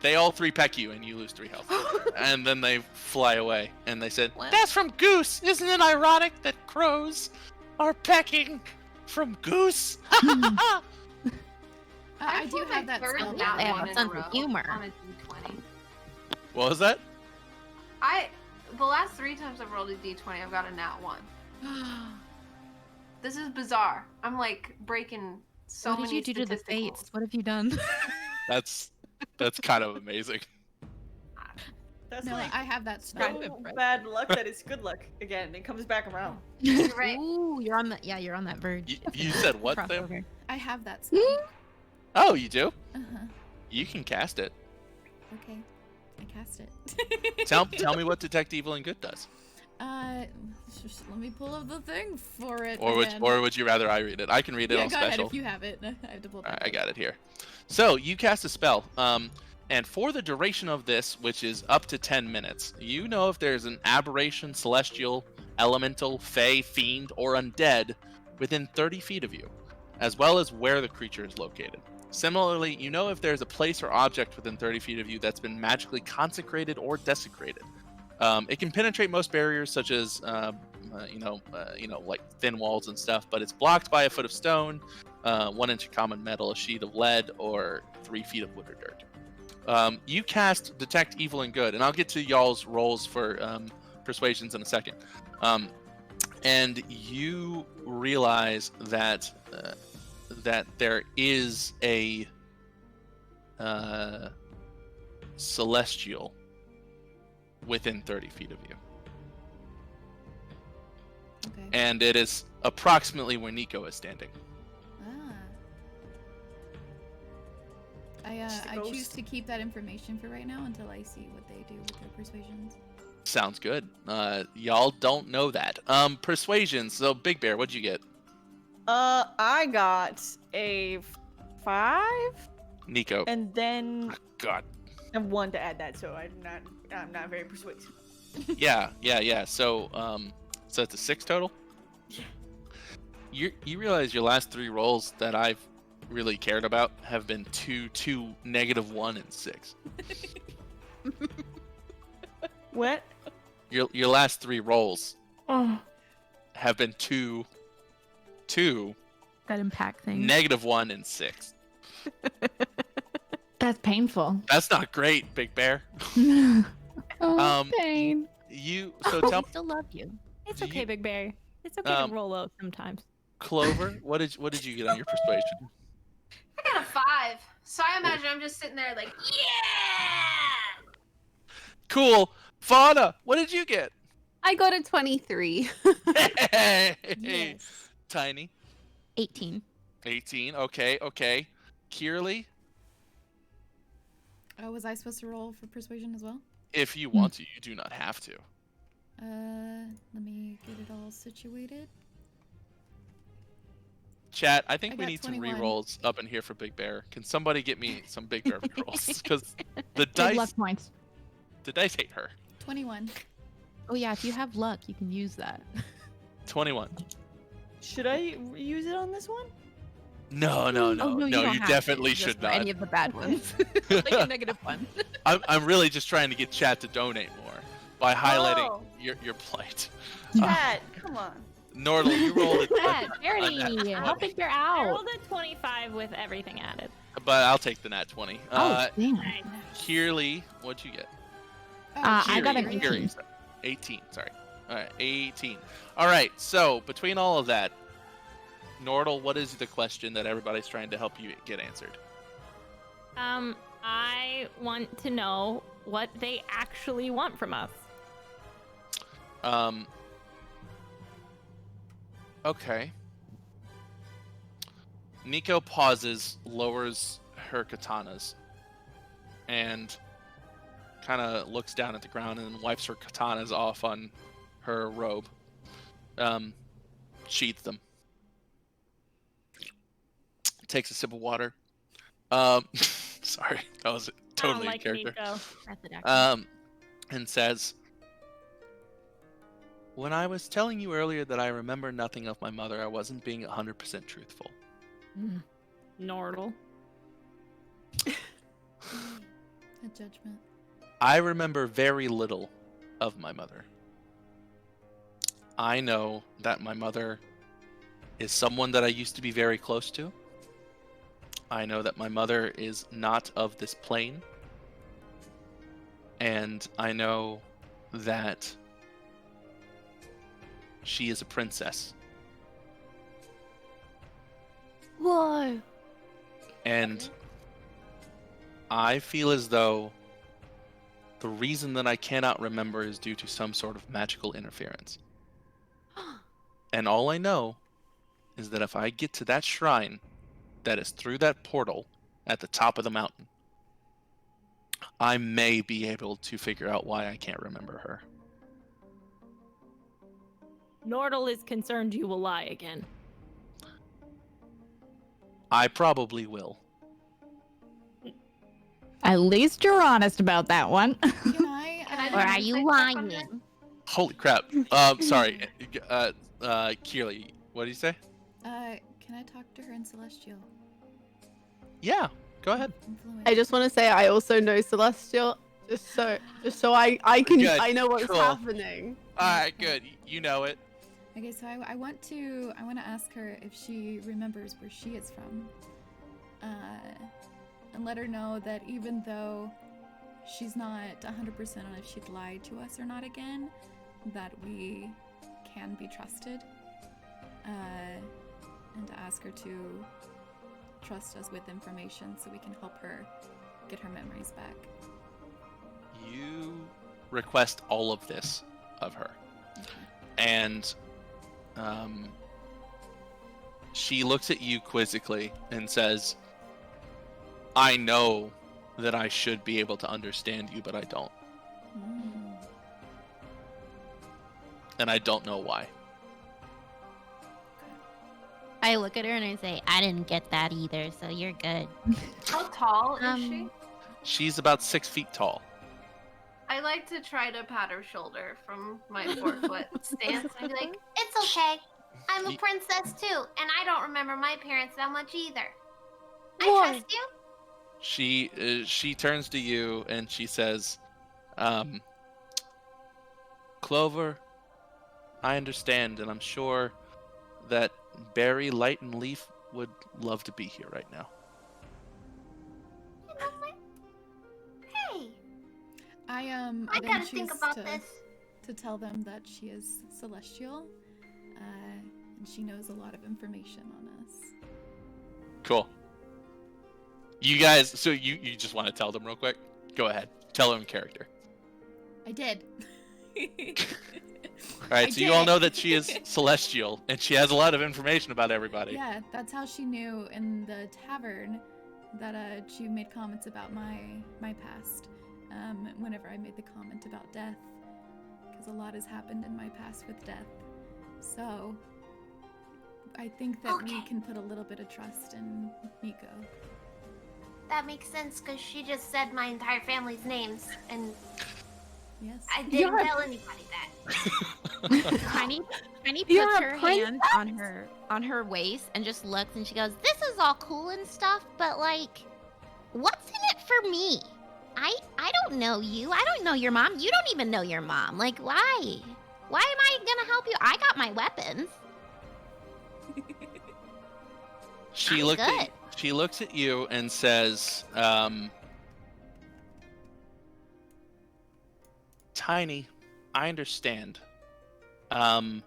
Speaker 1: they all 3 peck you, and you lose 3 health. And then they fly away, and they said,
Speaker 7: What?
Speaker 1: "That's from Goose. Isn't it ironic that crows are pecking from Goose?"
Speaker 8: I do have that
Speaker 3: third
Speaker 8: spell.
Speaker 3: nat
Speaker 7: They have
Speaker 3: one
Speaker 7: a
Speaker 3: in
Speaker 7: sense
Speaker 3: row
Speaker 7: of humor.
Speaker 3: on a D20.
Speaker 1: What was that?
Speaker 3: The last 3 times I've rolled a D20, I've got a nat 1. This is bizarre. I'm like breaking so
Speaker 7: what did
Speaker 3: many
Speaker 7: you do to the
Speaker 3: statistical-
Speaker 7: fates? What have you done?
Speaker 1: That's kind of amazing.
Speaker 2: That's
Speaker 8: No,
Speaker 2: like
Speaker 8: I have that
Speaker 2: so
Speaker 8: spell.
Speaker 2: bad luck that it's good luck again. It comes back around.
Speaker 3: You're right.
Speaker 7: Ooh, you're on that verge.
Speaker 1: You said what, Sam?
Speaker 7: Crossover.
Speaker 8: I have that spell.
Speaker 1: Oh, you do?
Speaker 8: Uh-huh.
Speaker 1: You can cast it.
Speaker 8: Okay. I cast it.
Speaker 1: Tell me what Detect Evil and Good does.
Speaker 8: Just let me pull up the thing for it.
Speaker 1: Or
Speaker 8: again.
Speaker 1: would you rather I read it? I can read it
Speaker 8: Yeah,
Speaker 1: on
Speaker 8: go
Speaker 1: special.
Speaker 8: ahead if you have it. I have to pull it
Speaker 1: All
Speaker 8: back
Speaker 1: right, I
Speaker 8: up.
Speaker 1: got it here. So you cast a spell, and for the duration of this, which is up to 10 minutes, you know if there's an aberration, celestial, elemental, fey, fiend, or undead within 30 feet of you, as well as where the creature is located. Similarly, you know if there's a place or object within 30 feet of you that's been magically consecrated or desecrated. It can penetrate most barriers, such as like thin walls and stuff, but it's blocked by a foot of stone, 1 inch of common metal, a sheet of lead, or 3 feet of wood or dirt. You cast Detect Evil and Good, and I'll get to y'all's rolls for persuasions in a second. And you realize that there is a celestial within 30 feet of you.
Speaker 8: Okay.
Speaker 1: And it is approximately where Nico is standing.
Speaker 2: Just a
Speaker 8: I choose
Speaker 2: ghost.
Speaker 8: to keep that information for right now until I see what they do with their persuasions.
Speaker 1: Sounds good. Y'all don't know that. Persuasion. So Big Bear, what'd you get?
Speaker 2: I got a 5,
Speaker 1: Nico.
Speaker 2: and then
Speaker 1: God.
Speaker 2: I have 1 to add that, so I'm not very persuasive.
Speaker 1: Yeah. So it's a 6 total. You realize your last 3 rolls that I've really cared about have been 2, 2, -1, and 6.
Speaker 2: What?
Speaker 1: Your last 3 rolls
Speaker 5: Oh,
Speaker 1: have been 2, 2,
Speaker 5: that impact thing.
Speaker 1: -1, and 6.
Speaker 4: That's painful.
Speaker 1: That's not great, Big Bear.
Speaker 4: Oh, pain.
Speaker 1: So tell
Speaker 7: I still love you.
Speaker 6: It's
Speaker 1: Do
Speaker 6: okay,
Speaker 1: you-
Speaker 6: Big Bear. It's okay to roll low sometimes.
Speaker 1: Clover, what did you get on your persuasion?
Speaker 3: I got a 5. So I imagine I'm just sitting there like, yeah!
Speaker 1: Cool. Fauna, what did you get?
Speaker 10: I got a 23.
Speaker 1: Hey,
Speaker 8: Yes.
Speaker 1: Tiny.
Speaker 7: 18.
Speaker 1: 18. Okay. Kierly,
Speaker 8: Oh, was I supposed to roll for persuasion as well?
Speaker 1: if you want to, you do not have to.
Speaker 8: Let me get it all situated.
Speaker 1: Chat, I think
Speaker 8: I
Speaker 1: we
Speaker 8: got
Speaker 1: need some
Speaker 8: 21.
Speaker 1: re-rolls up in here for Big Bear. Can somebody get me some Big Bear re-rolls? Because the
Speaker 4: Big luck
Speaker 1: dice
Speaker 4: points.
Speaker 1: hate her.
Speaker 8: 21.
Speaker 7: Oh yeah, if you have luck, you can use that.
Speaker 1: 21.
Speaker 2: Should I use it on this one?
Speaker 1: No,
Speaker 7: Oh, no, you don't
Speaker 1: you
Speaker 7: have
Speaker 1: definitely
Speaker 7: to, just
Speaker 1: should
Speaker 7: for
Speaker 1: not.
Speaker 7: Any of the bad ones. Like a -1.
Speaker 1: I'm really just trying to get chat to donate more by highlighting
Speaker 2: Oh.
Speaker 1: your plight.
Speaker 2: Chat, come on.
Speaker 1: Nordal, you rolled it,
Speaker 5: Yeah, Charity, help Big Bear
Speaker 6: I
Speaker 5: out.
Speaker 6: rolled a 25 with everything added.
Speaker 1: but I'll take the nat 20.
Speaker 4: Oh, damn.
Speaker 1: Kierly, what'd you get?
Speaker 4: I got an
Speaker 1: Kiri,
Speaker 4: 18.
Speaker 1: sorry. 18, sorry. All right, 18. All right, so between all of that, Nordal, what is the question that everybody's trying to help you get answered?
Speaker 6: I want to know what they actually want from us.
Speaker 1: Okay. Nico pauses, lowers her katanas, and kind of looks down at the ground and wipes her katanas off on her robe. Sheaths them. Takes a sip of water. Sorry, that was totally in character. And says, "When I was telling you earlier that I remember nothing of my mother, I wasn't being 100% truthful."
Speaker 6: Nordle.
Speaker 8: A judgment.
Speaker 1: I remember very little of my mother. I know that my mother is someone that I used to be very close to. I know that my mother is not of this plane. And I know that she is a princess.
Speaker 10: Whoa.
Speaker 1: And I feel as though the reason that I cannot remember is due to some sort of magical interference. And all I know is that if I get to that shrine that is through that portal at the top of the mountain, I may be able to figure out why I can't remember her.
Speaker 6: Nordle is concerned you will lie again.
Speaker 1: I probably will.
Speaker 4: At least you're honest about that one.
Speaker 8: Can I?
Speaker 9: I
Speaker 7: Or are you lying?
Speaker 1: Holy crap. Sorry. Keely, what do you say?
Speaker 8: Can I talk to her in Celestial?
Speaker 1: Yeah, go ahead.
Speaker 10: I just want to say I also know Celestial, just so I can
Speaker 1: Good.
Speaker 10: I know what's
Speaker 1: Cool.
Speaker 10: happening.
Speaker 1: All right, good. You know it.
Speaker 8: Okay, so I want to ask her if she remembers where she is from, and let her know that even though she's not 100% on if she'd lie to us or not again, that we can be trusted, and to ask her to trust us with information so we can help her get her memories back.
Speaker 1: You request all of this of her. And she looks at you quizzically and says, "I know that I should be able to understand you, but I don't. And I don't know why."
Speaker 7: I look at her and I say, I didn't get that either, so you're good.
Speaker 3: How tall is she?
Speaker 1: She's about 6 feet tall.
Speaker 3: I like to try to pat her shoulder from my 4-foot stance. I'd be like,
Speaker 9: It's okay. I'm a princess too, and I don't remember my parents that much either. I trust you.
Speaker 1: She turns to you and she says, "Clover, I understand, and I'm sure that Barry, Light, and Leaf would love to be here right now."
Speaker 9: You know what? Hey,
Speaker 8: I
Speaker 9: I
Speaker 8: then
Speaker 9: gotta think
Speaker 8: choose
Speaker 9: about
Speaker 8: to,
Speaker 9: this.
Speaker 8: to tell them that she is Celestial, and she knows a lot of information on us.
Speaker 1: Cool. You guys, so you just want to tell them real quick? Go ahead. Tell them in character.
Speaker 8: I did.
Speaker 1: Alright, so you all know that she is Celestial, and she has a lot of information about everybody.
Speaker 8: Yeah, that's how she knew in the tavern that she made comments about my past. Whenever I made the comment about death, because a lot has happened in my past with death. So I think that we can put a little bit of trust in Nico.
Speaker 9: That makes sense because she just said my entire family's names, and
Speaker 8: Yes.
Speaker 9: I didn't tell anybody that.
Speaker 7: Tiny
Speaker 10: You're
Speaker 7: puts
Speaker 10: a
Speaker 7: her hand on her waist and just looks, and she goes,
Speaker 9: This is all cool and stuff, but like, what's in it for me? I don't know you. I don't know your mom. You don't even know your mom. Like, why? Why am I gonna help you? I got my weapons.
Speaker 1: She looks at you and says, "Tiny, I understand. And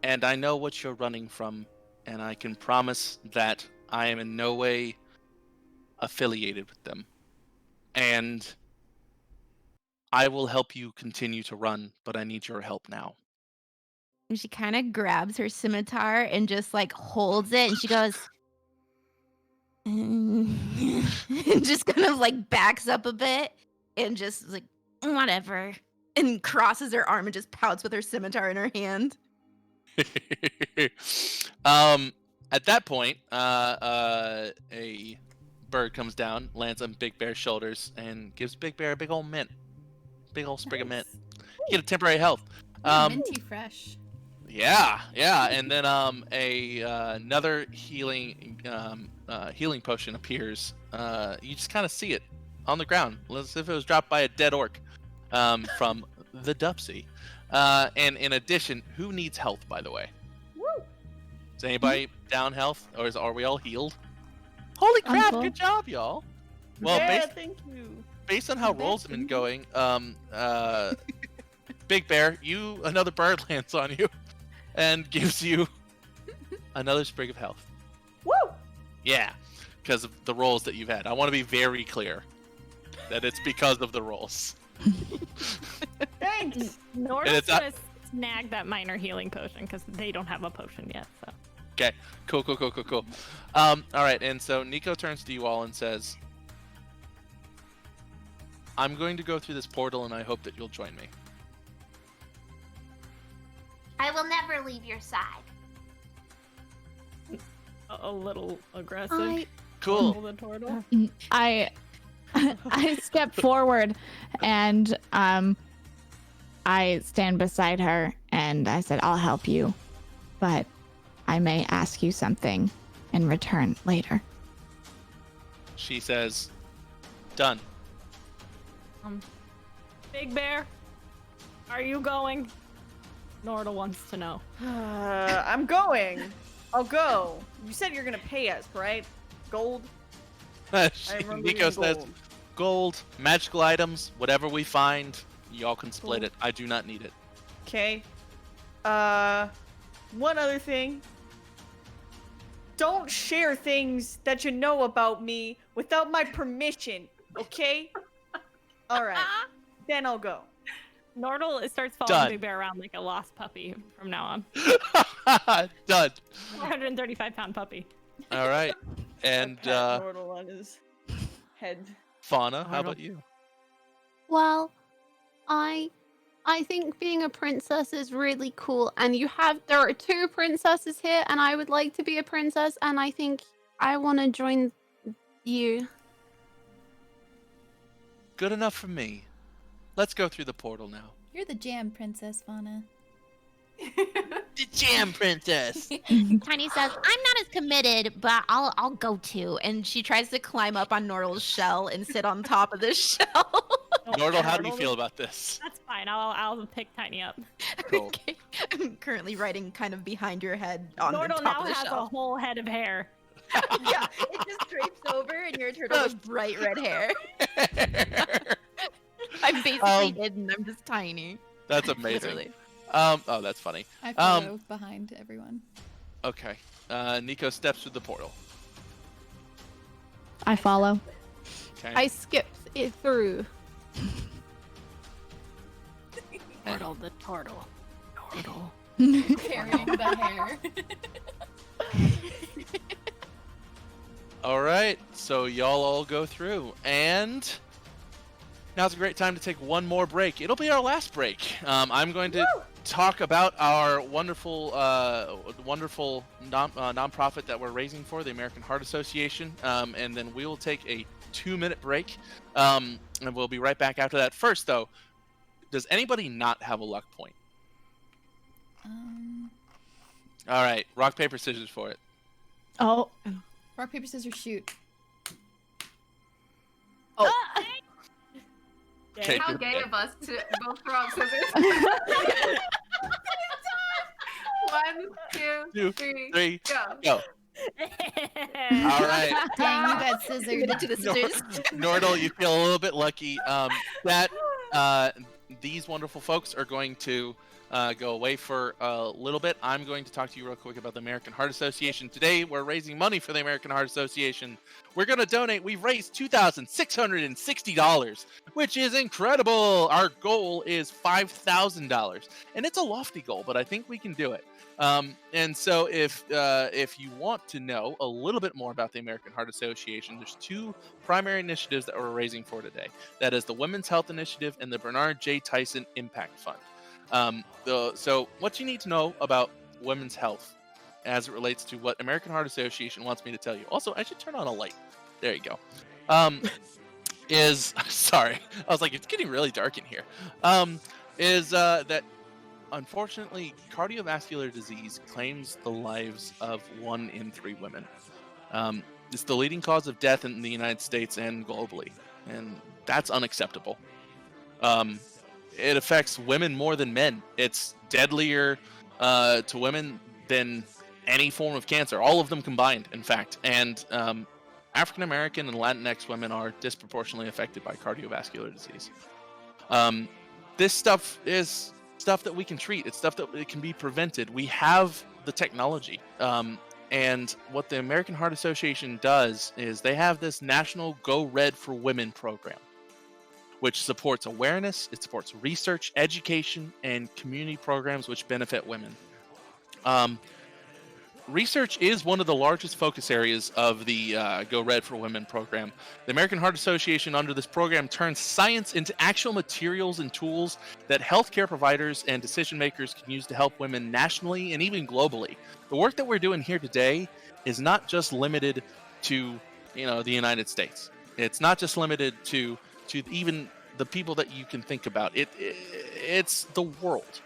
Speaker 1: I know what you're running from, and I can promise that I am in no way affiliated with them. And I will help you continue to run, but I need your help now."
Speaker 7: and she kind of grabs her scimitar and just like holds it, and she goes, and just kind of like backs up a bit, and just like, whatever, and crosses her arm and just pouts with her scimitar in her hand.
Speaker 1: At that point, a bird comes down, lands on Big Bear's shoulders, and gives Big Bear a big old mint, big old sprig of mint. You get a temporary health.
Speaker 8: Minty fresh.
Speaker 1: Yeah, and then another healing potion appears. You just kind of see it on the ground, as if it was dropped by a dead orc from the Dupsy. And in addition, who needs health, by the way?
Speaker 2: Woo!
Speaker 1: Is anybody down health, or are we all healed? Holy crap!
Speaker 4: cool.
Speaker 1: Good job, y'all. Well,
Speaker 2: Yeah, thank you.
Speaker 1: based on how rolls have been going, Big Bear, another bird lands on you, and gives you another sprig of health.
Speaker 2: Woo!
Speaker 1: Yeah, because of the rolls that you've had. I want to be very clear that it's because of the rolls.
Speaker 2: Thanks.
Speaker 6: Norda's
Speaker 1: it's not-
Speaker 6: gonna snag that minor healing potion because they don't have a potion yet. So
Speaker 1: Okay, cool. All right, and so Nico turns to you all and says, I'm going to go through this portal, and I hope that you'll join me.
Speaker 9: I will never leave your side.
Speaker 6: a little aggressive.
Speaker 1: Cool.
Speaker 6: The turtle.
Speaker 4: I step forward and I stand beside her and I said, I'll help you, but I may ask you something in return later.
Speaker 1: She says, done.
Speaker 6: Big Bear, are you going? Nordal wants to know.
Speaker 2: I'm going. I'll go. You said you're gonna pay us, right? Gold? remember
Speaker 1: Nico
Speaker 2: you
Speaker 1: says,
Speaker 2: gold.
Speaker 1: gold, magical items, whatever we find, y'all can split
Speaker 2: Cool.
Speaker 1: it. I do not need it.
Speaker 2: Okay. One other thing. Don't share things that you know about me without my permission, okay? Alright. Then I'll go.
Speaker 6: Nordal starts following
Speaker 1: Done.
Speaker 6: Big Bear around like a lost puppy from now on.
Speaker 1: Done.
Speaker 6: 135-pound puppy.
Speaker 1: All right. And
Speaker 2: I pat Nordal on his head.
Speaker 1: Fauna, how about you?
Speaker 10: Well, I think being a princess is really cool, and there are 2 princesses here, and I would like to be a princess, and I think I want to join you.
Speaker 1: Good enough for me. Let's go through the portal now.
Speaker 8: You're the jam princess, Fauna.
Speaker 1: The jam princess.
Speaker 7: Tiny says, I'm not as committed, but I'll go too. And she tries to climb up on Nordal's shell and sit on top of the shell.
Speaker 1: Nordal, how do you feel about this?
Speaker 6: That's fine. I'll pick Tiny up.
Speaker 1: Cool.
Speaker 7: Okay. I'm currently riding kind of behind your head on the
Speaker 6: Nordal
Speaker 7: top
Speaker 6: now
Speaker 7: of the
Speaker 6: has
Speaker 7: shell.
Speaker 6: a whole head of hair.
Speaker 7: Yeah, it just drapes over and your turtle has bright red hair. I'm basically hidden. I'm just tiny.
Speaker 1: That's amazing.
Speaker 7: Literally.
Speaker 1: Oh, that's funny.
Speaker 8: I follow behind everyone.
Speaker 1: Okay. Nico steps through the portal.
Speaker 4: I follow.
Speaker 1: Okay.
Speaker 10: I skipped it through.
Speaker 6: Nordal the turtle. Nordal.
Speaker 8: Carrying the hair.
Speaker 1: All right. So y'all all go through, and now's a great time to take one more break. It'll be our last break. I'm going to talk about our wonderful nonprofit that we're raising for, the American Heart Association, and then we will take a 2-minute break, and we'll be right back after that. First, though, does anybody not have a luck point? All right, rock, paper, scissors for it.
Speaker 4: Oh.
Speaker 8: Rock, paper, scissors, shoot.
Speaker 1: Oh.
Speaker 6: Okay.
Speaker 3: How gay of us to both throw out scissors. 1, 2, 3, go.
Speaker 1: Go. All right.
Speaker 8: Dang, you got scissored.
Speaker 7: To the scissors.
Speaker 1: Nordal, you feel a little bit lucky. These wonderful folks are going to go away for a little bit. I'm going to talk to you real quick about the American Heart Association. Today, we're raising money for the American Heart Association. We're going to donate. We've raised $2,660, which is incredible. Our goal is $5,000, and it's a lofty goal, but I think we can do it. And so if you want to know a little bit more about the American Heart Association, there's 2 primary initiatives that we're raising for today. That is the Women's Health Initiative and the Bernard J. Tyson Impact Fund. So what you need to know about women's health as it relates to what American Heart Association wants me to tell you. Also, I should turn on a light. There you go. Sorry, I was like, it's getting really dark in here. That unfortunately cardiovascular disease claims the lives of 1 in 3 women. It's the leading cause of death in the United States and globally, and that's unacceptable. It affects women more than men. It's deadlier to women than any form of cancer, all of them combined, in fact. And African American and Latinx women are disproportionately affected by cardiovascular disease. This stuff is stuff that we can treat. It's stuff that it can be prevented. We have the technology. And what the American Heart Association does is they have this National Go Red for Women program, which supports awareness, it supports research, education, and community programs which benefit women. Research is one of the largest focus areas of the Go Red for Women program. The American Heart Association under this program turns science into actual materials and tools that healthcare providers and decision makers can use to help women nationally and even globally. The work that we're doing here today is not just limited to, the United States. It's not just limited to even the people that you can think about. It's the world.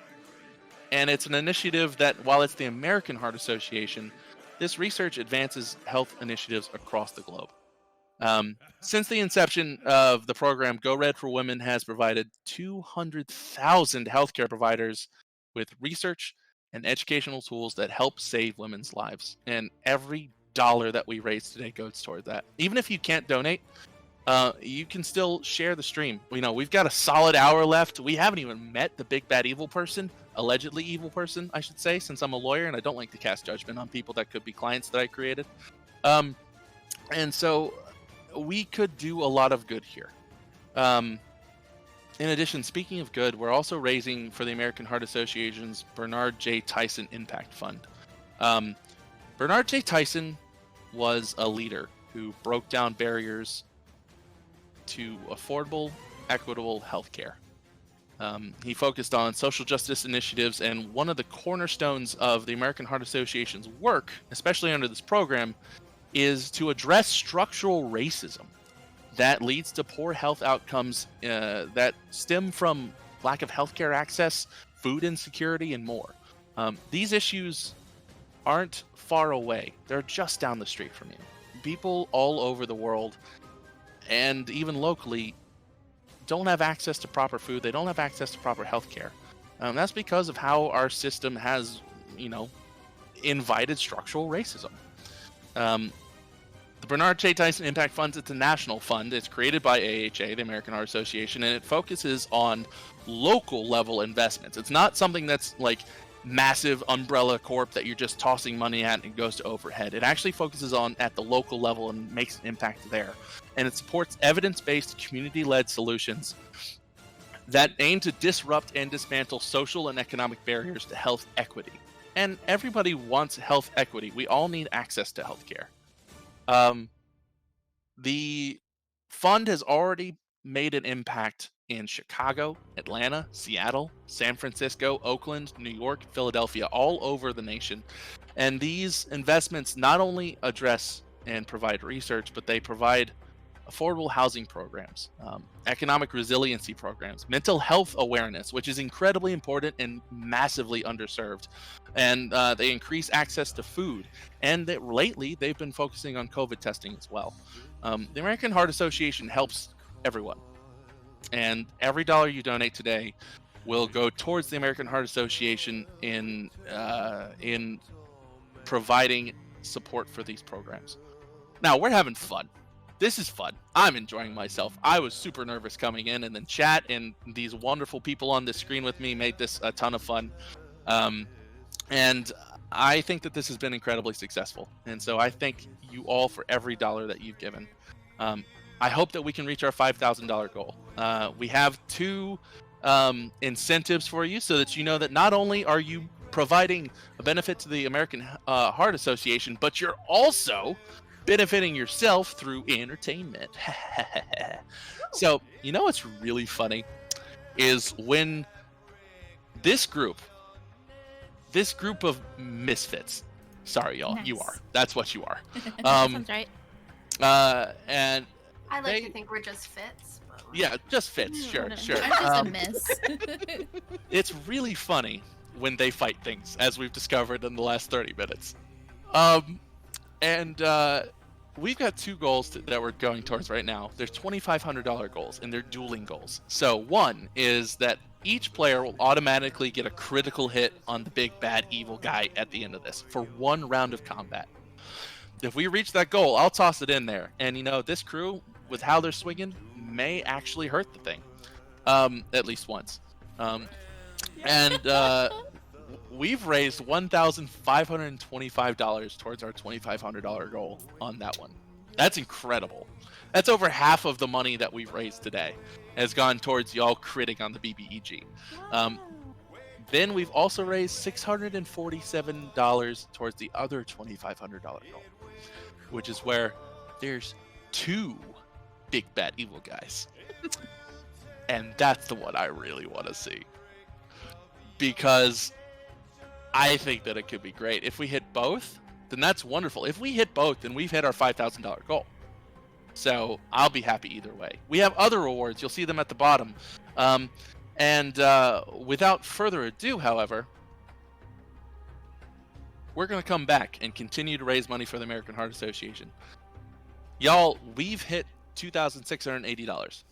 Speaker 1: And it's an initiative that, while it's the American Heart Association, this research advances health initiatives across the globe. Since the inception of the program, Go Red for Women has provided 200,000 healthcare providers with research and educational tools that help save women's lives. And every dollar that we raise today goes toward that. Even if you can't donate, you can still share the stream. We've got a solid hour left. We haven't even met the big bad evil person, allegedly evil person, I should say, since I'm a lawyer and I don't like to cast judgment on people that could be clients that I created. And so we could do a lot of good here. In addition, speaking of good, we're also raising for the American Heart Association's Bernard J. Tyson Impact Fund. Bernard J. Tyson was a leader who broke down barriers to affordable, equitable healthcare. He focused on social justice initiatives, and one of the cornerstones of the American Heart Association's work, especially under this program, is to address structural racism that leads to poor health outcomes that stem from lack of healthcare access, food insecurity, and more. These issues aren't far away. They're just down the street from you. People all over the world, and even locally, don't have access to proper food. They don't have access to proper healthcare. That's because of how our system has, invited structural racism. The Bernard J. Tyson Impact Fund, it's a national fund. It's created by AHA, the American Heart Association, and it focuses on local level investments. It's not something that's like massive umbrella corp that you're just tossing money at and it goes to overhead. It actually focuses on at the local level and makes an impact there. And it supports evidence-based, community-led solutions that aim to disrupt and dismantle social and economic barriers to health equity. And everybody wants health equity. We all need access to healthcare. The fund has already made an impact in Chicago, Atlanta, Seattle, San Francisco, Oakland, New York, Philadelphia, all over the nation. And these investments not only address and provide research, but they provide affordable housing programs, economic resiliency programs, mental health awareness, which is incredibly important and massively underserved. And they increase access to food. And lately, they've been focusing on COVID testing as well. The American Heart Association helps everyone. And every dollar you donate today will go towards the American Heart Association in providing support for these programs. Now, we're having fun. This is fun. I'm enjoying myself. I was super nervous coming in, and then chat and these wonderful people on the screen with me made this a ton of fun. And I think that this has been incredibly successful. And so I thank you all for every dollar that you've given. I hope that we can reach our $5,000 goal. We have two incentives for you so that you know that not only are you providing a benefit to the American Heart Association, but you're also benefiting yourself through entertainment. So, you know what's really funny is when this group of misfits, sorry y'all, you
Speaker 8: Nice.
Speaker 1: are. That's what you are.
Speaker 7: Sounds right.
Speaker 1: And
Speaker 3: I like
Speaker 1: They-
Speaker 3: to think we're just fits. But
Speaker 1: yeah, just fits, sure.
Speaker 8: I'm just a miss.
Speaker 1: It's really funny when they fight things, as we've discovered in the last 30 minutes. We've got two goals that we're going towards right now. There's $2,500 goals, and they're dueling goals. So one is that each player will automatically get a critical hit on the big bad evil guy at the end of this for one round of combat. If we reach that goal, I'll toss it in there. And this crew, with how they're swinging, may actually hurt the thing, at least once. We've raised $1,525 towards our $2,500 goal on that one. That's incredible. That's over half of the money that we've raised today has gone towards y'all critting on the BBEG. Then we've also raised $647 towards the other $2,500 goal, which is where there's two big bad evil guys. And that's the one I really want to see. Because I think that it could be great. If we hit both, then that's wonderful. If we hit both, then we've hit our $5,000 goal. So I'll be happy either way. We have other rewards. You'll see them at the bottom. Without further ado, however, we're going to come back and continue to raise money for the American Heart Association. Y'all, we've hit $2,680.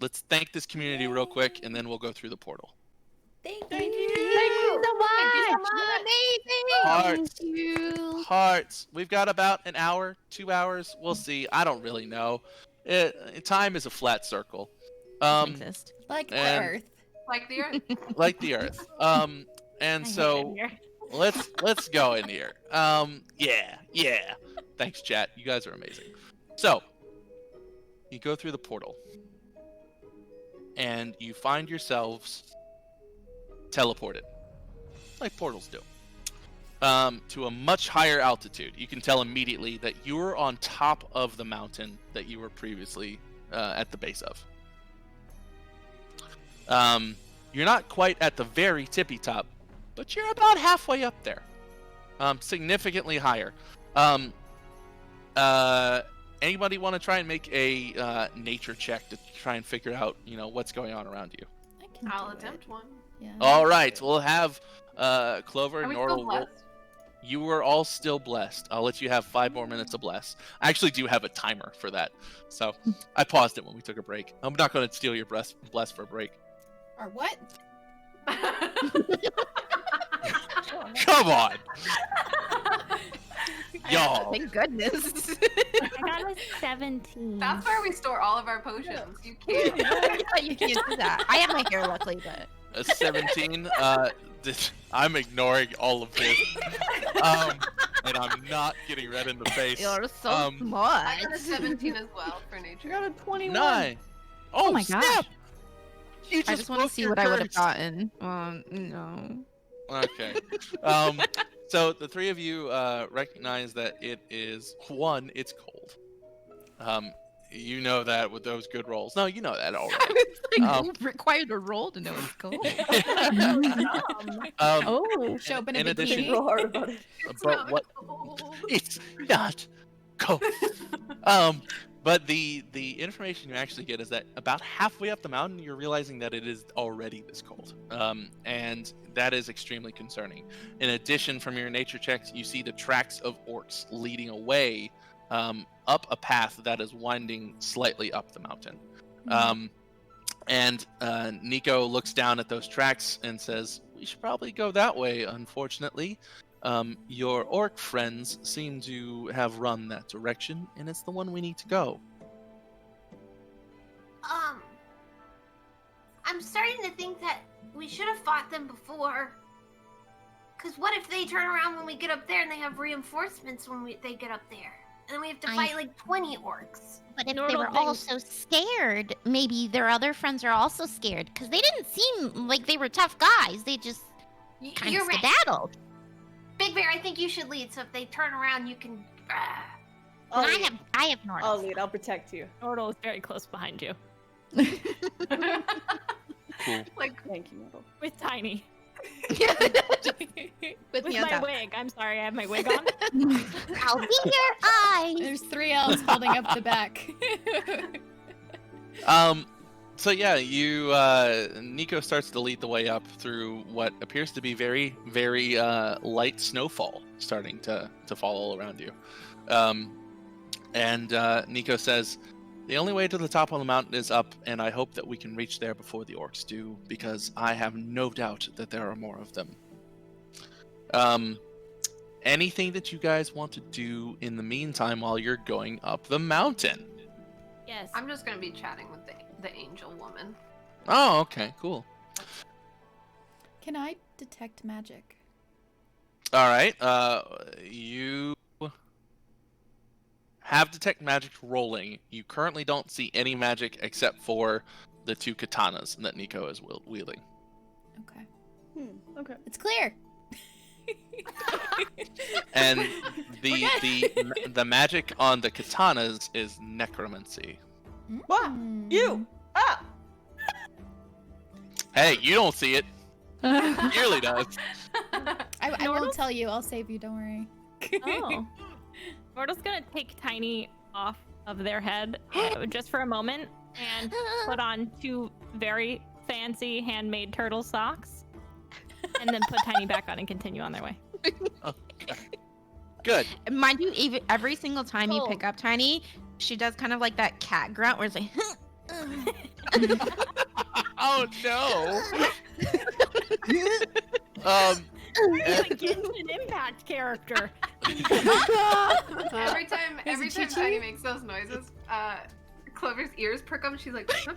Speaker 1: Let's thank this community real quick, and then we'll go through the portal.
Speaker 8: Thank you.
Speaker 7: Thank you so much.
Speaker 1: Hearts.
Speaker 7: Thank you.
Speaker 1: Hearts. We've got about an hour, 2 hours. We'll see. I don't really know. Time is a flat circle.
Speaker 7: Exist.
Speaker 8: Like the
Speaker 1: and-
Speaker 8: Earth.
Speaker 3: like the Earth.
Speaker 1: Like the Earth. And so let's go in here. Yeah. Thanks, chat. You guys are amazing. So you go through the portal, and you find yourselves teleported, like portals do, to a much higher altitude. You can tell immediately that you were on top of the mountain that you were previously at the base of. You're not quite at the very tippy top, but you're about halfway up there. Significantly higher. Anybody want to try and make a nature check to try and figure out, what's going on around you?
Speaker 8: I can
Speaker 3: I'll
Speaker 8: do
Speaker 3: attempt
Speaker 8: it.
Speaker 3: one.
Speaker 8: Yeah.
Speaker 1: All right, we'll have Clover
Speaker 3: Are
Speaker 1: and
Speaker 3: we
Speaker 1: Nora.
Speaker 3: still blessed?
Speaker 1: You were all still blessed. I'll let you have 5 more minutes of bless. I actually do have a timer for that, so I paused it when we took a break. I'm not going to steal your bless for a break.
Speaker 8: Or what?
Speaker 1: Come on, y'all.
Speaker 7: Thank goodness.
Speaker 5: I got a 17.
Speaker 3: That's where we store all of our potions. You can't.
Speaker 7: You can't do that. I have my hair, luckily, but.
Speaker 1: A 17. I'm ignoring all of this, and I'm not getting red in the face.
Speaker 7: You're so
Speaker 3: I
Speaker 7: smart.
Speaker 3: got a 17 as well for
Speaker 2: I
Speaker 3: nature.
Speaker 2: got a 21.
Speaker 1: 9. Oh
Speaker 5: my
Speaker 1: snap!
Speaker 5: gosh.
Speaker 1: You
Speaker 7: I just want to
Speaker 1: broke
Speaker 7: see
Speaker 1: your
Speaker 7: what I would have
Speaker 1: curse.
Speaker 7: gotten. No.
Speaker 1: Okay. So the three of you recognize that it is one. It's cold. You know that with those good rolls. No, you know that
Speaker 7: I
Speaker 1: already.
Speaker 7: was like, required a roll to know it's cold.
Speaker 5: Oh.
Speaker 8: Show up in a
Speaker 1: In
Speaker 8: bikini.
Speaker 1: addition-
Speaker 2: Real hard about it.
Speaker 1: But what? It's not cold. But the information you actually get is that about halfway up the mountain, you're realizing that it is already this cold, and that is extremely concerning. In addition, from your nature checks, you see the tracks of orcs leading away up a path that is winding slightly up the mountain. And Nico looks down at those tracks and says, "We should probably go that way, unfortunately. Your orc friends seem to have run that direction, and it's the one we need to go."
Speaker 9: I'm starting to think that we should have fought them before. Cause what if they turn around when we get up there and they have reinforcements when they get up there? And then we have to fight like 20 orcs.
Speaker 11: But if
Speaker 6: No,
Speaker 11: they
Speaker 6: no,
Speaker 11: were all so scared, maybe their other friends are also scared. Because they didn't seem like they were tough guys. They just kind of
Speaker 9: You're right.
Speaker 11: skedaddled.
Speaker 9: Big Bear, I think you should lead. So if they turn around, you can
Speaker 11: And
Speaker 2: lead.
Speaker 11: I have
Speaker 2: I'll
Speaker 11: Nordle.
Speaker 2: lead. I'll protect you.
Speaker 6: Nordle is very close behind you.
Speaker 1: Cool.
Speaker 3: Like,
Speaker 2: Thank you, Nordle.
Speaker 6: With Tiny.
Speaker 7: With
Speaker 6: With
Speaker 7: me on
Speaker 6: my
Speaker 7: top.
Speaker 6: wig. I'm sorry, I have my wig on.
Speaker 11: I'll be your eyes.
Speaker 8: There's 3 elves holding up the back.
Speaker 1: So yeah, you Nico starts to lead the way up through what appears to be very, very light snowfall starting to fall all around you. And Nico says, "The only way to the top of the mountain is up, and I hope that we can reach there before the orcs do, because I have no doubt that there are more of them." Anything that you guys want to do in the meantime while you're going up the mountain?
Speaker 6: Yes.
Speaker 3: I'm just gonna be chatting with the angel woman.
Speaker 1: Oh, okay, cool.
Speaker 8: Can I detect magic?
Speaker 1: All right, you have detect magic rolling. You currently don't see any magic except for the 2 katanas that Nico is wielding.
Speaker 8: Okay.
Speaker 2: Okay.
Speaker 8: It's clear.
Speaker 1: And the magic on the katanas is necromancy.
Speaker 2: What? You! Ah!
Speaker 1: Hey, you don't see it. Clearly does.
Speaker 8: I won't tell you. I'll save you. Don't worry.
Speaker 6: Oh. Nordle's gonna take Tiny off of their head just for a moment and put on 2 very fancy handmade turtle socks, and then put Tiny back on and continue on their way.
Speaker 1: Okay. Good.
Speaker 7: Mind you, even every single time you
Speaker 6: Cool.
Speaker 7: pick up Tiny, she does kind of like that cat grunt where it's like,
Speaker 1: Oh no.
Speaker 6: It's like Genshin Impact character.
Speaker 3: Every time
Speaker 8: Chi-Chi?
Speaker 3: Tiny makes those noises, Clover's ears perk up and she's like, "Huh?"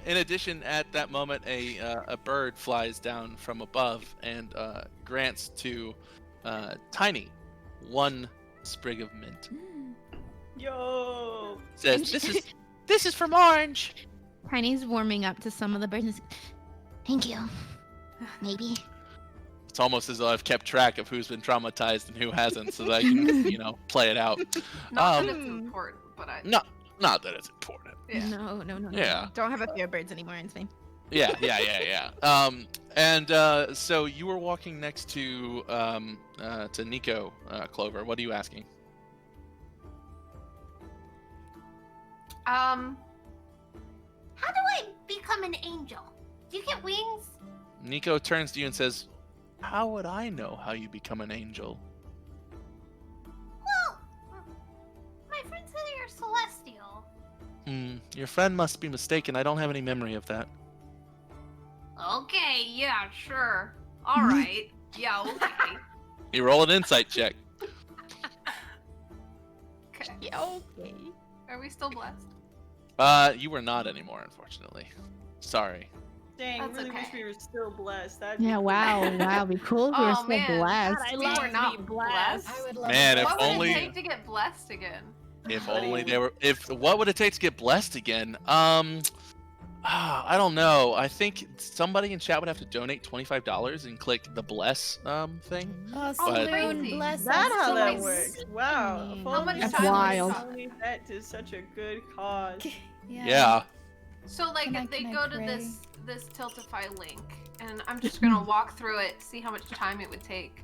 Speaker 1: In addition, at that moment, a bird flies down from above and grants to Tiny 1 sprig of mint.
Speaker 2: Yo!
Speaker 1: Says, "This is from Orange."
Speaker 7: Tiny's warming up to some of the birds.
Speaker 11: Thank you. Maybe.
Speaker 1: It's almost as though I've kept track of who's been traumatized and who hasn't, so that I can, play it out.
Speaker 3: Not that it's important, but I.
Speaker 1: Not that it's important.
Speaker 3: Yeah.
Speaker 7: No.
Speaker 1: Yeah.
Speaker 7: Don't have a fear of birds anymore. It's fine.
Speaker 1: Yeah. And so you were walking next to Nico, Clover. What are you asking?
Speaker 9: How do I become an angel? Do you get wings?
Speaker 1: Nico turns to you and says, "How would I know how you become an angel?"
Speaker 9: Well, my friend said you're celestial.
Speaker 1: Your friend must be mistaken. I don't have any memory of that.
Speaker 9: Okay, yeah, sure. All right. Yeah, okay.
Speaker 1: You roll an insight check.
Speaker 3: Okay.
Speaker 7: Yeah, okay.
Speaker 3: Are we still blessed?
Speaker 1: You were not anymore, unfortunately. Sorry.
Speaker 2: Dang, I
Speaker 3: That's
Speaker 2: really
Speaker 3: okay.
Speaker 2: wish we were still blessed. That'd
Speaker 4: Yeah,
Speaker 2: be
Speaker 4: wow, it'd be cool if we were
Speaker 3: Oh,
Speaker 4: still
Speaker 3: man.
Speaker 4: blessed.
Speaker 6: God, I
Speaker 3: We
Speaker 6: love
Speaker 3: were
Speaker 6: to
Speaker 3: not
Speaker 6: be blessed.
Speaker 3: blessed.
Speaker 8: I would love
Speaker 1: Man,
Speaker 8: to
Speaker 1: if
Speaker 3: What would
Speaker 1: only-
Speaker 3: it take to get blessed again?
Speaker 1: If
Speaker 2: What do
Speaker 1: only
Speaker 2: you-
Speaker 1: they were. What would it take to get blessed again? I don't know. I think somebody in chat would have to donate $25 and click the bless thing.
Speaker 8: Oh,
Speaker 1: But-
Speaker 8: Saloon, bless
Speaker 2: That
Speaker 8: us.
Speaker 2: how that
Speaker 8: please.
Speaker 2: works? Wow. If
Speaker 3: How much
Speaker 2: only
Speaker 6: That's
Speaker 3: time would it
Speaker 4: wild.
Speaker 3: cost?
Speaker 2: only that to such a good cause.
Speaker 1: Yeah.
Speaker 3: So like
Speaker 8: Can I-
Speaker 3: if they
Speaker 8: can I
Speaker 3: go to
Speaker 8: pray?
Speaker 3: this Tiltify link, and I'm just gonna walk through it, see how much time it would take,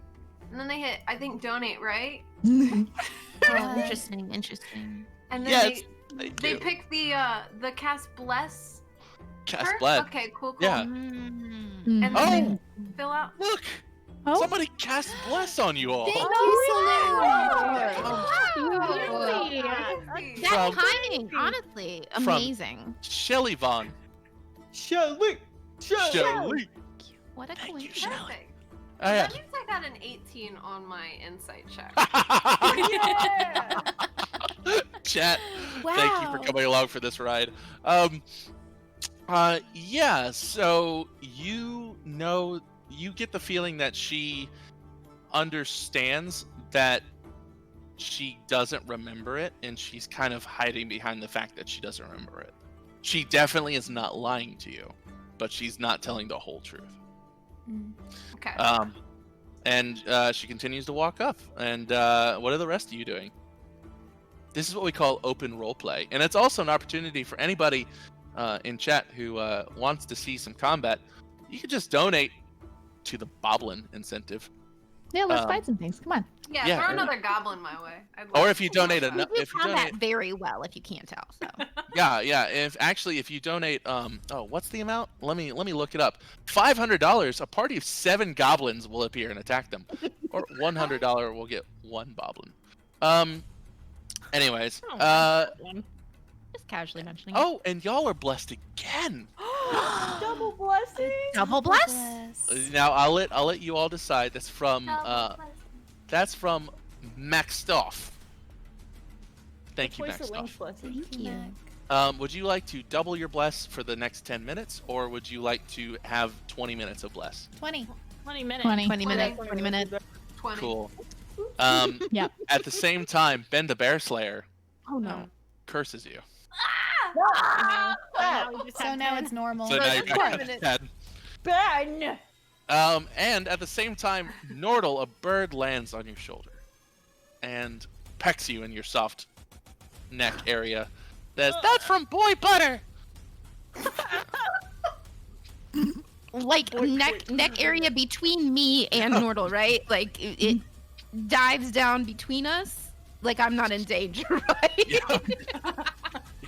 Speaker 3: and then they hit I think donate, right?
Speaker 7: Oh, interesting.
Speaker 3: And then
Speaker 1: Yes,
Speaker 3: they
Speaker 1: do.
Speaker 3: pick the cast bless.
Speaker 1: Cast
Speaker 3: perk?
Speaker 1: bless.
Speaker 3: Okay, cool.
Speaker 1: Yeah.
Speaker 3: And
Speaker 4: Mm.
Speaker 3: then
Speaker 1: Oh,
Speaker 3: they fill out.
Speaker 1: look!
Speaker 4: Oh.
Speaker 1: Somebody cast bless on you all.
Speaker 8: Thank you, Saloon.
Speaker 7: Really?
Speaker 3: Fancy.
Speaker 7: That
Speaker 1: From-
Speaker 7: timing, honestly,
Speaker 1: From-
Speaker 7: amazing.
Speaker 1: Shelly Vaughn.
Speaker 2: Shelly!
Speaker 1: Shelly.
Speaker 7: What a
Speaker 1: Thank you,
Speaker 7: coincidence.
Speaker 1: Shelly.
Speaker 3: Perfect.
Speaker 1: Oh, yeah.
Speaker 3: That means I got an 18 on my insight check.
Speaker 2: Yeah!
Speaker 1: Chat. Thank you for
Speaker 8: Wow.
Speaker 1: coming along for this ride. Yeah, so you get the feeling that she understands that she doesn't remember it, and she's kind of hiding behind the fact that she doesn't remember it. She definitely is not lying to you, but she's not telling the whole truth.
Speaker 8: Mm.
Speaker 3: Okay.
Speaker 1: And she continues to walk up. And what are the rest of you doing? This is what we call open roleplay. And it's also an opportunity for anybody in chat who wants to see some combat. You could just donate to the Boblin incentive.
Speaker 4: Yeah, let's fight some things. Come on.
Speaker 3: Yeah,
Speaker 1: Yeah,
Speaker 3: throw
Speaker 1: or-
Speaker 3: another goblin my way.
Speaker 1: Or if you donate
Speaker 7: You
Speaker 1: enough,
Speaker 7: do
Speaker 1: if you
Speaker 7: combat
Speaker 1: donate,
Speaker 7: very well, if you can't tell. So
Speaker 1: yeah. If you donate, what's the amount? Let me look it up. $500, a party of 7 goblins will appear and attack them, or $100 will get 1 boblin. Anyways,
Speaker 7: just casually mentioning.
Speaker 1: oh, and y'all are blessed again.
Speaker 2: Double blessing.
Speaker 7: Double bless.
Speaker 1: Now I'll let you all decide. That's from
Speaker 9: Double
Speaker 1: Maxed Off. Thank you,
Speaker 2: Twice
Speaker 1: Maxed
Speaker 2: a length
Speaker 1: Off.
Speaker 2: blessing.
Speaker 8: Thank you.
Speaker 1: Would you like to double your bless for the next 10 minutes, or would you like to have 20 minutes of bless?
Speaker 8: 20.
Speaker 6: 20 minutes.
Speaker 4: 20.
Speaker 7: 20 minutes. 20 minutes.
Speaker 3: 20.
Speaker 1: Cool.
Speaker 4: Yep.
Speaker 1: At the same time, Ben the Bear Slayer
Speaker 6: Oh no.
Speaker 1: curses you.
Speaker 8: So now it's normal.
Speaker 1: So now you're
Speaker 2: that's
Speaker 1: back
Speaker 2: fine.
Speaker 1: to 10.
Speaker 2: Ben.
Speaker 1: And at the same time, Nordle, a bird lands on your shoulder and pecks you in your soft neck area. That's from Boy Butter.
Speaker 7: Like neck area between me and Nordle, right? Like it dives down between us. Like I'm not in danger, right?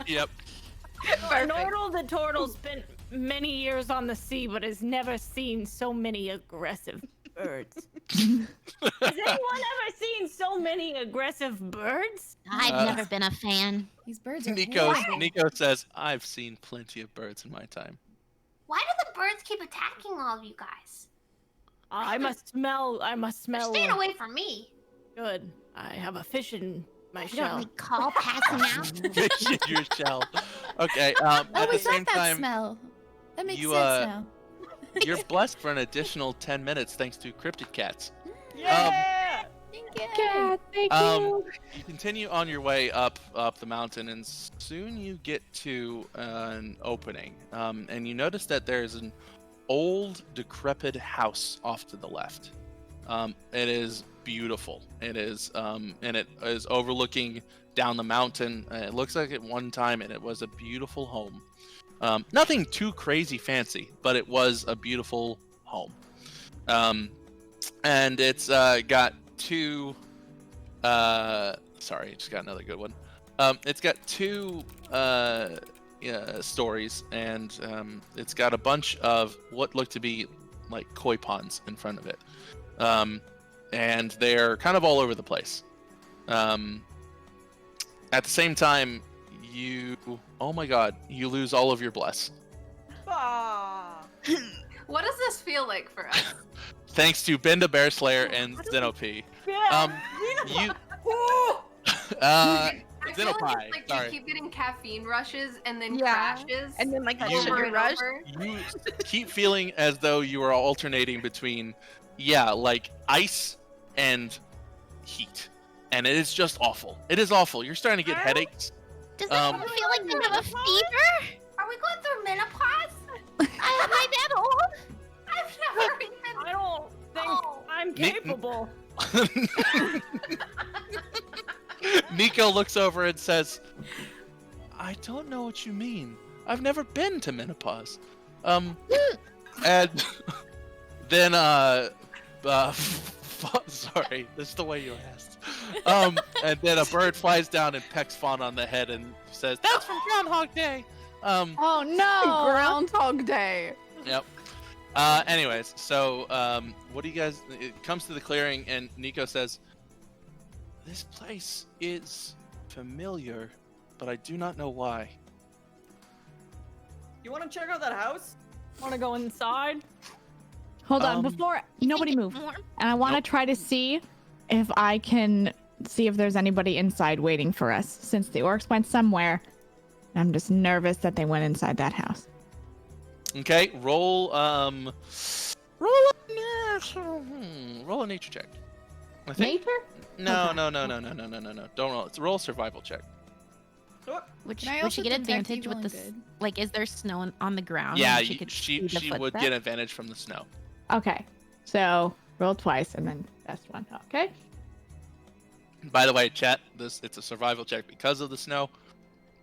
Speaker 1: Yep.
Speaker 6: Nordle the turtle spent many years on the sea, but has never seen so many aggressive birds. Has anyone ever seen so many aggressive birds?
Speaker 11: I've never been a fan.
Speaker 8: These birds are
Speaker 1: Nico
Speaker 8: horrible.
Speaker 1: says, "I've seen plenty of birds in my time."
Speaker 9: Why do the birds keep attacking all of you guys?
Speaker 6: I must smell.
Speaker 9: They're staying away from me.
Speaker 6: Good. I have a fish in my
Speaker 11: You don't
Speaker 6: shell.
Speaker 11: like call passing out.
Speaker 1: Fish in your shell. Okay.
Speaker 8: Oh,
Speaker 1: At the
Speaker 8: we
Speaker 1: same
Speaker 8: got that
Speaker 1: time,
Speaker 8: smell. That makes
Speaker 1: you,
Speaker 8: sense now.
Speaker 1: you're blessed for an additional 10 minutes thanks to Cryptid Cats.
Speaker 2: Yeah.
Speaker 5: God, thank you.
Speaker 1: You continue on your way up the mountain, and soon you get to an opening. And you notice that there's an old, decrepit house off to the left. It is beautiful. It is, and it is overlooking down the mountain. It looks like at one time, and it was a beautiful home. Nothing too crazy fancy, but it was a beautiful home. And it's got two. Sorry, just got another good one. It's got two stories, and it's got a bunch of what look to be like koi ponds in front of it. And they're kind of all over the place. At the same time, oh my god, you lose all of your bless.
Speaker 2: Ah.
Speaker 3: What does this feel like for us?
Speaker 1: Thanks to Benda Bear Slayer and Xenopie. You
Speaker 3: I feel like
Speaker 1: Xenopie,
Speaker 3: it's like
Speaker 1: sorry.
Speaker 3: you keep getting caffeine rushes and then
Speaker 7: Yeah.
Speaker 3: crashes.
Speaker 7: And then like a
Speaker 1: You-
Speaker 7: sugar
Speaker 3: and
Speaker 7: rush.
Speaker 3: over.
Speaker 1: You keep feeling as though you are alternating between, like ice and heat. And it is just awful. It is awful. You're starting to get headaches.
Speaker 11: Does anyone feel like they have a fever?
Speaker 9: Are we going through menopause?
Speaker 11: Am I that old?
Speaker 9: I've never even.
Speaker 6: I don't think
Speaker 9: Oh.
Speaker 6: I'm
Speaker 1: Nick-
Speaker 6: capable.
Speaker 1: Nico looks over and says, "I don't know what you mean. I've never been to menopause." And then sorry, that's the way you asked. And then a bird flies down and pecks Fawn on the head and says, "That's from Groundhog Day."
Speaker 4: Oh no!
Speaker 10: Groundhog Day.
Speaker 1: Yep. Anyways, so what do you guys? It comes to the clearing, and Nico says, "This place is familiar, but I do not know why."
Speaker 2: You want to check out that house?
Speaker 6: Want to go inside?
Speaker 4: Hold on,
Speaker 1: Um,
Speaker 4: before nobody
Speaker 11: Think
Speaker 4: move.
Speaker 11: it's warm.
Speaker 4: And I want to
Speaker 1: Nope.
Speaker 4: try to see if I can see if there's anybody inside waiting for us, since the orcs went somewhere. I'm just nervous that they went inside that house.
Speaker 1: Okay, roll a nature check. I think.
Speaker 4: Nature?
Speaker 1: No. Don't roll. It's roll a survival check.
Speaker 7: Which
Speaker 8: Can I
Speaker 7: would
Speaker 8: also
Speaker 7: she get
Speaker 8: detect
Speaker 7: advantage
Speaker 8: evil
Speaker 7: with
Speaker 8: and
Speaker 7: this?
Speaker 8: good?
Speaker 7: Like, is there snow on the ground?
Speaker 1: Yeah,
Speaker 7: and she could see
Speaker 1: she
Speaker 7: the
Speaker 1: would
Speaker 7: footsteps?
Speaker 1: get advantage from the snow.
Speaker 4: Okay, so Roll twice and then best one. Okay.
Speaker 1: By the way, chat, it's a survival check because of the snow.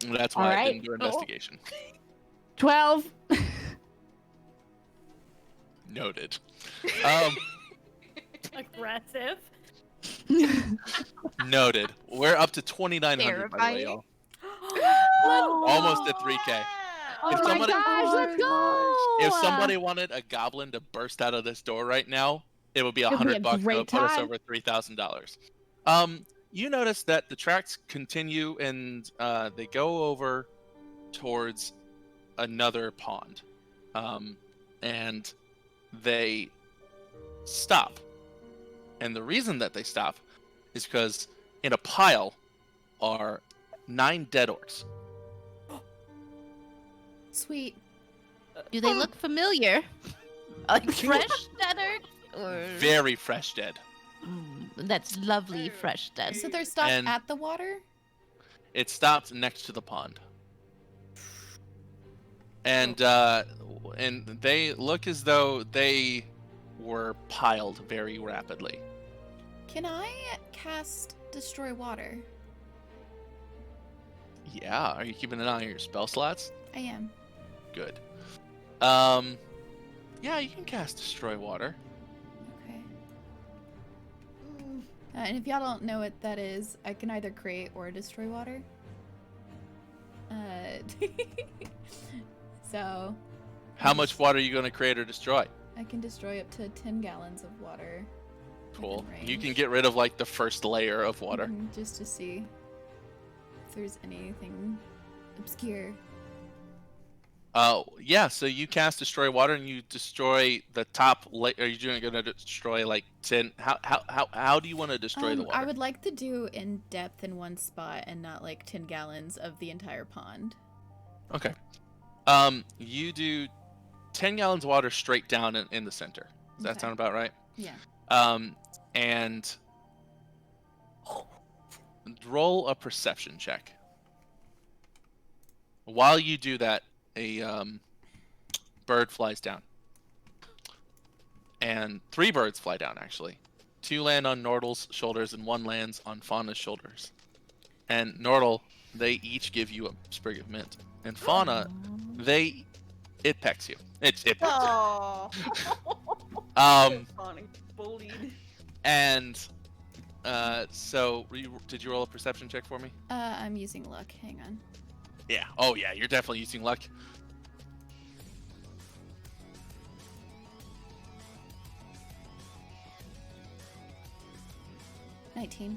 Speaker 1: That's why I didn't do investigation.
Speaker 4: 12.
Speaker 1: Noted.
Speaker 6: Aggressive.
Speaker 1: Noted. We're up to 2,900 by the way, y'all. Almost at 3K.
Speaker 4: Oh
Speaker 1: If
Speaker 4: my
Speaker 1: somebody-
Speaker 4: gosh, let's go!
Speaker 1: If somebody wanted a goblin to burst out of this door right now, it would be
Speaker 4: It'd be a
Speaker 1: $100
Speaker 4: great
Speaker 1: to put us
Speaker 4: time.
Speaker 1: over $3,000. You notice that the tracks continue and they go over towards another pond, and they stop. And the reason that they stop is because in a pile are 9 dead orcs.
Speaker 8: Sweet.
Speaker 7: Do they look familiar? Like fresh dead or
Speaker 1: Very fresh dead.
Speaker 7: That's lovely fresh dead.
Speaker 8: So they're stopped
Speaker 1: And-
Speaker 8: at the water?
Speaker 1: It stopped next to the pond. And they look as though they were piled very rapidly.
Speaker 8: Can I cast Destroy Water?
Speaker 1: Yeah, are you keeping an eye on your spell slots?
Speaker 8: I am.
Speaker 1: Good. Yeah, you can cast Destroy Water.
Speaker 8: Okay. And if y'all don't know what that is, I can either create or destroy water. So.
Speaker 1: How much water are you going to create or destroy?
Speaker 8: I can destroy up to 10 gallons of water.
Speaker 1: Cool.
Speaker 8: within
Speaker 1: You can
Speaker 8: range.
Speaker 1: get rid of like the first layer of water.
Speaker 8: Just to see if there's anything obscure.
Speaker 1: Yeah, so you cast Destroy Water and you destroy the top layer. Are you going to destroy like 10? How do you want to destroy the water?
Speaker 8: I would like to do in depth in one spot and not like 10 gallons of the entire pond.
Speaker 1: Okay. You do 10 gallons of water straight down in the center. Does that
Speaker 8: Okay.
Speaker 1: sound about right?
Speaker 8: Yeah.
Speaker 1: And roll a perception check. While you do that, a bird flies down. And 3 birds fly down, actually. 2 land on Nordle's shoulders and 1 lands on Fauna's shoulders. And Nordle, they each give you a sprig of mint. And Fauna, it pecks you. It pecks
Speaker 2: Oh.
Speaker 1: you.
Speaker 2: Bullied.
Speaker 1: And so did you roll a perception check for me?
Speaker 8: I'm using luck. Hang on.
Speaker 1: Yeah. Oh yeah, you're definitely using luck.
Speaker 8: $19.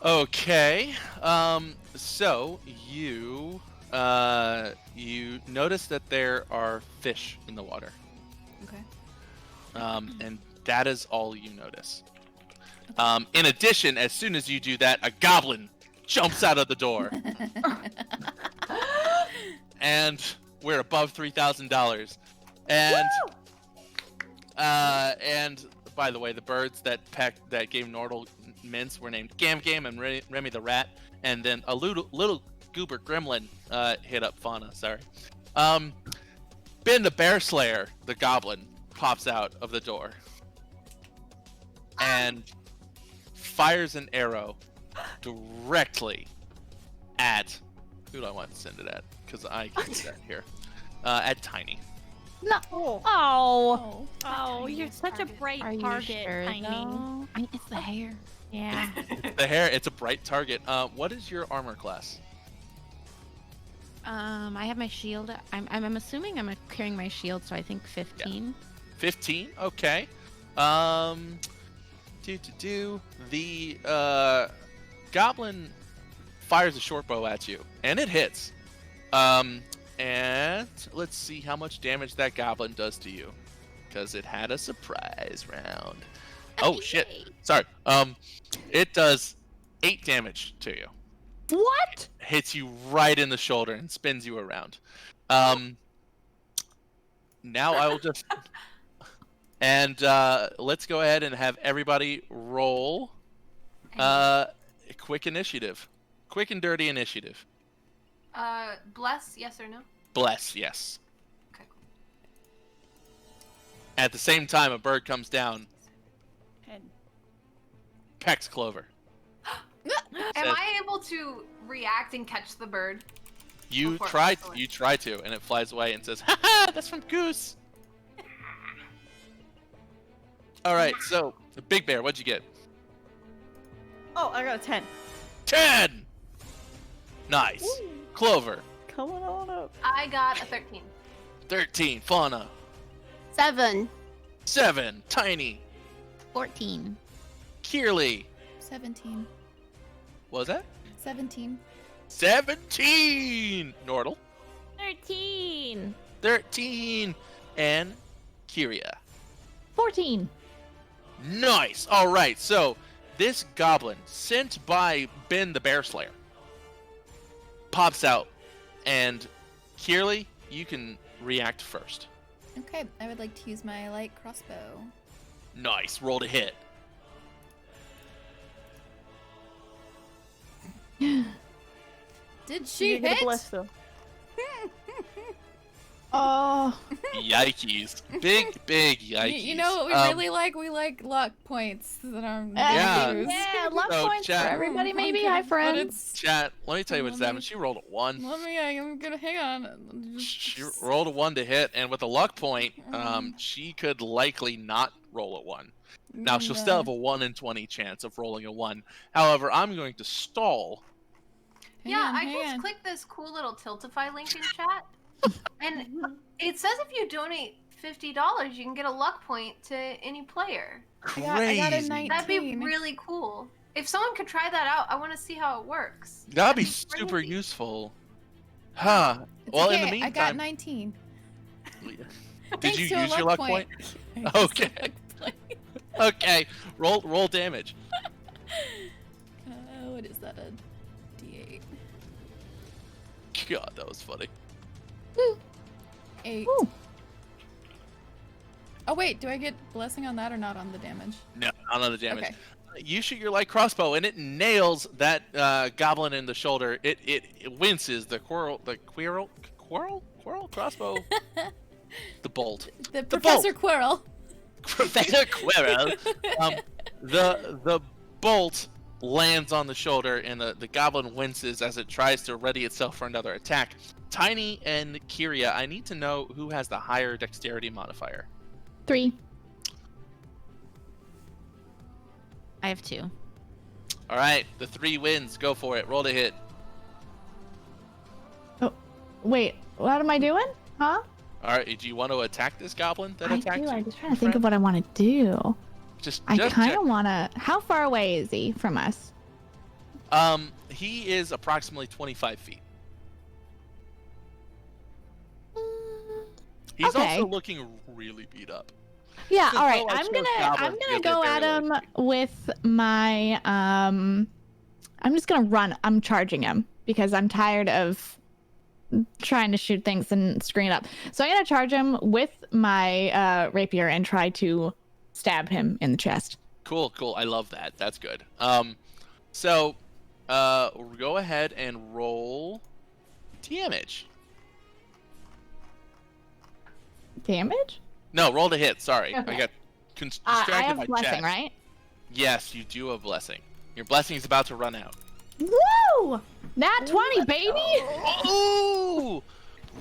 Speaker 1: Okay. So you notice that there are fish in the water.
Speaker 8: Okay.
Speaker 1: And that is all you notice. In addition, as soon as you do that, a goblin jumps out of the door. And we're above $3,000. And by the way, the birds that gave Nordle mints were named Gam Gam and Remy the rat, and then a little goober gremlin hit up Fauna. Sorry. Ben the bear slayer, the goblin, pops out of the door and fires an arrow directly at who do I want to send it at? Because I can do that here. At Tiny.
Speaker 5: No.
Speaker 8: Oh.
Speaker 6: Oh, you're such a bright
Speaker 7: Are you
Speaker 6: target,
Speaker 7: sure,
Speaker 6: Tiny.
Speaker 7: though? I mean, it's the hair.
Speaker 6: Yeah.
Speaker 1: The hair, it's a bright target. What is your armor class?
Speaker 7: I have my shield. I'm assuming I'm carrying my shield, so I think 15.
Speaker 1: 15? Okay. The goblin fires a short bow at you, and it hits. And let's see how much damage that goblin does to you, because it had a surprise round. Oh shit! Sorry. It does 8 damage to you.
Speaker 4: What?
Speaker 1: Hits you right in the shoulder and spins you around. Now I will just and let's go ahead and have everybody roll quick initiative, quick and dirty initiative.
Speaker 3: Bless, yes or no?
Speaker 1: Bless, yes.
Speaker 3: Okay,
Speaker 1: At the same time, a bird comes down,
Speaker 2: 10.
Speaker 1: pecks Clover.
Speaker 3: Am I able to react and catch the bird?
Speaker 1: You
Speaker 3: Before
Speaker 1: try,
Speaker 3: excellent.
Speaker 1: you try to, and it flies away and says, "Ha ha! That's from Goose." All right, so the Big Bear, what'd you get?
Speaker 2: Oh, I got a 10.
Speaker 1: 10. Nice.
Speaker 2: Woo.
Speaker 1: Clover,
Speaker 2: Coming on up.
Speaker 3: I got a 13.
Speaker 1: 13. Fauna,
Speaker 10: 7.
Speaker 1: 7. Tiny,
Speaker 11: 14.
Speaker 1: Kierly,
Speaker 8: 17.
Speaker 1: what was that?
Speaker 8: 17.
Speaker 1: 17. Nordle,
Speaker 6: 13.
Speaker 1: 13. And Kyria.
Speaker 4: 14.
Speaker 1: Nice. All right. So this goblin sent by Ben the Bear Slayer pops out, and Kierly, you can react first.
Speaker 8: Okay, I would like to use my light crossbow.
Speaker 1: Nice. Roll to hit.
Speaker 8: Did she
Speaker 2: You get
Speaker 8: hit?
Speaker 2: a bless though.
Speaker 4: Oh.
Speaker 1: Yikes. Big yikes.
Speaker 8: You know what we really like? We like luck points that are
Speaker 1: Yeah.
Speaker 4: Yeah, luck
Speaker 1: So,
Speaker 4: points for
Speaker 1: chat.
Speaker 4: everybody, maybe.
Speaker 8: Okay,
Speaker 4: Hi,
Speaker 8: but
Speaker 4: friends.
Speaker 8: it's-
Speaker 1: Chat, let me tell you
Speaker 8: Let
Speaker 1: what's
Speaker 8: me-
Speaker 1: happened. She rolled a 1.
Speaker 8: Let me. I'm gonna hang on.
Speaker 1: She rolled a 1 to hit, and with a luck point, she could likely not roll a 1. Now, she'll still have a 1 in 20 chance of rolling a 1. However, I'm going to stall.
Speaker 3: I just clicked this cool little Tiltify link in chat, and it says if you donate $50, you can get a luck point to any player.
Speaker 1: Crazy.
Speaker 8: I got a 19.
Speaker 3: That'd be really cool. If someone could try that out, I want to see how it works.
Speaker 1: That'd be
Speaker 3: That'd be
Speaker 1: super
Speaker 3: crazy.
Speaker 1: useful. Huh.
Speaker 8: It's
Speaker 1: Well,
Speaker 8: okay,
Speaker 1: in the
Speaker 8: I got
Speaker 1: meantime,
Speaker 8: 19.
Speaker 1: did
Speaker 8: Thanks
Speaker 1: you
Speaker 8: to a
Speaker 1: use your luck point?
Speaker 8: I used a
Speaker 1: Okay.
Speaker 8: luck point.
Speaker 1: Okay. Roll damage.
Speaker 8: What is that? A D8.
Speaker 1: God, that was funny.
Speaker 8: 8.
Speaker 4: Ooh.
Speaker 8: Oh wait, do I get blessing on that or not on the damage?
Speaker 1: No, not on the damage.
Speaker 8: Okay.
Speaker 1: You shoot your light crossbow, and it nails that goblin in the shoulder. It winces the quirrell crossbow. The bolt.
Speaker 8: The
Speaker 1: The
Speaker 8: Professor Quirrell.
Speaker 1: Professor Quirrell. The bolt lands on the shoulder, and the goblin winces as it tries to ready itself for another attack. Tiny and Kyria, I need to know who has the higher dexterity modifier.
Speaker 4: 3.
Speaker 11: I have 2.
Speaker 1: All right, the 3 wins. Go for it. Roll to hit.
Speaker 4: Wait, what am I doing? Huh?
Speaker 1: All right, do you want to attack this goblin that
Speaker 4: I
Speaker 1: attacked
Speaker 4: do.
Speaker 1: you?
Speaker 4: I'm just trying to think of what I want to do.
Speaker 1: Just
Speaker 4: I kind
Speaker 1: check.
Speaker 4: of want to. How far away is he from us?
Speaker 1: He is approximately 25 feet. He's
Speaker 4: Okay.
Speaker 1: also looking really beat up.
Speaker 4: Yeah.
Speaker 1: So
Speaker 4: all right.
Speaker 1: like
Speaker 4: I'm
Speaker 1: those
Speaker 4: gonna
Speaker 1: goblins because
Speaker 4: go
Speaker 1: they're
Speaker 4: at
Speaker 1: very
Speaker 4: him with my I'm just gonna run. I'm charging him because I'm tired of trying to shoot things and screwing up. So I'm gonna charge him with my rapier and try to stab him in the chest.
Speaker 1: Cool. I love that. That's good. So go ahead and roll damage.
Speaker 4: Damage?
Speaker 1: No, roll to hit. Sorry,
Speaker 4: Okay.
Speaker 1: I got distracted
Speaker 4: I have
Speaker 1: by
Speaker 4: blessing,
Speaker 1: chat.
Speaker 4: right?
Speaker 1: Yes, you do have blessing. Your blessing is about to run out.
Speaker 4: Woo! Nat 20, baby!
Speaker 1: Oh!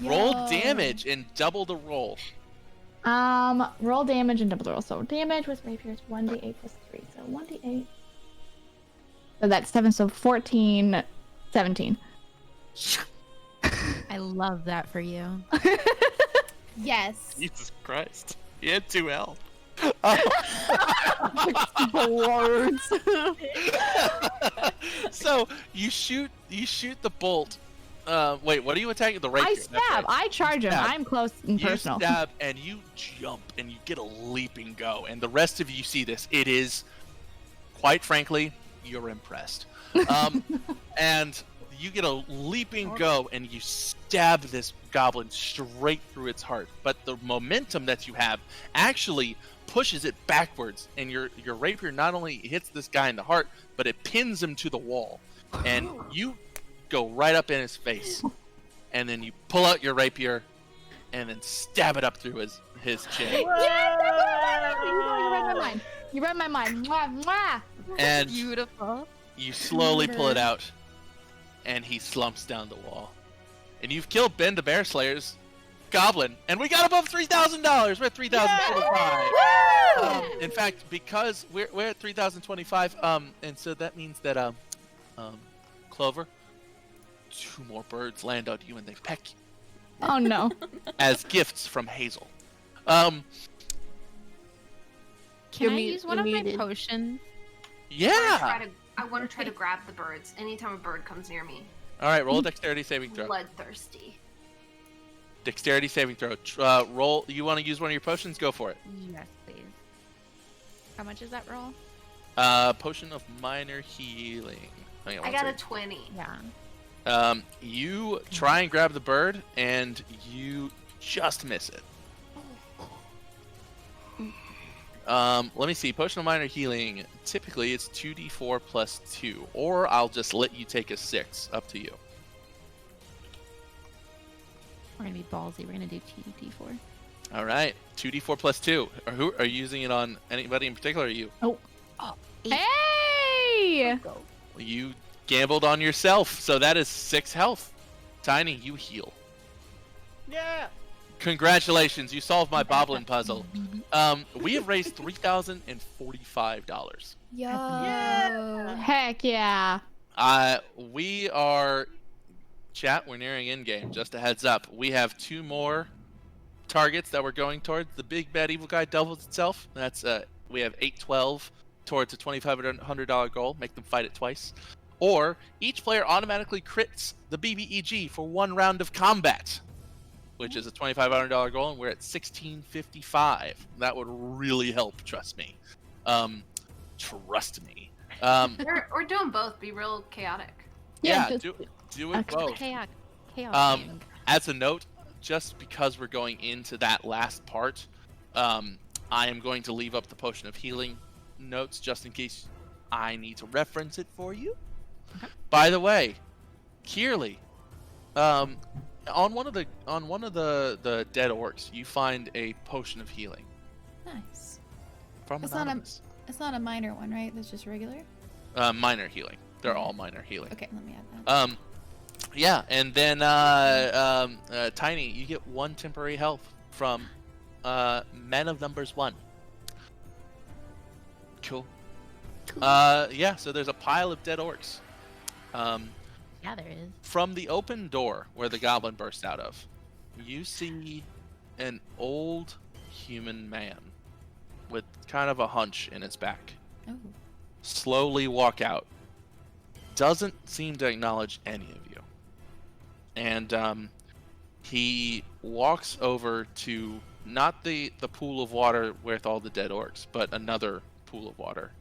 Speaker 1: Roll
Speaker 8: Yo.
Speaker 1: damage and double the roll.
Speaker 4: Roll damage and double the roll. So damage with rapier is 1d8 plus 3. So 1d8. So that's 7, so 14, 17.
Speaker 11: I love that for you.
Speaker 8: Yes.
Speaker 1: Jesus Christ. He had 2 health.
Speaker 4: Words.
Speaker 1: So you shoot the bolt. Wait, what are you attacking? The rapier.
Speaker 4: I
Speaker 1: that's
Speaker 4: stab.
Speaker 1: right.
Speaker 4: I charge him.
Speaker 1: Stab.
Speaker 4: I'm close and
Speaker 1: You
Speaker 4: personal.
Speaker 1: stab and you jump and you get a leaping go, and the rest of you see this. It is, quite frankly, you're impressed. And you get a leaping go and you stab this goblin straight through its heart. But the momentum that you have actually pushes it backwards, and your rapier not only hits this guy in the heart, but it pins him to the wall. And you go right up in his face, and then you pull out your rapier and then stab it up through his chin.
Speaker 4: Yeah, mind. You read my mind. Mwah, mwah.
Speaker 1: And
Speaker 7: Beautiful.
Speaker 1: you slowly pull it out, and he slumps down the wall. And you've killed Ben the Bear Slayer's goblin, and we got above $3,000. We're at 3,025. In fact, because we're at 3,025, and so that means that Clover, 2 more birds land on you and they peck you
Speaker 4: Oh no.
Speaker 1: as gifts from Hazel.
Speaker 7: Can
Speaker 10: You're
Speaker 7: I use one of my
Speaker 10: muted.
Speaker 7: potions?
Speaker 1: Yeah.
Speaker 3: I want to try to grab the birds anytime a bird comes near me.
Speaker 1: All right, roll a dexterity saving throw.
Speaker 3: Bloodthirsty.
Speaker 1: Dexterity saving throw. Roll. You want to use one of your potions? Go for it.
Speaker 7: Yes, please. How much is that roll?
Speaker 1: Potion of minor healing. Hang on
Speaker 3: I
Speaker 1: one
Speaker 3: got a
Speaker 1: second.
Speaker 3: 20.
Speaker 7: Yeah.
Speaker 1: You try and grab the bird, and you just miss it. Let me see. Potion of minor healing. Typically, it's 2d4 plus 2, or I'll just let you take a 6. Up to you.
Speaker 7: We're gonna be ballsy. We're gonna do D4.
Speaker 1: All right, 2d4 plus 2. Who are you using it on? Anybody in particular? Or you?
Speaker 4: Hey!
Speaker 1: You gambled on yourself, so that is 6 health. Tiny, you heal.
Speaker 2: Yeah.
Speaker 1: Congratulations, you solved my boblin puzzle. We have raised $3,045.
Speaker 8: Yo.
Speaker 4: Heck yeah.
Speaker 1: We are, chat. We're nearing end game. Just a heads up. We have 2 more targets that we're going towards. The big bad evil guy doubles itself. That's we have 812 towards a $2,500 goal. Make them fight it twice. Or each player automatically crits the BBEG for 1 round of combat, which is a $2,500 goal, and we're at 1655. That would really help. Trust me. Trust me.
Speaker 3: Or doing both. Be real chaotic.
Speaker 1: Yeah,
Speaker 4: just-
Speaker 1: do it both.
Speaker 7: Chaos.
Speaker 1: As a note, just because we're going into that last part, I am going to leave up the potion of healing notes just in case I need to reference it for you.
Speaker 7: Okay.
Speaker 1: By the way, Kierly, on one of the dead orcs, you find a potion of healing
Speaker 8: Nice.
Speaker 1: from
Speaker 8: It's not
Speaker 1: Anonymous.
Speaker 8: It's not a minor one, right? That's just regular.
Speaker 1: Minor healing. They're all minor healing.
Speaker 8: Okay, let me add that.
Speaker 1: Yeah, and then Tiny, you get 1 temporary health from Men of Numbers 1. Cool. Yeah, so there's a pile of dead orcs.
Speaker 7: Yeah, there is.
Speaker 1: From the open door where the goblin burst out of, you see an old human man with kind of a hunch in his back
Speaker 8: Oh.
Speaker 1: slowly walk out. Doesn't seem to acknowledge any of you. And he walks over to not the pool of water with all the dead orcs, but another pool of water.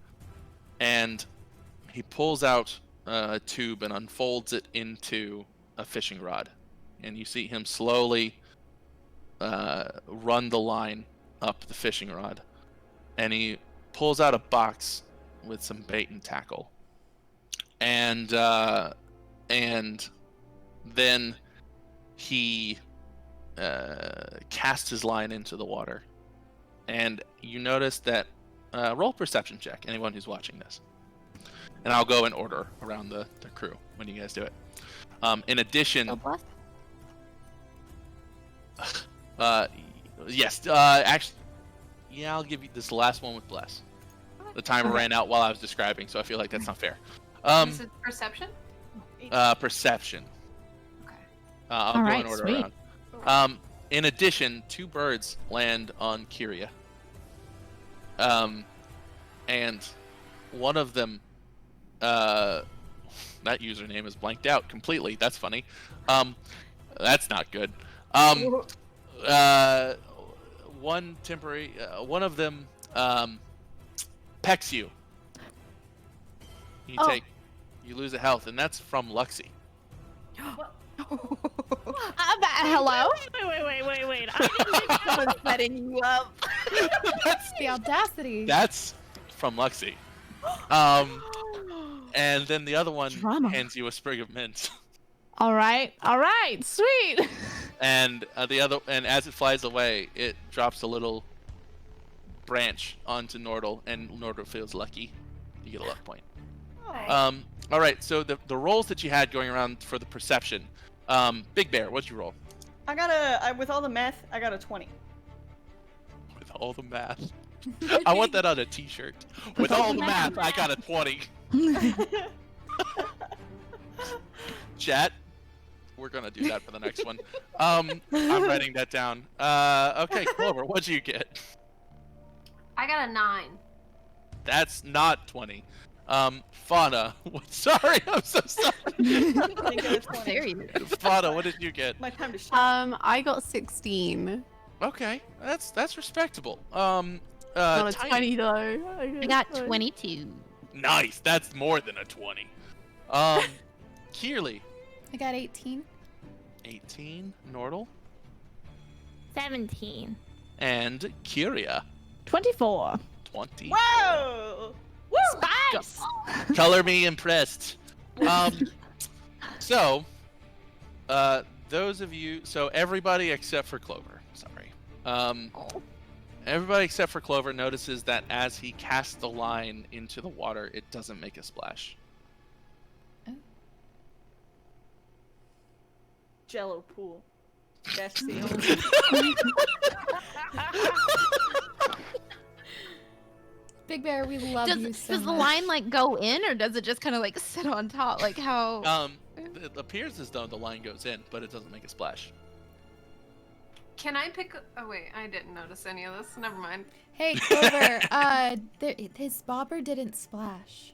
Speaker 1: And he pulls out a tube and unfolds it into a fishing rod. And you see him slowly run the line up the fishing rod. And he pulls out a box with some bait and tackle. And then he casts his line into the water. And you notice that roll perception check, anyone who's watching this. And I'll go in order around the crew when you guys do it. In addition, yes, actually, yeah, I'll give you this last one with bless. The timer ran out while I was describing, so I feel like that's not fair.
Speaker 3: Is it perception?
Speaker 1: Perception.
Speaker 3: Okay.
Speaker 1: I'll
Speaker 4: All
Speaker 1: go
Speaker 4: right,
Speaker 1: in order
Speaker 4: sweet.
Speaker 1: around. In addition, 2 birds land on Kyria. And one of them, that username is blanked out completely. That's funny. That's not good. One temporary, one of them, pecks you. You lose a health, and that's from Luxie.
Speaker 4: Hello?
Speaker 6: Wait.
Speaker 7: Someone's setting you up.
Speaker 1: That's
Speaker 8: The audacity.
Speaker 1: That's from Luxie. And then the other one
Speaker 4: Drama.
Speaker 1: hands you a sprig of mint.
Speaker 4: All right, sweet.
Speaker 1: And as it flies away, it drops a little branch onto Nordle, and Nordle feels lucky. You get a luck point.
Speaker 2: Oh.
Speaker 1: All right, so the rolls that you had going around for the perception. Big Bear, what'd you roll?
Speaker 2: With all the math, I got a 20.
Speaker 1: With all the math. I want that on a t-shirt. With all the math, I got a 20. Chat. We're gonna do that for the next one. I'm writing that down. Okay, Clover, what'd you get?
Speaker 3: I got a 9.
Speaker 1: That's not 20. Fauna. Sorry, I'm so sorry.
Speaker 2: I think I got 20.
Speaker 7: There you go.
Speaker 1: Fauna, what did you get?
Speaker 2: My time to shine.
Speaker 10: I got 16.
Speaker 1: Okay, that's respectable.
Speaker 10: Not a
Speaker 1: Tiny.
Speaker 10: 20 though.
Speaker 11: I got 22.
Speaker 1: Nice, that's more than a 20. Kearley.
Speaker 8: I got 18.
Speaker 1: 18. Nordle.
Speaker 6: 17.
Speaker 1: And Kyria.
Speaker 4: 24.
Speaker 1: 20.
Speaker 2: Whoa!
Speaker 4: Spice!
Speaker 1: Color me impressed. So, those of you, so everybody except for Clover, sorry. Everybody except for Clover notices that as he casts the line into the water, it doesn't make a splash.
Speaker 2: Jello pool. That's the
Speaker 8: Big Bear, we love you
Speaker 7: Does
Speaker 8: so
Speaker 7: the
Speaker 8: much.
Speaker 7: line like go in, or does it just kind of like sit on top? Like how?
Speaker 1: It appears as though the line goes in, but it doesn't make a splash.
Speaker 3: Can I pick? Oh wait, I didn't notice any of this. Never mind.
Speaker 8: Hey, Clover, his bobber didn't splash.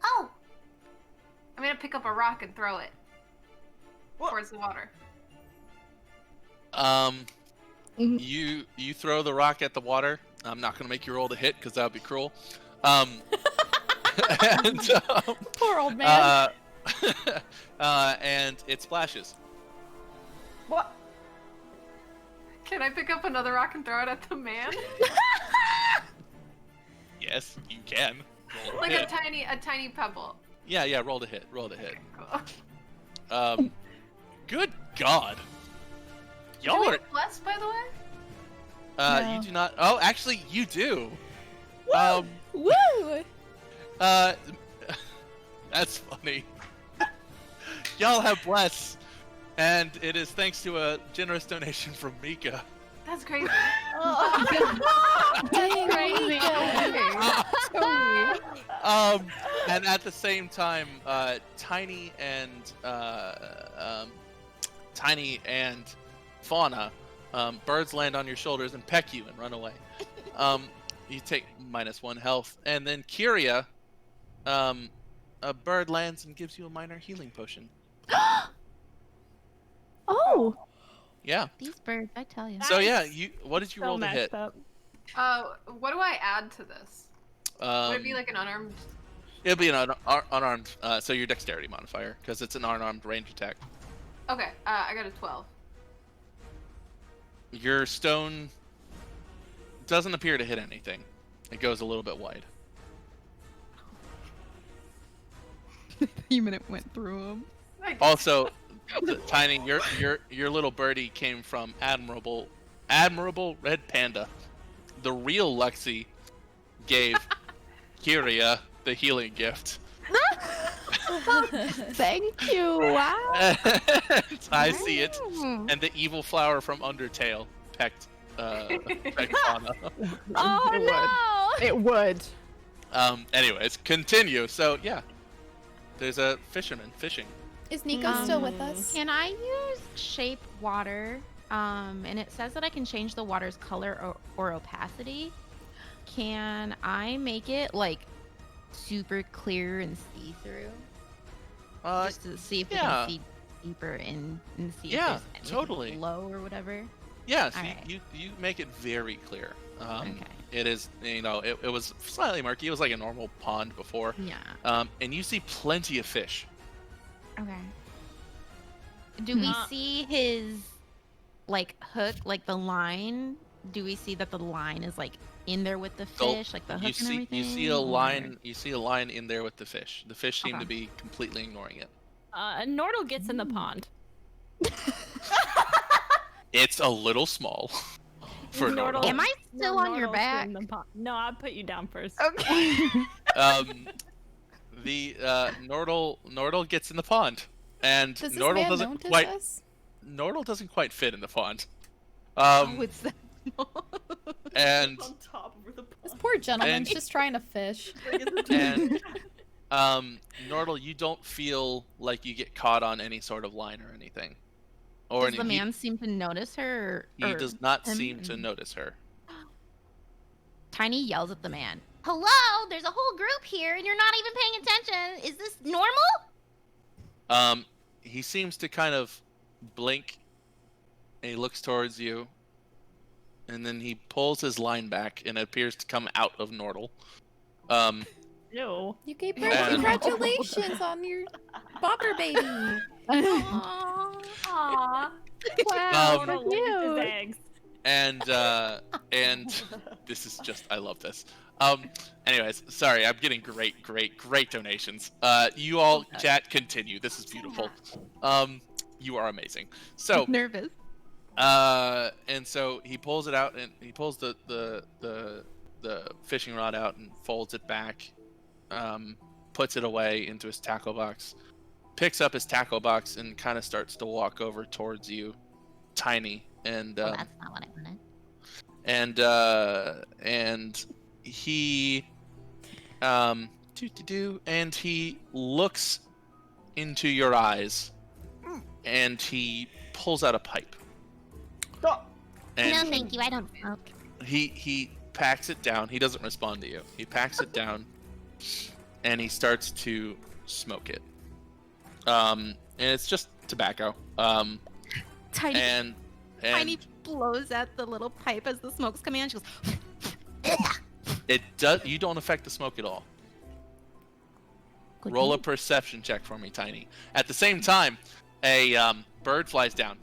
Speaker 9: Oh,
Speaker 3: I'm gonna pick up a rock and throw it towards the water.
Speaker 1: You throw the rock at the water. I'm not gonna make you roll to hit because that would be cruel. And,
Speaker 8: Poor old man.
Speaker 1: and it splashes.
Speaker 2: What?
Speaker 3: Can I pick up another rock and throw it at the man?
Speaker 1: Yes, you can. Roll to
Speaker 3: Like
Speaker 1: hit.
Speaker 3: a tiny pebble.
Speaker 1: Yeah, roll to hit. Roll to hit.
Speaker 3: Cool.
Speaker 1: Good God.
Speaker 3: Do
Speaker 1: Y'all
Speaker 3: we
Speaker 1: are.
Speaker 3: have blessed, by the way?
Speaker 8: No.
Speaker 1: You do not. Oh, actually, you do.
Speaker 8: Woo!
Speaker 1: That's funny. Y'all have bless, and it is thanks to a generous donation from Mika.
Speaker 3: That's crazy.
Speaker 8: Dang,
Speaker 7: Crazy.
Speaker 1: And at the same time, Tiny and Fauna, birds land on your shoulders and peck you and run away. You take -1 health, and then Kyria, a bird lands and gives you a minor healing potion.
Speaker 5: Oh,
Speaker 1: Yeah.
Speaker 7: These birds, I tell you.
Speaker 1: So yeah, what did you
Speaker 6: So
Speaker 1: roll to hit?
Speaker 6: messed up.
Speaker 3: What do I add to this? Would it be like an unarmed?
Speaker 1: It'll be an unarmed, so your dexterity modifier, because it's an unarmed range attack.
Speaker 3: Okay, I got a 12.
Speaker 1: Your stone doesn't appear to hit anything. It goes a little bit wide.
Speaker 7: Even it went through him.
Speaker 1: Also, Tiny, your little birdie came from Admirable Red Panda. The real Lexi gave Kyria the healing gift.
Speaker 5: thank you. Wow.
Speaker 1: I see it. And the evil flower from Undertale pecked Fauna.
Speaker 5: Oh no.
Speaker 10: It would.
Speaker 1: Anyways, continue. So yeah, there's a fisherman fishing.
Speaker 8: Is Nico still with us?
Speaker 7: Can I use shape water? And it says that I can change the water's color or opacity. Can I make it like super clear and see through? Just to see if we can see deeper and see if there's anything
Speaker 1: totally.
Speaker 7: low or whatever.
Speaker 1: Yeah, so
Speaker 7: Alright.
Speaker 1: you make it very clear.
Speaker 7: Okay.
Speaker 1: It is, it was slightly murky. It was like a normal pond before.
Speaker 7: Yeah.
Speaker 1: And you see plenty of fish.
Speaker 7: Okay. Do we see his like hook, like the line? Do we see that the line is like in there with the
Speaker 1: So,
Speaker 7: fish, like the hook and everything?
Speaker 1: You see a
Speaker 7: or-
Speaker 1: line. You see a line in there with the fish. The fish seem
Speaker 7: Okay.
Speaker 1: to be completely ignoring it.
Speaker 6: Nordle gets in the pond.
Speaker 1: It's a little small. for Nordle.
Speaker 11: Am I still on your
Speaker 6: Nordle's
Speaker 11: back?
Speaker 6: in the pond. No, I'll put you down first.
Speaker 11: Okay.
Speaker 1: The Nordle gets in the pond, and
Speaker 8: Does this
Speaker 1: Nordle
Speaker 8: man
Speaker 1: doesn't
Speaker 8: notice
Speaker 1: quite
Speaker 8: us?
Speaker 1: Nordle doesn't quite fit in the pond.
Speaker 7: Oh, it's that small.
Speaker 1: And
Speaker 2: On top of the
Speaker 8: This
Speaker 2: pond.
Speaker 8: poor gentleman's
Speaker 1: And-
Speaker 8: just trying to fish.
Speaker 1: and Nordle, you don't feel like you get caught on any sort of line or anything. Or
Speaker 7: Does the man seem to notice her?
Speaker 1: he
Speaker 7: or
Speaker 1: does not
Speaker 7: him?
Speaker 1: seem to notice her.
Speaker 7: Tiny yells at the man.
Speaker 11: Hello, there's a whole group here and you're not even paying attention. Is this normal?
Speaker 1: He seems to kind of blink, and he looks towards you, and then he pulls his line back, and it appears to come out of Nordle.
Speaker 6: Ew.
Speaker 8: You gave birth.
Speaker 1: And-
Speaker 8: Congratulations on your bobber baby.
Speaker 7: Aww.
Speaker 3: Aw.
Speaker 6: Wow,
Speaker 1: Um,
Speaker 6: Nordle, look at his eggs.
Speaker 1: And this is just, I love this. Anyways, sorry, I'm getting great donations. You all, chat, continue. This is beautiful. You are amazing. So,
Speaker 7: Nervous.
Speaker 1: and so he pulls it out, and he pulls the fishing rod out and folds it back, puts it away into his tackle box, picks up his tackle box, and kind of starts to walk over towards you, Tiny, and
Speaker 11: Well, that's not what I wanted.
Speaker 1: and he and he looks into your eyes, and he pulls out a pipe.
Speaker 2: Stop.
Speaker 11: No,
Speaker 1: And
Speaker 11: thank you. I don't smoke.
Speaker 1: he packs it down. He doesn't respond to you. He packs it down, and he starts to smoke it. And it's just tobacco.
Speaker 7: Tiny,
Speaker 1: And
Speaker 7: Tiny blows at the little pipe as the smoke's coming in. She goes,
Speaker 1: it does. You don't affect the smoke at all.
Speaker 11: Good
Speaker 1: Roll a
Speaker 11: news.
Speaker 1: perception check for me, Tiny. At the same time, a bird flies down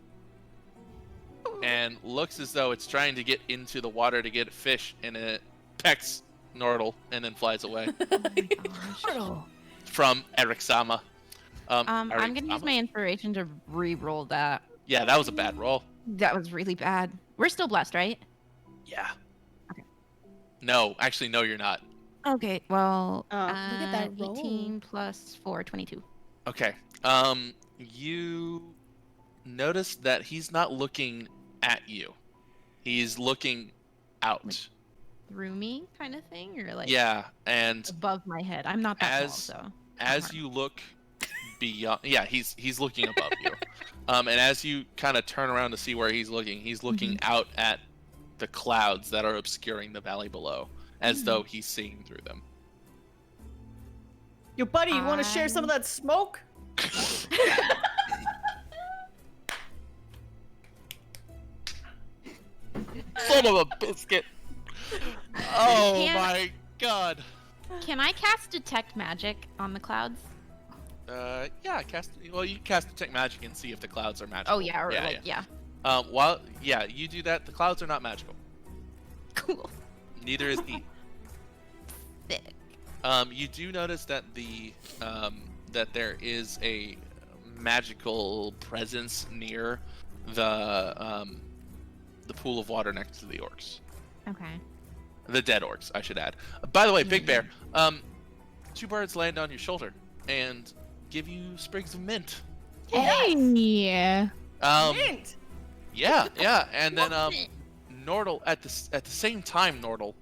Speaker 1: and looks as though it's trying to get into the water to get a fish, and it pecks Nordle and then flies away from Eric Sama.
Speaker 7: I'm gonna use my inspiration to re-roll that.
Speaker 1: Yeah, that was a bad roll.
Speaker 7: That was really bad. We're still blessed, right?
Speaker 1: Yeah.
Speaker 7: Okay.
Speaker 1: No, actually, no, you're not.
Speaker 7: Okay, well,
Speaker 8: look at that roll.
Speaker 7: 18 plus 4, 22.
Speaker 1: Okay. You notice that he's not looking at you. He's looking out.
Speaker 7: Through me, kind of thing, or like
Speaker 1: Yeah, and
Speaker 7: above my head. I'm not that
Speaker 1: as
Speaker 7: tall, so.
Speaker 1: as you look beyond, yeah, he's looking above you. And as you kind of turn around to see where he's looking out at the clouds that are obscuring the valley below, as though he's seeing through them.
Speaker 2: Yo, buddy, you want to share some of that smoke?
Speaker 1: Son of a biscuit! Oh
Speaker 7: Can't-
Speaker 1: my god!
Speaker 7: Can I cast detect magic on the clouds?
Speaker 1: Yeah, well, you cast detect magic and see if the clouds are magical.
Speaker 7: Oh yeah, or yeah.
Speaker 1: While you do that, the clouds are not magical.
Speaker 7: Cool.
Speaker 1: Neither is he.
Speaker 7: Sick.
Speaker 1: You do notice that that there is a magical presence near the pool of water next to the orcs.
Speaker 7: Okay.
Speaker 1: The dead orcs, I should add. By the way, Big Bear, two birds land on your shoulder and give you sprigs of mint.
Speaker 4: Hey. Yeah.
Speaker 2: Mint.
Speaker 1: Yeah, and then Nordle at the same time, Nordle,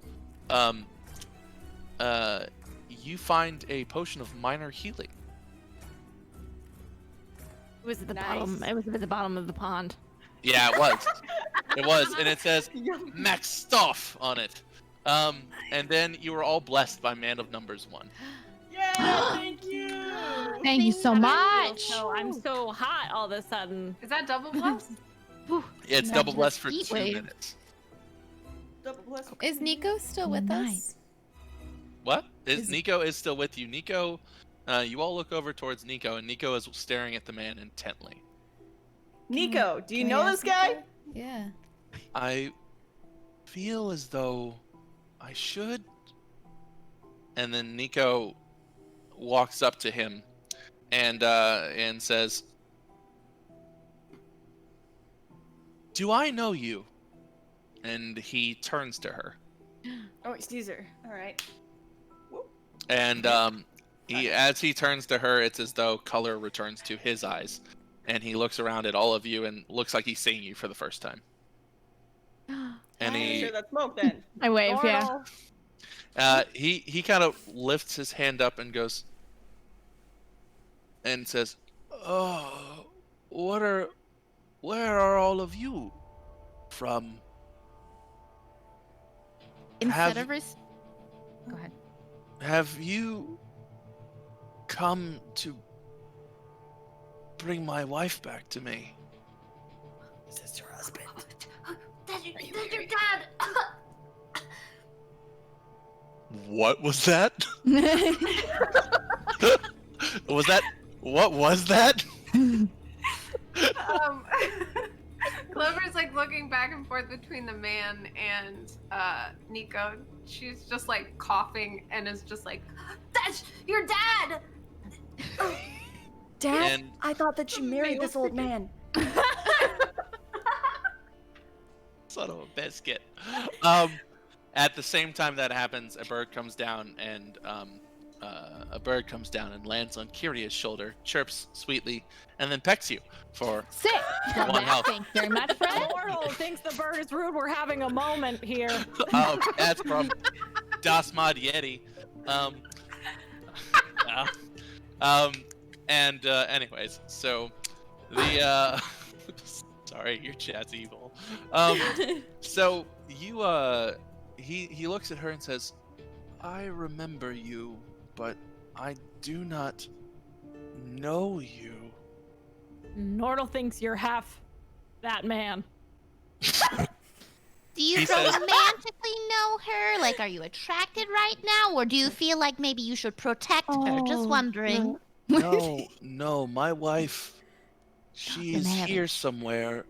Speaker 1: you find a potion of minor healing.
Speaker 6: It was at the
Speaker 2: Nice.
Speaker 6: bottom. It was at the bottom of the pond.
Speaker 1: Yeah, it was. It was, and it says max stuff on it. And then you were all blessed by Man of Numbers 1.
Speaker 2: Yeah, thank you.
Speaker 4: Thank you so much.
Speaker 6: So I'm so hot all of a sudden.
Speaker 3: Is that double bless?
Speaker 1: It's double blessed for
Speaker 7: heat
Speaker 1: 2
Speaker 7: wave.
Speaker 1: minutes.
Speaker 2: Double bless.
Speaker 8: Is Nico still with us?
Speaker 1: What?
Speaker 8: Is-
Speaker 1: Nico is still with you. Nico, you all look over towards Nico, and Nico is staring at the man intently.
Speaker 2: Nico, do you
Speaker 8: Can I
Speaker 2: know
Speaker 8: ask
Speaker 2: this guy?
Speaker 8: Nico? Yeah.
Speaker 1: I feel as though I should. And then Nico walks up to him and says, "Do I know you?" and he turns to her.
Speaker 2: Oh, he sees her. All right.
Speaker 1: And as he turns to her, it's as though color returns to his eyes, and he looks around at all of you and looks like he's seeing you for the first time. And
Speaker 2: Sure that smoke then.
Speaker 4: I wave, yeah.
Speaker 1: He kind of lifts his hand up and goes and says, "Oh, where are all of you from?"
Speaker 7: Instead of go ahead.
Speaker 1: Have you come to bring my wife back to me?
Speaker 2: Is this your husband?
Speaker 9: That's your dad.
Speaker 1: What was that? What was that?
Speaker 3: Clover's like looking back and forth between the man and Nico. She's just like coughing and is just like, "That's your dad."
Speaker 12: Dad,
Speaker 1: And-
Speaker 12: I thought that you married this old man.
Speaker 1: Son of a biscuit. At the same time that happens, a bird comes down and lands on Kiria's shoulder, chirps sweetly, and then pecks you for
Speaker 4: Sick.
Speaker 1: one health.
Speaker 4: Thanks very much, friend.
Speaker 6: Mortal thinks the bird is rude. We're having a moment here.
Speaker 1: That's from Das Mod Yeti. Anyways, so the sorry, your chat's evil. So you he looks at her and says, "I remember you, but I do not know you."
Speaker 6: Nordal thinks you're half that man.
Speaker 11: Do you
Speaker 1: He says-
Speaker 11: romantically know her? Like, are you attracted right now? Or do you feel like maybe you should protect her? Just wondering.
Speaker 1: No, my wife, she is
Speaker 11: Never.
Speaker 1: here somewhere.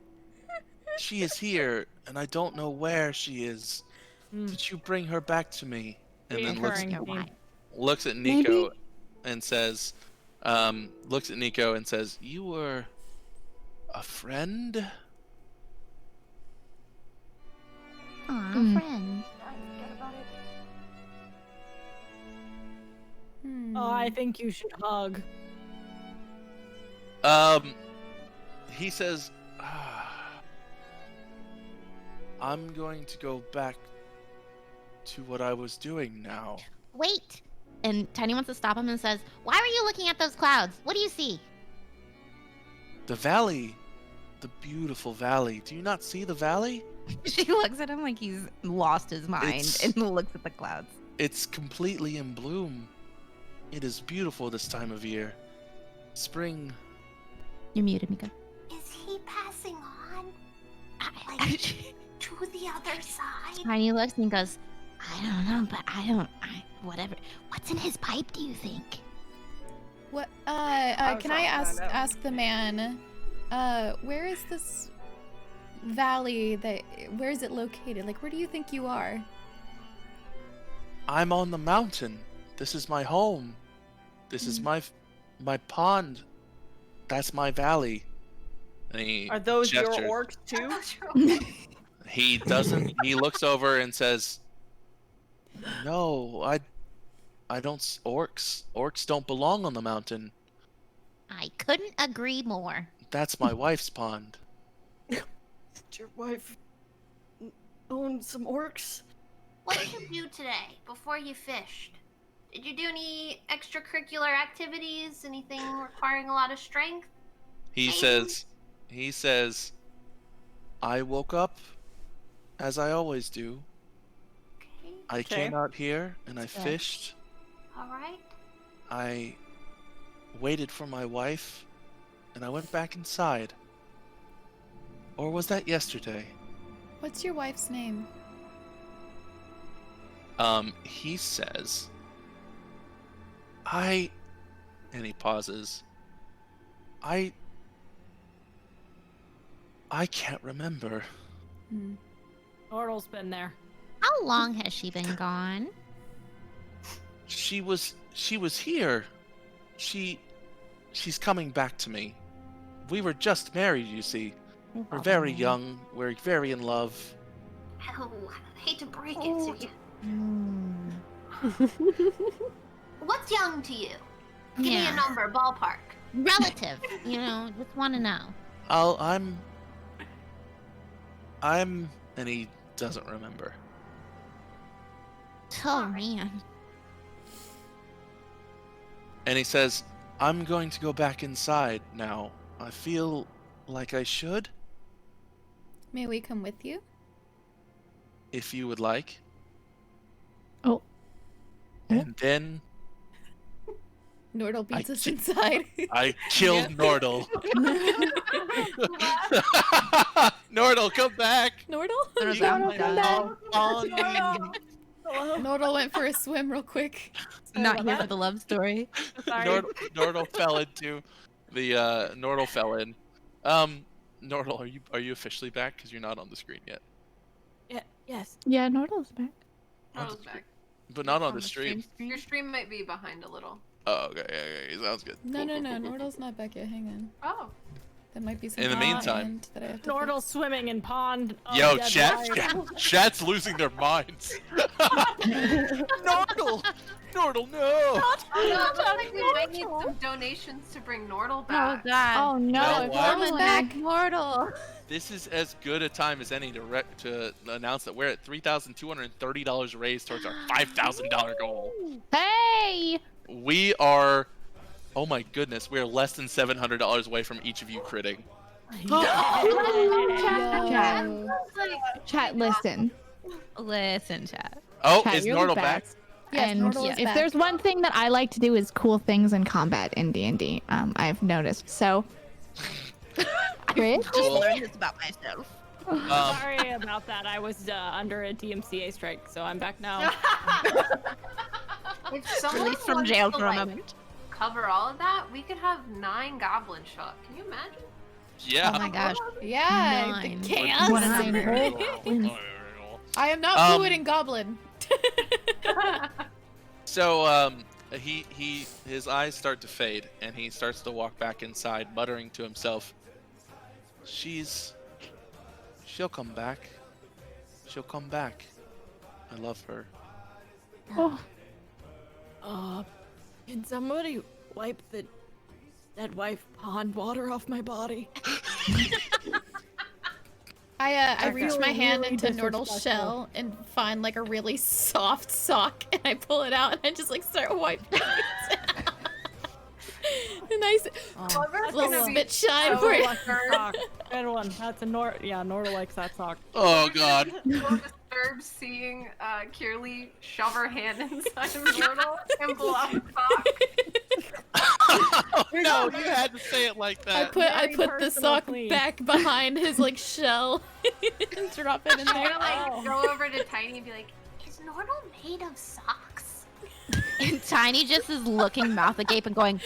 Speaker 1: She is here, and I don't know where she is. Could you bring her back to me? And then
Speaker 6: Reoccurring theme.
Speaker 1: looks at Nico and says, "You were a friend?"
Speaker 11: Aw, friend.
Speaker 6: Oh, I think you should hug.
Speaker 1: He says, "I'm going to go back to what I was doing now."
Speaker 11: Wait. And Tiny wants to stop him and says, "Why were you looking at those clouds? What do you see?"
Speaker 1: The valley. The beautiful valley. Do you not see the valley?
Speaker 7: She looks at him like he's lost his mind
Speaker 1: It's-
Speaker 7: and looks at the clouds.
Speaker 1: It's completely in bloom. It is beautiful this time of year. Spring.
Speaker 11: You're muted, Mika.
Speaker 9: Is he passing on? Like, to the other side?
Speaker 11: Tiny looks and goes, "I don't know, but whatever. What's in his pipe, do you think?"
Speaker 8: What?
Speaker 2: was
Speaker 8: Can I
Speaker 2: also gonna know.
Speaker 8: ask the man? Where is this valley? Where is it located? Like, where do you think you are?
Speaker 1: I'm on the mountain. This is my home. This is my pond. That's my valley. And he
Speaker 2: Are those
Speaker 1: gestures.
Speaker 2: your orcs too?
Speaker 1: He doesn't. He looks over and says, "No, I don't. Orcs don't belong on the mountain.
Speaker 11: I couldn't agree more.
Speaker 1: That's my wife's pond."
Speaker 2: Did your wife own some orcs?
Speaker 9: What did you do today before you fished? Did you do any extracurricular activities? Anything requiring a lot of strength?
Speaker 1: He says, "I woke up as I always do.
Speaker 9: Okay.
Speaker 1: I came out here and I fished.
Speaker 9: All right.
Speaker 1: I waited for my wife and I went back inside. Or was that yesterday?"
Speaker 8: What's your wife's name?
Speaker 1: He says, and he pauses. I can't remember.
Speaker 6: Nordal's been there.
Speaker 11: How long has she been gone?
Speaker 1: She was here. She's coming back to me. We were just married, you see. We're very young. We're very in love.
Speaker 9: Oh, I hate to break it to you. What's young to you? Give me a number, ballpark.
Speaker 11: Relative, just want to know.
Speaker 1: I'm, and he doesn't remember.
Speaker 11: Oh man.
Speaker 1: And he says, I'm going to go back inside now. I feel like I should,
Speaker 8: May we come with you?
Speaker 1: if you would like.
Speaker 4: Oh.
Speaker 1: And then
Speaker 8: Nordal beats us inside.
Speaker 1: I killed Nordal. Nordal, come back!
Speaker 8: Nordal? Nordal went for a swim real quick.
Speaker 7: Not here for the love story.
Speaker 1: Nordal fell into the Nordal fell in. Nordal, are you officially back? Because you're not on the screen yet.
Speaker 6: Yes.
Speaker 4: Yeah, Nordal's back.
Speaker 3: Nordal's back.
Speaker 1: But not on the stream.
Speaker 3: Your stream might be behind a little.
Speaker 1: Oh, okay, sounds good.
Speaker 8: No, Nordal's not back yet. Hang on.
Speaker 3: Oh.
Speaker 8: That might be something.
Speaker 1: In the meantime,
Speaker 8: that I have to
Speaker 6: Nordal swimming in pond.
Speaker 1: Yo, chat's losing their minds. Nordal, no.
Speaker 3: We might need some donations to bring Nordal back.
Speaker 7: Oh god.
Speaker 4: Oh no,
Speaker 1: You know
Speaker 4: if
Speaker 1: what?
Speaker 4: back.
Speaker 7: Nordal.
Speaker 1: This is as good a time as any to announce that we're at $3,230 raised towards our $5,000 goal.
Speaker 4: Hey!
Speaker 1: We are, oh my goodness, we are less than $700 away from each of you critting.
Speaker 4: Chat, listen.
Speaker 7: Listen, chat.
Speaker 1: Oh,
Speaker 4: Chat,
Speaker 1: is
Speaker 4: you're the
Speaker 1: Nordal back?
Speaker 4: best.
Speaker 8: Yes,
Speaker 4: And
Speaker 8: Nordal is
Speaker 4: if
Speaker 8: back.
Speaker 4: there's one thing that I like to do is cool things in combat in D&D, I've noticed. So, Chris?
Speaker 7: Just learned this about myself.
Speaker 6: Sorry about that. I was under a DMCA strike, so I'm back now.
Speaker 3: If someone
Speaker 7: Released from
Speaker 3: wants
Speaker 7: jail
Speaker 3: to,
Speaker 7: for a
Speaker 3: like,
Speaker 7: moment.
Speaker 3: cover all of that, we could have 9 goblins show up. Can you imagine?
Speaker 1: Yeah.
Speaker 7: Oh my gosh.
Speaker 8: Yeah,
Speaker 7: Nine.
Speaker 8: chaos. I am not fluid in goblin.
Speaker 1: So his eyes start to fade, and he starts to walk back inside, muttering to himself, she'll come back. She'll come back. I love her.
Speaker 6: Can somebody wipe the dead wife pond water off my body?
Speaker 8: I reach my hand
Speaker 6: really
Speaker 8: into Nordal's
Speaker 6: disrespectful.
Speaker 8: shell and find like a really soft sock, and I pull it out and I just like start wiping it. A nice little spit shine for it.
Speaker 6: Sock. Good one. That's a Nordal likes that sock.
Speaker 1: Oh god.
Speaker 3: So disturbed seeing Kirli shove her hand inside of Nordal and pull out the sock.
Speaker 1: No, you had to say it like
Speaker 8: I
Speaker 1: that.
Speaker 8: put the
Speaker 6: personal,
Speaker 8: sock
Speaker 6: please.
Speaker 8: back behind his like shell and drop it in
Speaker 3: I'm
Speaker 8: there.
Speaker 3: gonna like go over to Tiny and be like,
Speaker 9: Is Nordal made of socks?
Speaker 7: And Tiny just is looking mouth agape and going,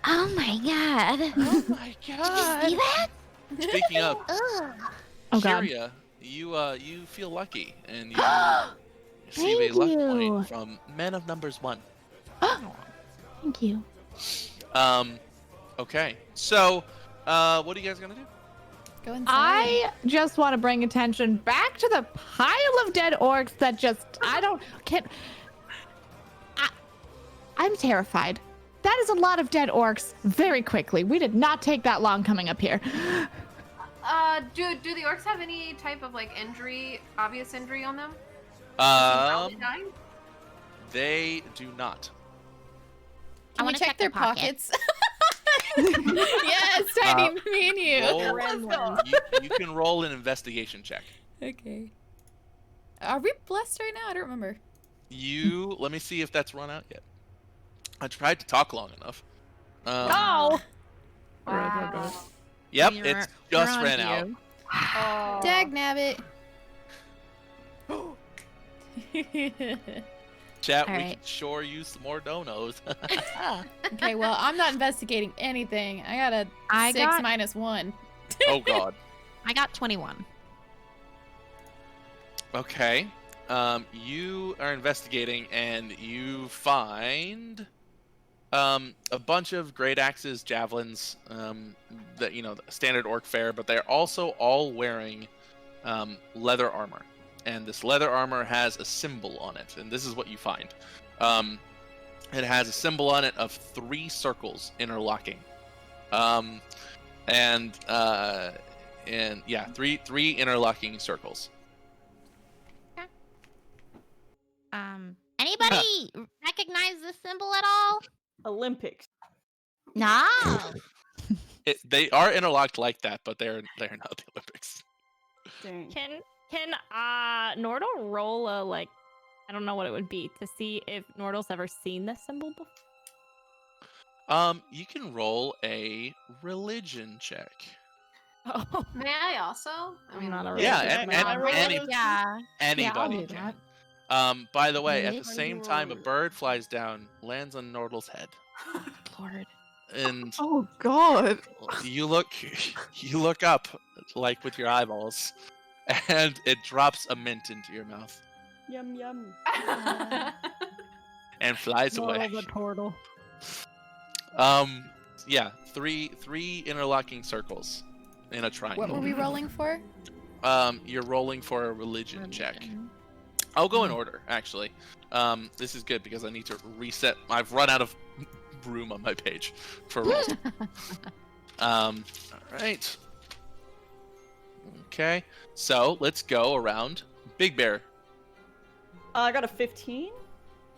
Speaker 7: oh my god.
Speaker 1: Oh my god.
Speaker 9: See that?
Speaker 1: Speaking of,
Speaker 9: Ugh.
Speaker 4: Oh god.
Speaker 1: Kyria, you feel lucky, and you receive a
Speaker 4: Thank
Speaker 1: luck
Speaker 4: you.
Speaker 1: point from Men of Numbers 1.
Speaker 4: Thank you.
Speaker 1: Okay. So, what are you guys gonna do?
Speaker 8: Go inside.
Speaker 4: I just want to bring attention back to the pile of dead orcs that I'm terrified. That is a lot of dead orcs very quickly. We did not take that long coming up here.
Speaker 3: do the orcs have any type of like injury, obvious injury on them?
Speaker 1: Um,
Speaker 3: Dying?
Speaker 1: they do not.
Speaker 8: Can we
Speaker 11: wanna
Speaker 8: check their
Speaker 11: their pockets.
Speaker 8: pockets? Yes, Tiny, me and you.
Speaker 1: You can roll an investigation check.
Speaker 8: Okay. Are we blessed right now? I don't remember.
Speaker 1: Let me see if that's run out yet. I tried to talk long enough.
Speaker 4: Oh!
Speaker 1: Yep,
Speaker 7: We're-
Speaker 1: it's
Speaker 7: we're
Speaker 1: just
Speaker 7: on
Speaker 1: ran
Speaker 7: to
Speaker 1: out.
Speaker 7: you.
Speaker 8: Dag nabbit.
Speaker 1: Chat, we
Speaker 7: Alright.
Speaker 1: can sure use some more donos.
Speaker 8: Okay, well, I'm not investigating anything. I got a
Speaker 7: I
Speaker 8: 6
Speaker 7: got-
Speaker 8: minus 1.
Speaker 1: Oh god.
Speaker 7: I got 21.
Speaker 1: Okay. You are investigating and you find a bunch of great axes, javelins, that standard orc fare, but they're also all wearing leather armor. and this leather armor has a symbol on it, and this is what you find. It has a symbol on it of 3 circles interlocking, and yeah, three interlocking circles.
Speaker 11: Anybody recognize this symbol at all?
Speaker 2: Olympics.
Speaker 11: No.
Speaker 1: They are interlocked like that, but they're not the Olympics.
Speaker 2: Dang.
Speaker 6: Can Nordal roll a I don't know what it would be to see if Nordal's ever seen this symbol before?
Speaker 1: You can roll a religion check.
Speaker 6: Oh.
Speaker 3: May I also? I mean,
Speaker 6: not a
Speaker 1: Yeah,
Speaker 11: Yeah.
Speaker 1: anybody
Speaker 11: do
Speaker 1: can. By the way, at the same time, a bird flies down, lands on Nordal's head.
Speaker 10: Lord.
Speaker 1: And
Speaker 10: Oh God.
Speaker 1: you look up, like with your eyeballs, and it drops a mint into your mouth
Speaker 2: Yum yum.
Speaker 1: and flies away.
Speaker 6: The turtle.
Speaker 1: Yeah, three interlocking circles in a triangle.
Speaker 8: What were we rolling for?
Speaker 1: You're rolling for a religion check. I'll go in order, actually. This is good because I need to reset. I've run out of room on my page for rolls. All right. Okay, so let's go around. Big Bear.
Speaker 2: I got a 15.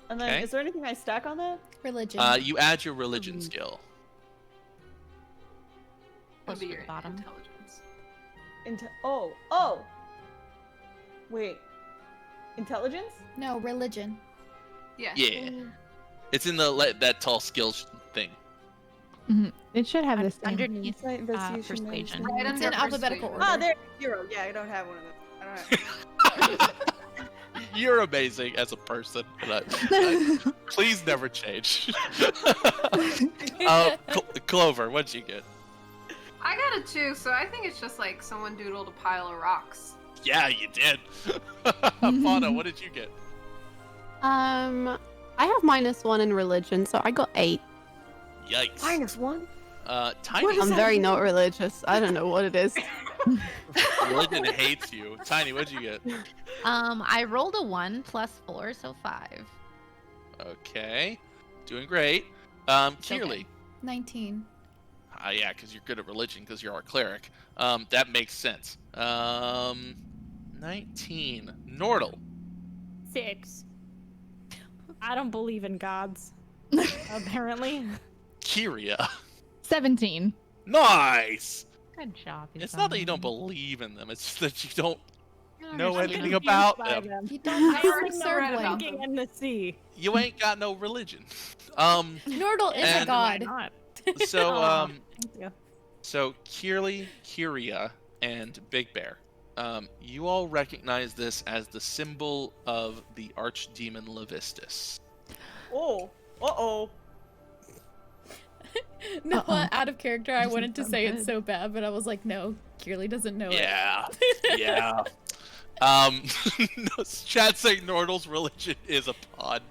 Speaker 2: And then,
Speaker 1: Okay.
Speaker 2: is there anything I stack on that?
Speaker 8: Religion.
Speaker 1: You add your religion skill.
Speaker 3: Would be your
Speaker 7: bottom.
Speaker 3: intelligence.
Speaker 2: Oh. Wait. Intelligence?
Speaker 8: No, religion.
Speaker 3: Yeah.
Speaker 1: Yeah. It's in the that tall skills thing.
Speaker 4: It should have this thing.
Speaker 7: Underneath
Speaker 2: Insight, investigation,
Speaker 7: persuasion.
Speaker 2: management.
Speaker 3: Right
Speaker 8: It's
Speaker 3: under
Speaker 8: in alphabetical
Speaker 3: persuasion.
Speaker 8: order.
Speaker 2: Ah, there. 0. Yeah, I don't have one of those. I don't have.
Speaker 1: You're amazing as a person. Please never change. Clover, what'd you get?
Speaker 3: I got a 2, so I think it's just like someone doodled a pile of rocks.
Speaker 1: Yeah, you did. Fauna, what did you get?
Speaker 10: I have -1 in religion, so I got 8.
Speaker 1: Yikes.
Speaker 12: -1?
Speaker 1: Tiny.
Speaker 10: I'm very not religious. I don't know what it is.
Speaker 1: Religion hates you. Tiny, what'd you get?
Speaker 7: I rolled a 1 + 4, so 5.
Speaker 1: Okay. Doing great. Kearley.
Speaker 8: 19.
Speaker 1: Yeah, because you're good at religion, because you're our cleric. That makes sense. 19. Nordal.
Speaker 6: 6. I don't believe in gods. Apparently.
Speaker 1: Kyria.
Speaker 4: 17.
Speaker 1: Nice!
Speaker 7: Good job.
Speaker 1: It's not that you don't believe in them, it's just that you don't know
Speaker 6: I'm
Speaker 1: anything
Speaker 6: confused
Speaker 1: about
Speaker 6: by
Speaker 1: them.
Speaker 8: You don't
Speaker 6: I
Speaker 8: have
Speaker 6: already
Speaker 8: the
Speaker 6: know
Speaker 8: third
Speaker 6: red
Speaker 8: one.
Speaker 6: about them. In the sea.
Speaker 1: You ain't got no religion.
Speaker 8: Nordal is a
Speaker 1: And-
Speaker 8: god.
Speaker 6: Not.
Speaker 1: So,
Speaker 6: Thank you.
Speaker 1: So Kyria, and Big Bear, you all recognize this as the symbol of the archdemon Levistus.
Speaker 2: Oh. Uh-oh.
Speaker 8: No,
Speaker 4: Uh-oh.
Speaker 8: out of character, I wanted to
Speaker 4: sound
Speaker 8: say
Speaker 4: good.
Speaker 8: it so bad, but I was like, no, Kirli doesn't know
Speaker 1: Yeah, yeah. No, chat saying Nordal's religion is a pun.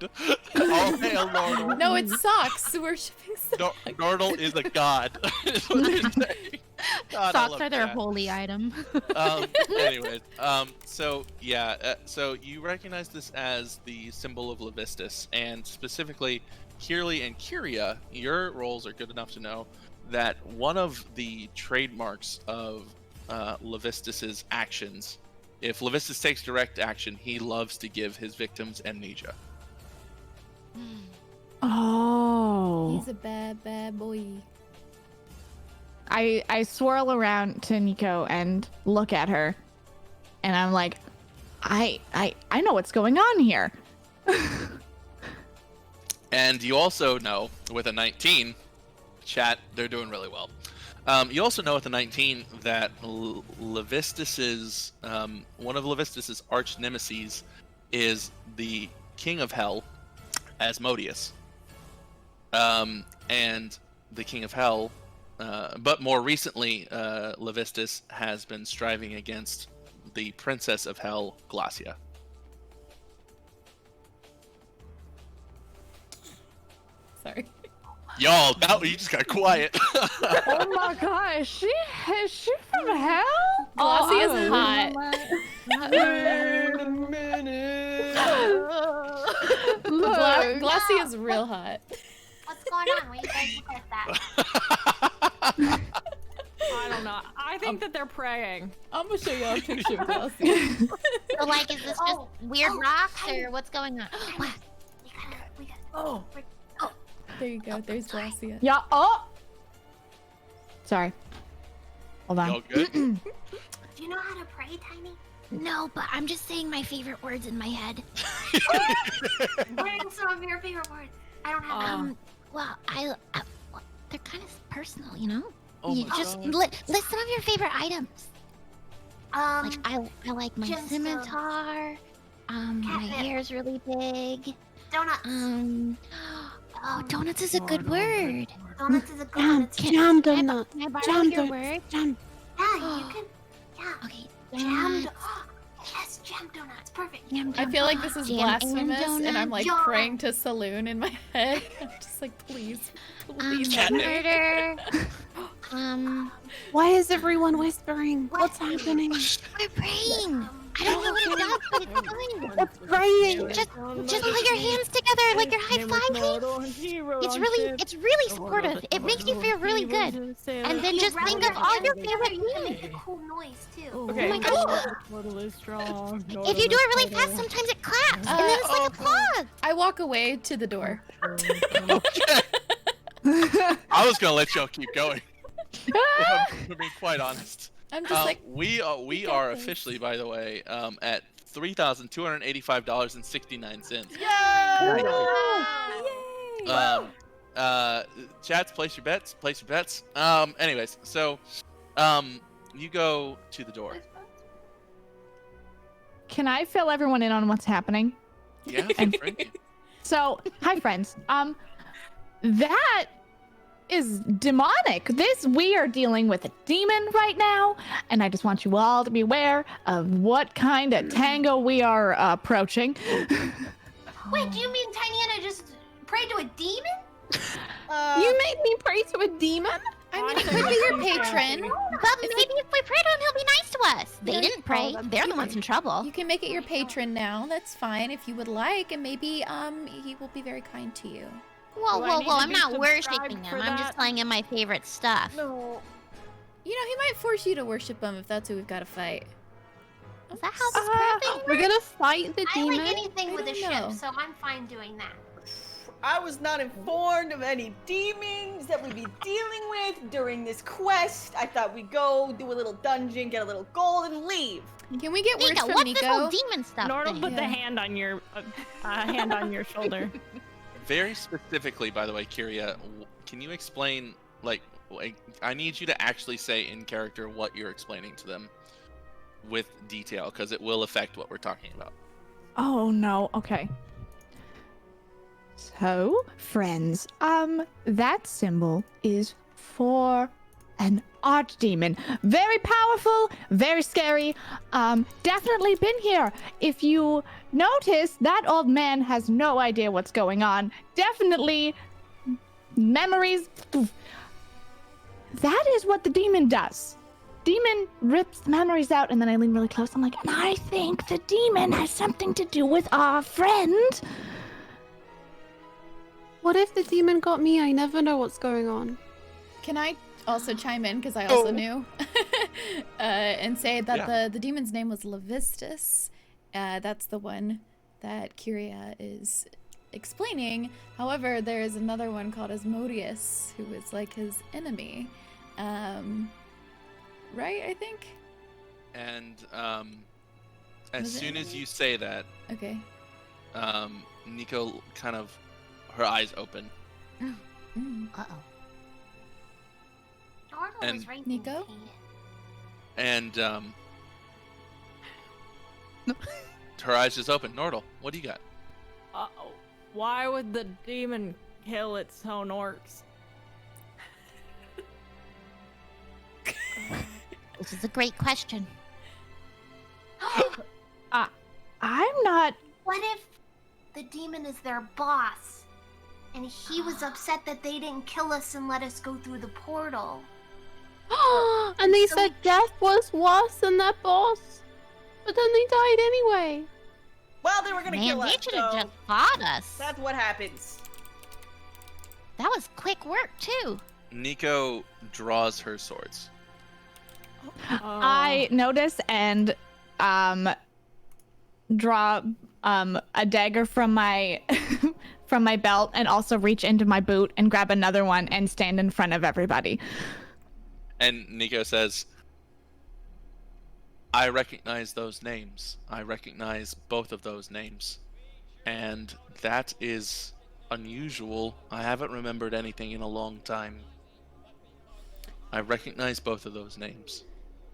Speaker 1: All hail Nordal.
Speaker 8: it. No, it's socks. Worshipping socks.
Speaker 1: Nordal is a god. Is what they're saying. God, I
Speaker 7: Socks
Speaker 1: love
Speaker 7: are their
Speaker 1: chat.
Speaker 7: holy item.
Speaker 1: Anyways, so yeah, so you recognize this as the symbol of Levistus, and specifically, Kirli and Kyria, your roles are good enough to know that one of the trademarks of Levistus's actions, if Levistus takes direct action, he loves to give his victims amnesia.
Speaker 4: Oh.
Speaker 8: He's a bad, bad boy.
Speaker 4: I swirl around to Nico and look at her, and I'm like, I know what's going on here.
Speaker 1: And you also know, with a 19, chat, they're doing really well. You also know with a 19 that Levistus's, one of Levistus's arch nemeses is the King of Hell, Asmodeus. And the King of Hell, but more recently, Levistus has been striving against the Princess of Hell, Glacia.
Speaker 8: Sorry.
Speaker 1: Y'all, now you just got quiet.
Speaker 4: Oh my gosh, is she from hell?
Speaker 8: Glossy is hot. Glossy is real hot.
Speaker 9: What's going on? Why you guys look like that?
Speaker 6: I don't know. I think that they're praying.
Speaker 8: I'm gonna show y'all a picture of Glossy.
Speaker 11: So, like, is this just weird rocks or what's going on? What?
Speaker 9: We got.
Speaker 12: Oh.
Speaker 8: There you go. There's Glossy.
Speaker 4: Yeah. Oh. Sorry. Hold on.
Speaker 1: Y'all good?
Speaker 9: Do you know how to pray, Tiny?
Speaker 11: No, but I'm just saying my favorite words in my head.
Speaker 9: Bring some of your favorite words. I don't have them.
Speaker 11: Well, well, they're kind of personal, you know?
Speaker 1: Oh
Speaker 11: You
Speaker 1: my
Speaker 11: just
Speaker 1: God.
Speaker 11: list some of your favorite items. Like I like my
Speaker 9: gemstones.
Speaker 11: scimitar. My
Speaker 9: Catnip.
Speaker 11: hair's really big.
Speaker 9: Donuts.
Speaker 11: Oh, donuts is a good word.
Speaker 9: Donuts is a good one. It's
Speaker 10: Jam
Speaker 11: Can
Speaker 10: donut.
Speaker 11: I borrow
Speaker 10: Jam
Speaker 11: your
Speaker 10: donut.
Speaker 11: word?
Speaker 10: Jam.
Speaker 9: Yeah, you can. Yeah.
Speaker 11: Okay,
Speaker 9: Jam.
Speaker 11: donuts.
Speaker 9: Yes, jam donuts. Perfect.
Speaker 8: I feel like this is
Speaker 11: Jam and
Speaker 8: blasphemous, and I'm like
Speaker 9: donut.
Speaker 8: praying to Saloon in my head. I'm just like, please, please.
Speaker 11: Murder.
Speaker 10: Why is everyone whispering? What's happening?
Speaker 11: We're praying. I don't know what it does, but it's fine.
Speaker 10: It's praying.
Speaker 11: Just put your hands together like you're high-fiving. It's really supportive. It makes you feel really good. And then just think of all your favorite
Speaker 9: You can
Speaker 11: things.
Speaker 9: make a cool noise too.
Speaker 11: Oh my gosh. If you do it really fast, sometimes it claps, and then it's like applause.
Speaker 8: I walk away to the door.
Speaker 1: I was gonna let y'all keep going. To be quite honest.
Speaker 8: I'm just like,
Speaker 1: we are officially, by the way, at $3,285.69. Chats, place your bets. Anyways, so you go to the door.
Speaker 4: Can I fill everyone in on what's happening?
Speaker 1: Yeah, Frankie.
Speaker 4: So, hi friends. That is demonic. We are dealing with a demon right now, and I just want you all to be aware of what kind of tango we are approaching.
Speaker 9: Wait, do you mean Tiny Anna just prayed to a demon?
Speaker 10: You made me pray to a demon?
Speaker 8: I mean, it could be your patron.
Speaker 11: But maybe if we pray to him, he'll be nice to us. They didn't pray. They're the ones in trouble.
Speaker 8: You can make it your patron now. That's fine if you would like, and maybe he will be very kind to you.
Speaker 11: Whoa,
Speaker 6: Do I
Speaker 11: whoa,
Speaker 6: need
Speaker 11: whoa!
Speaker 6: to
Speaker 11: I'm
Speaker 6: be
Speaker 11: not
Speaker 6: subscribed
Speaker 11: worshiping
Speaker 6: for
Speaker 11: him. I'm just
Speaker 6: that?
Speaker 11: telling him my favorite stuff.
Speaker 6: No.
Speaker 8: You know, he might force you to worship him if that's who we've got to fight.
Speaker 11: Is that how this prayer thing
Speaker 10: We're gonna fight the
Speaker 9: I
Speaker 10: demon?
Speaker 9: like anything with a
Speaker 8: don't know.
Speaker 9: ship, so I'm fine doing that.
Speaker 2: I was not informed of any demons that we'd be dealing with during this quest. I thought we'd go do a little dungeon, get a little gold, and leave.
Speaker 8: Can we get words
Speaker 11: Nico,
Speaker 8: from
Speaker 11: what's this whole
Speaker 8: Nico?
Speaker 11: demon stuff
Speaker 6: Nordal
Speaker 11: thing?
Speaker 6: put the hand on your shoulder.
Speaker 1: Very specifically, by the way, Kyria, can you explain, like, I need you to actually say in character what you're explaining to them with detail, because it will affect what we're talking about.
Speaker 4: Oh no, okay. So, friends, that symbol is for an archdemon. Very powerful, very scary. Definitely been here. If you notice, that old man has no idea what's going on. Definitely memories. That is what the demon does. Demon rips the memories out, and then I lean really close. I'm like, and I think the demon has something to do with our friend.
Speaker 10: What if the demon got me? I never know what's going on.
Speaker 8: Can I also chime in, because I also knew, and say that the demon's name was Levistus. That's the one that Kyria is explaining. However, there is another one called Asmodeus, who is like his enemy. Right, I think?
Speaker 1: And as soon as you say that,
Speaker 8: Okay.
Speaker 1: Nico kind of, her eyes open.
Speaker 11: Uh-oh.
Speaker 9: Nordal
Speaker 1: And-
Speaker 9: is right
Speaker 8: Nico?
Speaker 1: And her eyes just open. Nordal, what do you got?
Speaker 6: Uh-oh. Why would the demon kill its own orcs?
Speaker 11: This is a great question.
Speaker 4: I'm not.
Speaker 9: What if the demon is their boss, and he was upset that they didn't kill us and let us go through the portal?
Speaker 10: And they
Speaker 9: So
Speaker 10: said death was worse than their boss. But then they died anyway.
Speaker 2: Well, they were gonna
Speaker 11: Man,
Speaker 2: kill
Speaker 11: they
Speaker 2: us.
Speaker 11: should have
Speaker 2: So
Speaker 11: just fought us.
Speaker 2: that's what happens.
Speaker 11: That was quick work too.
Speaker 1: Nico draws her swords.
Speaker 4: I notice and draw a dagger from my from my belt and also reach into my boot and grab another one and stand in front of everybody.
Speaker 1: And Nico says, I recognize those names. I recognize both of those names. And that is unusual. I haven't remembered anything in a long time. I recognize both of those names.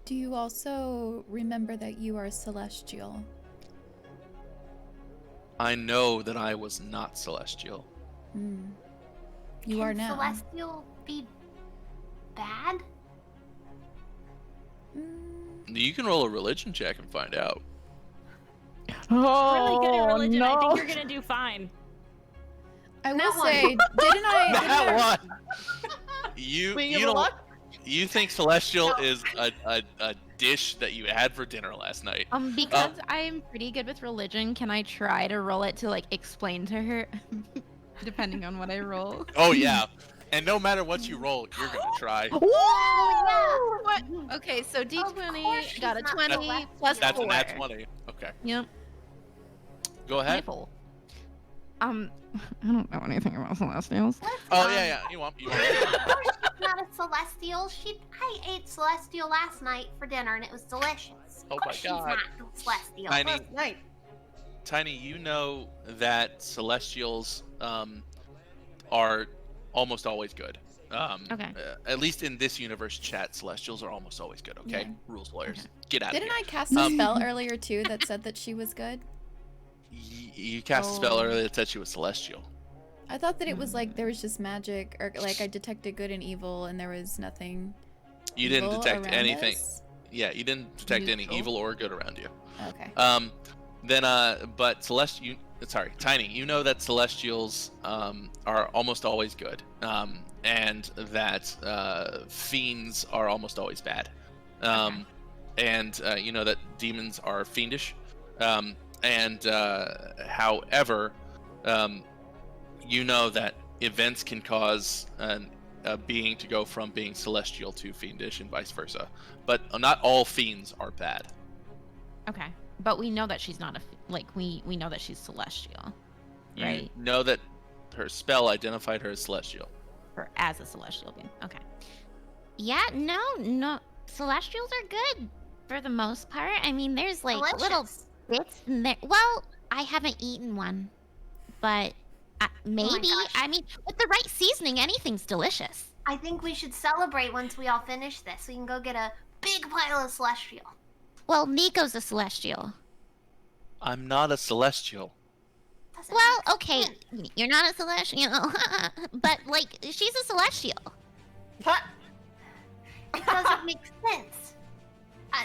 Speaker 8: Do you also remember that you are celestial?
Speaker 1: I know that I was not celestial.
Speaker 8: You are now.
Speaker 9: Celestial be bad?
Speaker 1: You can roll a religion check and find out.
Speaker 6: Really good at religion.
Speaker 4: no.
Speaker 6: I think you're gonna do fine.
Speaker 8: I will say, didn't I?
Speaker 1: That one. You
Speaker 2: Wait,
Speaker 1: you
Speaker 2: you
Speaker 1: don't.
Speaker 2: luck?
Speaker 1: You think celestial is a dish that you had for dinner last night?
Speaker 7: Because I'm pretty good with religion, can I try to roll it to like explain to her, depending on what I roll?
Speaker 1: Oh yeah. And no matter what you roll, you're gonna try.
Speaker 9: Oh,
Speaker 7: What? Okay, so D20 got a 20 plus
Speaker 1: That's
Speaker 7: 4.
Speaker 1: a nat 20. Okay.
Speaker 7: Yep.
Speaker 1: Go ahead.
Speaker 5: I don't know anything about celestials.
Speaker 1: Oh yeah. You want?
Speaker 9: She's not a celestial. I ate celestial last night for dinner, and it was delicious.
Speaker 1: Oh
Speaker 9: Of
Speaker 1: my
Speaker 9: course she's
Speaker 1: God.
Speaker 9: not celestial.
Speaker 1: Tiny,
Speaker 2: Last night.
Speaker 1: Tiny, you know that celestials are almost always good.
Speaker 7: Okay.
Speaker 1: At least in this universe, chat, celestials are almost always good. Okay, rules lawyers, get out
Speaker 8: Didn't
Speaker 1: of
Speaker 8: I
Speaker 1: here.
Speaker 8: cast a spell earlier too that said that she was good?
Speaker 1: You cast a spell earlier that said she was celestial.
Speaker 8: I thought that it was like there was just magic, or like I detected good and evil, and there was nothing.
Speaker 1: You didn't
Speaker 8: evil
Speaker 1: detect
Speaker 8: around
Speaker 1: anything.
Speaker 8: us?
Speaker 1: Yeah, you didn't detect any
Speaker 7: Neutral.
Speaker 1: evil or good around you.
Speaker 8: Okay.
Speaker 1: But Tiny, you know that celestials are almost always good, and that fiends are almost always bad, and you know that demons are fiendish, however, you know that events can cause a being to go from being celestial to fiendish and vice versa, but not all fiends are bad.
Speaker 7: Okay. But we know that she's not we know that she's celestial, right?
Speaker 1: You know that her spell identified her as celestial.
Speaker 7: Or as a celestial being. Okay.
Speaker 11: Yeah, no. Celestials are good for the most part. I mean, there's like little
Speaker 9: Delicious.
Speaker 11: bits in there. Well, I haven't eaten one, but maybe.
Speaker 9: gosh.
Speaker 11: I mean, with the right seasoning, anything's delicious.
Speaker 9: I think we should celebrate once we all finish this. We can go get a big pile of celestial.
Speaker 11: Well, Nico's a celestial.
Speaker 1: I'm not a celestial.
Speaker 9: Doesn't
Speaker 11: Well,
Speaker 9: make
Speaker 11: okay,
Speaker 9: sense.
Speaker 11: you're not a celestial, but like she's a celestial.
Speaker 2: What?
Speaker 9: It doesn't make sense.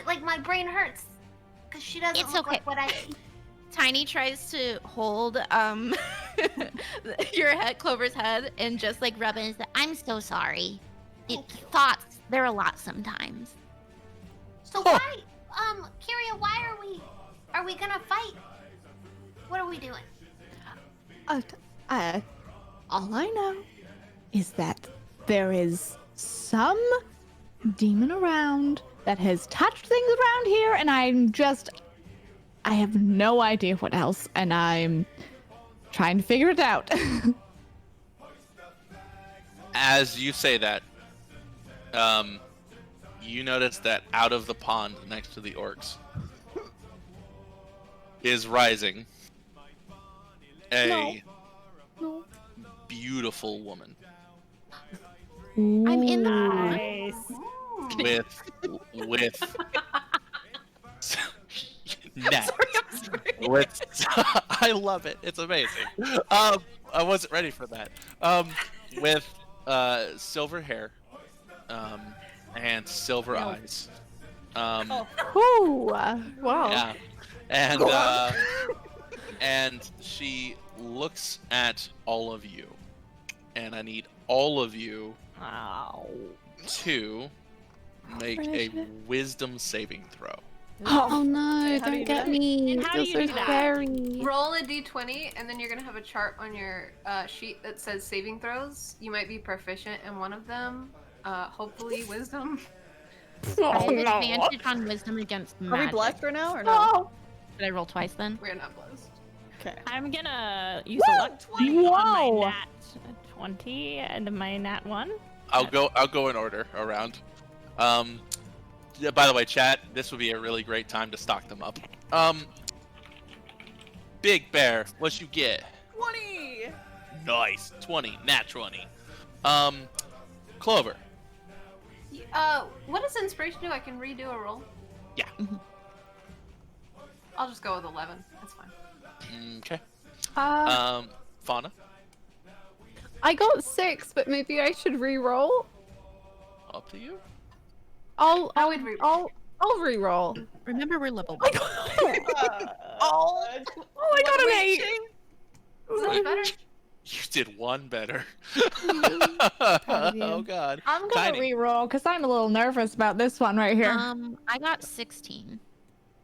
Speaker 9: Like my brain hurts because she doesn't
Speaker 11: It's
Speaker 9: look
Speaker 11: okay.
Speaker 9: like what I eat.
Speaker 7: Tiny tries to hold your head, Clover's head, and just like rub it.
Speaker 11: I'm so sorry.
Speaker 9: Thank you.
Speaker 11: Thoughts, they're a lot sometimes.
Speaker 9: So why, Kyria, why are we gonna fight? What are we doing?
Speaker 4: All I know is that there is some demon around that has touched things around here, and I have no idea what else, and I'm trying to figure it out.
Speaker 1: As you say that, you notice that out of the pond next to the orcs is rising a beautiful woman
Speaker 7: I'm in the
Speaker 6: Nice.
Speaker 1: with net. I love it. It's amazing. I wasn't ready for that. With silver hair, and silver eyes.
Speaker 5: Ooh, wow.
Speaker 1: Yeah, and she looks at all of you, and I need all of you to make a wisdom saving throw.
Speaker 10: Oh no.
Speaker 5: you,
Speaker 6: how do
Speaker 5: don't
Speaker 6: you
Speaker 5: get
Speaker 6: do that?
Speaker 5: me.
Speaker 6: And how do
Speaker 5: You're
Speaker 6: you
Speaker 5: so
Speaker 6: do that?
Speaker 5: scary.
Speaker 3: Roll a d20, and then you're gonna have a chart on your sheet that says saving throws. You might be proficient in one of them. Hopefully, wisdom.
Speaker 7: I have
Speaker 5: Oh, no.
Speaker 7: advantage on wisdom against
Speaker 2: Are we
Speaker 7: magic.
Speaker 2: blessed right now or no?
Speaker 7: Did I roll twice then?
Speaker 3: We're not blessed.
Speaker 2: Okay.
Speaker 6: I'm gonna use a luck 20 on my nat 20 and my nat 1.
Speaker 1: I'll go in order around. Yeah, by the way, chat, this would be a really great time to stock them up. Big Bear, what you get?
Speaker 2: 20!
Speaker 1: Nice. 20. Nat 20. Clover.
Speaker 3: What does inspiration do? I can redo a roll.
Speaker 1: Yeah.
Speaker 3: I'll just go with 11. That's fine.
Speaker 1: Okay.
Speaker 10: Uh,
Speaker 1: Fauna.
Speaker 10: I got 6, but maybe I should re-roll.
Speaker 1: Up to you.
Speaker 10: I'll
Speaker 3: would re-roll.
Speaker 10: I'll re-roll.
Speaker 7: Remember, we're level 1.
Speaker 2: Oh,
Speaker 5: I got an 8.
Speaker 3: Is that better?
Speaker 1: You did one better.
Speaker 8: of you.
Speaker 1: Oh god.
Speaker 4: I'm gonna
Speaker 1: Tiny.
Speaker 4: re-roll because I'm a little nervous about this one right here.
Speaker 7: I got 16.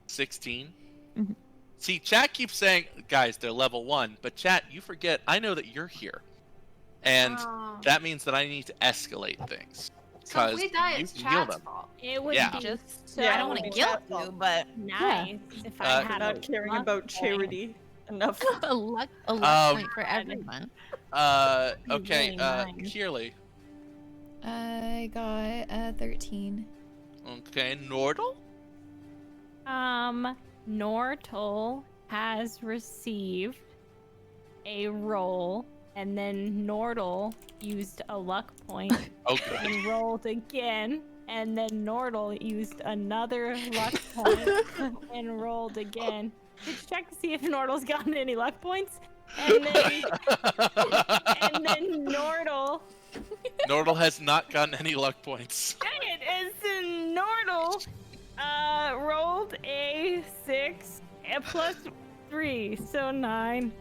Speaker 1: 16.
Speaker 7: Mhm.
Speaker 1: See, chat keeps saying, guys, they're level 1, but chat, you forget, I know that you're here. And
Speaker 3: Oh.
Speaker 1: that means that I need to escalate things.
Speaker 3: So if
Speaker 1: Because
Speaker 3: we die,
Speaker 1: you
Speaker 3: it's
Speaker 1: can heal
Speaker 3: Chad's
Speaker 1: them.
Speaker 3: fault.
Speaker 6: It would
Speaker 1: Yeah.
Speaker 6: be just
Speaker 2: Yeah,
Speaker 7: I don't want to
Speaker 2: it's
Speaker 7: guilt
Speaker 2: Chad's fault.
Speaker 7: you, but
Speaker 6: nice if I
Speaker 1: Uh,
Speaker 6: had
Speaker 2: not
Speaker 6: a
Speaker 2: caring
Speaker 6: luck
Speaker 2: about
Speaker 6: point.
Speaker 2: charity enough.
Speaker 7: a luck
Speaker 1: Um,
Speaker 7: point for everyone.
Speaker 1: Okay,
Speaker 6: Really mine.
Speaker 1: Kirli.
Speaker 8: I got 13.
Speaker 1: Okay, Nordle?
Speaker 6: Nortle has received a roll, and then Nordle used a luck point
Speaker 1: Oh, good.
Speaker 6: and rolled again, and then Nordle used another luck point and rolled again. Did you check to see if Nordle's gotten any luck points? And then Nordle.
Speaker 1: Nordle has not gotten any luck points.
Speaker 6: Dang it! And then Nordle rolled a 6 and plus 3, so 9.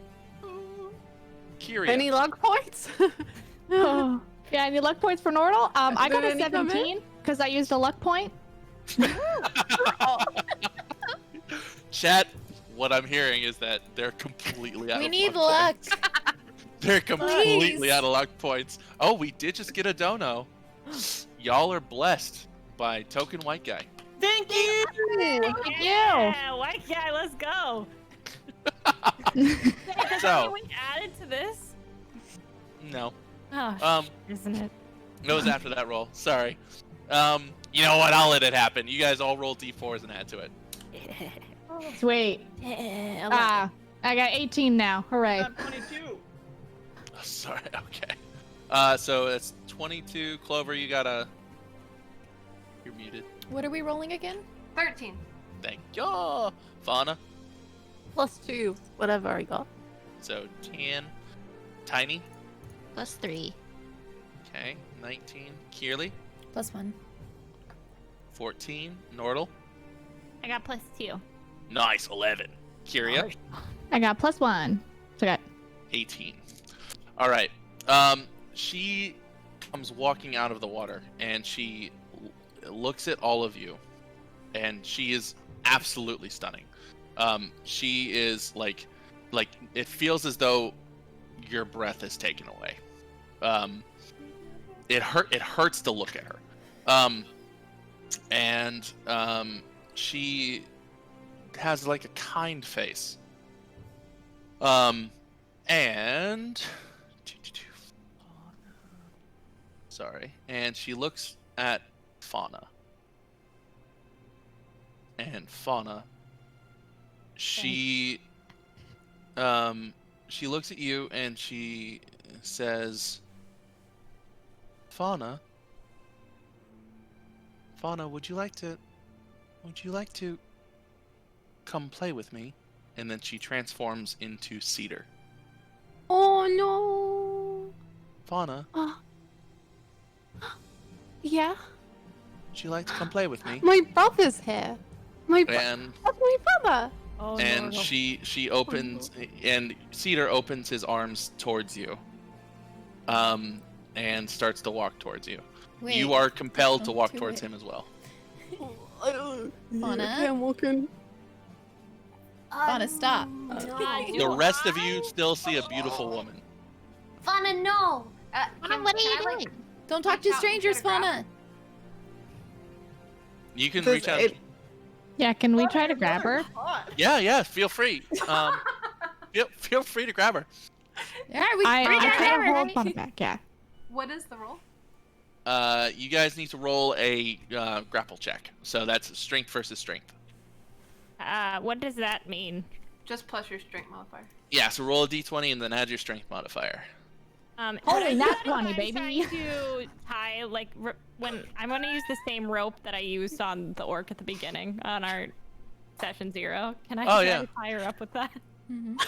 Speaker 1: Kyria.
Speaker 10: Any luck points?
Speaker 4: Oh. Yeah, any luck points for Nordle? I got
Speaker 10: Did
Speaker 4: a
Speaker 10: any come in?
Speaker 4: 17 because I used a luck point.
Speaker 1: Chat, what I'm hearing is that they're completely out
Speaker 8: We
Speaker 1: of
Speaker 8: need
Speaker 1: luck
Speaker 8: luck.
Speaker 1: points. They're completely
Speaker 8: Please.
Speaker 1: out of luck points. Oh, we did just get a dono. Y'all are blessed by Token White Guy.
Speaker 2: Thank you!
Speaker 6: Yeah, white guy, let's go. Hey, does
Speaker 1: So-
Speaker 6: anyone added to this?
Speaker 1: No.
Speaker 6: Oh, isn't it?
Speaker 1: It was after that roll. Sorry. You know what? I'll let it happen. You guys all roll d4s and add to it.
Speaker 4: Sweet.
Speaker 6: Yeah,
Speaker 4: I got 18 now. Hooray.
Speaker 2: Got 22.
Speaker 1: Oh, sorry. Okay. So it's 22. Clover, you gotta. You're muted.
Speaker 8: What are we rolling again?
Speaker 3: 13.
Speaker 1: Thank you. Fauna.
Speaker 10: +2, whatever I got.
Speaker 1: So 10. Tiny.
Speaker 7: Plus 3.
Speaker 1: Okay. 19. Kirli.
Speaker 8: +1.
Speaker 1: 14. Nordle.
Speaker 6: I got plus 2.
Speaker 1: Nice. 11. Kyria.
Speaker 4: I got +1. So I got
Speaker 1: 18. All right. She comes walking out of the water and she looks at all of you, and she is absolutely stunning. She is like it feels as though your breath is taken away. It hurts to look at her. And she has like a kind face. And sorry, and she looks at Fauna. And Fauna, she looks at you and she says, Fauna, would you like to come play with me? And then she transforms into Cedar.
Speaker 10: Oh no.
Speaker 1: Fauna,
Speaker 10: Yeah.
Speaker 1: would you like to come play with me?
Speaker 10: My brother's here.
Speaker 1: And
Speaker 10: That's my brother.
Speaker 6: Oh,
Speaker 1: and
Speaker 6: no.
Speaker 1: she opens and Cedar opens his arms towards you. And starts to walk towards you.
Speaker 8: Wait.
Speaker 1: You are compelled to
Speaker 8: don't
Speaker 1: walk
Speaker 8: do
Speaker 1: towards
Speaker 8: it.
Speaker 1: him as well.
Speaker 8: Fauna?
Speaker 10: Okay, I'm walking.
Speaker 8: Fauna, stop.
Speaker 9: No.
Speaker 1: The rest of you still see a beautiful woman.
Speaker 9: Fauna, no.
Speaker 11: Fauna, what are you doing?
Speaker 8: Don't talk to strangers, Fauna.
Speaker 1: You can
Speaker 10: Does
Speaker 1: reach out.
Speaker 10: it-
Speaker 4: Yeah, can we try to grab her?
Speaker 1: Yeah, feel free. Feel free to grab her.
Speaker 8: All right, we
Speaker 4: I
Speaker 8: can
Speaker 4: try
Speaker 8: grab
Speaker 4: to
Speaker 8: her.
Speaker 4: hold Fauna back, yeah.
Speaker 3: What is the roll?
Speaker 1: You guys need to roll a grapple check. So that's strength versus strength.
Speaker 6: What does that mean?
Speaker 3: Just plus your strength modifier.
Speaker 1: Yeah, so roll a d20 and then add your strength modifier.
Speaker 4: Holy nat 20,
Speaker 6: I'm
Speaker 4: baby.
Speaker 6: trying to tie, like, when I'm going to use the same rope that I used on the orc at the beginning on our session 0. Can I try to tie her up with that?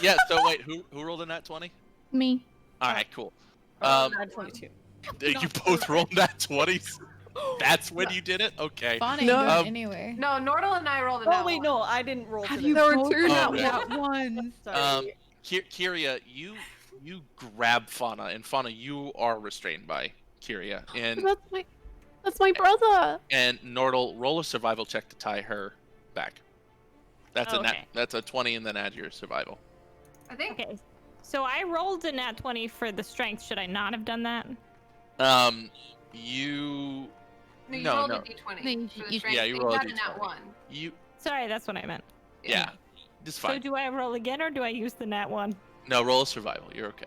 Speaker 1: Yeah, so wait, who rolled a nat 20?
Speaker 4: Me.
Speaker 1: Alright, cool.
Speaker 2: Nat 22.
Speaker 1: You both rolled nat 20s? That's when you did it? Okay.
Speaker 8: Fauna ain't going anywhere.
Speaker 3: No, Nordal and I rolled a nat
Speaker 2: Oh wait,
Speaker 3: one.
Speaker 2: no, I didn't roll.
Speaker 10: Have
Speaker 2: for
Speaker 10: you
Speaker 2: this.
Speaker 10: there were two
Speaker 1: nat
Speaker 10: ones.
Speaker 2: Sorry.
Speaker 1: Kyria, you grab Fauna, and Fauna, you are restrained by Kyria. And
Speaker 10: That's my brother.
Speaker 1: And Nordal, roll a survival check to tie her back. That's that's a 20 and then add your survival.
Speaker 3: I think.
Speaker 6: Okay. So I rolled a nat 20 for the strength. Should I not have done that?
Speaker 1: You
Speaker 3: No, you
Speaker 1: No,
Speaker 3: rolled
Speaker 1: no.
Speaker 3: a d20 for the
Speaker 10: you-
Speaker 3: strength.
Speaker 1: Yeah, you
Speaker 3: so
Speaker 1: rolled a
Speaker 3: got a nat
Speaker 1: d20.
Speaker 3: 1.
Speaker 1: you
Speaker 6: Sorry, that's what I meant.
Speaker 1: yeah, just
Speaker 6: So
Speaker 1: fine.
Speaker 6: do I roll again or do I use the nat 1?
Speaker 1: No, roll a survival. You're okay.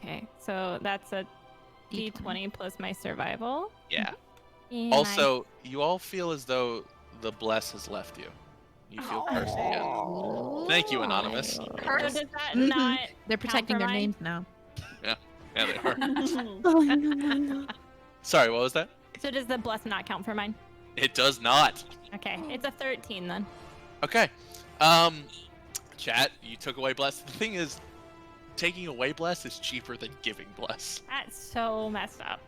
Speaker 6: Okay, so that's a d20 plus my survival.
Speaker 1: Yeah.
Speaker 6: And
Speaker 1: Also, you all feel as though the bless has left you. You feel cursed again. Thank you, Anonymous.
Speaker 6: So
Speaker 3: Cursed.
Speaker 6: does that not
Speaker 7: They're
Speaker 6: count
Speaker 7: protecting
Speaker 6: for
Speaker 7: their
Speaker 6: mine?
Speaker 7: names now.
Speaker 1: Yeah, they are.
Speaker 10: Oh, no.
Speaker 1: Sorry, what was that?
Speaker 6: So does the bless not count for mine?
Speaker 1: It does not.
Speaker 6: Okay, it's a 13 then.
Speaker 1: Okay. Chat, you took away bless. The thing is, taking away bless is cheaper than giving bless.
Speaker 6: That's so messed up.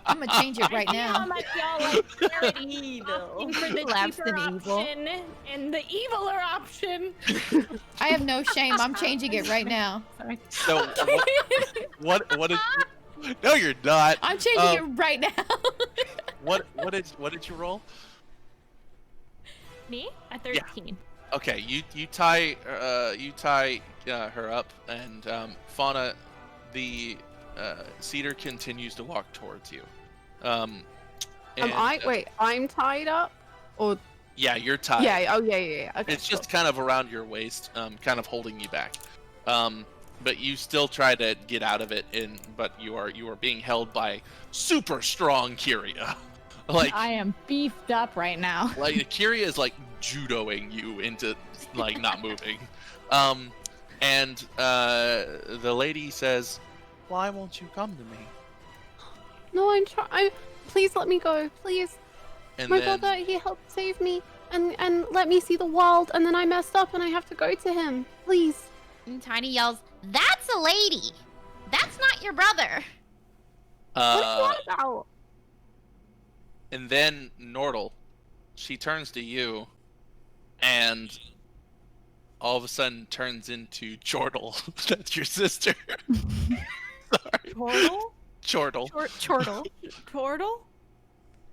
Speaker 8: I'm gonna change it right
Speaker 6: I see how
Speaker 8: now.
Speaker 6: much y'all like charity
Speaker 2: Evil.
Speaker 6: opting for the
Speaker 7: Lapsed
Speaker 6: cheaper
Speaker 7: in evil.
Speaker 6: option and the eviler option.
Speaker 8: I have no shame. I'm changing it right now.
Speaker 6: Sorry.
Speaker 1: So, what did you... No, you're not.
Speaker 8: I'm changing it right now.
Speaker 1: What did you roll?
Speaker 6: Me? A 13.
Speaker 1: Okay, you tie her up, and Fauna, the cedar continues to walk towards you. And,
Speaker 10: I'm tied up, or
Speaker 1: yeah, you're tied.
Speaker 10: yeah. Okay,
Speaker 1: It's just kind of around your waist, kind of holding you back. But you still try to get out of it, but you are being held by super strong Kyria. Like
Speaker 4: I am beefed up right now.
Speaker 1: like Kyria is like judoing you into like not moving. And the lady says, "Why won't you come to me?"
Speaker 10: No, I'm trying. Please let me go, please.
Speaker 1: And
Speaker 10: My
Speaker 1: then
Speaker 10: brother, he helped save me and let me see the world, and then I messed up and I have to go to him. Please.
Speaker 11: And Tiny yells, "That's a lady. That's not your brother."
Speaker 10: What are you on about?
Speaker 1: and then Nordal, she turns to you, and all of a sudden turns into Chortle. That's your sister. Sorry.
Speaker 2: Chortle?
Speaker 1: Chortle.
Speaker 2: Chortle. Chortle?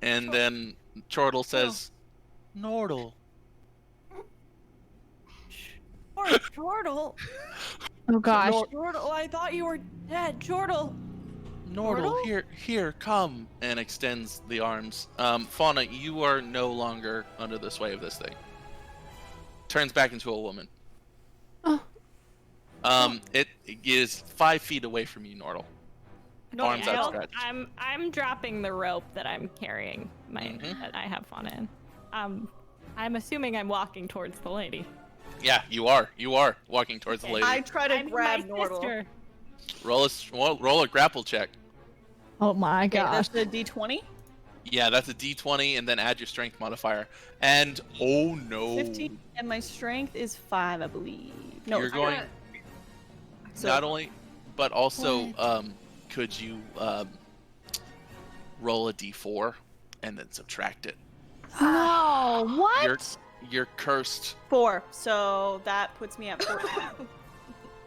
Speaker 1: And then Chortle says, Nordal.
Speaker 2: Chortle?
Speaker 4: Oh gosh.
Speaker 2: Chortle, I thought you were dead. Chortle.
Speaker 1: Nordal, here, come, and extends the arms. Fauna, you are no longer under the sway of this thing. Turns back into a woman.
Speaker 10: Oh.
Speaker 1: It is 5 feet away from you, Nordal.
Speaker 6: No,
Speaker 1: Arms
Speaker 6: I don't-
Speaker 1: outstretched.
Speaker 6: I'm dropping the rope that I'm carrying. That I have on it. I'm assuming I'm walking towards the lady.
Speaker 1: Yeah, you are. You are walking towards the lady.
Speaker 2: I try to
Speaker 6: I'm
Speaker 2: grab
Speaker 6: my
Speaker 2: Nordal.
Speaker 6: sister.
Speaker 1: Roll a grapple check.
Speaker 4: Oh my
Speaker 2: Okay,
Speaker 4: gosh.
Speaker 2: that's the D20.
Speaker 1: Yeah, that's a D20, and then add your strength modifier. And oh no,
Speaker 2: 15, and my strength is 5, I believe. No,
Speaker 1: you're going.
Speaker 2: So-
Speaker 1: Not only, but also, could you roll a D4 and then subtract it?
Speaker 4: No, what?
Speaker 1: You're cursed.
Speaker 2: 4, so that puts me at 14.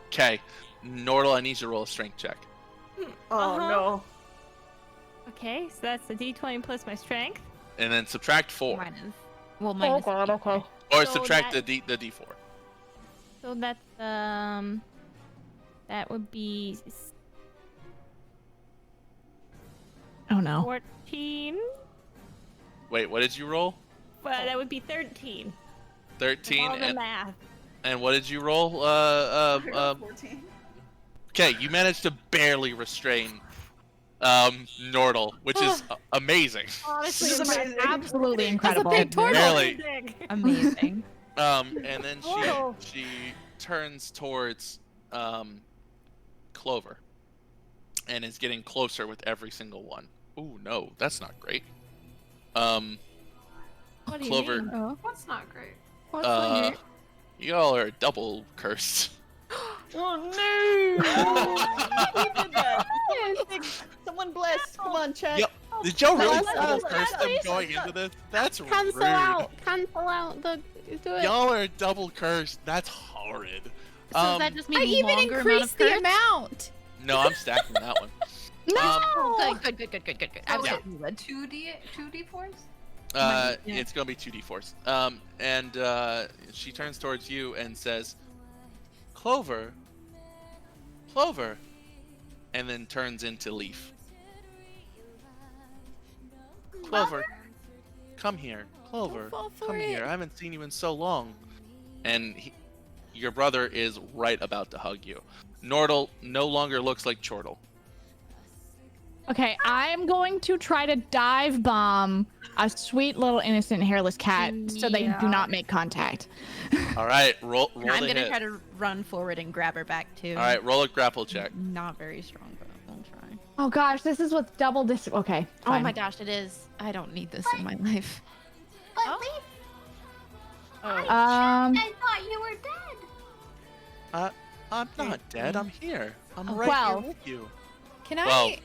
Speaker 1: Okay, Nordal, I need you to roll a strength check.
Speaker 2: Oh no.
Speaker 6: Okay, so that's the D20 plus my strength.
Speaker 1: And then subtract 4.
Speaker 7: Minus.
Speaker 4: God, okay.
Speaker 1: Or
Speaker 6: So
Speaker 1: subtract
Speaker 6: that-
Speaker 1: the D4.
Speaker 6: So that's that would be
Speaker 4: Oh no.
Speaker 6: 14.
Speaker 1: Wait, what did you roll?
Speaker 6: Well, that would be 13.
Speaker 1: 13.
Speaker 6: All the math.
Speaker 1: And what did you roll?
Speaker 2: 14.
Speaker 1: Okay, you managed to barely restrain Nordle, which is amazing.
Speaker 6: Honestly,
Speaker 2: This is
Speaker 6: it's
Speaker 2: amazing.
Speaker 4: Absolutely
Speaker 8: That's a
Speaker 4: incredible.
Speaker 8: big turtle.
Speaker 1: Barely.
Speaker 7: Amazing.
Speaker 1: And then
Speaker 6: Nordle.
Speaker 1: she turns towards Clover and is getting closer with every single one. Ooh, no, that's not great.
Speaker 6: What do you
Speaker 1: Clover,
Speaker 6: mean?
Speaker 7: Oh.
Speaker 3: That's not great.
Speaker 1: y'all are double cursed.
Speaker 2: Oh no! Who did that? Someone bless. Come on, chat.
Speaker 1: Yep. Did y'all really
Speaker 10: Bless
Speaker 1: double
Speaker 10: us.
Speaker 1: curse them
Speaker 2: Bless
Speaker 1: going
Speaker 2: us.
Speaker 1: into this? That's
Speaker 10: Cancel
Speaker 1: rude.
Speaker 10: out. Cancel out the. Do it.
Speaker 1: Y'all are double cursed. That's horrid.
Speaker 7: So does that just mean
Speaker 8: I even
Speaker 7: longer
Speaker 8: increased
Speaker 7: amount
Speaker 8: the
Speaker 7: of
Speaker 8: amount.
Speaker 1: No, I'm stacking that one.
Speaker 7: curse? Good. I was
Speaker 1: Yeah.
Speaker 7: hoping you would.
Speaker 3: 2d4s?
Speaker 7: Yeah.
Speaker 1: It's gonna be 2d4s. And she turns towards you and says, Clover, and then turns into Leaf. Clover, come here. Clover,
Speaker 8: fall for
Speaker 1: come
Speaker 8: it.
Speaker 1: here. I haven't seen you in so long. And your brother is right about to hug you. Nordle no longer looks like Chortle.
Speaker 4: Okay, I'm going to try to dive bomb a sweet little innocent hairless cat so they do not make contact.
Speaker 1: All right, roll
Speaker 7: I'm
Speaker 1: the
Speaker 7: gonna
Speaker 1: hit.
Speaker 7: try to run forward and grab her back too.
Speaker 1: All right, roll a grapple check.
Speaker 7: Not very strong, but I'll try.
Speaker 4: Oh gosh, this is with double dis. Okay.
Speaker 7: Oh
Speaker 4: Fine.
Speaker 7: my gosh, it is. I don't need this in my life.
Speaker 9: But
Speaker 7: Oh.
Speaker 9: Leaf,
Speaker 4: Um.
Speaker 9: I thought you were dead.
Speaker 1: I'm not dead. I'm here. I'm
Speaker 4: Oh,
Speaker 1: right
Speaker 4: well.
Speaker 1: here with you.
Speaker 8: Can
Speaker 1: Well,
Speaker 8: I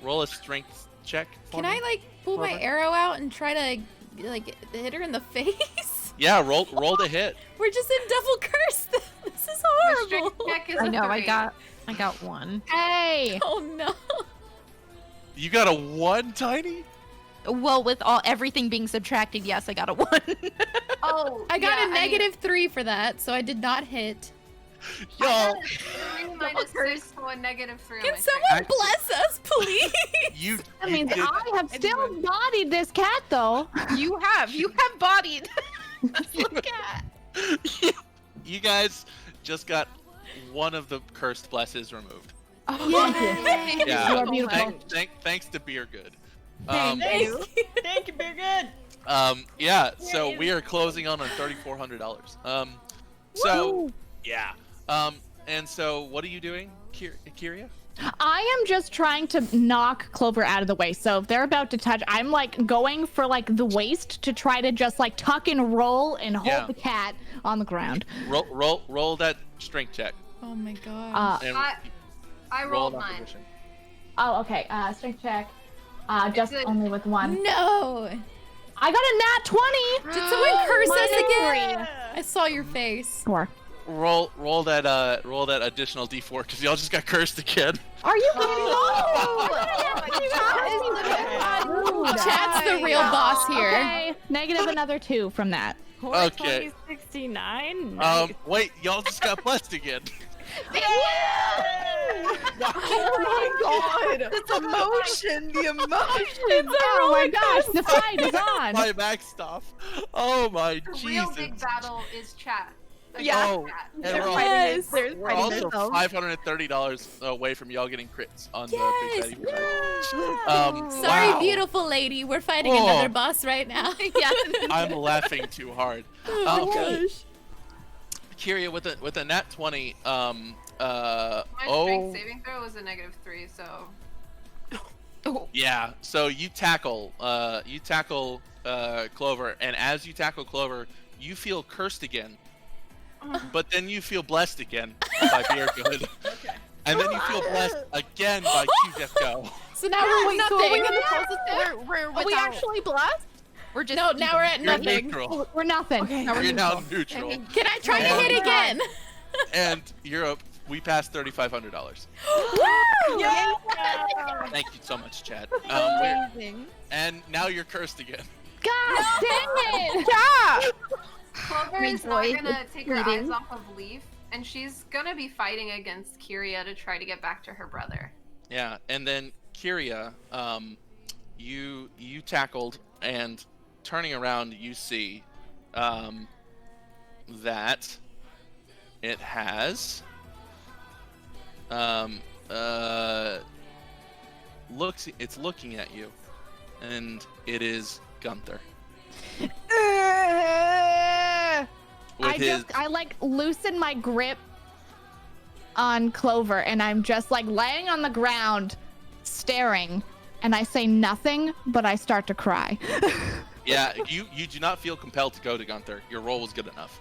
Speaker 1: roll a strength check. For
Speaker 8: can
Speaker 1: me.
Speaker 8: I like pull my
Speaker 1: Clover?
Speaker 8: arrow out and try to like hit her in the face?
Speaker 1: Yeah, roll the hit.
Speaker 8: We're just in double curse. This is
Speaker 3: My strength
Speaker 8: horrible.
Speaker 3: check is
Speaker 7: I
Speaker 3: a
Speaker 7: know. I
Speaker 3: 3.
Speaker 7: got one.
Speaker 4: Hey.
Speaker 8: Oh no.
Speaker 1: You got a 1, Tiny?
Speaker 7: Well, with everything being subtracted, yes, I got a 1.
Speaker 3: Oh,
Speaker 8: I got
Speaker 3: yeah,
Speaker 8: a -3 for that, so I did not hit.
Speaker 1: Yo,
Speaker 3: I got a 3 minus 6, so a -3 on
Speaker 8: Can
Speaker 3: my
Speaker 8: someone bless us, please?
Speaker 1: you.
Speaker 4: That
Speaker 1: you
Speaker 4: means
Speaker 1: did-
Speaker 4: I have still bodied this cat, though.
Speaker 7: You have bodied this little cat.
Speaker 1: You guys just got one of the cursed blesses removed.
Speaker 7: Oh,
Speaker 8: Yay.
Speaker 1: Yeah.
Speaker 4: You are beautiful.
Speaker 1: Thanks to Beer Good.
Speaker 8: Thank you.
Speaker 2: Thank you, very good.
Speaker 1: Yeah. So we are closing on $3,400. So yeah. And so what are you doing, Kyria?
Speaker 4: I am just trying to knock Clover out of the way. So if they're about to touch, I'm like going for like the waist to try to just like tuck and roll and hold
Speaker 1: Yeah.
Speaker 4: the cat on the ground.
Speaker 1: Roll that strength check.
Speaker 8: Oh my god.
Speaker 1: And
Speaker 3: I
Speaker 1: roll
Speaker 3: rolled
Speaker 1: an
Speaker 3: 9.
Speaker 1: opposition.
Speaker 4: Oh, okay. Strength check. Just
Speaker 3: it-
Speaker 4: only with one.
Speaker 8: No.
Speaker 4: I got a nat 20.
Speaker 8: Did someone curse us
Speaker 4: Minus
Speaker 8: again? I saw your face.
Speaker 4: 4.
Speaker 1: Roll that additional D4 because y'all just got cursed again.
Speaker 4: Are you kidding me?
Speaker 8: Chat's the real boss here.
Speaker 4: Okay, negative another 2 from that.
Speaker 1: Okay.
Speaker 6: 69.
Speaker 1: Wait, y'all just got blessed again.
Speaker 7: Oh my god! It's emotion. The emotion.
Speaker 4: Oh my gosh, the fight is on.
Speaker 1: My back stuff. Oh my
Speaker 3: The
Speaker 1: Jesus.
Speaker 3: real big battle is chat.
Speaker 7: Yeah.
Speaker 1: Oh, and
Speaker 8: Yes.
Speaker 1: we're also $530 away from y'all getting crits on the Big Daddy.
Speaker 8: Sorry,
Speaker 1: wow.
Speaker 8: beautiful lady. We're fighting
Speaker 1: Oh.
Speaker 8: another boss right now.
Speaker 7: Yeah.
Speaker 1: I'm laughing too hard.
Speaker 8: Oh gosh.
Speaker 1: Kyria with a nat 20.
Speaker 3: My strength saving throw was a -3, so
Speaker 1: Yeah. So you tackle Clover, and as you tackle Clover, you feel cursed again. But then you feel blessed again by Beer Good.
Speaker 2: Okay.
Speaker 1: And then you feel blessed again by Q-Just-Go.
Speaker 8: So now we're
Speaker 7: Wait, so
Speaker 8: nothing.
Speaker 7: we're the closest. We're
Speaker 4: Are we
Speaker 7: without.
Speaker 4: actually blessed?
Speaker 7: We're just.
Speaker 8: No, now we're at
Speaker 1: You're
Speaker 8: nothing.
Speaker 1: neutral.
Speaker 4: We're nothing.
Speaker 7: Okay, now we're
Speaker 1: You're now
Speaker 7: neutral.
Speaker 1: neutral.
Speaker 8: Can I try to
Speaker 1: And-
Speaker 8: hit again?
Speaker 1: And we passed $3,500.
Speaker 2: Yeah.
Speaker 1: Thank you so much, Chad.
Speaker 7: Amazing.
Speaker 1: And now you're cursed again.
Speaker 4: God dang it!
Speaker 3: Clover Clover is not
Speaker 7: boy
Speaker 3: gonna
Speaker 7: is
Speaker 3: take her eyes
Speaker 7: bleeding.
Speaker 3: off of Leaf, and she's gonna be fighting against Kyria to try to get back to her brother.
Speaker 1: Yeah, and then Kyria, you tackled, and turning around, you see that it has it's looking at you, and it is Gunther.
Speaker 4: I like loosen my grip on Clover, and I'm just like laying on the ground, staring, and I say nothing, but I start to cry.
Speaker 1: Yeah, you do not feel compelled to go to Gunther. Your roll was good enough.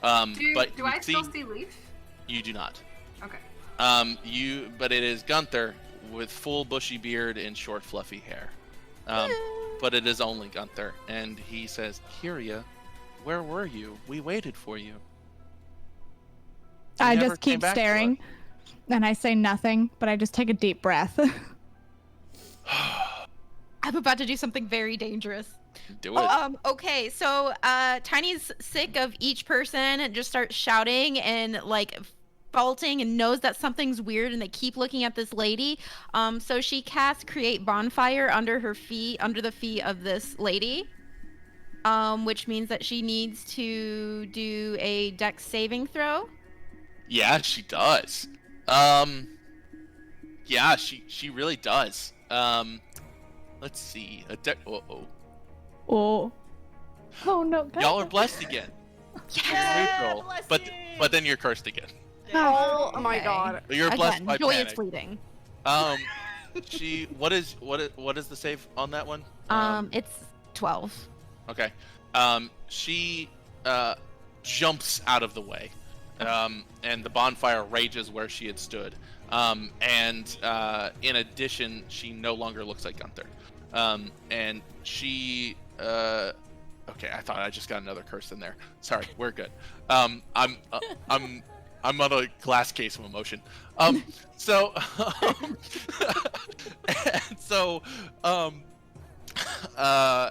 Speaker 3: Do
Speaker 1: But
Speaker 3: I still see Leaf?
Speaker 1: You do not.
Speaker 3: Okay.
Speaker 1: But it is Gunther with full bushy beard and short fluffy hair. But it is only Gunther, and he says, "Kyria, where were you? We waited for you."
Speaker 4: I
Speaker 1: never
Speaker 4: just
Speaker 1: came
Speaker 4: keep
Speaker 1: back to
Speaker 4: staring, and I say nothing, but I just take a deep breath.
Speaker 7: I'm about to do something very dangerous.
Speaker 1: Do it.
Speaker 7: Okay, so Tiny's sick of each person and just starts shouting and like faulting and knows that something's weird and they keep looking at this lady. So she casts Create Bonfire under her feet, under the feet of this lady. Which means that she needs to do a Dex saving throw.
Speaker 1: Yeah, she does. Yeah, she really does. Let's see.
Speaker 4: Oh no!
Speaker 1: Y'all are blessed again.
Speaker 2: Yeah,
Speaker 1: Roll.
Speaker 2: bless
Speaker 1: But
Speaker 2: you.
Speaker 1: then you're cursed again.
Speaker 7: Oh
Speaker 10: my god.
Speaker 1: You're blessed
Speaker 7: Again,
Speaker 1: by
Speaker 7: joy
Speaker 1: panic.
Speaker 7: is fleeting.
Speaker 1: What is the save on that one?
Speaker 7: It's 12.
Speaker 1: Okay. She jumps out of the way, and the bonfire rages where she had stood. And in addition, she no longer looks like Gunther. And she okay, I thought I just got another curse in there. Sorry, we're good. I'm on a glass case of emotion. So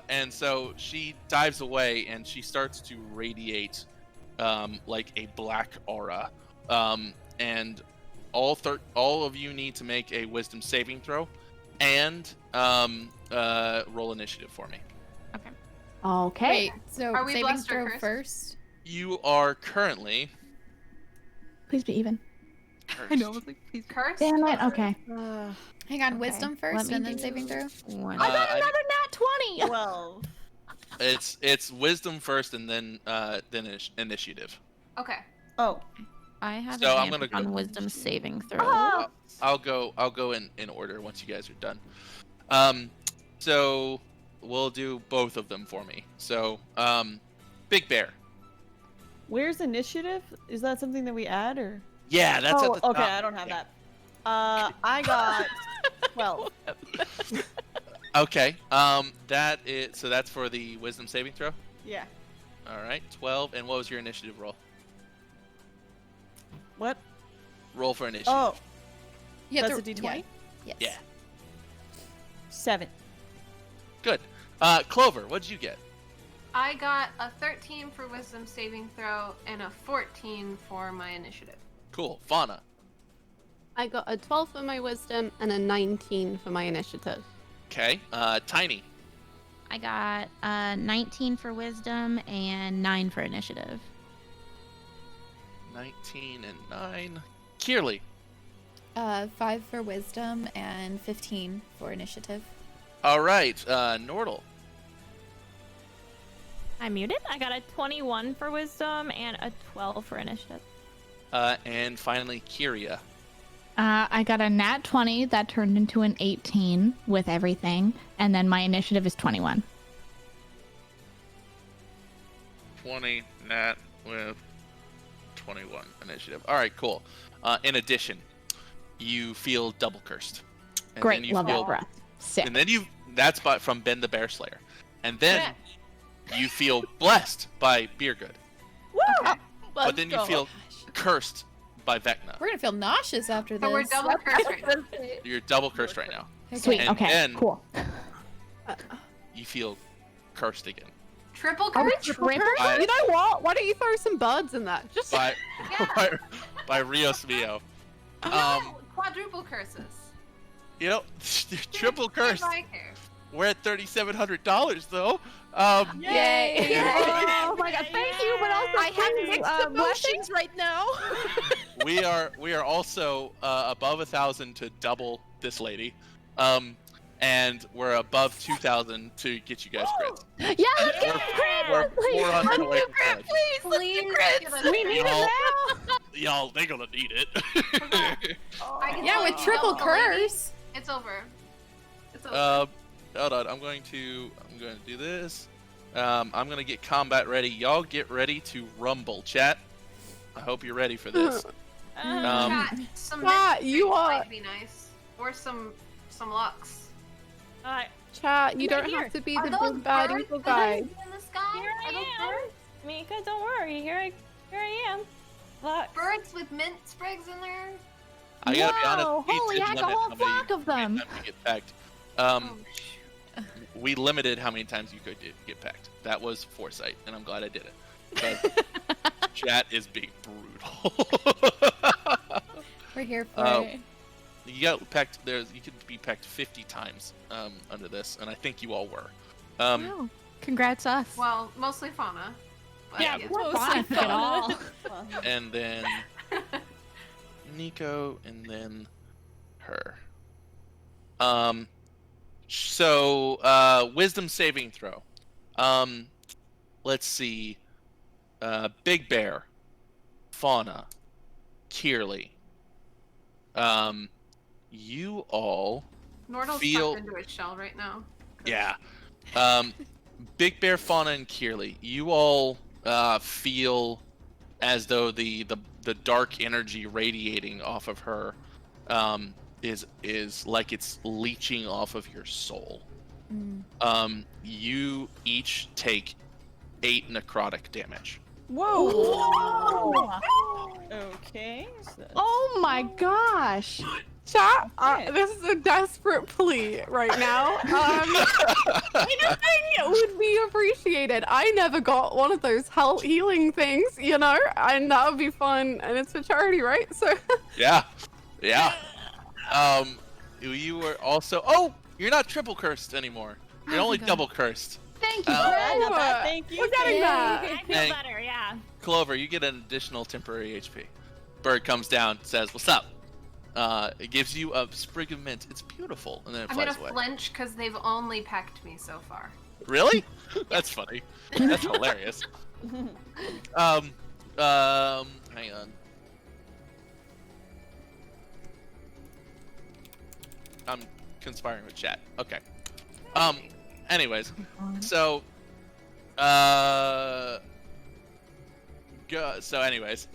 Speaker 1: and so she dives away, and she starts to radiate like a black aura. And all of you need to make a wisdom saving throw, and roll initiative for me.
Speaker 4: Okay.
Speaker 8: Wait, so
Speaker 3: Are we
Speaker 8: saving
Speaker 3: blessed or
Speaker 8: throw
Speaker 3: cursed?
Speaker 8: first?
Speaker 1: You are currently
Speaker 4: Please be even.
Speaker 1: cursed.
Speaker 7: I know, I was like, please.
Speaker 3: Cursed?
Speaker 4: Damn it. Okay.
Speaker 8: Hang on,
Speaker 7: Okay,
Speaker 8: wisdom
Speaker 7: let
Speaker 8: first
Speaker 7: me
Speaker 8: and then
Speaker 7: do
Speaker 8: saving throw.
Speaker 7: One.
Speaker 4: I got
Speaker 1: I-
Speaker 4: another nat 20.
Speaker 2: 12.
Speaker 1: It's wisdom first, and then initiative.
Speaker 3: Okay.
Speaker 2: Oh.
Speaker 7: I have
Speaker 1: So I'm
Speaker 7: advantage
Speaker 1: gonna
Speaker 7: on
Speaker 1: go-
Speaker 7: wisdom saving throw.
Speaker 4: Oh.
Speaker 1: I'll go in order once you guys are done. So we'll do both of them for me. So Big Bear.
Speaker 2: Where's initiative? Is that something that we add or?
Speaker 1: Yeah, that's at the top.
Speaker 2: Okay, I don't have that. I got 12.
Speaker 1: Okay. That's for the wisdom saving throw.
Speaker 2: Yeah.
Speaker 1: All right, 12. And what was your initiative roll?
Speaker 2: What?
Speaker 1: Roll for initiative.
Speaker 2: Oh,
Speaker 8: You have
Speaker 2: that's a
Speaker 8: to-
Speaker 2: D20?
Speaker 8: Yes.
Speaker 1: Yeah.
Speaker 2: 7.
Speaker 1: Good. Clover, what did you get?
Speaker 3: I got a 13 for wisdom saving throw and a 14 for my initiative.
Speaker 1: Cool. Fauna.
Speaker 10: I got a 12 for my wisdom and a 19 for my initiative.
Speaker 1: Okay. Tiny.
Speaker 7: I got 19 for wisdom and 9 for initiative.
Speaker 1: 19 and 9. Kierley.
Speaker 8: 5 for wisdom and 15 for initiative.
Speaker 1: All right. Nordal.
Speaker 6: I'm muted. I got a 21 for wisdom and a 12 for initiative.
Speaker 1: And finally, Kyria.
Speaker 4: I got a nat 20 that turned into an 18 with everything, and then my initiative is 21.
Speaker 1: 20 nat with 21 initiative. All right, cool. In addition, you feel double cursed. And
Speaker 4: Great,
Speaker 1: then you
Speaker 4: love
Speaker 1: feel,
Speaker 4: that breath. Sick.
Speaker 1: And then that's from Ben the Bear Slayer. And then you feel blessed by Beergood.
Speaker 2: Woo!
Speaker 1: But then you feel cursed by Vecna.
Speaker 8: We're gonna feel nauseous after this.
Speaker 3: So we're double cursed right now.
Speaker 1: You're double cursed right now.
Speaker 4: Sweet.
Speaker 1: And
Speaker 4: Okay.
Speaker 1: then-
Speaker 4: Cool.
Speaker 1: You feel cursed again.
Speaker 3: Triple
Speaker 10: Are we
Speaker 3: curse.
Speaker 10: triple curse?
Speaker 1: By-
Speaker 10: You know what? Why don't you throw some birds in that? Just
Speaker 1: by by Rios Mio.
Speaker 3: No, quadruple curses.
Speaker 1: You know, triple curse.
Speaker 3: I care.
Speaker 1: We're at $3,700 though.
Speaker 8: Yay!
Speaker 4: Oh my god, thank you, but also
Speaker 12: I have
Speaker 4: please,
Speaker 12: mixed emotions right now.
Speaker 1: we are also above 1,000 to double this lady, and we're above 2,000 to get you guys crits.
Speaker 4: Yeah, let's get
Speaker 1: We're
Speaker 4: crit!
Speaker 1: 400 away from crit.
Speaker 3: Please,
Speaker 4: We need it now!
Speaker 1: Y'all, they gonna need it.
Speaker 8: Yeah, with triple curse.
Speaker 3: It's over. It's over.
Speaker 1: Hold on, I'm going to do this. I'm gonna get combat ready. Y'all get ready to rumble, chat. I hope you're ready for this.
Speaker 3: Chat, some
Speaker 10: Chat,
Speaker 3: mint
Speaker 10: you are-
Speaker 3: might be nice, or some lux.
Speaker 6: Alright.
Speaker 10: Chat, you
Speaker 6: Right
Speaker 10: don't
Speaker 6: here.
Speaker 10: have to be
Speaker 3: Are
Speaker 10: the
Speaker 3: those
Speaker 10: big bad
Speaker 3: birds
Speaker 10: evil
Speaker 3: that
Speaker 10: guy.
Speaker 3: I see in the sky?
Speaker 6: Here
Speaker 3: Are those
Speaker 6: I am.
Speaker 3: birds?
Speaker 6: Mika, don't worry. Here I am. Look.
Speaker 3: Birds with mint sprigs in there.
Speaker 1: I gotta be honest.
Speaker 4: Whoa,
Speaker 1: we
Speaker 4: holy
Speaker 1: did
Speaker 4: heck, a
Speaker 1: limit
Speaker 4: whole
Speaker 1: how many
Speaker 4: flock of them.
Speaker 1: times you get pecked.
Speaker 3: Oh, shoot.
Speaker 1: We limited how many times you could get pecked. That was foresight, and I'm glad I did it. But chat is being brutal.
Speaker 8: We're here for it.
Speaker 1: You got pecked. You could be pecked 50 times under this, and I think you all were.
Speaker 5: Wow. Congrats us.
Speaker 3: Well, mostly fauna. But
Speaker 6: Yeah,
Speaker 3: yes.
Speaker 6: we're
Speaker 4: Fine at all.
Speaker 1: And then Nico, and then her. So wisdom saving throw. Let's see. Big Bear, Fauna, Kierley. You all
Speaker 3: Nordal's
Speaker 1: feel-
Speaker 3: tucked into its shell right now.
Speaker 1: Yeah. Big Bear, Fauna, and Kierley, you all feel as though the dark energy radiating off of her is like it's leeching off of your soul. You each take 8 necrotic damage.
Speaker 6: Whoa. Okay. So
Speaker 4: Oh my gosh.
Speaker 10: Chat, this is a desperate plea right now. Anything would be appreciated. I never got one of those healing things, you know, and that would be fun. And it's for charity, right? So
Speaker 1: Yeah. You were also. Oh, you're not triple cursed anymore. You're only double cursed.
Speaker 3: Thank you.
Speaker 2: Not bad, thank you.
Speaker 10: we're getting that.
Speaker 6: I feel
Speaker 1: Hey.
Speaker 6: better, yeah.
Speaker 1: Clover, you get an additional temporary HP. Bird comes down, says, "What's up?" It gives you a sprig of mint. It's beautiful, and then it
Speaker 3: I'm
Speaker 1: flies
Speaker 3: gonna
Speaker 1: away.
Speaker 3: flinch because they've only pecked me so far.
Speaker 1: Really? That's funny. That's hilarious. Hang on. I'm conspiring with chat. Okay. Anyways, so anyways,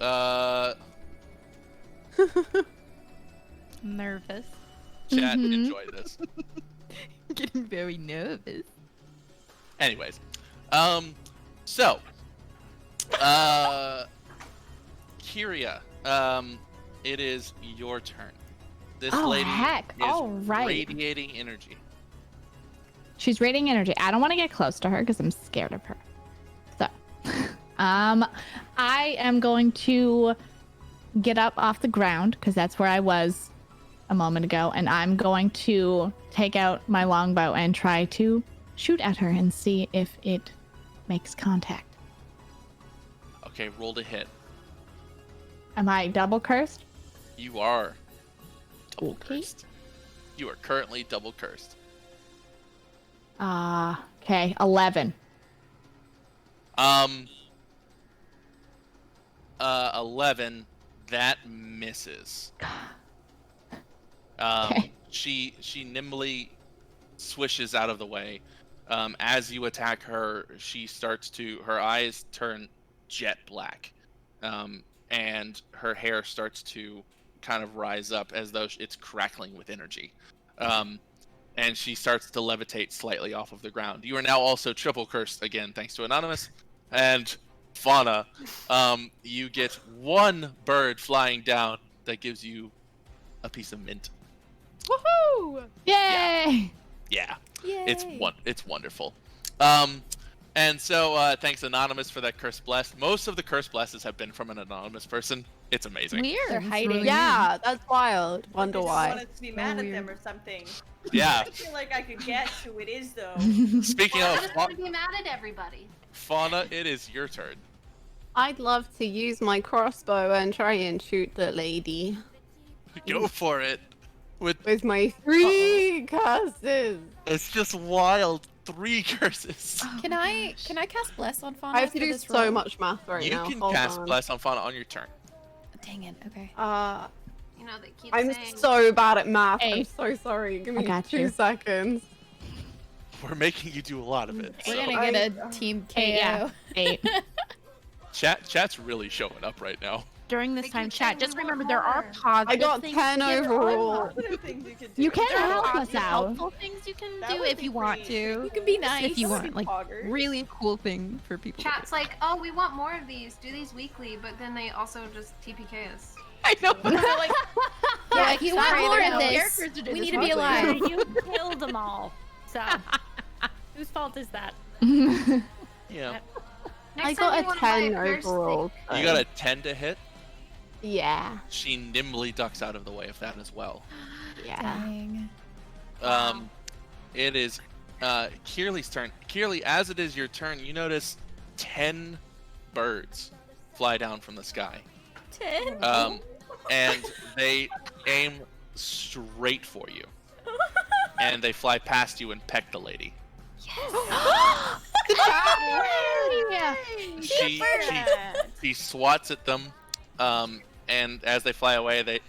Speaker 5: Nervous.
Speaker 1: chat,
Speaker 4: Mhm.
Speaker 1: enjoy this.
Speaker 5: Getting very nervous.
Speaker 1: Anyways, so, Kyria, it is your turn. This
Speaker 4: Oh,
Speaker 1: lady
Speaker 4: heck.
Speaker 1: is
Speaker 4: All right.
Speaker 1: radiating energy.
Speaker 4: She's radiating energy. I don't want to get close to her because I'm scared of her. So, I am going to get up off the ground because that's where I was a moment ago, and I'm going to take out my longbow and try to shoot at her and see if it makes contact.
Speaker 1: Okay, roll to hit.
Speaker 4: Am I double cursed?
Speaker 1: You are double
Speaker 4: Okay.
Speaker 1: cursed. You are currently double cursed.
Speaker 4: Okay, 11.
Speaker 1: 11. That misses.
Speaker 4: Okay.
Speaker 1: She nimbly swishes out of the way. As you attack her, her eyes turn jet black, and her hair starts to kind of rise up as though it's crackling with energy. And she starts to levitate slightly off of the ground. You are now also triple cursed again, thanks to Anonymous. And Fauna, you get 1 bird flying down that gives you a piece of mint.
Speaker 10: Woohoo!
Speaker 4: Yay!
Speaker 1: Yeah,
Speaker 8: Yay.
Speaker 1: it's wonderful. And so, thanks Anonymous for that curse bless. Most of the curse blesses have been from an anonymous person. It's amazing.
Speaker 7: Weird.
Speaker 6: They're hiding.
Speaker 10: Yeah, that's wild. Wonder
Speaker 2: They just
Speaker 10: why.
Speaker 2: want us to be mad at them or something.
Speaker 1: Yeah.
Speaker 2: I feel like I could guess who it is, though.
Speaker 1: Speaking
Speaker 9: I
Speaker 1: of
Speaker 9: just want to be mad at everybody.
Speaker 1: Fauna, it is your turn.
Speaker 10: I'd love to use my crossbow and try and shoot the lady
Speaker 1: Go for it.
Speaker 10: with my 3 curses.
Speaker 1: It's just wild. 3 curses.
Speaker 8: Can I cast bless on Fauna?
Speaker 10: I have to
Speaker 8: for
Speaker 10: do
Speaker 8: this
Speaker 10: so
Speaker 8: roll?
Speaker 10: much math right
Speaker 1: You
Speaker 10: now.
Speaker 1: can
Speaker 10: Hold
Speaker 1: cast
Speaker 10: on.
Speaker 1: bless on Fauna on your turn.
Speaker 8: Dang it. Okay.
Speaker 9: You know, they keep
Speaker 10: I'm
Speaker 9: saying.
Speaker 10: so bad at math.
Speaker 4: Hey.
Speaker 10: I'm so sorry. Give
Speaker 4: I
Speaker 10: me
Speaker 4: got
Speaker 10: 2
Speaker 4: you.
Speaker 10: seconds.
Speaker 1: We're making you do a lot of it.
Speaker 8: We're
Speaker 1: so-
Speaker 8: gonna get a team KO.
Speaker 4: Yeah. 8.
Speaker 1: Chat's really showing up right now.
Speaker 12: During this
Speaker 9: They
Speaker 12: time,
Speaker 9: keep
Speaker 12: chat,
Speaker 9: saying
Speaker 12: just
Speaker 9: we want
Speaker 12: remember there are
Speaker 9: more.
Speaker 12: positive
Speaker 10: I got
Speaker 12: things
Speaker 10: 10
Speaker 12: here.
Speaker 10: overall.
Speaker 2: Positive things you can do.
Speaker 4: You can
Speaker 12: There are
Speaker 4: help us
Speaker 12: positive,
Speaker 4: out.
Speaker 12: helpful things you can
Speaker 2: That
Speaker 12: do
Speaker 2: would
Speaker 12: if
Speaker 2: be
Speaker 12: you want
Speaker 2: pretty-
Speaker 12: to.
Speaker 8: You can be nice.
Speaker 12: If you
Speaker 2: That would
Speaker 12: want,
Speaker 2: be
Speaker 12: like,
Speaker 2: poggers.
Speaker 12: really cool thing for people. to do.
Speaker 9: Chat's like, oh, we want more of these. Do these weekly, but then they also just TPK us.
Speaker 12: I know.
Speaker 8: So, like, yeah, if you want
Speaker 12: sorry,
Speaker 8: more
Speaker 12: there
Speaker 8: of
Speaker 12: are no
Speaker 8: this,
Speaker 12: characters to do
Speaker 8: we
Speaker 12: this
Speaker 8: need to be
Speaker 12: mostly.
Speaker 8: alive.
Speaker 6: You killed them all. So, whose fault is that?
Speaker 1: Yeah.
Speaker 9: Next
Speaker 10: I
Speaker 9: time
Speaker 10: got
Speaker 9: you
Speaker 10: a
Speaker 9: wanna buy
Speaker 10: 10
Speaker 9: curse
Speaker 10: overall.
Speaker 1: You got a 10 to hit.
Speaker 10: Yeah.
Speaker 1: She nimbly ducks out of the way of that as well.
Speaker 10: Yeah.
Speaker 8: Dang.
Speaker 1: It is Kierly's turn. Kierly, as it is your turn, you notice 10 birds fly down from the sky.
Speaker 8: 10.
Speaker 1: And they aim straight for you. And they fly past you and peck the lady. She swats at them, and as they fly away,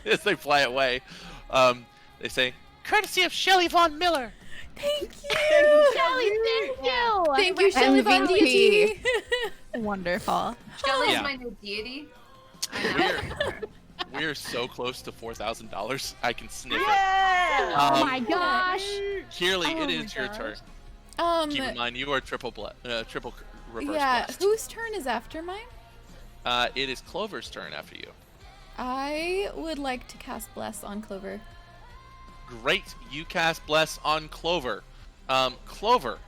Speaker 1: as they fly away, they say, "Courtesy of Shelley Von Miller."
Speaker 8: Thank you.
Speaker 12: Shelly, thank you.
Speaker 8: Thank you, Shelly Von
Speaker 10: MVP.
Speaker 8: Deity.
Speaker 12: Wonderful.
Speaker 9: Shelly's
Speaker 1: Yeah.
Speaker 9: my new deity. I know.
Speaker 1: We're so close to $4,000. I can sniff it.
Speaker 2: Yeah!
Speaker 4: Oh my gosh.
Speaker 1: Kierly,
Speaker 8: Oh
Speaker 1: it
Speaker 8: my
Speaker 1: is your
Speaker 8: gosh.
Speaker 1: turn. Keep in mind, you are triple reverse
Speaker 8: Yeah,
Speaker 1: blessed.
Speaker 8: whose turn is after mine?
Speaker 1: It is Clover's turn after you.
Speaker 8: I would like to cast bless on Clover.
Speaker 1: Great, you cast Bless on Clover. Clover,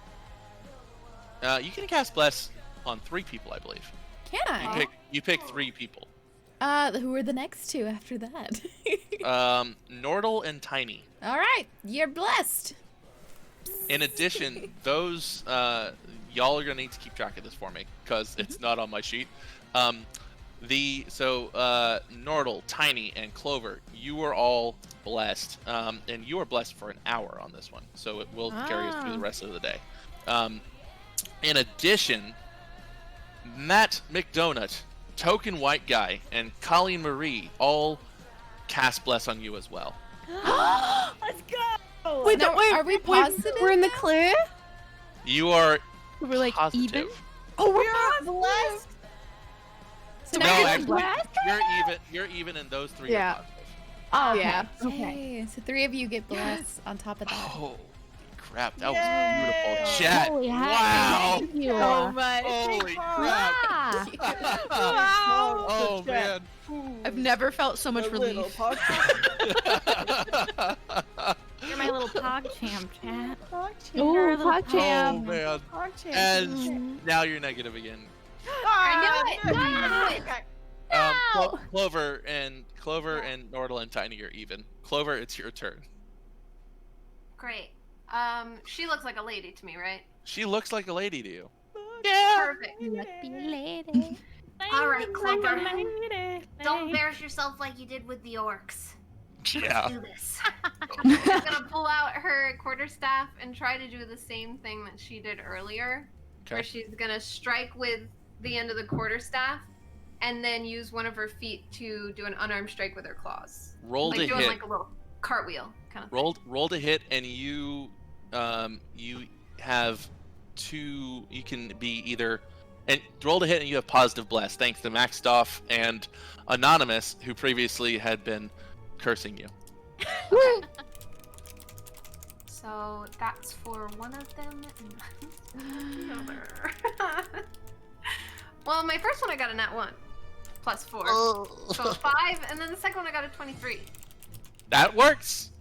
Speaker 1: you can cast Bless on 3 people, I believe.
Speaker 8: Can I?
Speaker 1: You pick 3 people.
Speaker 8: Who are the next 2 after that?
Speaker 1: Nordle and Tiny.
Speaker 8: All right, you're blessed.
Speaker 1: In addition, those y'all are gonna need to keep track of this for me because it's not on my sheet. Nordle, Tiny, and Clover, you are all blessed, and you are blessed for an hour on this one, so it will carry us through the rest of the day. In addition, Matt McDonut, Token White Guy, and Colleen Marie all cast bless on you as well.
Speaker 6: Let's go.
Speaker 10: Wait,
Speaker 8: Now, are we positive?
Speaker 10: We're in the clear?
Speaker 1: You are
Speaker 12: We're like
Speaker 1: positive.
Speaker 12: even.
Speaker 8: Oh, we're blessed. So
Speaker 1: No,
Speaker 8: now you're
Speaker 1: actually,
Speaker 8: blessed?
Speaker 1: You're even, and those 3
Speaker 10: Yeah.
Speaker 1: are positive.
Speaker 4: Oh,
Speaker 10: Yeah.
Speaker 8: Okay, so 3 of you get blessed on top of that.
Speaker 1: Holy crap, that was
Speaker 2: Yay!
Speaker 1: beautiful. Chat.
Speaker 4: Holy heck.
Speaker 1: Wow.
Speaker 4: Thank you.
Speaker 12: So much.
Speaker 1: Holy crap.
Speaker 4: Ah.
Speaker 12: Wow.
Speaker 1: Oh man.
Speaker 12: I've never felt so much
Speaker 2: The little
Speaker 12: relief.
Speaker 6: You're my little pog champ, chat.
Speaker 4: Ooh, hot
Speaker 1: Oh
Speaker 4: jam.
Speaker 1: man. And now you're negative again.
Speaker 9: I knew it.
Speaker 1: Clover and Nordle and Tiny are even. Clover, it's your turn.
Speaker 9: Great. She looks like a lady to me, right?
Speaker 1: She looks like a lady to you.
Speaker 9: Perfect. All right, Clover. Don't embarrass yourself like you did with the orcs.
Speaker 1: Yeah.
Speaker 9: Let's do this. She's gonna pull out her quarterstaff and try to do the same thing that she did earlier, where
Speaker 1: Okay.
Speaker 9: she's gonna strike with the end of the quarterstaff, and then use one of her feet to do an unarmed strike with her claws.
Speaker 1: Roll
Speaker 9: Like
Speaker 1: to
Speaker 9: doing
Speaker 1: hit.
Speaker 9: like a little cartwheel kind of.
Speaker 1: Roll to hit, and you have 2. You can be either, and roll to hit, and you have positive bless, thanks to Maxtoff and Anonymous, who previously had been cursing you.
Speaker 9: So that's for one of them and the other. Well, my first one I got a nat 1. Plus 4. So 5, and then the second one I got a 23.
Speaker 1: That works.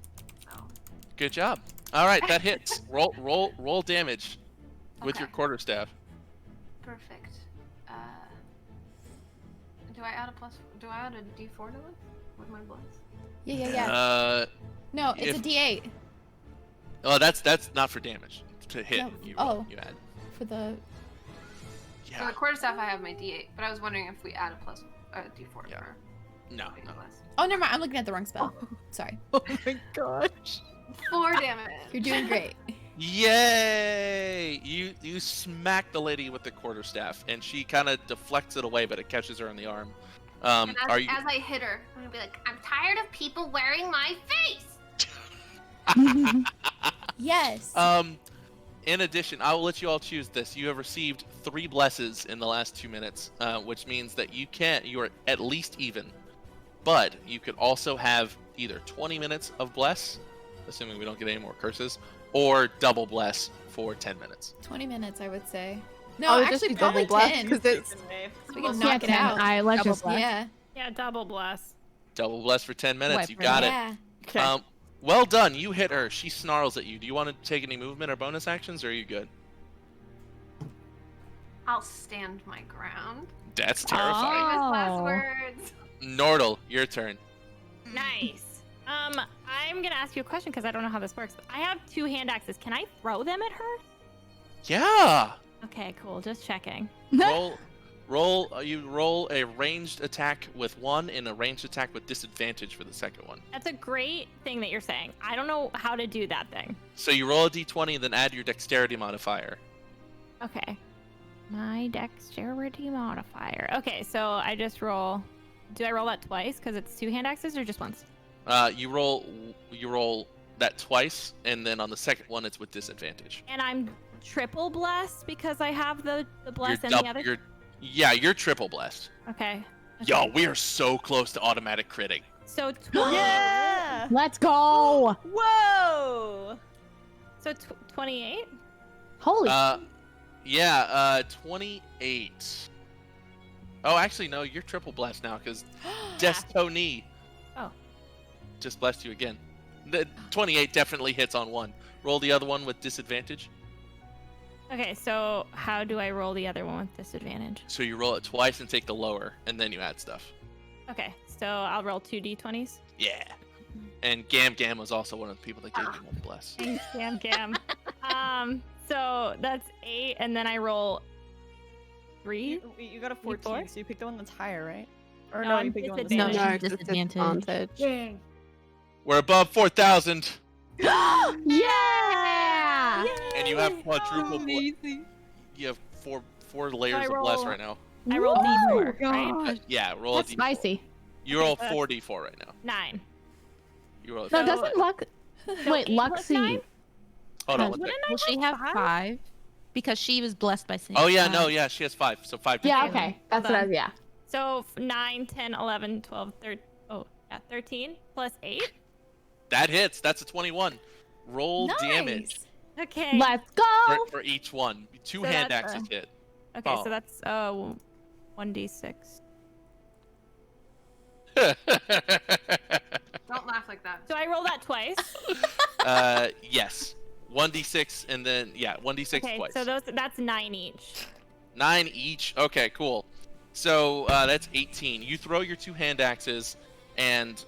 Speaker 9: So
Speaker 1: Good job. All right, that hits. Roll damage. with your
Speaker 3: Okay.
Speaker 1: quarterstaff.
Speaker 3: Perfect. Do I add a plus? Do I add a D4 to it with my bless?
Speaker 8: Yeah. No, it's
Speaker 1: if-
Speaker 8: a D8
Speaker 1: Oh, that's not for damage. To hit,
Speaker 8: No,
Speaker 1: you you add.
Speaker 8: for the.
Speaker 3: For
Speaker 1: Yeah.
Speaker 3: the quarterstaff, I have my D8, but I was wondering if we add a plus D4
Speaker 1: Yeah.
Speaker 3: for
Speaker 1: No.
Speaker 3: making
Speaker 1: No.
Speaker 3: bless.
Speaker 8: Oh, never mind. I'm looking at the wrong spell. Sorry.
Speaker 10: Oh my gosh.
Speaker 3: 4 damage.
Speaker 8: You're doing great.
Speaker 1: Yay! You smack the lady with the quarterstaff, and she kind of deflects it away, but it catches her on the arm.
Speaker 3: And as,
Speaker 1: Are you?
Speaker 3: as I hit her, I'm gonna be like, I'm tired of people wearing my face.
Speaker 8: Yes.
Speaker 1: In addition, I will let you all choose this. You have received 3 blesses in the last 2 minutes, which means that you are at least even. But you could also have either 20 minutes of bless, assuming we don't get any more curses, or double bless for 10 minutes.
Speaker 8: 20 minutes, I would say. No,
Speaker 10: I would just
Speaker 8: actually,
Speaker 10: do double
Speaker 8: probably
Speaker 10: bless
Speaker 8: 10.
Speaker 10: because it's
Speaker 8: We can
Speaker 4: Yeah,
Speaker 8: knock it
Speaker 4: 10.
Speaker 8: out.
Speaker 4: Let's
Speaker 12: Double
Speaker 4: just
Speaker 12: bless.
Speaker 8: Yeah.
Speaker 6: Yeah, double bless.
Speaker 1: Double bless for 10 minutes.
Speaker 12: Wipe
Speaker 1: You
Speaker 12: her
Speaker 1: got it.
Speaker 8: Yeah.
Speaker 2: Okay.
Speaker 1: Well done. You hit her. She snarls at you. Do you want to take any movement or bonus actions, or are you good?
Speaker 3: I'll stand my ground.
Speaker 1: That's terrifying.
Speaker 3: Famous last
Speaker 4: Oh.
Speaker 3: words.
Speaker 1: Nordle, your turn.
Speaker 6: Nice. I'm gonna ask you a question because I don't know how this works. But I have 2 hand axes. Can I throw them at her?
Speaker 1: Yeah.
Speaker 6: Okay, cool. Just checking.
Speaker 1: You roll a ranged attack with 1 and a ranged attack with disadvantage for the second one.
Speaker 6: That's a great thing that you're saying. I don't know how to do that thing.
Speaker 1: So you roll a d20 and then add your dexterity modifier.
Speaker 6: Okay. My dexterity modifier. Okay, so I just roll. Do I roll that twice because it's 2 hand axes or just once?
Speaker 1: You roll that twice, and then on the second one it's with disadvantage.
Speaker 6: And I'm triple blessed because I have the bless and
Speaker 1: dou-
Speaker 6: the other.
Speaker 1: you're triple blessed.
Speaker 6: Okay.
Speaker 1: Yo, we are so close to automatic critting.
Speaker 6: So 20.
Speaker 2: Yeah.
Speaker 4: Let's go.
Speaker 2: Whoa.
Speaker 6: So 28.
Speaker 4: Holy.
Speaker 1: 28. Oh, actually, no, you're triple blessed now because Destony
Speaker 6: Oh.
Speaker 1: just blessed you again. The 28 definitely hits on 1. Roll the other one with disadvantage.
Speaker 6: Okay, so how do I roll the other one with disadvantage?
Speaker 1: So you roll it twice and take the lower, and then you add stuff.
Speaker 6: Okay, so I'll roll 2 d20s.
Speaker 1: Yeah. And Gam was also one of the people that gave you one bless.
Speaker 6: Thanks, Gam. So that's 8, and then I roll 3.
Speaker 2: You got a 14,
Speaker 6: D4?
Speaker 2: so you picked the one that's higher, right? Or
Speaker 6: No,
Speaker 2: no,
Speaker 6: I'm
Speaker 2: you picked the one that's
Speaker 10: no,
Speaker 6: disadvantaged.
Speaker 2: lower.
Speaker 10: no, 'cause it's
Speaker 12: Disadvantage.
Speaker 10: disadvantage.
Speaker 1: We're above 4,000,
Speaker 4: Yeah.
Speaker 1: and you have quadruple bless.
Speaker 10: Amazing.
Speaker 1: You have four layers of
Speaker 6: roll-
Speaker 1: bless right now.
Speaker 6: I roll d4, right?
Speaker 1: Yeah, roll
Speaker 4: That's
Speaker 1: a d4.
Speaker 4: spicy.
Speaker 1: You roll
Speaker 6: Okay,
Speaker 1: 4d4 right now.
Speaker 6: 9.
Speaker 1: You roll.
Speaker 4: No,
Speaker 6: So-
Speaker 4: doesn't luck. Wait,
Speaker 6: 8 plus 9?
Speaker 4: Luxie.
Speaker 1: Hold on.
Speaker 6: Wouldn't I
Speaker 12: Will she have 5? Because she was blessed by saying
Speaker 1: Oh yeah,
Speaker 12: five.
Speaker 1: no, yeah, she has 5. So 5.
Speaker 4: Yeah.
Speaker 6: Okay.
Speaker 4: Okay. That's what I. Yeah.
Speaker 6: So 9, 10, 11, 12, 13. Oh, yeah, 13 plus 8.
Speaker 1: That hits. That's a 21. Roll
Speaker 8: Nice.
Speaker 1: damage
Speaker 6: Okay.
Speaker 4: Let's go.
Speaker 1: for each one. 2
Speaker 6: So
Speaker 1: hand
Speaker 6: that's,
Speaker 1: axes hit.
Speaker 6: Okay,
Speaker 1: Oh.
Speaker 6: so that's 1d6.
Speaker 3: Don't laugh like that.
Speaker 6: So I roll that twice.
Speaker 1: Yes. 1d6 and then 1d6
Speaker 6: Okay,
Speaker 1: twice.
Speaker 6: so that's 9 each.
Speaker 1: 9 each. Okay, cool. So that's 18. You throw your 2 hand axes, and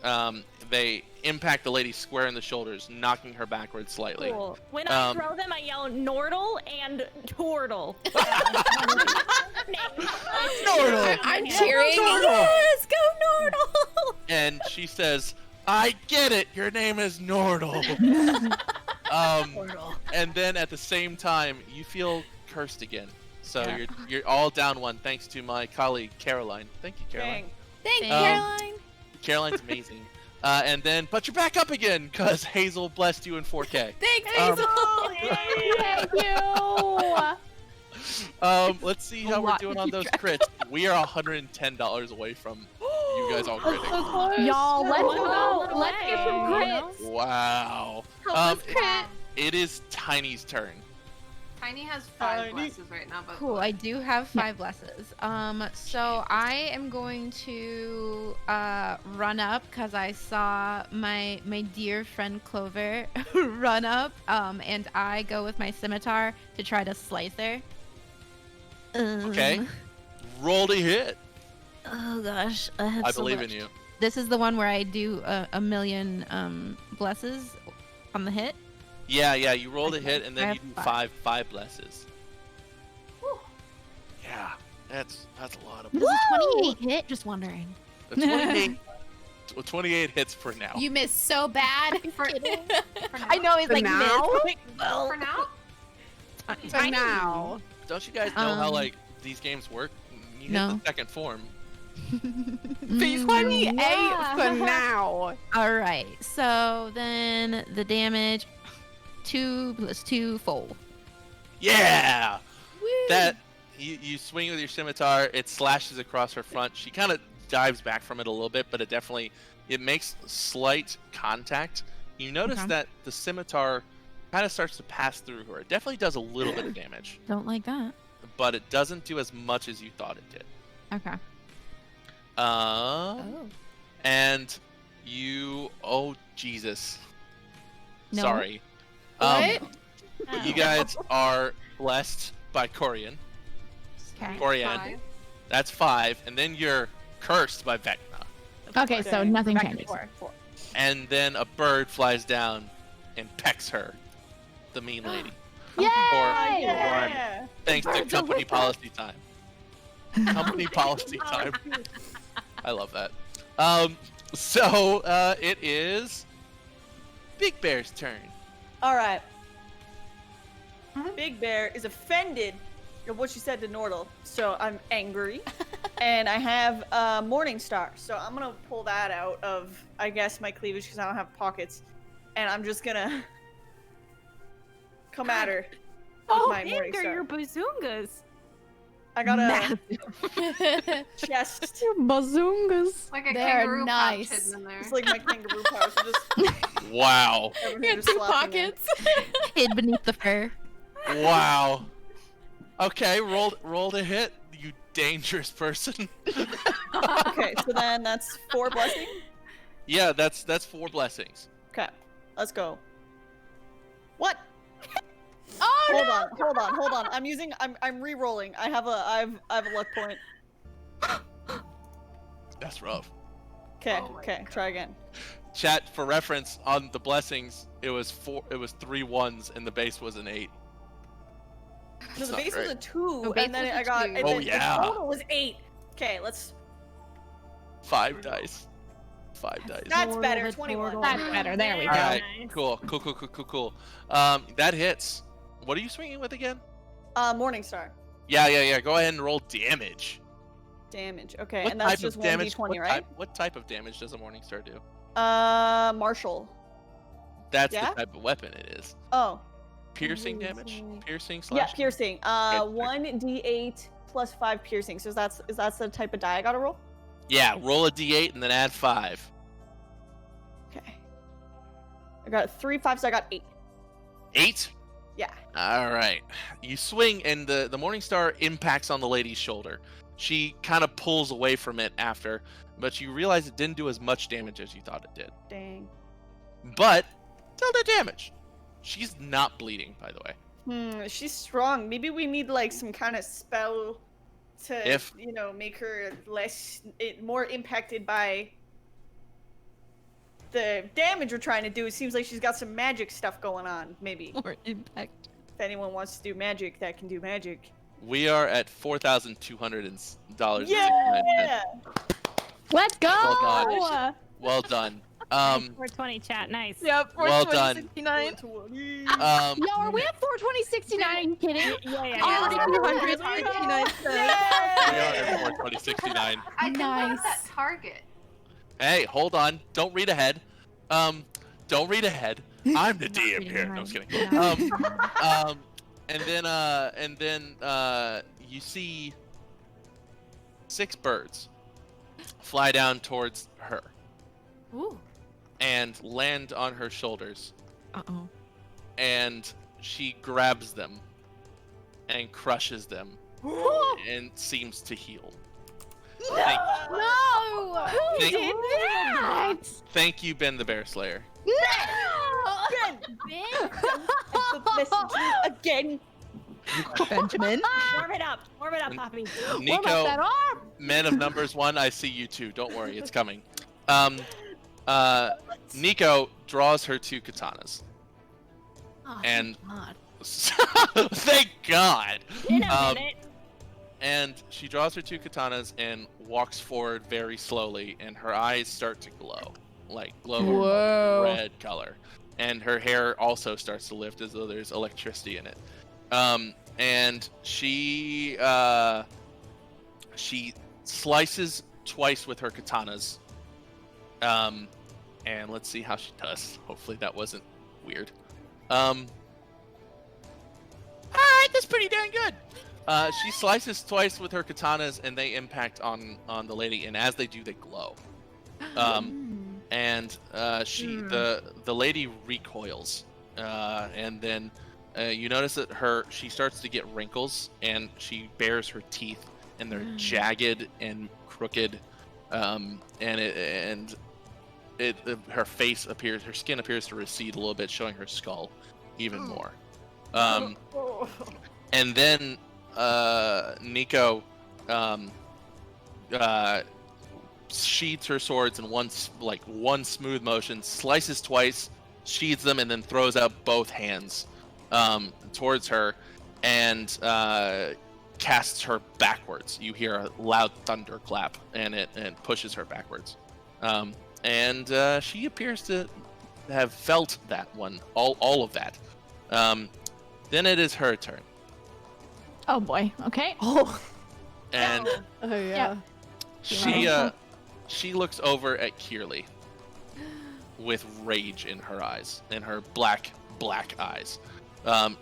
Speaker 1: they impact the lady square in the shoulders, knocking her backwards slightly.
Speaker 6: Cool. When I
Speaker 1: Um,
Speaker 6: throw them, I yell Nordle and Tortle.
Speaker 8: I'm cheering. Yes, go Nordle.
Speaker 1: And she says, "I get it. Your name is Nordle." And then at the same time, you feel cursed again. So
Speaker 6: Yeah.
Speaker 1: you're all down 1, thanks to my colleague Caroline. Thank you, Caroline.
Speaker 2: Dang.
Speaker 8: Thank
Speaker 1: Um,
Speaker 8: Caroline.
Speaker 1: Caroline's amazing. But you're back up again because Hazel blessed you in 4K.
Speaker 8: Thanks,
Speaker 1: um,
Speaker 8: Hazel.
Speaker 4: Thank you.
Speaker 1: Let's see how we're doing on those crits. We are $110 away from you guys all critting.
Speaker 4: Y'all, let's
Speaker 6: One
Speaker 4: go.
Speaker 6: dollar
Speaker 4: Let's get some
Speaker 6: away, you
Speaker 4: grits.
Speaker 1: Wow.
Speaker 3: Help us crit.
Speaker 1: It is Tiny's turn.
Speaker 3: Tiny has 5 blesses right now, but
Speaker 7: Cool. I do have 5 blesses. So I am going to run up because I saw my dear friend Clover run up. And I go with my scimitar to try to slice her.
Speaker 1: Okay. Roll to hit.
Speaker 7: Oh gosh, I have
Speaker 1: I
Speaker 7: so
Speaker 1: believe
Speaker 7: much.
Speaker 1: in you.
Speaker 7: This is the one where I do a million blesses on the hit.
Speaker 1: Yeah, you roll to hit, and
Speaker 7: I
Speaker 1: then
Speaker 7: have
Speaker 1: you do five blesses. Yeah, that's a lot of.
Speaker 12: Does a 28 hit? Just wondering.
Speaker 1: 28 hits for now.
Speaker 8: You missed so bad.
Speaker 3: for now?
Speaker 12: I know he's
Speaker 10: For
Speaker 12: like
Speaker 10: now?
Speaker 12: this. Well,
Speaker 3: For now?
Speaker 10: For now.
Speaker 1: Don't you guys know how like these games work? You hit
Speaker 7: No.
Speaker 1: the second form.
Speaker 10: 28 for now.
Speaker 7: All right. So then the damage, 2 plus 2, 4.
Speaker 1: Yeah. That you swing with your scimitar, it slashes across her front. She kind of dives back from it a little bit, but it makes slight contact. You notice
Speaker 7: Okay.
Speaker 1: that the scimitar kind of starts to pass through her. It definitely does a little bit of damage,
Speaker 7: Don't like that.
Speaker 1: but it doesn't do as much as you thought it did.
Speaker 7: Okay.
Speaker 1: And you, oh Jesus,
Speaker 7: No.
Speaker 1: sorry.
Speaker 8: What?
Speaker 1: You guys are blessed by Corian.
Speaker 7: Okay.
Speaker 1: Corian,
Speaker 3: 5.
Speaker 1: that's 5, and then you're cursed by Vecna.
Speaker 4: Okay, so nothing changes.
Speaker 1: And then a bird flies down and pecks her, the mean lady.
Speaker 4: Yay!
Speaker 2: Yeah.
Speaker 1: Thanks to company policy time. Company policy time. I love that. So it is Big Bear's turn.
Speaker 2: All right. Big Bear is offended of what she said to Nordle, so I'm angry. And I have Morning Star, so I'm gonna pull that out of, I guess, my cleavage because I don't have pockets, and I'm just gonna come at her with my Morning
Speaker 6: anger
Speaker 2: Star.
Speaker 6: your bazungas.
Speaker 2: I got a chest.
Speaker 5: Bazungas.
Speaker 3: Like a
Speaker 8: They're
Speaker 3: kangaroo pouch
Speaker 8: nice.
Speaker 3: hidden in there.
Speaker 2: It's like my kangaroo pouch. So just
Speaker 1: Wow.
Speaker 2: everything
Speaker 8: You got
Speaker 2: just
Speaker 8: 2
Speaker 2: slapping in.
Speaker 8: pockets.
Speaker 7: Hid beneath the fur.
Speaker 1: Wow. Okay, roll to hit, you dangerous person.
Speaker 2: Okay, so then that's 4 blessings.
Speaker 1: Yeah, that's 4 blessings.
Speaker 2: Okay, let's go. What?
Speaker 8: Oh
Speaker 2: Hold on. I'm re-rolling. I have a luck point.
Speaker 1: That's rough.
Speaker 2: Okay,
Speaker 3: Oh my
Speaker 2: okay, try again.
Speaker 1: Chat, for reference, on the blessings, it was 3 1s and the base was an 8.
Speaker 2: No,
Speaker 1: That's
Speaker 2: the
Speaker 1: not
Speaker 2: base was a
Speaker 1: great.
Speaker 2: 2,
Speaker 3: The base
Speaker 2: and then
Speaker 3: was
Speaker 2: I
Speaker 3: a
Speaker 2: got
Speaker 3: 2.
Speaker 2: and
Speaker 1: Oh,
Speaker 2: then
Speaker 1: yeah.
Speaker 2: the total was 8. Okay, let's
Speaker 1: 5 dice. 5 dice.
Speaker 2: that's better, 21.
Speaker 4: That's better. There we go.
Speaker 1: Alright,
Speaker 6: Nice.
Speaker 1: cool. That hits. What are you swinging with again?
Speaker 2: Morning Star.
Speaker 1: Yeah. Go ahead and roll damage.
Speaker 2: Damage. Okay,
Speaker 1: What
Speaker 2: and that's
Speaker 1: type
Speaker 2: just
Speaker 1: of damage?
Speaker 2: 1d20,
Speaker 1: what
Speaker 2: right?
Speaker 1: what type of damage does a Morning Star do?
Speaker 2: Marshall.
Speaker 1: That's
Speaker 2: Yeah?
Speaker 1: the type of weapon it is.
Speaker 2: Oh.
Speaker 1: Piercing damage? Piercing
Speaker 2: Yeah,
Speaker 1: slash?
Speaker 2: piercing.
Speaker 1: Okay.
Speaker 2: 1d8 plus 5 piercing. So that's the type of die I gotta roll?
Speaker 1: Yeah, roll a d8 and then add 5.
Speaker 2: Okay. I got 3 5s, so I got 8.
Speaker 1: 8?
Speaker 2: Yeah.
Speaker 1: Alright. You swing and the Morning Star impacts on the lady's shoulder. She kind of pulls away from it after, but you realize it didn't do as much damage as you thought it did.
Speaker 2: Dang.
Speaker 1: But still did damage. She's not bleeding, by the way.
Speaker 2: She's strong. Maybe we need like some kind of spell to,
Speaker 1: If-
Speaker 2: make her more impacted by the damage we're trying to do. It seems like she's got some magic stuff going on. Maybe
Speaker 7: Or impact.
Speaker 2: if anyone wants to do magic, that can do magic.
Speaker 1: We are at $4,200.
Speaker 2: Yeah.
Speaker 4: Let's go!
Speaker 1: Well Well done.
Speaker 6: 420 chat, nice.
Speaker 12: Yep,
Speaker 1: Well done.
Speaker 12: 69.
Speaker 4: Yo, are we at 42069? Are you kidding?
Speaker 6: Yeah.
Speaker 12: Already 200, 69 cents.
Speaker 1: We are at 42069.
Speaker 3: I didn't have
Speaker 8: Nice.
Speaker 3: that target.
Speaker 1: Hey, hold on. Don't read ahead. Don't read ahead. I'm the DM
Speaker 7: reading
Speaker 1: here. No, I'm
Speaker 7: ahead.
Speaker 1: just kidding. And then you see 6 birds fly down towards her
Speaker 7: Ooh.
Speaker 1: and land on her shoulders,
Speaker 7: Uh-oh.
Speaker 1: and she grabs them and crushes them and seems to heal.
Speaker 12: No!
Speaker 4: Who
Speaker 1: Thank-
Speaker 4: did that?
Speaker 1: Thank you, Ben the Bear Slayer.
Speaker 2: Ben! Message you again.
Speaker 12: Benjamin.
Speaker 6: Warm it up, Poppy.
Speaker 1: Nico, men of numbers 1, I see you too. Don't worry, it's coming. Nico draws her 2 katanas.
Speaker 12: Oh,
Speaker 1: And
Speaker 12: God.
Speaker 1: thank God.
Speaker 6: In a minute.
Speaker 1: And she draws her 2 katanas and walks forward very slowly, and her eyes start to glow, like
Speaker 12: Whoa.
Speaker 1: red color, and her hair also starts to lift as though there's electricity in it. And she slices twice with her katanas. And let's see how she does. Hopefully that wasn't weird. Alright, that's pretty dang good. She slices twice with her katanas, and they impact on the lady, and as they do, they glow. And the lady recoils, and then you notice that she starts to get wrinkles, and she bares her teeth, and they're jagged and crooked, and her face appears, her skin appears to recede a little bit, showing her skull even more. And then Nico sheathes her swords in one smooth motion, slices twice, sheathes them, and then throws out both hands towards her, and casts her backwards. You hear a loud thunderclap, and it pushes her backwards. And she appears to have felt that one, all of that. Then it is her turn.
Speaker 4: Oh boy. Okay.
Speaker 1: And
Speaker 10: yeah.
Speaker 1: she looks over at Kirli with rage in her eyes, in her black eyes.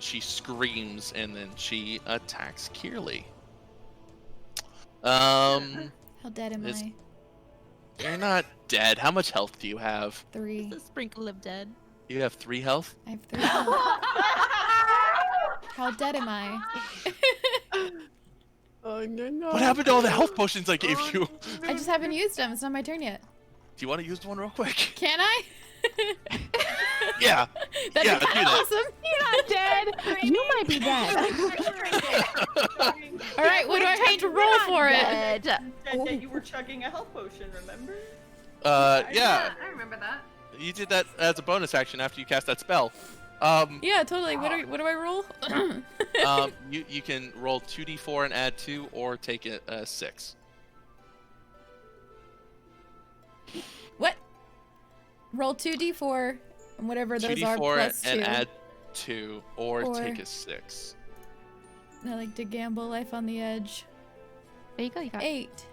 Speaker 1: She screams, and then she attacks Kirli.
Speaker 8: How dead am I?
Speaker 1: You're not dead. How much health do you have?
Speaker 8: 3.
Speaker 12: The sprinkle of dead.
Speaker 1: You have 3 health?
Speaker 8: I have 3 health. How dead am I?
Speaker 10: Oh no.
Speaker 1: What happened to all the health potions I gave you?
Speaker 8: I just haven't used them. It's not my turn yet.
Speaker 1: Do you want to use one real quick?
Speaker 8: Can I?
Speaker 1: Yeah.
Speaker 8: That'd
Speaker 1: Yeah,
Speaker 8: be
Speaker 1: do that.
Speaker 8: awesome.
Speaker 4: You're not dead. You might be dead.
Speaker 8: All right, what do I have to roll for it?
Speaker 2: Said that you were chugging a health potion, remember?
Speaker 1: Yeah.
Speaker 3: I remember that.
Speaker 1: You did that as a bonus action after you cast that spell.
Speaker 8: Yeah, totally. What do I roll?
Speaker 1: You can roll 2d4 and add 2, or take it 6.
Speaker 8: What? Roll 2d4 and whatever those are
Speaker 1: 2d4
Speaker 8: plus 2.
Speaker 1: and add 2, or
Speaker 8: Or-
Speaker 1: take a 6.
Speaker 8: I like to gamble life on the edge.
Speaker 12: There you go. You got
Speaker 8: 8.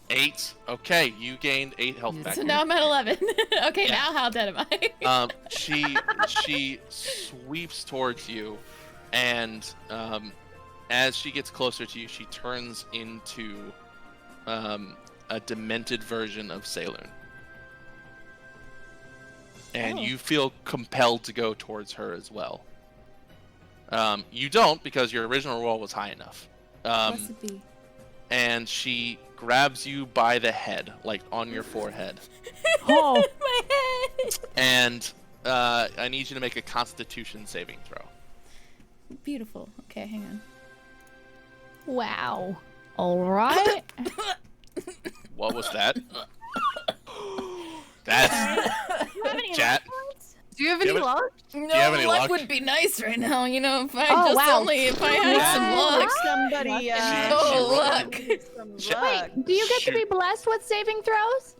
Speaker 1: 8. Okay, you gained 8 health back.
Speaker 8: So now I'm at 11. Okay, now how dead am I?
Speaker 1: She sweeps towards you, and as she gets closer to you, she turns into a demented version of Saloon. And you feel compelled to go towards her as well. You don't, because your original roll was high enough.
Speaker 8: Recipe.
Speaker 1: And she grabs you by the head, like on your forehead.
Speaker 4: Oh.
Speaker 8: My head.
Speaker 1: And I need you to make a Constitution saving throw.
Speaker 8: Beautiful. Okay, hang on.
Speaker 4: Wow. All right.
Speaker 1: What was that? That's chat.
Speaker 10: Do you have any luck?
Speaker 8: No,
Speaker 1: have any
Speaker 8: luck
Speaker 1: luck?
Speaker 8: would be nice right now. You know, if I
Speaker 4: Oh, wow.
Speaker 8: if I had some luck.
Speaker 2: Somebody,
Speaker 1: She
Speaker 8: Oh,
Speaker 1: rolled-
Speaker 8: luck.
Speaker 2: some
Speaker 1: Shit.
Speaker 2: luck.
Speaker 4: Do you get to be
Speaker 1: Shoot.
Speaker 4: blessed with saving throws?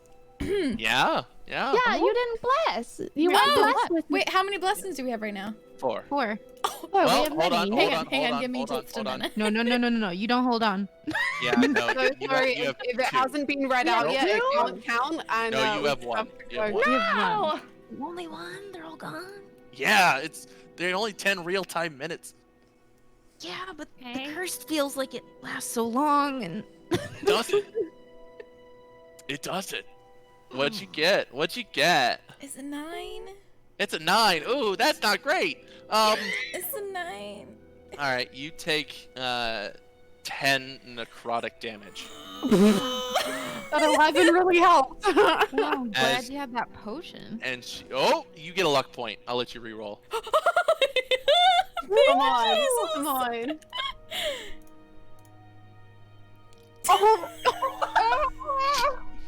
Speaker 1: Yeah.
Speaker 4: Yeah, you didn't bless. You
Speaker 8: No.
Speaker 4: weren't blessed with.
Speaker 8: Wait, how many blessings do we have right now?
Speaker 1: 4.
Speaker 12: 4.
Speaker 4: Oh,
Speaker 1: Well,
Speaker 4: we have
Speaker 1: hold on,
Speaker 4: many.
Speaker 8: Hang on, give me
Speaker 1: hold on,
Speaker 8: just a
Speaker 1: hold on.
Speaker 8: minute.
Speaker 12: No. You don't hold on.
Speaker 1: Yeah, no.
Speaker 10: So
Speaker 1: you
Speaker 10: sorry,
Speaker 1: have
Speaker 10: if it
Speaker 1: 2.
Speaker 10: hasn't been read
Speaker 1: You
Speaker 10: out
Speaker 1: have
Speaker 10: yet, it
Speaker 1: 2?
Speaker 10: won't count. And,
Speaker 1: No, you
Speaker 10: we
Speaker 1: have 1.
Speaker 10: have to
Speaker 1: You have
Speaker 10: go.
Speaker 1: 1.
Speaker 4: No.
Speaker 12: Only one. They're all gone.
Speaker 1: Yeah, they're only 10 real-time minutes.
Speaker 12: Yeah, but
Speaker 4: Okay.
Speaker 12: the curse feels like it lasts so long, and
Speaker 1: It doesn't. It doesn't. What'd you get? What'd you get?
Speaker 8: It's a 9.
Speaker 1: It's a 9. Ooh, that's not great.
Speaker 8: It's a 9.
Speaker 1: All right, you take 10 necrotic damage.
Speaker 10: That 11 really helped.
Speaker 7: Oh, I'm glad
Speaker 1: As-
Speaker 7: you had that potion.
Speaker 1: And you get a luck point. I'll let you re-roll.
Speaker 10: Come on, come on. Oh.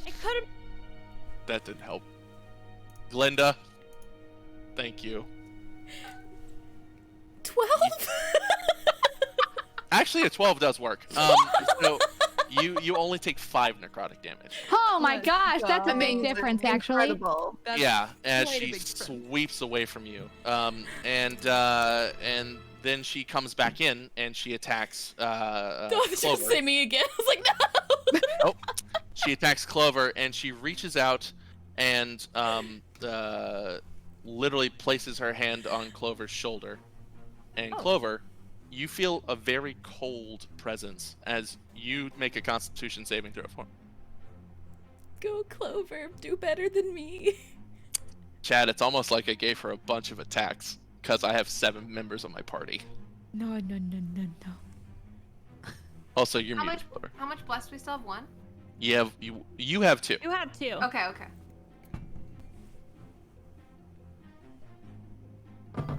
Speaker 6: I couldn't.
Speaker 1: That didn't help. Glinda, thank you.
Speaker 8: 12?
Speaker 1: Actually, a 12 does work. So you only take 5 necrotic damage.
Speaker 4: Oh my
Speaker 2: Good
Speaker 4: gosh, that's a big
Speaker 10: Amazing.
Speaker 4: difference, actually.
Speaker 10: Incredible.
Speaker 2: That's
Speaker 1: Yeah, as
Speaker 2: quite a
Speaker 1: she
Speaker 2: big difference.
Speaker 1: sweeps away from you. And then she comes back in and she attacks
Speaker 8: Don't just
Speaker 1: Clover.
Speaker 8: say me again. I was like, no.
Speaker 1: Nope. She attacks Clover and she reaches out and literally places her hand on Clover's shoulder. And Clover, you feel a very cold presence as you make a Constitution saving throw for him.
Speaker 8: Go, Clover. Do better than me.
Speaker 1: Chad, it's almost like I gave her a bunch of attacks because I have 7 members of my party.
Speaker 8: No.
Speaker 1: Also, you're
Speaker 3: How
Speaker 1: muted,
Speaker 3: much?
Speaker 1: Clover.
Speaker 3: How much blessed? We still have 1.
Speaker 1: You have 2.
Speaker 6: You have 2.
Speaker 3: Okay.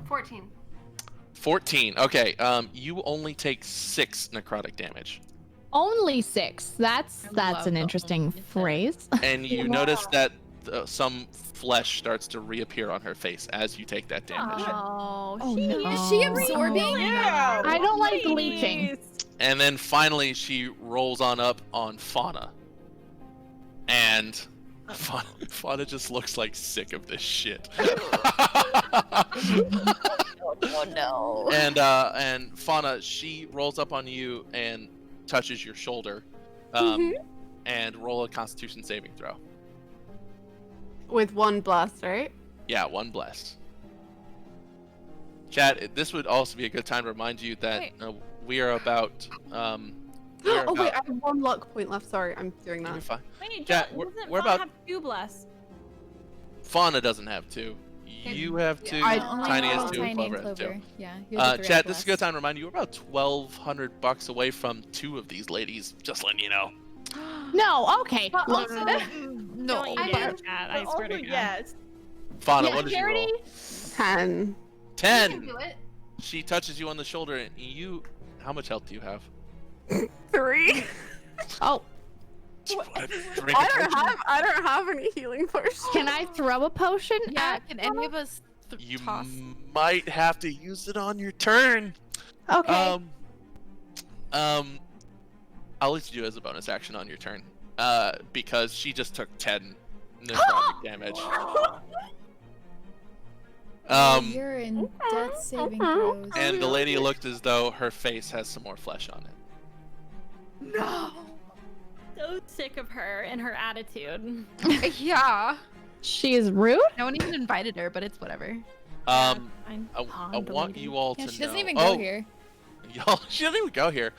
Speaker 3: 14.
Speaker 1: 14. Okay. You only take 6 necrotic damage,
Speaker 4: Only 6. That's
Speaker 7: love
Speaker 4: an
Speaker 7: the
Speaker 4: interesting
Speaker 7: only 6.
Speaker 4: phrase.
Speaker 1: and you notice that some flesh starts to reappear on her face as you take that damage.
Speaker 6: Oh,
Speaker 4: Oh,
Speaker 6: she
Speaker 4: no.
Speaker 8: Is she absorbing?
Speaker 2: Yeah.
Speaker 4: I don't like bleaching.
Speaker 1: And then finally, she rolls on up on Fauna, and Fauna just looks like sick of this shit.
Speaker 12: Oh no.
Speaker 1: And Fauna, she rolls up on you and touches your shoulder, and roll a Constitution saving throw.
Speaker 10: With 1 blast, right?
Speaker 1: Yeah, 1 bless. Chad, this would also be a good time to remind you that we are about.
Speaker 10: Oh wait, I have 1 luck point left. Sorry, I'm doing
Speaker 1: You're
Speaker 10: that.
Speaker 1: fine.
Speaker 6: Wait,
Speaker 1: Yeah,
Speaker 6: doesn't
Speaker 1: we're
Speaker 6: Fauna
Speaker 1: about-
Speaker 6: have 2 bless?
Speaker 1: Fauna doesn't have 2. You have 2.
Speaker 10: I
Speaker 1: Tiny has
Speaker 10: know.
Speaker 1: 2.
Speaker 8: Tiny and
Speaker 1: Clover has 2.
Speaker 8: Clover. Yeah. you have the 3
Speaker 1: Chad,
Speaker 8: out
Speaker 1: this is a good
Speaker 8: blast.
Speaker 1: time to remind you we're about $1,200 away from 2 of these ladies. Just letting you know.
Speaker 4: No, okay.
Speaker 2: But
Speaker 4: Look,
Speaker 2: also,
Speaker 12: No.
Speaker 6: Don't you
Speaker 3: I
Speaker 6: dare,
Speaker 3: mean,
Speaker 6: Chad.
Speaker 2: but
Speaker 6: I swear
Speaker 2: also
Speaker 6: to God.
Speaker 2: yes.
Speaker 1: Fauna,
Speaker 4: yeah,
Speaker 1: what did you
Speaker 4: Charity?
Speaker 1: roll?
Speaker 10: 10.
Speaker 3: You
Speaker 1: 10.
Speaker 3: can do it.
Speaker 1: She touches you on the shoulder, and you. How much health do you have?
Speaker 10: 3.
Speaker 4: Oh,
Speaker 1: Drink a potion?
Speaker 10: I don't have any healing potions.
Speaker 4: can I throw a potion
Speaker 7: Yeah,
Speaker 4: at
Speaker 7: can any of us
Speaker 1: You
Speaker 7: toss?
Speaker 1: might have to use it on your turn.
Speaker 4: Okay.
Speaker 1: I'll let you do it as a bonus action on your turn. Because she just took 10 necrotic damage.
Speaker 8: You're in death saving throws.
Speaker 1: And the lady looked as though her face has some more flesh on it.
Speaker 6: No. So sick of her and her attitude.
Speaker 7: Yeah.
Speaker 4: She is rude?
Speaker 7: No one even invited her, but it's whatever.
Speaker 1: I
Speaker 6: Pond
Speaker 1: want
Speaker 6: lady.
Speaker 1: you all
Speaker 8: Yeah,
Speaker 1: to
Speaker 8: she
Speaker 1: know.
Speaker 8: doesn't even go here.
Speaker 1: Y'all, she doesn't even go here.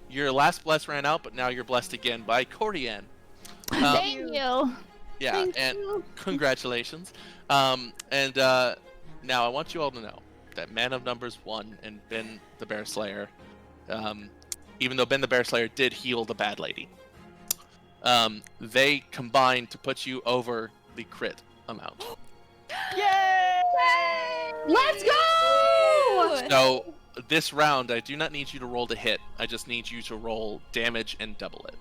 Speaker 1: Your last bless ran out, but now you're blessed again by Corian.
Speaker 4: Thank you.
Speaker 1: Yeah,
Speaker 10: Thank
Speaker 1: and
Speaker 10: you.
Speaker 1: congratulations. And now I want you all to know that Man of Numbers won and Ben the Bear Slayer, even though Ben the Bear Slayer did heal the bad lady, they combined to put you over the crit amount.
Speaker 2: Yay!
Speaker 4: Let's go!
Speaker 1: So this round, I do not need you to roll to hit. I just need you to roll damage and double it.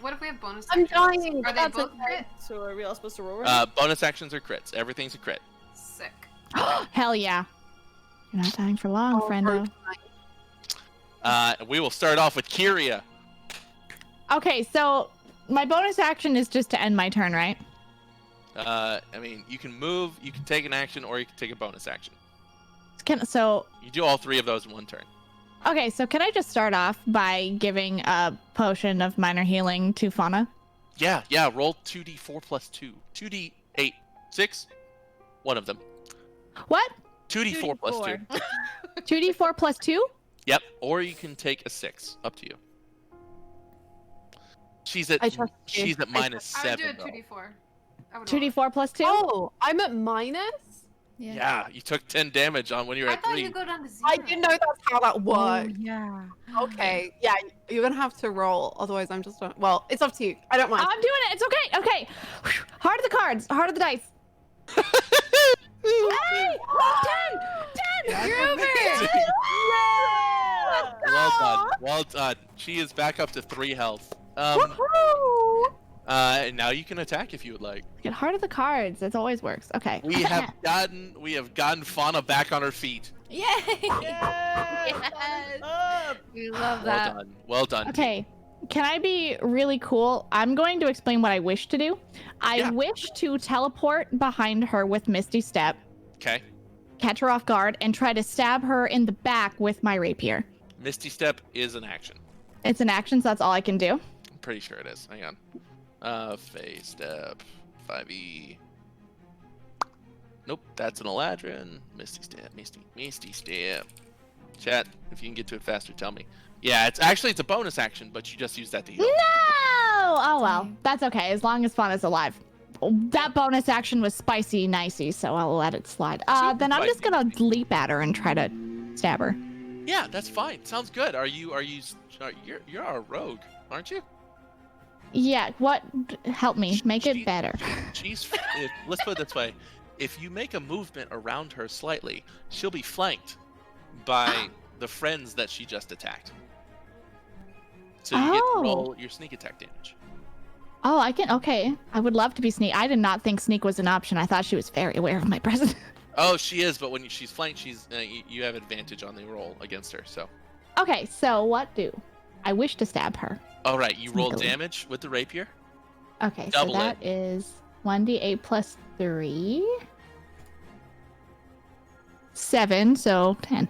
Speaker 3: What if we have bonus
Speaker 10: I'm
Speaker 3: actions?
Speaker 10: dying.
Speaker 3: Are they
Speaker 10: That's
Speaker 3: both
Speaker 10: okay.
Speaker 3: crit?
Speaker 2: So are we all supposed to roll? Right?
Speaker 1: Bonus actions are crits. Everything's a crit.
Speaker 3: Sick.
Speaker 4: Hell yeah. You're not dying for long, friendo.
Speaker 1: We will start off with Kyria.
Speaker 4: Okay, so my bonus action is just to end my turn, right?
Speaker 1: I mean, you can move, you can take an action, or you can take a bonus action.
Speaker 4: So
Speaker 1: You do all 3 of those in one turn.
Speaker 4: okay, so can I just start off by giving a potion of minor healing to Fauna?
Speaker 1: Yeah, roll 2d4 plus 2. 2d8. 6? One of them.
Speaker 4: What?
Speaker 1: 2d4 plus 2.
Speaker 4: 2d4 plus 2?
Speaker 1: Yep, or you can take a 6. Up to you. She's at
Speaker 10: I trust you.
Speaker 1: minus
Speaker 3: I would
Speaker 1: 7.
Speaker 3: do a
Speaker 1: though.
Speaker 3: 2d4. I would roll it.
Speaker 4: 2d4 plus 2?
Speaker 10: Oh, I'm at minus?
Speaker 1: Yeah, you took 10 damage on when you were
Speaker 3: I
Speaker 1: at
Speaker 3: thought
Speaker 1: 3.
Speaker 3: you go down to 0.
Speaker 10: I didn't know that's how that worked.
Speaker 5: yeah.
Speaker 10: Okay, yeah, you're gonna have to roll, otherwise I'm just well, it's up to you. I don't mind.
Speaker 4: I'm doing it. It's okay. Okay. Heart of the cards. Heart of the dice. Hey! 10!
Speaker 8: You're over.
Speaker 1: Well done. Well done. She is back up to 3 health. Now you can attack if you would like.
Speaker 4: Get heart of the cards. It always works. Okay.
Speaker 1: We have gotten Fauna back on her feet.
Speaker 8: Yay!
Speaker 2: Yes. Up.
Speaker 7: We love
Speaker 1: Well
Speaker 7: that.
Speaker 1: done. Well done.
Speaker 4: Okay. Can I be really cool? I'm going to explain what I wish to do. I wish to teleport behind her with Misty Step,
Speaker 1: Okay.
Speaker 4: catch her off guard, and try to stab her in the back with my rapier.
Speaker 1: Misty Step is an action.
Speaker 4: It's an action, so that's all I can do.
Speaker 1: I'm pretty sure it is. Hang on. Phase Step. 5e. Nope, that's an Eladrin. Misty Step. Misty Step. Chat, if you can get to it faster, tell me. Yeah, it's a bonus action, but you just use that to heal.
Speaker 4: No! Oh well, that's okay, as long as Fauna's alive. That bonus action was spicy nicey, so I'll let it slide. Then I'm just gonna leap at her and try to stab her.
Speaker 1: Yeah, that's fine. Sounds good. You're a rogue, aren't you?
Speaker 4: Yeah, what? Help me, make it better.
Speaker 1: Let's put it this way. If you make a movement around her slightly, she'll be flanked by the friends that she just attacked. So you get to roll your sneak attack damage.
Speaker 4: Oh, I can. Okay, I would love to be sneak. I did not think sneak was an option. I thought she was very aware of my presence.
Speaker 1: Oh, she is, but when she's flanked, you have advantage on the roll against her. So.
Speaker 4: Okay, so what do? I wish to stab her.
Speaker 1: All right, you roll
Speaker 4: Sneakily.
Speaker 1: damage with the rapier.
Speaker 4: Okay,
Speaker 1: Double
Speaker 4: so that is 1d8 plus 3. 7, so 10.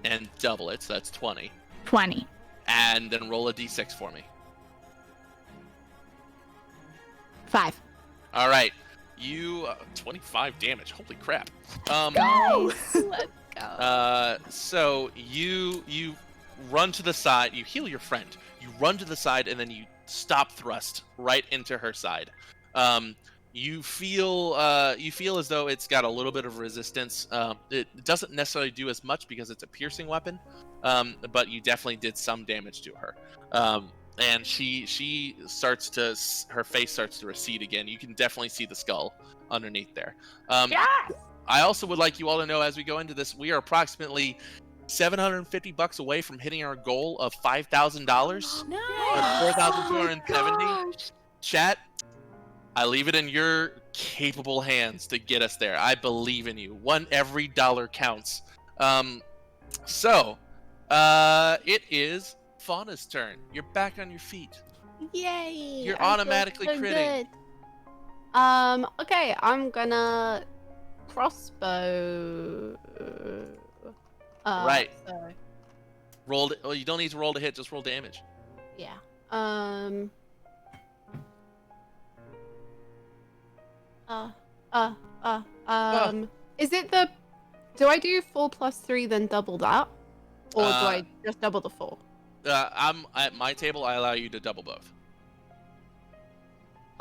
Speaker 1: And double it, so that's 20.
Speaker 4: 20.
Speaker 1: And then roll a d6 for me.
Speaker 4: 5.
Speaker 1: All right, you 25 damage. Holy crap.
Speaker 7: Nice. Let's go.
Speaker 1: So you run to the side. You heal your friend. You run to the side, and then you stop thrust right into her side. You feel as though it's got a little bit of resistance. It doesn't necessarily do as much because it's a piercing weapon, but you definitely did some damage to her. And she starts to, her face starts to recede again. You can definitely see the skull underneath there.
Speaker 4: Yes!
Speaker 1: I also would like you all to know, as we go into this, we are approximately $750 away from hitting our goal of $5,000.
Speaker 8: Nice.
Speaker 1: 4,270. Chat, I leave it in your capable hands to get us there. I believe in you. Every dollar counts. It is Fauna's turn. You're back on your feet.
Speaker 10: Yay!
Speaker 1: You're
Speaker 10: I
Speaker 1: automatically
Speaker 10: feel so
Speaker 1: critting.
Speaker 10: good. Okay, I'm gonna crossbow.
Speaker 1: Right.
Speaker 10: So,
Speaker 1: Roll. Oh, you don't need to roll to hit. Just roll damage.
Speaker 10: yeah. Is it the? Do I do 4 plus 3 then double that, or do I just double the 4?
Speaker 1: I'm at my table. I allow you to double both.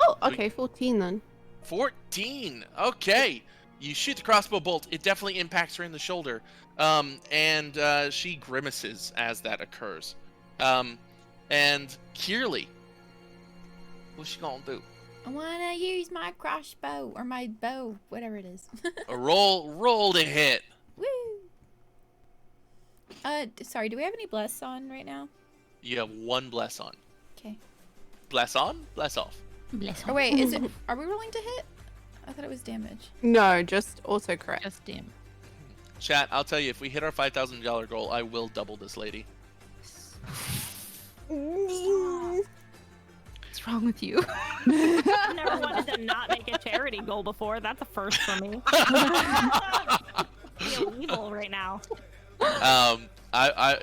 Speaker 10: Oh, okay, 14 then.
Speaker 1: 14. Okay. You shoot the crossbow bolt. It definitely impacts her in the shoulder. And she grimaces as that occurs. And Kierly, what's she gonna do?
Speaker 8: I wanna use my crossbow or my bow, whatever it is.
Speaker 1: Roll to hit.
Speaker 8: Woo! Sorry, do we have any bless on right now?
Speaker 1: You have 1 bless on.
Speaker 8: Okay.
Speaker 1: Bless on, bless off.
Speaker 12: Bless
Speaker 8: Oh wait, is it? Are we rolling to hit? I thought it was damage.
Speaker 10: No, just autocorrect.
Speaker 12: Just damn.
Speaker 1: Chat, I'll tell you, if we hit our $5,000 goal, I will double this lady.
Speaker 12: What's wrong with you?
Speaker 6: I've never wanted to not make a charity goal before. That's a first for me. I feel evil right now.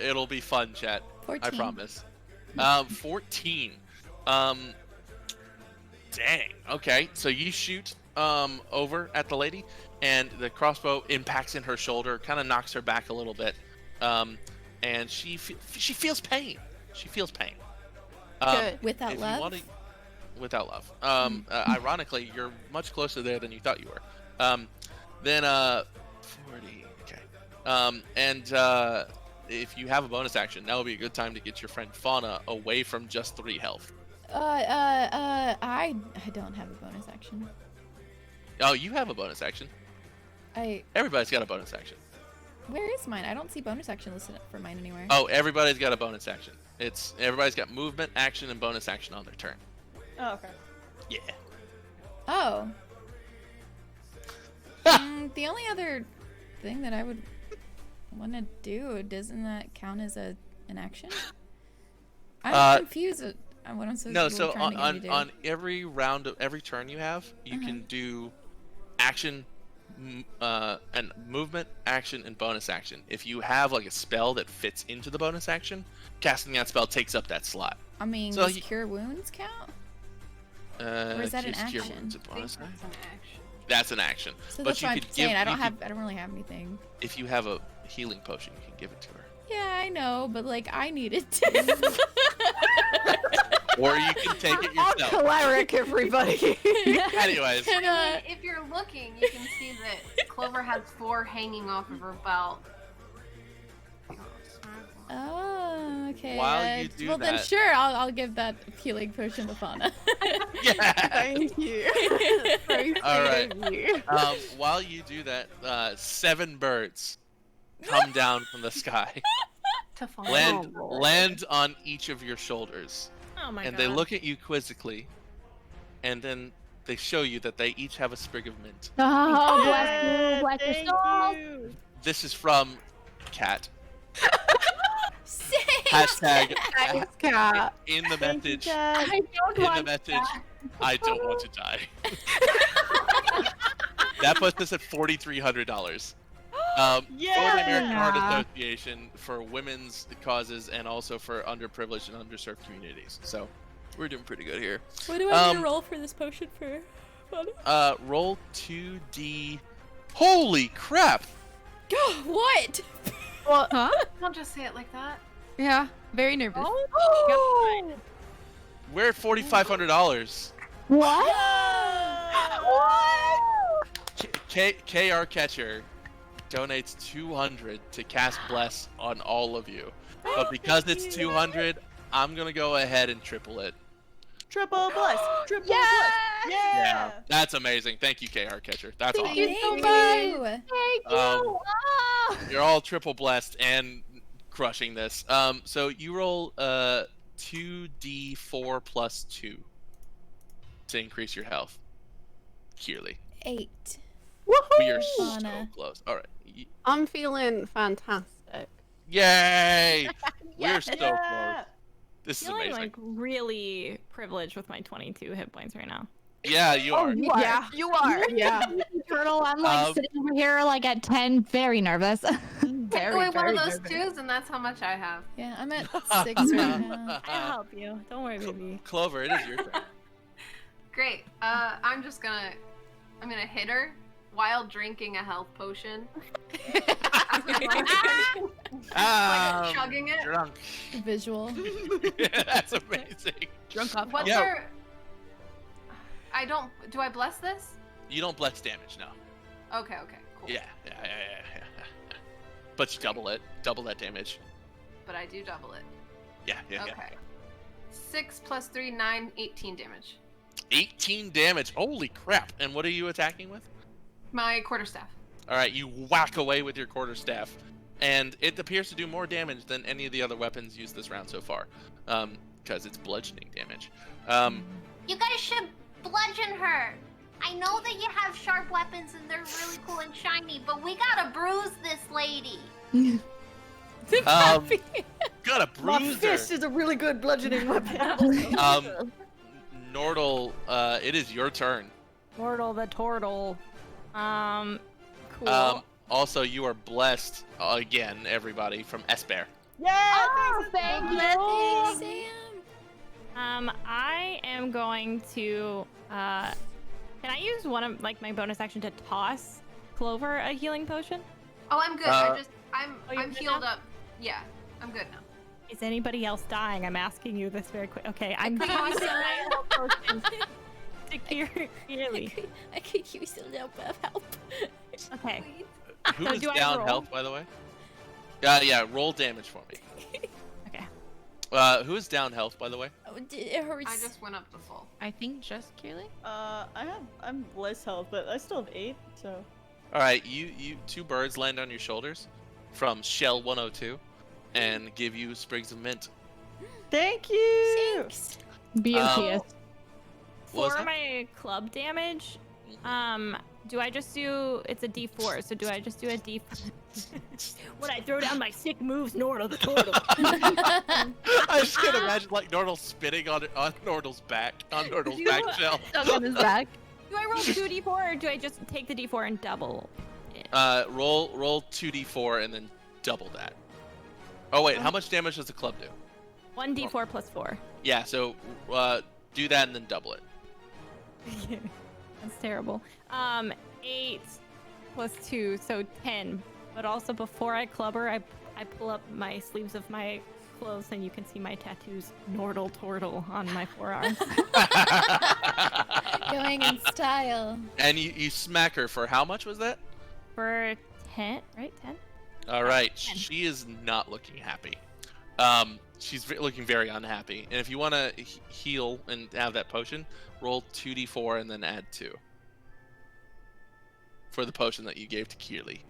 Speaker 1: It'll be fun, chat.
Speaker 8: 14.
Speaker 1: I promise. 14. Dang. Okay, so you shoot over at the lady, and the crossbow impacts in her shoulder, kind of knocks her back a little bit, and she feels pain. She feels pain.
Speaker 10: Good.
Speaker 8: Without love?
Speaker 1: Without love. Ironically, you're much closer there than you thought you were. Then 40. Okay. And if you have a bonus action, that would be a good time to get your friend Fauna away from just 3 health.
Speaker 8: I don't have a bonus action.
Speaker 1: Oh, you have a bonus action. Everybody's got a bonus action.
Speaker 8: Where is mine? I don't see bonus action listed for mine anywhere.
Speaker 1: Oh, everybody's got a bonus action. Everybody's got movement, action, and bonus action on their turn.
Speaker 2: Oh, okay.
Speaker 1: Yeah.
Speaker 8: Oh. The only other thing that I would want to do, doesn't that count as an action? I'm confused on what I'm supposed
Speaker 1: No,
Speaker 8: to
Speaker 1: so
Speaker 8: trying to get you to do.
Speaker 1: on every round of every turn you have, you can do action, and movement, action, and bonus action. If you have like a spell that fits into the bonus action, casting that spell takes up that slot.
Speaker 8: I mean,
Speaker 1: so
Speaker 8: does Cure Wounds count? Or is that an
Speaker 1: Cure
Speaker 8: action?
Speaker 1: Wounds a bonus action? That's an action.
Speaker 8: So
Speaker 1: but
Speaker 8: that's
Speaker 1: you
Speaker 8: what I'm
Speaker 1: could
Speaker 8: saying.
Speaker 1: give.
Speaker 8: I don't really have anything.
Speaker 1: If you have a healing potion, you can give it to her.
Speaker 8: Yeah, I know, but like I need it to.
Speaker 1: Or you can take it yourself.
Speaker 10: Cleric, everybody.
Speaker 1: Anyways.
Speaker 3: If you're looking, you can see that Clover has 4 hanging off of her belt.
Speaker 8: Oh, okay.
Speaker 1: While you do
Speaker 8: well, then
Speaker 1: that-
Speaker 8: sure, I'll give that healing potion to Fauna.
Speaker 1: Yeah.
Speaker 10: Thank you. Very sweet
Speaker 1: All right.
Speaker 10: of you.
Speaker 1: While you do that, 7 birds come down from the sky,
Speaker 3: To fall.
Speaker 1: land on each of your shoulders,
Speaker 6: Oh my
Speaker 1: and
Speaker 6: god.
Speaker 1: they look at you quizzically, and then they show you that they each have a sprig of mint.
Speaker 4: Oh, bless you, bless your
Speaker 2: Thank
Speaker 4: soul.
Speaker 2: you.
Speaker 1: This is from Cat.
Speaker 8: Thanks,
Speaker 1: Hashtag
Speaker 10: Thanks, Cat.
Speaker 1: in the
Speaker 2: Thank you,
Speaker 1: message.
Speaker 2: Cat.
Speaker 4: I don't
Speaker 1: In the
Speaker 4: want
Speaker 1: message,
Speaker 4: that.
Speaker 1: I don't want to die. That puts us at $4,300. For the American Heart Association, for women's causes, and also for underprivileged and underserved communities. So we're doing pretty good here.
Speaker 8: What do I need to roll for this potion for Fauna?
Speaker 1: Roll 2d. Holy crap!
Speaker 8: What?
Speaker 10: What? Huh?
Speaker 3: Don't just say it like that.
Speaker 10: Yeah, very nervous.
Speaker 1: We're at $4,500.
Speaker 4: What?
Speaker 1: KR Catcher donates 200 to cast Bless on all of you. But because it's 200, I'm gonna go ahead and triple it.
Speaker 2: Triple bless. Triple bless. Yeah.
Speaker 1: That's amazing. Thank you, KR Catcher. That's
Speaker 8: Thank
Speaker 1: awesome.
Speaker 8: you so much.
Speaker 4: Thank you.
Speaker 1: You're all triple blessed and crushing this. So you roll 2d4 plus 2 to increase your health. Kearley.
Speaker 8: 8.
Speaker 1: We are so
Speaker 8: Fauna.
Speaker 1: close. All right.
Speaker 10: I'm feeling fantastic.
Speaker 1: Yay! We're so close.
Speaker 2: Yeah.
Speaker 1: This is
Speaker 6: Feeling
Speaker 1: amazing.
Speaker 6: like really privileged with my 22 hit points right now.
Speaker 1: Yeah, you are.
Speaker 4: You are.
Speaker 10: Yeah, you are. Yeah.
Speaker 4: Turtle, I'm like sitting over here like at 10, very nervous.
Speaker 3: Take away one of those 2s, and that's how much I have.
Speaker 8: Yeah, I'm at 6 right now.
Speaker 6: I'll help you. Don't worry, baby.
Speaker 1: Clover, it is your turn.
Speaker 3: Great. I'm gonna hit her while drinking a health potion. Like chugging it.
Speaker 1: Drunk.
Speaker 8: Visual.
Speaker 1: That's amazing.
Speaker 10: Drunk off.
Speaker 3: What's
Speaker 1: Yeah.
Speaker 3: her? Do I bless this?
Speaker 1: You don't bless damage, no.
Speaker 3: Okay, cool.
Speaker 1: Yeah. But you double it. Double that damage.
Speaker 3: But I do double it.
Speaker 1: Yeah.
Speaker 3: Okay. 6 plus 3, 9, 18 damage.
Speaker 1: 18 damage. Holy crap. And what are you attacking with?
Speaker 3: My quarterstaff.
Speaker 1: All right, you whack away with your quarterstaff, and it appears to do more damage than any of the other weapons used this round so far, because it's bludgeoning damage.
Speaker 9: You guys should bludgeon her. I know that you have sharp weapons and they're really cool and shiny, but we gotta bruise this lady.
Speaker 1: Gotta
Speaker 2: My
Speaker 1: bruise
Speaker 2: fist
Speaker 1: her.
Speaker 2: is a really good bludgeoning weapon.
Speaker 1: Nordal, it is your turn.
Speaker 6: Mortal the turtle. Cool.
Speaker 1: Also, you are blessed again, everybody, from Esper.
Speaker 2: Yeah.
Speaker 4: Thank you.
Speaker 6: I am going to. Can I use one of my bonus action to toss Clover a healing potion?
Speaker 3: Oh, I'm good. I'm
Speaker 6: you're good
Speaker 3: healed
Speaker 6: now?
Speaker 3: up. Yeah, I'm good now.
Speaker 6: Is anybody else dying? I'm asking you this very quick. Okay, I'm
Speaker 8: could
Speaker 6: tossing
Speaker 8: use
Speaker 6: my health potion to Kearley.
Speaker 8: I could use a little bit of help.
Speaker 6: Okay.
Speaker 1: Who
Speaker 6: So
Speaker 1: is
Speaker 6: do I
Speaker 1: down
Speaker 6: roll?
Speaker 1: health, by the way? Yeah, roll damage for me.
Speaker 6: Okay.
Speaker 1: Who is down health, by the way?
Speaker 8: Oh, it hurts.
Speaker 3: I just went up to full.
Speaker 7: I think just Keely.
Speaker 2: I'm less health, but I still have 8, so.
Speaker 1: All right, you 2 birds land on your shoulders from Shell 102 and give you sprigs of mint.
Speaker 2: Thank you!
Speaker 8: Thanks.
Speaker 4: Beauteous.
Speaker 1: What was
Speaker 6: For
Speaker 1: that?
Speaker 6: my club damage, do I just do? It's a D4, so do I just do a D? When I throw down my sick moves, Nordle the turtle.
Speaker 1: I just can't imagine like Nordle spitting on Nordle's back, Shell.
Speaker 7: Stuck on his back.
Speaker 6: Do I roll 2D4 or do I just take the D4 and double it?
Speaker 1: Roll 2d4 and then double that. Oh wait, how much damage does the club do?
Speaker 6: 1D4 plus 4.
Speaker 1: Yeah, so do that and then double it.
Speaker 6: That's terrible. 8 plus 2, so 10. But also before I clubber, I pull up my sleeves of my clothes and you can see my tattoos, Nordle Tortle, on my forearms.
Speaker 8: Going in style.
Speaker 1: And you smack her for how much was that?
Speaker 6: For 10, right? 10?
Speaker 1: All right,
Speaker 6: 10.
Speaker 1: she is not looking happy. She's looking very unhappy. And if you want to heal and have that potion, roll 2d4 and then add 2 for the potion that you gave to Keely.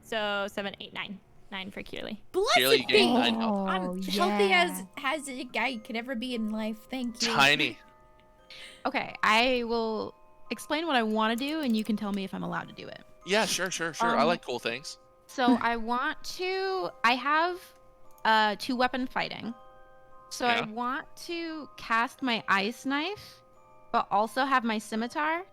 Speaker 6: So 7, 8, 9. 9 for Keely.
Speaker 1: Keely, you
Speaker 8: Blessed
Speaker 1: gained
Speaker 8: be.
Speaker 1: 9 health.
Speaker 8: I'm healthy as a guy could ever be in life. Thank you.
Speaker 1: Tiny.
Speaker 7: Okay, I will explain what I want to do, and you can tell me if I'm allowed to do it.
Speaker 1: Yeah, sure. I like cool things.
Speaker 7: So I want to. I have 2-weapon fighting. So I
Speaker 1: Yeah.
Speaker 7: want to cast my ice knife, but also have my scimitar.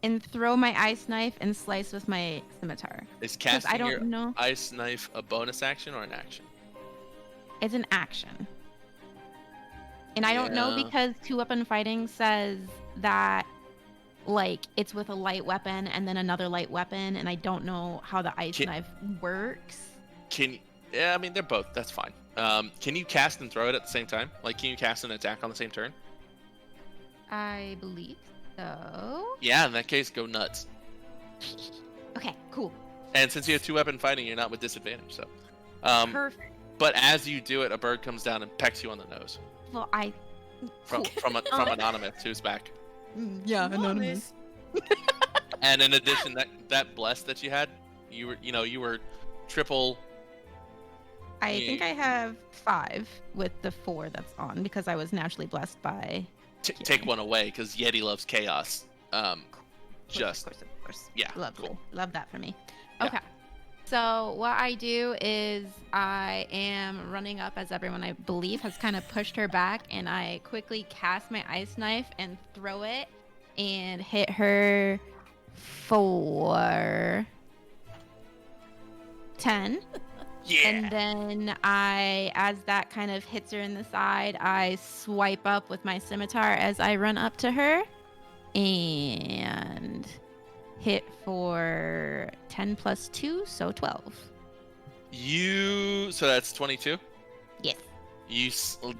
Speaker 7: And throw my ice knife and slice with my scimitar.
Speaker 1: Is
Speaker 7: 'Cause
Speaker 1: casting
Speaker 7: I don't
Speaker 1: your
Speaker 7: know.
Speaker 1: ice knife a bonus action or an action?
Speaker 7: It's an action. And I don't know
Speaker 1: Yeah.
Speaker 7: because 2-weapon fighting says that like it's with a light weapon and then another light weapon, and I don't know how the ice knife works.
Speaker 1: Yeah, I mean they're both. That's fine. Can you cast and throw it at the same time? Like, can you cast an attack on the same turn?
Speaker 7: I believe so.
Speaker 1: Yeah, in that case, go nuts.
Speaker 7: Okay, cool.
Speaker 1: And since you have 2-weapon fighting, you're not with disadvantage. So,
Speaker 7: Perfect.
Speaker 1: but as you do it, a bird comes down and pecks you on the nose
Speaker 7: Well, I.
Speaker 1: from Anonymous, who's back.
Speaker 7: Yeah,
Speaker 2: Anonymous.
Speaker 1: And in addition, that bless that you had, you were triple.
Speaker 7: I think I have 5 with the 4 that's on because I was naturally blessed by.
Speaker 1: Take one away because Yeti loves chaos.
Speaker 7: Of course.
Speaker 1: Yeah,
Speaker 7: Lovely.
Speaker 1: cool.
Speaker 7: Love that for me.
Speaker 1: Yeah.
Speaker 7: Okay. So what I do is I am running up as everyone I believe has kind of pushed her back, and I quickly cast my ice knife and throw it and hit her for 10.
Speaker 1: Yeah.
Speaker 7: And then as that kind of hits her in the side, I swipe up with my scimitar as I run up to her and hit for 10 plus 2, so 12.
Speaker 1: So that's 22.
Speaker 7: Yes.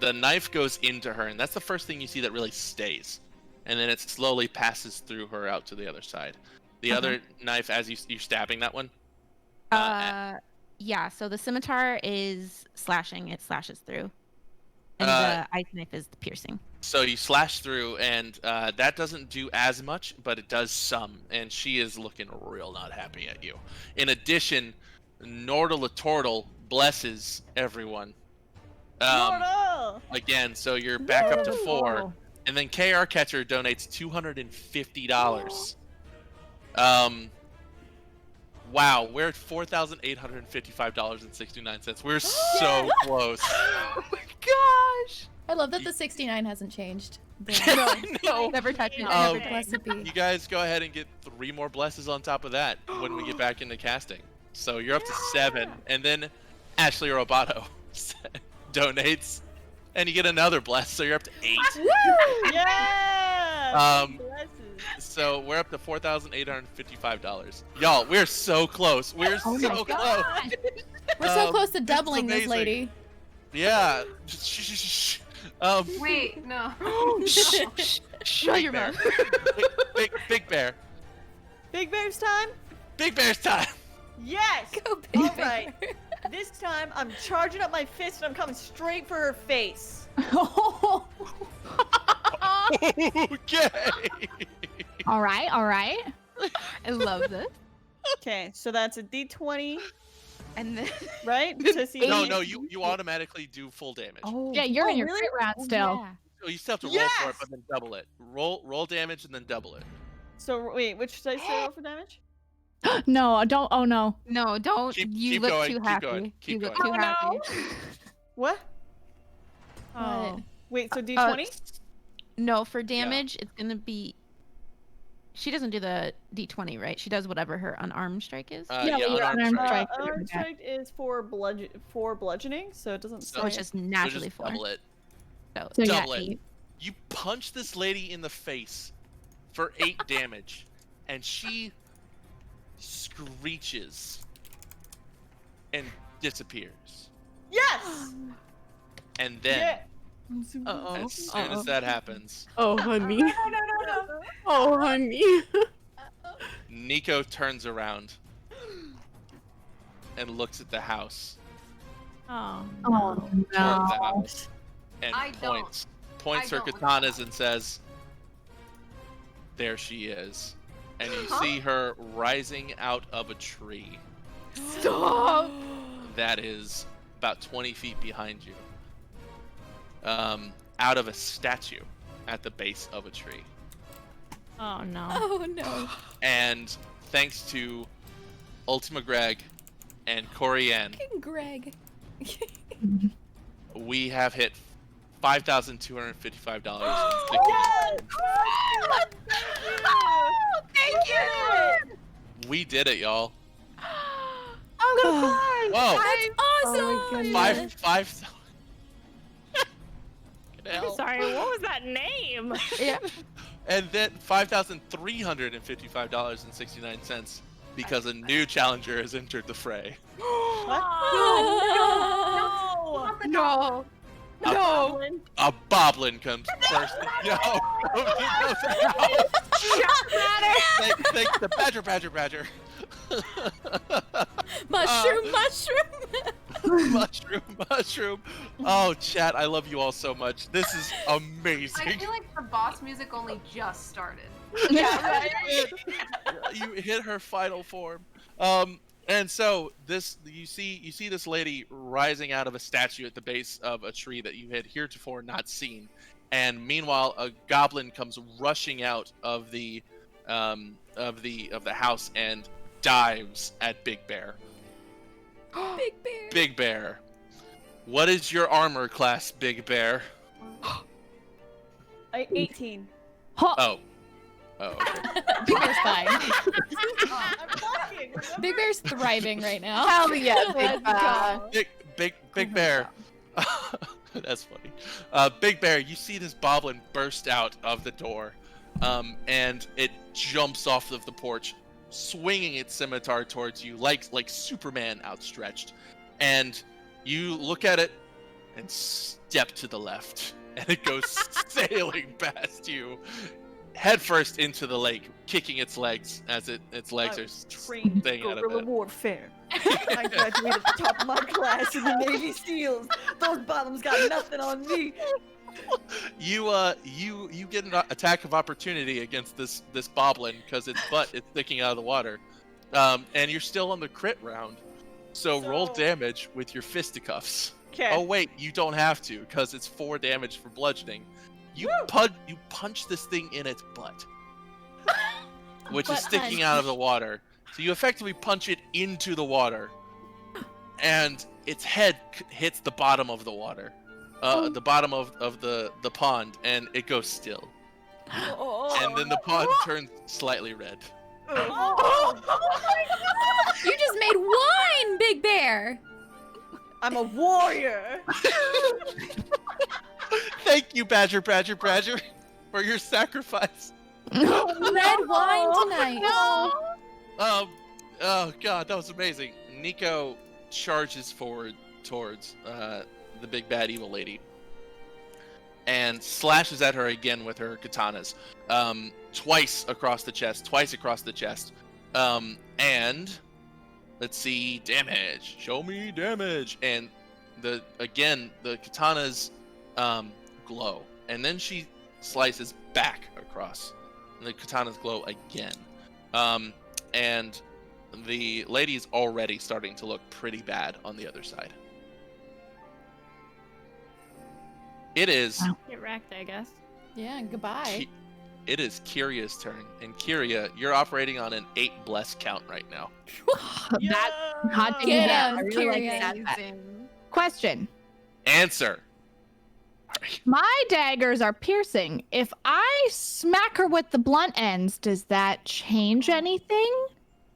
Speaker 1: The knife goes into her, and that's the first thing you see that really stays, and then it slowly passes through her out to the other side. The other knife, as you're stabbing that one.
Speaker 7: Yeah, so the scimitar is slashing, it slashes through. And the ice knife is the piercing.
Speaker 1: So you slash through, and that doesn't do as much, but it does some, and she is looking real not happy at you. In addition, Nordle the Turtle blesses everyone.
Speaker 2: Nordle!
Speaker 1: Again, so you're back up to 4. And then KR Catcher donates $250. Wow, we're at $4,855.69. We're so close.
Speaker 7: Oh my gosh!
Speaker 8: I love that the 69 hasn't changed.
Speaker 1: No.
Speaker 7: Never touch it.
Speaker 8: Blessed be.
Speaker 1: You guys go ahead and get 3 more blesses on top of that when we get back into casting. So you're up to 7, and then Ashley Roboto donates, and you get another bless, so you're up to 8.
Speaker 2: Yeah!
Speaker 1: So we're up to $4,855. Y'all, we're so close. We're so close.
Speaker 8: We're so close to doubling this
Speaker 1: amazing.
Speaker 8: lady.
Speaker 1: Yeah.
Speaker 3: Wait, no.
Speaker 7: Shut your mouth.
Speaker 1: Big Bear.
Speaker 2: Big Bear's time?
Speaker 1: Big Bear's time!
Speaker 2: Yes!
Speaker 8: Go, Big
Speaker 2: All
Speaker 8: Bear.
Speaker 2: right. This time, I'm charging up my fist and I'm coming straight for her face.
Speaker 1: Okay!
Speaker 4: All right, all right.
Speaker 7: I love this.
Speaker 2: Okay, so that's a D20,
Speaker 7: And then
Speaker 2: right? To see
Speaker 1: No, you automatically do full damage.
Speaker 7: oh
Speaker 4: Yeah, you're in your
Speaker 2: really?
Speaker 4: crit round still.
Speaker 7: yeah.
Speaker 1: So you still have to roll for it,
Speaker 2: Yes!
Speaker 1: but then double it. Roll damage and then double it.
Speaker 2: So wait, which dice do I roll for damage?
Speaker 4: No, don't. Oh no.
Speaker 7: No, don't.
Speaker 1: Keep
Speaker 7: look
Speaker 1: going,
Speaker 7: too
Speaker 1: keep
Speaker 7: happy.
Speaker 1: going, keep
Speaker 7: you look
Speaker 1: going.
Speaker 7: too happy.
Speaker 2: What?
Speaker 4: Oh.
Speaker 2: Wait, so D20?
Speaker 7: No, for damage, it's gonna be. She doesn't do the D20, right? She does whatever her unarmed strike is.
Speaker 4: Yeah, but you're unarmed strike.
Speaker 2: Unarmed strike is for bludgeoning, so it doesn't say.
Speaker 7: So it's just
Speaker 1: So
Speaker 7: naturally
Speaker 1: just
Speaker 7: 4.
Speaker 1: double it.
Speaker 7: So
Speaker 4: So
Speaker 1: Double
Speaker 4: yeah,
Speaker 1: it.
Speaker 4: 8.
Speaker 1: You punch this lady in the face for 8 damage, and she screeches and disappears.
Speaker 2: Yes!
Speaker 1: And then,
Speaker 2: Yeah.
Speaker 1: as soon as that happens,
Speaker 10: Oh, honey.
Speaker 2: No.
Speaker 10: Oh, honey.
Speaker 1: Nico turns around and looks at the house,
Speaker 6: Oh.
Speaker 4: Oh
Speaker 1: toward the
Speaker 4: no.
Speaker 1: house, and
Speaker 3: I don't.
Speaker 1: points
Speaker 3: I
Speaker 1: her
Speaker 3: don't.
Speaker 1: katanas and says, "There she is," and you see her rising out of a tree
Speaker 7: stop.
Speaker 1: that is about 20 feet behind you, out of a statue at the base of a tree.
Speaker 6: Oh no.
Speaker 8: Oh no.
Speaker 1: And thanks to Ultima Greg and Corianne,
Speaker 8: Greg.
Speaker 1: we have hit $5,255.
Speaker 2: Thank you!
Speaker 1: We did it, y'all.
Speaker 7: I'm gonna cry.
Speaker 1: Whoa!
Speaker 8: That's awesome.
Speaker 1: Five.
Speaker 6: I'm sorry, what was that name?
Speaker 7: Yeah.
Speaker 1: And then $5,355.69 because a new challenger has entered the fray.
Speaker 6: Oh,
Speaker 7: No.
Speaker 1: A-
Speaker 7: No.
Speaker 1: A boblin comes first. No. Thanks to Badger.
Speaker 8: Mushroom.
Speaker 1: Mushroom. Oh, chat, I love you all so much. This is
Speaker 3: I
Speaker 1: amazing.
Speaker 3: feel like the boss music only just started.
Speaker 2: Yeah, right?
Speaker 1: You hit her final form. And so this you see this lady rising out of a statue at the base of a tree that you had heretofore not seen. And meanwhile, a goblin comes rushing out of the house and dives at Big Bear.
Speaker 8: Big Bear.
Speaker 1: Big Bear, what is your armor class, Big Bear?
Speaker 2: 18.
Speaker 1: Oh, okay.
Speaker 8: Big Bear's fine.
Speaker 2: I'm talking.
Speaker 8: Big Bear's thriving right now.
Speaker 10: Hell yeah, Big Bear.
Speaker 1: Big Bear. That's funny. Big Bear, you see this boblin burst out of the door, and it jumps off of the porch, swinging its scimitar towards you like Superman outstretched. And you look at it and step to the left, and it goes sailing past you, headfirst into the lake, kicking its legs as its legs are
Speaker 2: trained
Speaker 1: staying out of
Speaker 2: guerrilla
Speaker 1: it.
Speaker 2: warfare. I graduated at the top of my class in the Navy SEALs. Those bottoms got nothing on me.
Speaker 1: You get an attack of opportunity against this boblin because its butt is sticking out of the water, and you're still on the crit round. So roll damage with your fisticuffs.
Speaker 2: Okay.
Speaker 1: Oh wait, you don't have to because it's 4 damage for bludgeoning. You punch this thing in its butt, which is
Speaker 8: Butt
Speaker 1: sticking
Speaker 8: punch.
Speaker 1: out of the water. So you effectively punch it into the water, and its head hits the bottom of the water, the bottom of the pond, and it goes still. And then the pond turns slightly red.
Speaker 8: You just made wine, Big Bear.
Speaker 2: I'm a warrior.
Speaker 1: Thank you, Badger, for your sacrifice.
Speaker 8: Red wine tonight.
Speaker 1: Oh god, that was amazing. Nico charges forward towards the big bad evil lady, and slashes at her again with her katanas. Twice across the chest. And let's see, damage. Show me damage. And the katanas glow. And then she slices back across. And the katanas glow again. And the lady's already starting to look pretty bad on the other side. It is...
Speaker 6: Get wrecked, I guess.
Speaker 8: Yeah, goodbye.
Speaker 1: It is Kyria's turn. And Kyria, you're operating on an 8 bless count right now.
Speaker 4: That hot to
Speaker 8: Get
Speaker 4: get.
Speaker 8: him,
Speaker 4: I really like
Speaker 8: Kyria.
Speaker 4: that. Question.
Speaker 1: Answer.
Speaker 4: My daggers are piercing. If I smack her with the blunt ends, does that change anything?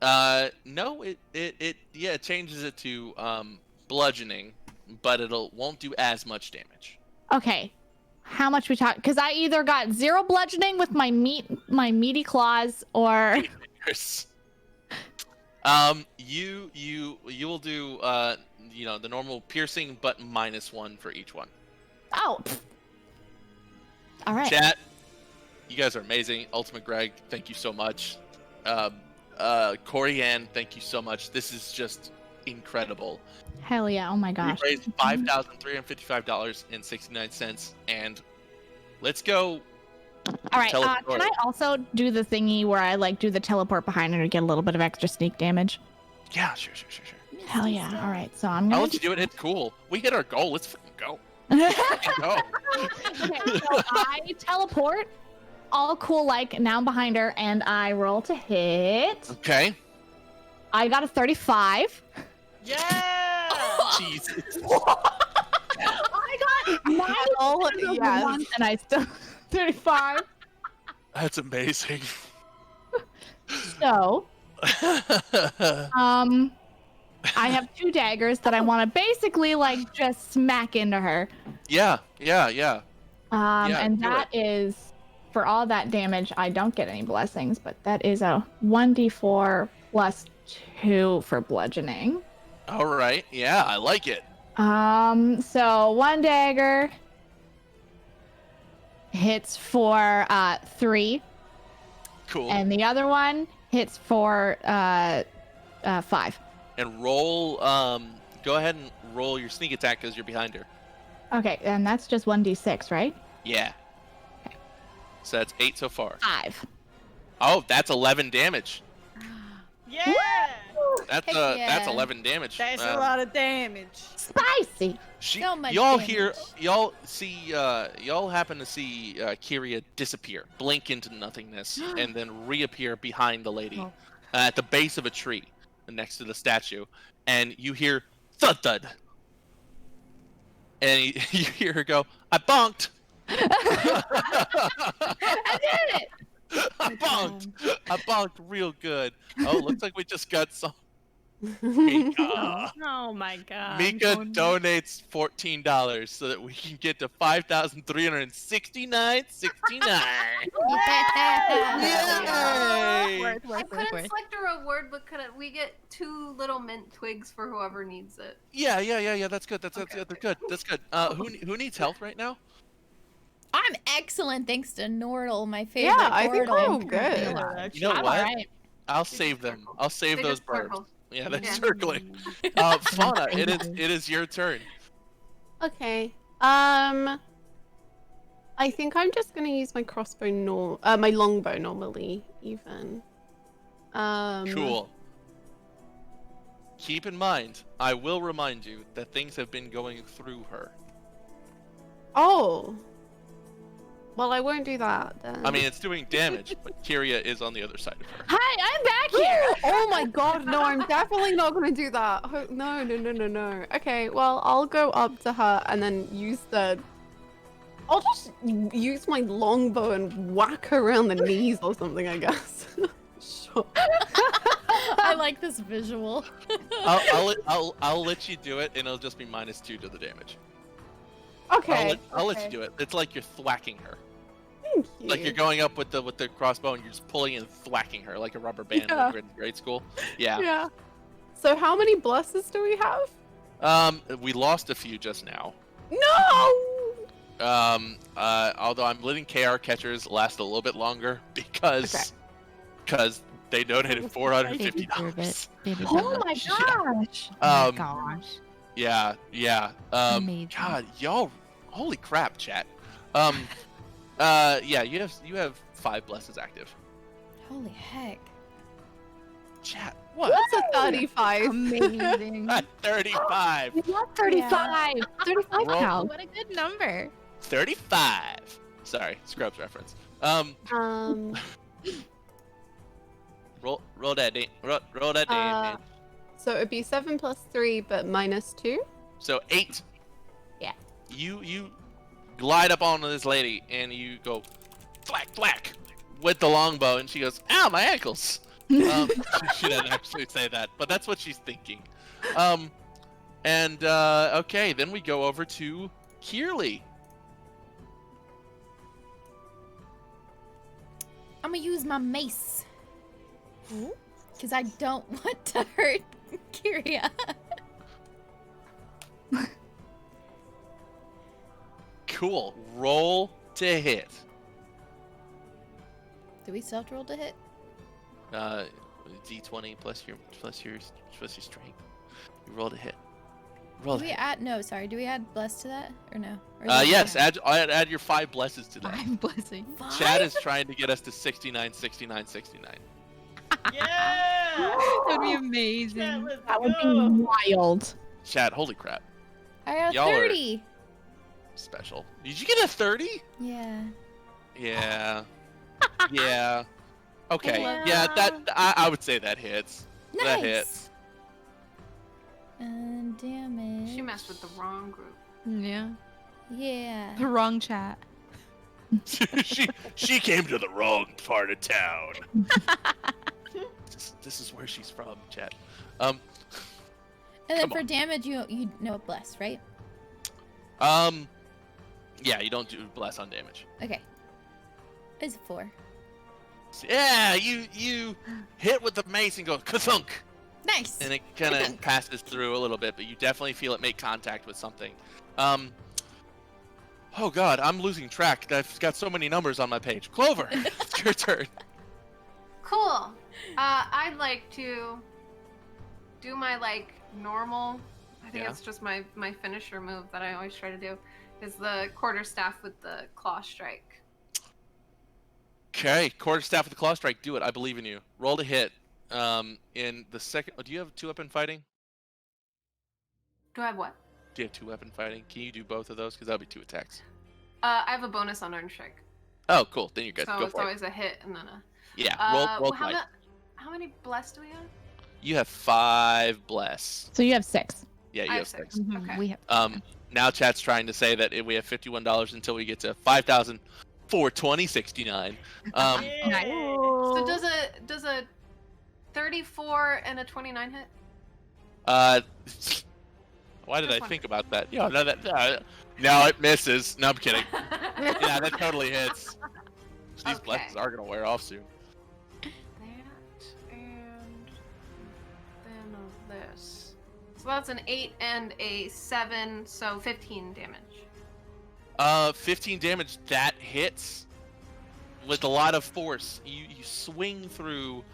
Speaker 1: No, it changes it to bludgeoning, but won't do as much damage.
Speaker 4: Okay. How much we talk? Because I either got 0 bludgeoning with my meaty claws, or
Speaker 1: you will do the normal piercing, but -1 for each one.
Speaker 4: Oh. All right.
Speaker 1: Chat, you guys are amazing. Ultimate Greg, thank you so much. Corianne, thank you so much. This is just incredible.
Speaker 4: Hell yeah! Oh my gosh.
Speaker 1: We raised $5,355.69, and let's go.
Speaker 4: All right.
Speaker 1: Teleport.
Speaker 4: Can I also do the thingy where I do the teleport behind her to get a little bit of extra sneak damage?
Speaker 1: Yeah, sure.
Speaker 4: Hell yeah! All right. So I'm gonna.
Speaker 1: I'll let you do it. It's cool. We hit our goal. Let's fucking go.
Speaker 4: Okay, so I teleport, all cool, now I'm behind her, and I roll to hit.
Speaker 1: Okay.
Speaker 4: I got a 35.
Speaker 2: Yeah!
Speaker 1: Jesus.
Speaker 4: I got -1, and I still 35.
Speaker 1: That's amazing.
Speaker 4: So, I have 2 daggers that I want to basically just smack into her.
Speaker 1: Yeah.
Speaker 4: And
Speaker 1: do
Speaker 4: that is, for all that damage, I don't get any blessings, but that is a 1d4 plus 2 for bludgeoning.
Speaker 1: All right. Yeah, I like it.
Speaker 4: So 1 dagger hits for 3.
Speaker 1: Cool.
Speaker 4: And the other one hits for 5.
Speaker 1: And roll. Go ahead and roll your sneak attack because you're behind her.
Speaker 4: Okay, and that's just 1d6, right?
Speaker 1: Yeah.
Speaker 4: Okay.
Speaker 1: So that's 8 so far.
Speaker 4: 5.
Speaker 1: Oh, that's 11 damage.
Speaker 2: Yeah!
Speaker 1: That's
Speaker 8: Heck
Speaker 1: that's
Speaker 8: yeah.
Speaker 1: 11 damage.
Speaker 2: That's a lot of damage.
Speaker 4: Spicy.
Speaker 8: So much
Speaker 1: y'all
Speaker 8: damage.
Speaker 1: y'all happen to see Kyria disappear, blink into nothingness, and then reappear behind the lady at the base of a tree next to the statue, and you hear thud thud, and you hear her go, "I bonked."
Speaker 4: I did it.
Speaker 1: I bonked real good. Oh, looks like we just got some. Mika.
Speaker 6: Oh my god.
Speaker 1: Mika donates $14 so that we can get to 5,369.69. Yay!
Speaker 3: I couldn't select a reward, but could we get 2 little mint twigs for whoever needs it?
Speaker 1: Yeah. That's good. That's good. Who needs health right now?
Speaker 8: I'm excellent thanks to Nordle, my favorite.
Speaker 10: Yeah, I think we're all
Speaker 8: Nordle.
Speaker 10: good.
Speaker 1: You know
Speaker 4: I'm
Speaker 1: what?
Speaker 4: alright.
Speaker 1: I'll save them. I'll save
Speaker 3: They
Speaker 1: those
Speaker 3: just
Speaker 1: birds.
Speaker 3: circle.
Speaker 1: Yeah, they're
Speaker 3: Yeah.
Speaker 1: circling. Fauna, it is your turn.
Speaker 10: Okay. I think I'm just gonna use my crossbow my longbow normally, even.
Speaker 1: Cool. Keep in mind, I will remind you that things have been going through her.
Speaker 10: Oh. Well, I won't do that then.
Speaker 1: I mean, it's doing damage, but Kyria is on the other side of her.
Speaker 4: Hi, I'm back here.
Speaker 10: Oh my god, no, I'm definitely not gonna do that. No. Okay, well, I'll go up to her and then I'll just use my longbow and whack her around the knees or something, I guess. Sure.
Speaker 8: I like this visual.
Speaker 1: I'll let you do it, and it'll just be -2 to the damage.
Speaker 10: Okay.
Speaker 1: I'll let you do it. It's like you're thwacking her.
Speaker 10: Thank you.
Speaker 1: Like you're going up with the crossbow and you're just pulling and thwacking her like a rubber band when you're in grade school. Yeah.
Speaker 10: Yeah. So how many blesses do we have?
Speaker 1: We lost a few just now.
Speaker 10: No!
Speaker 1: Although I'm letting KR catchers last a little bit longer because they donated $450.
Speaker 4: Oh my gosh!
Speaker 1: Um,
Speaker 12: Gosh.
Speaker 1: Yeah.
Speaker 12: Amazing.
Speaker 1: God, y'all, holy crap, chat. Yeah, you have 5 blesses active.
Speaker 8: Holy heck.
Speaker 1: Chat, what?
Speaker 10: What's a 35?
Speaker 12: Amazing.
Speaker 1: 35.
Speaker 4: We love 35. 35
Speaker 1: Roll.
Speaker 4: cow.
Speaker 12: What a good number.
Speaker 1: 35. Sorry, Scrubs reference. Roll that roll that damage.
Speaker 10: So it'd be 7 plus 3, but minus 2.
Speaker 1: So 8.
Speaker 12: Yeah.
Speaker 1: You glide up onto this lady and you go thwack with the longbow, and she goes, "Ow, my ankles." She didn't actually say that, but that's what she's thinking. Okay, then we go over to Kierley.
Speaker 8: I'm gonna use my mace. Because I don't want to hurt Kyria.
Speaker 1: Cool. Roll to hit.
Speaker 8: Do we still have to roll to hit?
Speaker 1: D20 plus your strength. You roll to hit. Roll
Speaker 8: Do
Speaker 1: to
Speaker 8: we
Speaker 1: hit.
Speaker 8: add? No, sorry. Do we add bless to that or no? Or
Speaker 1: Yes. Add your 5 blesses to that.
Speaker 12: I'm blessing.
Speaker 1: Chad is trying to get us to 69.
Speaker 2: Yeah!
Speaker 12: That would be
Speaker 2: Yeah,
Speaker 12: amazing.
Speaker 2: let's
Speaker 4: That would
Speaker 2: go.
Speaker 4: be wild.
Speaker 1: Chad, holy crap.
Speaker 8: I got
Speaker 1: Y'all are-
Speaker 8: 30.
Speaker 1: Special. Did you get a 30?
Speaker 8: Yeah.
Speaker 1: Yeah. Yeah. Okay.
Speaker 8: Yeah.
Speaker 1: Yeah, I would say that hits.
Speaker 8: Nice.
Speaker 1: That hits.
Speaker 8: And damage.
Speaker 3: She messed with the wrong group.
Speaker 12: Yeah.
Speaker 8: Yeah.
Speaker 12: The wrong chat.
Speaker 1: she came to the wrong part of town. This is where she's from, chat.
Speaker 8: And then
Speaker 1: Come
Speaker 8: for
Speaker 1: on.
Speaker 8: damage, you know bless, right?
Speaker 1: Yeah, you don't do bless on damage.
Speaker 8: Okay. It's 4.
Speaker 1: Yeah, you hit with the mace and go ka-thunk,
Speaker 8: Nice.
Speaker 1: and it kind of passes through a little bit, but you definitely feel it make contact with something. Oh god, I'm losing track. I've got so many numbers on my page. Clover, it's your turn.
Speaker 3: Cool. I'd like to do my normal. I think
Speaker 1: Yeah.
Speaker 3: it's just my finisher move that I always try to do. Is the quarterstaff with the claw strike.
Speaker 1: Okay, quarterstaff with the claw strike. Do it. I believe in you. Roll to hit. In the second. Do you have 2-weapon fighting?
Speaker 3: Do I have what?
Speaker 1: Do you have 2-weapon fighting? Can you do both of those? Because that'll be 2 attacks.
Speaker 3: I have a bonus on Iron Strike.
Speaker 1: Oh, cool. Then you're good.
Speaker 3: So
Speaker 1: Go
Speaker 3: it's
Speaker 1: for it.
Speaker 3: always a hit and then a.
Speaker 1: Yeah. Roll
Speaker 3: how,
Speaker 1: twice.
Speaker 3: how many bless do we have?
Speaker 1: You have 5 bless.
Speaker 4: So you have 6.
Speaker 1: Yeah, you
Speaker 3: I
Speaker 1: have
Speaker 3: have
Speaker 1: 6.
Speaker 3: Okay.
Speaker 12: We have.
Speaker 1: Now chat's trying to say that we have $51 until we get to 5,420.69.
Speaker 2: Yeah.
Speaker 3: So does a 34 and a 29 hit?
Speaker 1: Why did
Speaker 3: Just
Speaker 1: I think about that? Yeah, no, no, it misses. No, I'm kidding. Yeah, that totally hits. These
Speaker 3: Okay.
Speaker 1: blessings are gonna wear off soon.
Speaker 3: That and then of this. So that's an 8 and a 7, so 15 damage.
Speaker 1: 15 damage. That hits with a lot of force. You swing through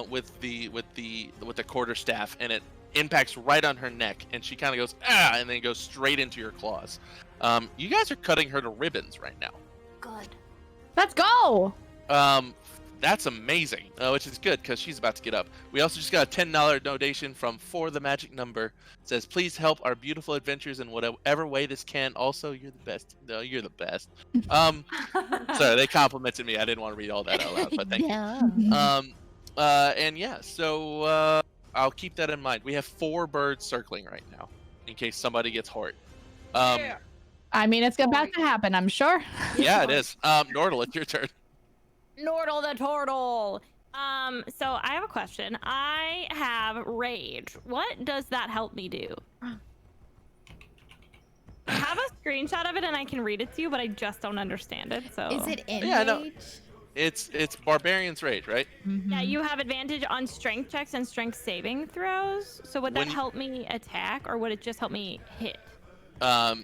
Speaker 1: with the quarterstaff, and it impacts right on her neck, and she kind of goes and then goes straight into your claws. You guys are cutting her to ribbons right now.
Speaker 3: Good.
Speaker 4: Let's go.
Speaker 1: That's amazing, which is good because she's about to get up. We also just got a $10 donation from For the Magic Number. It says, please help our beautiful adventures in whatever way this can. Also, you're the best. No, you're the best. Sorry, they complimented me. I didn't want to read all that out loud, but thank you. And yeah, so I'll keep that in mind. We have 4 birds circling right now, in case somebody gets hurt.
Speaker 2: Yeah.
Speaker 4: I mean, it's about to happen, I'm sure.
Speaker 1: Yeah, it is. Nordal, it's your turn.
Speaker 6: Nordal the turtle. So I have a question. I have rage. What does that help me do? I have a screenshot of it and I can read it to you, but I just don't understand it. So
Speaker 8: Is it in
Speaker 1: Yeah, no.
Speaker 8: rage?
Speaker 1: It's Barbarian's Rage, right?
Speaker 6: yeah, you have advantage on strength checks and strength saving throws. So would that
Speaker 1: When you-
Speaker 6: help me attack, or would it just help me hit?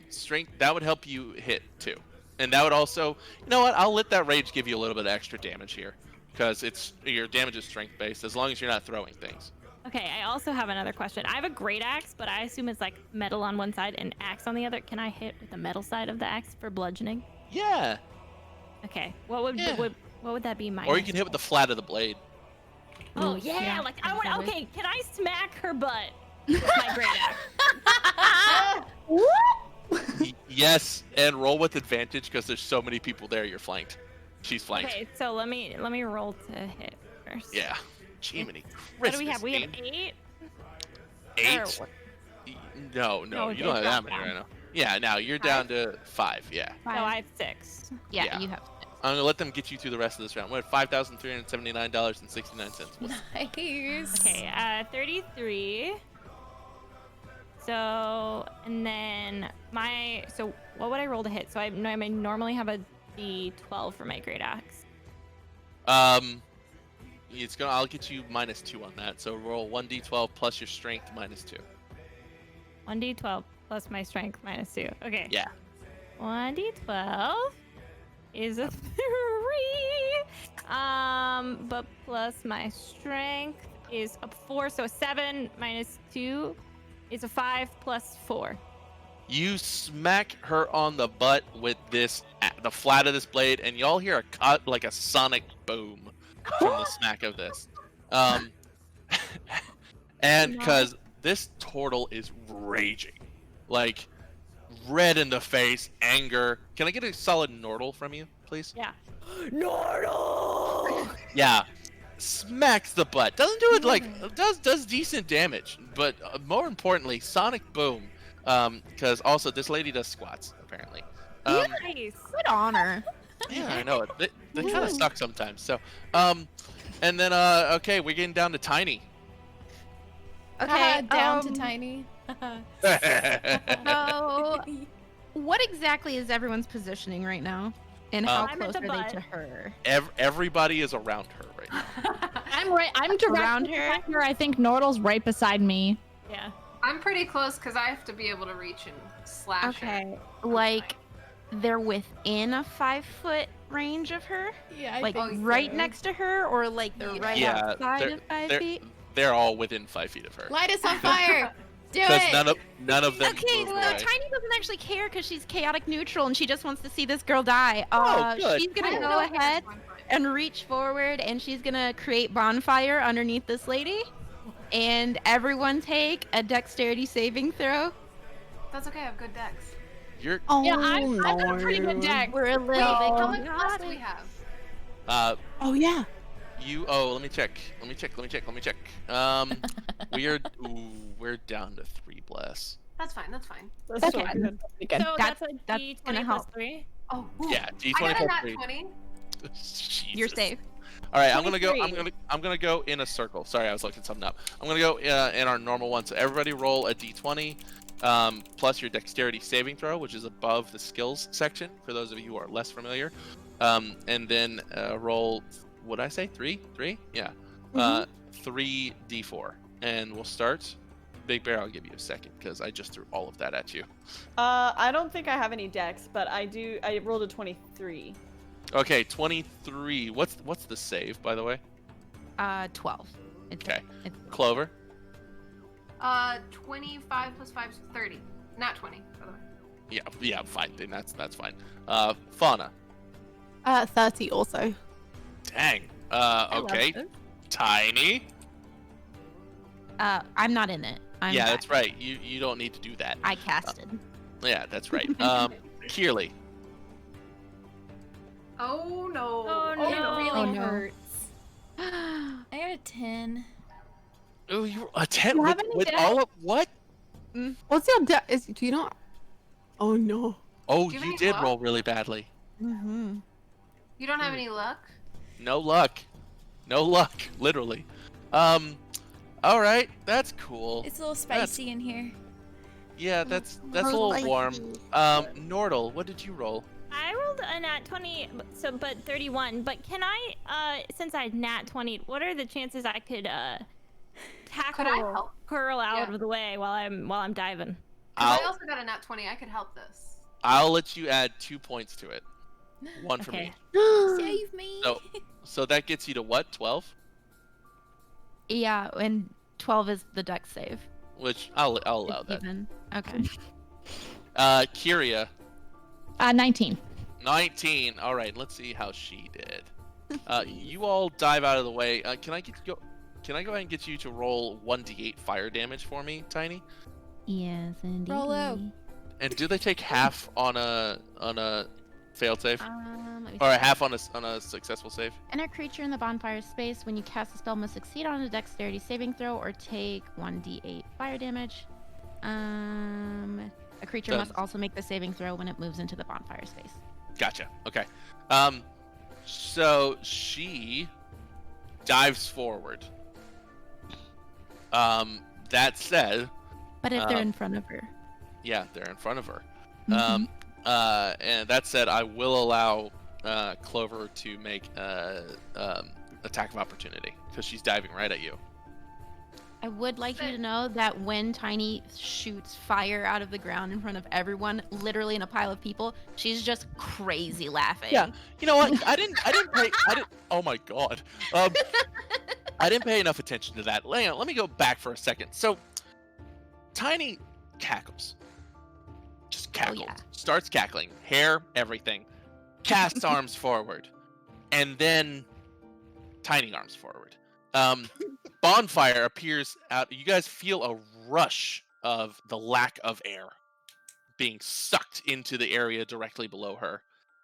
Speaker 1: strength, that would help you hit too. And that would also, you know what? I'll let that rage give you a little bit of extra damage here, because your damage is strength based as long as you're not throwing things.
Speaker 6: Okay, I also have another question. I have a great axe, but I assume it's like metal on one side and axe on the other. Can I hit with the metal side of the axe for bludgeoning?
Speaker 1: Yeah.
Speaker 6: Okay. What would that be?
Speaker 1: Or you can hit with the flat of the blade.
Speaker 6: Oh yeah, like I want. Okay, can I smack her butt with my great axe?
Speaker 1: Yes, and roll with advantage because there's so many people there. You're flanked. She's flanked.
Speaker 6: Okay, so let me roll to hit first.
Speaker 1: Yeah. Jiminy
Speaker 6: What do we
Speaker 1: Christmas,
Speaker 6: have? We have
Speaker 1: Dean.
Speaker 6: 8.
Speaker 1: 8? No, you don't have that many right now. Yeah, now you're down to 5. Yeah.
Speaker 6: So I have 6.
Speaker 7: Yeah, you have 6.
Speaker 1: I'm gonna let them get you through the rest of this round. We're at $5,379.69.
Speaker 8: Nice.
Speaker 6: Okay, 33. So, and then so what would I roll to hit? So I normally have a D12 for my great axe.
Speaker 1: I'll get you -2 on that. So roll 1d12 plus your strength -2.
Speaker 6: 1d12 plus my strength -2. Okay.
Speaker 1: Yeah.
Speaker 6: 1d12 is a 3. But plus my strength is a 4, so 7 -2 is a 5 plus 4.
Speaker 1: You smack her on the butt with the flat of this blade, and y'all hear a sonic boom from the smack of this. And because this turtle is raging, like red in the face, anger. Can I get a solid Nordle from you, please?
Speaker 6: Yeah.
Speaker 2: Nordle!
Speaker 1: Yeah. Smacks the butt. Doesn't do it does decent damage, but more importantly, sonic boom. Because also this lady does squats apparently.
Speaker 6: Nice.
Speaker 7: Good honor.
Speaker 1: Yeah, I know it. They kind of suck sometimes. So, and then okay, we're getting down to Tiny.
Speaker 7: Okay,
Speaker 8: down to Tiny.
Speaker 7: So, what exactly is everyone's positioning right now? And how
Speaker 6: I'm at
Speaker 7: close
Speaker 6: the
Speaker 7: are they
Speaker 6: butt.
Speaker 7: to her?
Speaker 1: Everybody is around her right now.
Speaker 4: I'm directly
Speaker 7: Around
Speaker 4: behind her. I think Nordle's right beside me.
Speaker 6: Yeah.
Speaker 3: I'm pretty close because I have to be able to reach and slash her.
Speaker 7: Okay, like they're within a 5-foot range of her?
Speaker 8: Yeah, I
Speaker 7: Like
Speaker 8: think
Speaker 7: right
Speaker 8: so.
Speaker 7: next to her, or like they're right
Speaker 1: Yeah,
Speaker 7: outside of 5 feet?
Speaker 1: They're all within 5 feet of her.
Speaker 8: Light us on fire. Do
Speaker 1: Because
Speaker 8: it.
Speaker 1: none of them.
Speaker 7: Okay,
Speaker 1: move
Speaker 7: well,
Speaker 1: away.
Speaker 7: Tiny doesn't actually care because she's chaotic neutral and she just wants to see this girl die.
Speaker 1: Good.
Speaker 7: She's gonna go ahead and reach forward and she's gonna create bonfire underneath this lady. And everyone take a dexterity saving throw.
Speaker 3: That's okay, I have good decks.
Speaker 1: You're.
Speaker 4: Yeah, I've got a pretty good deck.
Speaker 7: We're a little
Speaker 3: Wait, how
Speaker 7: bit
Speaker 3: much plus do we have?
Speaker 4: Oh yeah.
Speaker 1: Let me check. We're down to 3 bless.
Speaker 3: That's fine, that's fine.
Speaker 2: That's
Speaker 7: Okay.
Speaker 2: so good.
Speaker 6: So that's a
Speaker 7: that's
Speaker 6: D20
Speaker 7: gonna
Speaker 6: plus
Speaker 7: help.
Speaker 6: 3.
Speaker 3: Oh,
Speaker 1: Yeah,
Speaker 3: I
Speaker 1: D20
Speaker 3: got a
Speaker 1: plus
Speaker 3: nat
Speaker 1: 3.
Speaker 3: 20.
Speaker 7: You're
Speaker 1: Jesus.
Speaker 7: safe.
Speaker 1: All right, I'm gonna
Speaker 2: 23.
Speaker 1: go in a circle. Sorry, I was looking something up. I'm gonna go in our normal one. So everybody roll a d20 plus your dexterity saving throw, which is above the skills section for those of you who are less familiar. And then roll. What did I say? 3? Yeah. 3 d4, and we'll start. Big Bear, I'll give you a second because I just threw all of that at you.
Speaker 2: I don't think I have any decks, but I rolled a 23.
Speaker 1: Okay, 23. What's the save, by the way?
Speaker 7: 12.
Speaker 1: Okay.
Speaker 7: It's
Speaker 1: Clover.
Speaker 3: 25 plus 5 is 30. Not 20, by the way.
Speaker 1: Yeah, fine. Then that's fine. Fauna.
Speaker 10: 30 also.
Speaker 1: Dang. Okay. Tiny.
Speaker 7: I'm not in it. I'm
Speaker 1: Yeah,
Speaker 7: back.
Speaker 1: that's right. You don't need to do that.
Speaker 7: I casted.
Speaker 1: Yeah, that's right. Kearley.
Speaker 3: Oh no.
Speaker 6: Oh,
Speaker 8: It
Speaker 6: no.
Speaker 8: really
Speaker 7: Oh, no.
Speaker 8: hurts. I got a 10.
Speaker 1: Oh, you a 10
Speaker 4: You
Speaker 1: with,
Speaker 4: have any
Speaker 1: with
Speaker 4: deck?
Speaker 1: all of what?
Speaker 10: What's your do you not? Oh no.
Speaker 1: Oh,
Speaker 3: Do you have
Speaker 1: you
Speaker 3: any
Speaker 1: did
Speaker 3: luck?
Speaker 1: roll really badly.
Speaker 7: Mm-hmm.
Speaker 3: You don't have any luck?
Speaker 1: No luck. No luck, literally. All right, that's cool.
Speaker 8: It's a little spicy in here.
Speaker 1: Yeah, that's a little warm. Nordle, what did you roll?
Speaker 6: I rolled a nat 20, but 31. But can I, since I nat 20, what are the chances I could tackle
Speaker 3: Could I help?
Speaker 6: curl out
Speaker 3: Yeah.
Speaker 6: of the way while I'm diving?
Speaker 3: I also got a nat 20. I could help this.
Speaker 1: I'll let you add 2 points to it. One for me.
Speaker 8: Save me.
Speaker 1: So that gets you to what? 12?
Speaker 7: Yeah, and 12 is the dex save.
Speaker 1: Which I'll allow that.
Speaker 7: Even. Okay.
Speaker 1: Kyria.
Speaker 4: 19.
Speaker 1: 19. All right, let's see how she did. You all dive out of the way. Can I go ahead and get you to roll 1d8 fire damage for me, Tiny?
Speaker 7: Yes, indeed.
Speaker 8: Roll out.
Speaker 1: And do they take half on a failed save,
Speaker 7: Let me
Speaker 1: or
Speaker 7: see.
Speaker 1: half on a successful save?
Speaker 7: Enter creature in the bonfire space. When you cast a spell, must succeed on a dexterity saving throw or take 1d8 fire damage. A creature must also make the saving throw when it moves into the bonfire space.
Speaker 1: Gotcha. Okay. So she dives forward. That said,
Speaker 7: But if they're in front of her.
Speaker 1: yeah, they're in front of her.
Speaker 7: Mhm.
Speaker 1: And that said, I will allow Clover to make attack of opportunity because she's diving right at you.
Speaker 7: I would like you to know that when Tiny shoots fire out of the ground in front of everyone, literally in a pile of people, she's just crazy laughing.
Speaker 1: Yeah. You know what? Oh my god. I didn't pay enough attention to that. Let me go back for a second. So, Tiny cackles. Just cackles.
Speaker 7: yeah.
Speaker 1: Starts cackling. Hair, everything. Casts arms forward. And then Tiny arms forward. Bonfire appears out. You guys feel a rush of the lack of air being sucked into the area directly below her.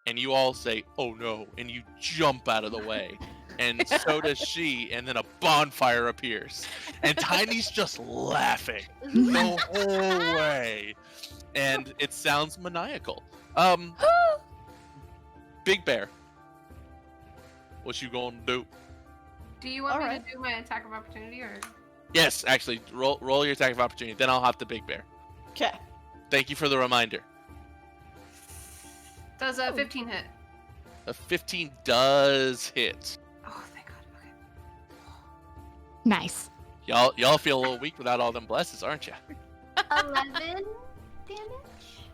Speaker 1: And you all say, "Oh no," and you jump out of the way. And so does she, and then a bonfire appears. And Tiny's just laughing the whole way. And it sounds maniacal. Big Bear, what you gonna do?
Speaker 3: Do you want me to do my attack of opportunity or?
Speaker 1: Yes, actually, roll your attack of opportunity. Then I'll hop to Big Bear.
Speaker 2: Okay.
Speaker 1: Thank you for the reminder.
Speaker 3: Does a 15 hit?
Speaker 1: A 15 does hit.
Speaker 3: Oh, thank God. Okay.
Speaker 4: Nice.
Speaker 1: Y'all feel a little weak without all them blesses, aren't you?
Speaker 9: 11 damage?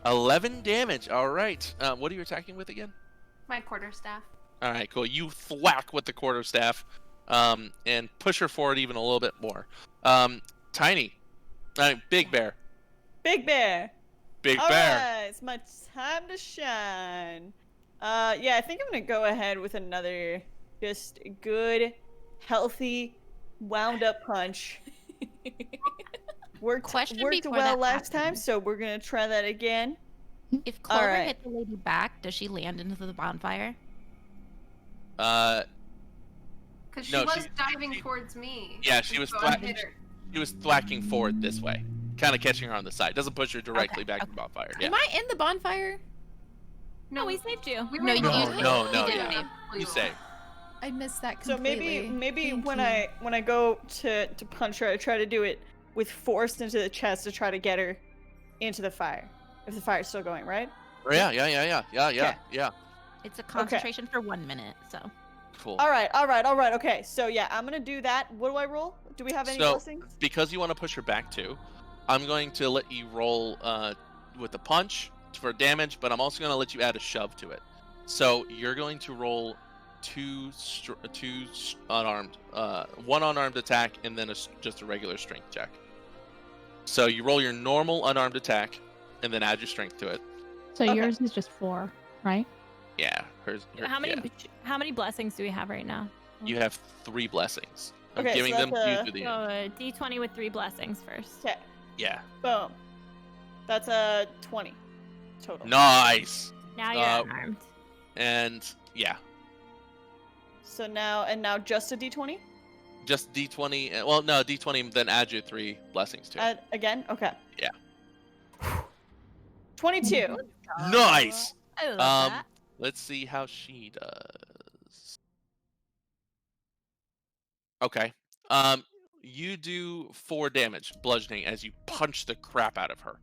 Speaker 1: 11 damage. All right. What are you attacking with again?
Speaker 3: My quarterstaff.
Speaker 1: All right, cool. You thwack with the quarterstaff, and push her forward even a little bit more. Tiny, Big Bear.
Speaker 2: Big Bear.
Speaker 1: Big
Speaker 2: All
Speaker 1: Bear.
Speaker 2: right, it's my time to shine. Yeah, I think I'm gonna go ahead with another just good, healthy, wound up punch. worked
Speaker 7: Question
Speaker 2: worked
Speaker 7: before
Speaker 2: well
Speaker 7: that
Speaker 2: last time,
Speaker 7: happens.
Speaker 2: so we're gonna try that again.
Speaker 7: If Clover
Speaker 2: right.
Speaker 7: hit the lady back, does she land into the bonfire?
Speaker 3: Because she
Speaker 1: No,
Speaker 3: was diving towards me.
Speaker 1: Yeah, she was
Speaker 3: So I hit her.
Speaker 1: She was thwacking forward this way, kind of catching her on the side. Doesn't push her directly back to the bonfire. Yeah.
Speaker 8: Am I in the bonfire?
Speaker 6: No, we saved you.
Speaker 3: We
Speaker 7: No,
Speaker 3: were
Speaker 7: you-
Speaker 1: No,
Speaker 3: both-
Speaker 1: no,
Speaker 3: we
Speaker 1: no,
Speaker 3: did
Speaker 1: yeah.
Speaker 3: save
Speaker 1: You saved.
Speaker 8: I missed that
Speaker 2: So
Speaker 8: completely.
Speaker 2: maybe
Speaker 8: Thank
Speaker 2: when
Speaker 8: you.
Speaker 2: I go to punch her, I try to do it with force into the chest to try to get her into the fire. If the fire's still going, right?
Speaker 1: Yeah.
Speaker 7: It's a concentration for 1 minute, so.
Speaker 1: Cool.
Speaker 2: All right. Okay, so yeah, I'm gonna do that. What do I roll? Do we have any
Speaker 1: So,
Speaker 2: blessings?
Speaker 1: because you want to push her back too, I'm going to let you roll with the punch for damage, but I'm also going to let you add a shove to it. So you're going to roll two unarmed, one unarmed attack, and then just a regular strength check. So you roll your normal unarmed attack, and then add your strength to it.
Speaker 4: So
Speaker 2: Okay.
Speaker 4: yours is just 4, right?
Speaker 1: Yeah.
Speaker 6: How many
Speaker 1: yeah.
Speaker 6: how many blessings do we have right now?
Speaker 1: You have 3 blessings. I'm
Speaker 2: Okay, so
Speaker 1: giving them to you
Speaker 2: that's
Speaker 1: through the
Speaker 6: So
Speaker 1: end.
Speaker 6: a D20 with 3 blessings first.
Speaker 2: Okay.
Speaker 1: Yeah.
Speaker 2: Boom. That's a 20 total.
Speaker 1: Nice.
Speaker 6: Now you're
Speaker 1: Uh,
Speaker 6: unarmed.
Speaker 1: And yeah,
Speaker 2: So now just a D20?
Speaker 1: just D20. Well, no, D20, then add your 3 blessings to it.
Speaker 2: Again? Okay.
Speaker 1: Yeah.
Speaker 2: 22.
Speaker 1: Nice.
Speaker 6: I love that.
Speaker 1: Let's see how she does. Okay. You do 4 damage, bludgeoning, as you punch the crap out of her.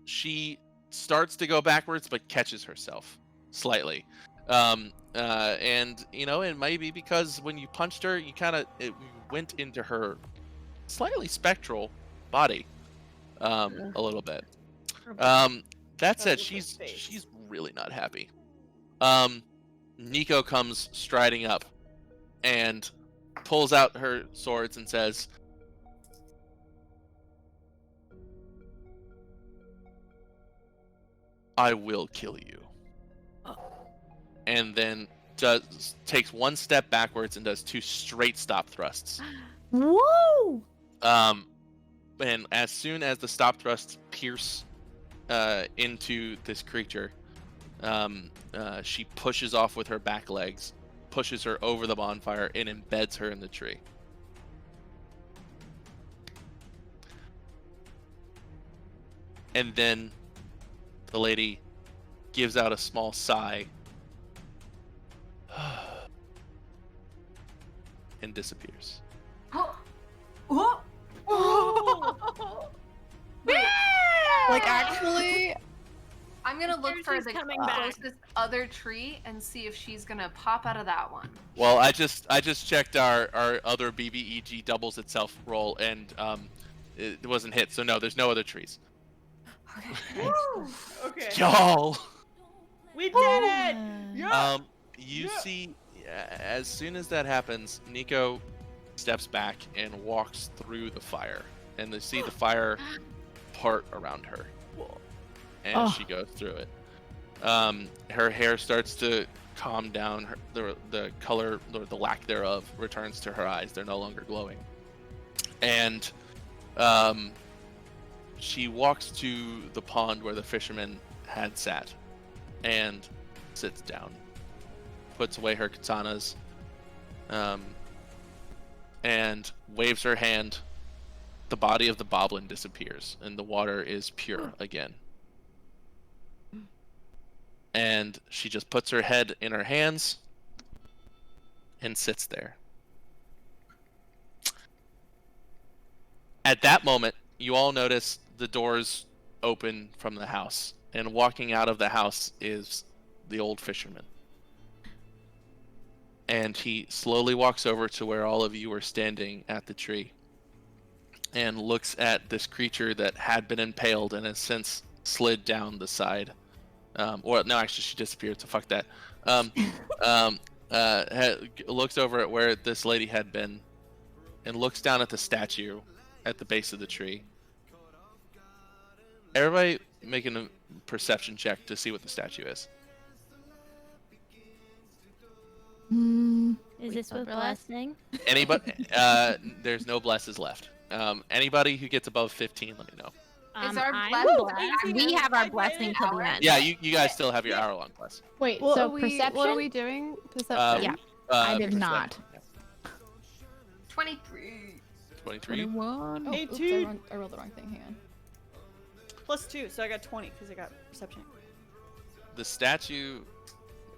Speaker 1: She starts to go backwards, but catches herself slightly. And it might be because when you punched her, it went into her slightly spectral body. a little bit. That said, she's really not happy. Nico comes striding up and pulls out her swords and says, "I will kill you." And then takes one step backwards and does 2 straight stop thrusts.
Speaker 4: Whoa!
Speaker 1: And as soon as the stop thrusts pierce into this creature, she pushes off with her back legs, pushes her over the bonfire, and embeds her in the tree. And then the lady gives out a small sigh and disappears.
Speaker 10: Like, actually,
Speaker 3: I'm gonna look for
Speaker 6: She's
Speaker 3: the
Speaker 6: coming back.
Speaker 3: closest other tree and see if she's gonna pop out of that one.
Speaker 1: Well, I just checked our other BBEG doubles itself roll, and it wasn't hit. So no, there's no other trees.
Speaker 2: Okay.
Speaker 1: Y'all.
Speaker 2: We did it! Yeah!
Speaker 1: You see, as soon as that happens, Nico steps back and walks through the fire, and they see the fire part around her, and she goes through it. Her hair starts to calm down. The color, or the lack thereof, returns to her eyes. They're no longer glowing, and she walks to the pond where the fisherman had sat, and sits down, puts away her katanas, and waves her hand. The body of the boblin disappears, and the water is pure again. And she just puts her head in her hands and sits there. At that moment, you all notice the doors open from the house, and walking out of the house is the old fisherman. And he slowly walks over to where all of you are standing at the tree, and looks at this creature that had been impaled and has since slid down the side. Or no, actually, she disappeared. So fuck that. Looks over at where this lady had been, and looks down at the statue at the base of the tree. Everybody making a perception check to see what the statue is.
Speaker 6: Is this with blessing?
Speaker 1: Anybody? There's no blesses left. Anybody who gets above 15, let me know.
Speaker 3: Is our
Speaker 6: I'm
Speaker 3: blessing?
Speaker 7: We have our blessing till the end.
Speaker 1: Yeah, you guys still have your hour-long bless.
Speaker 4: Wait,
Speaker 10: what
Speaker 4: so
Speaker 10: are we,
Speaker 4: perception?
Speaker 10: What are we doing? Perception.
Speaker 4: Yeah. I did
Speaker 1: perception.
Speaker 4: not.
Speaker 3: 23.
Speaker 1: 23.
Speaker 5: 21.
Speaker 8: Oh, oops,
Speaker 2: 18.
Speaker 8: I rolled the wrong thing. Hang on.
Speaker 2: +2, so I got 20 because I got perception.
Speaker 1: The statue,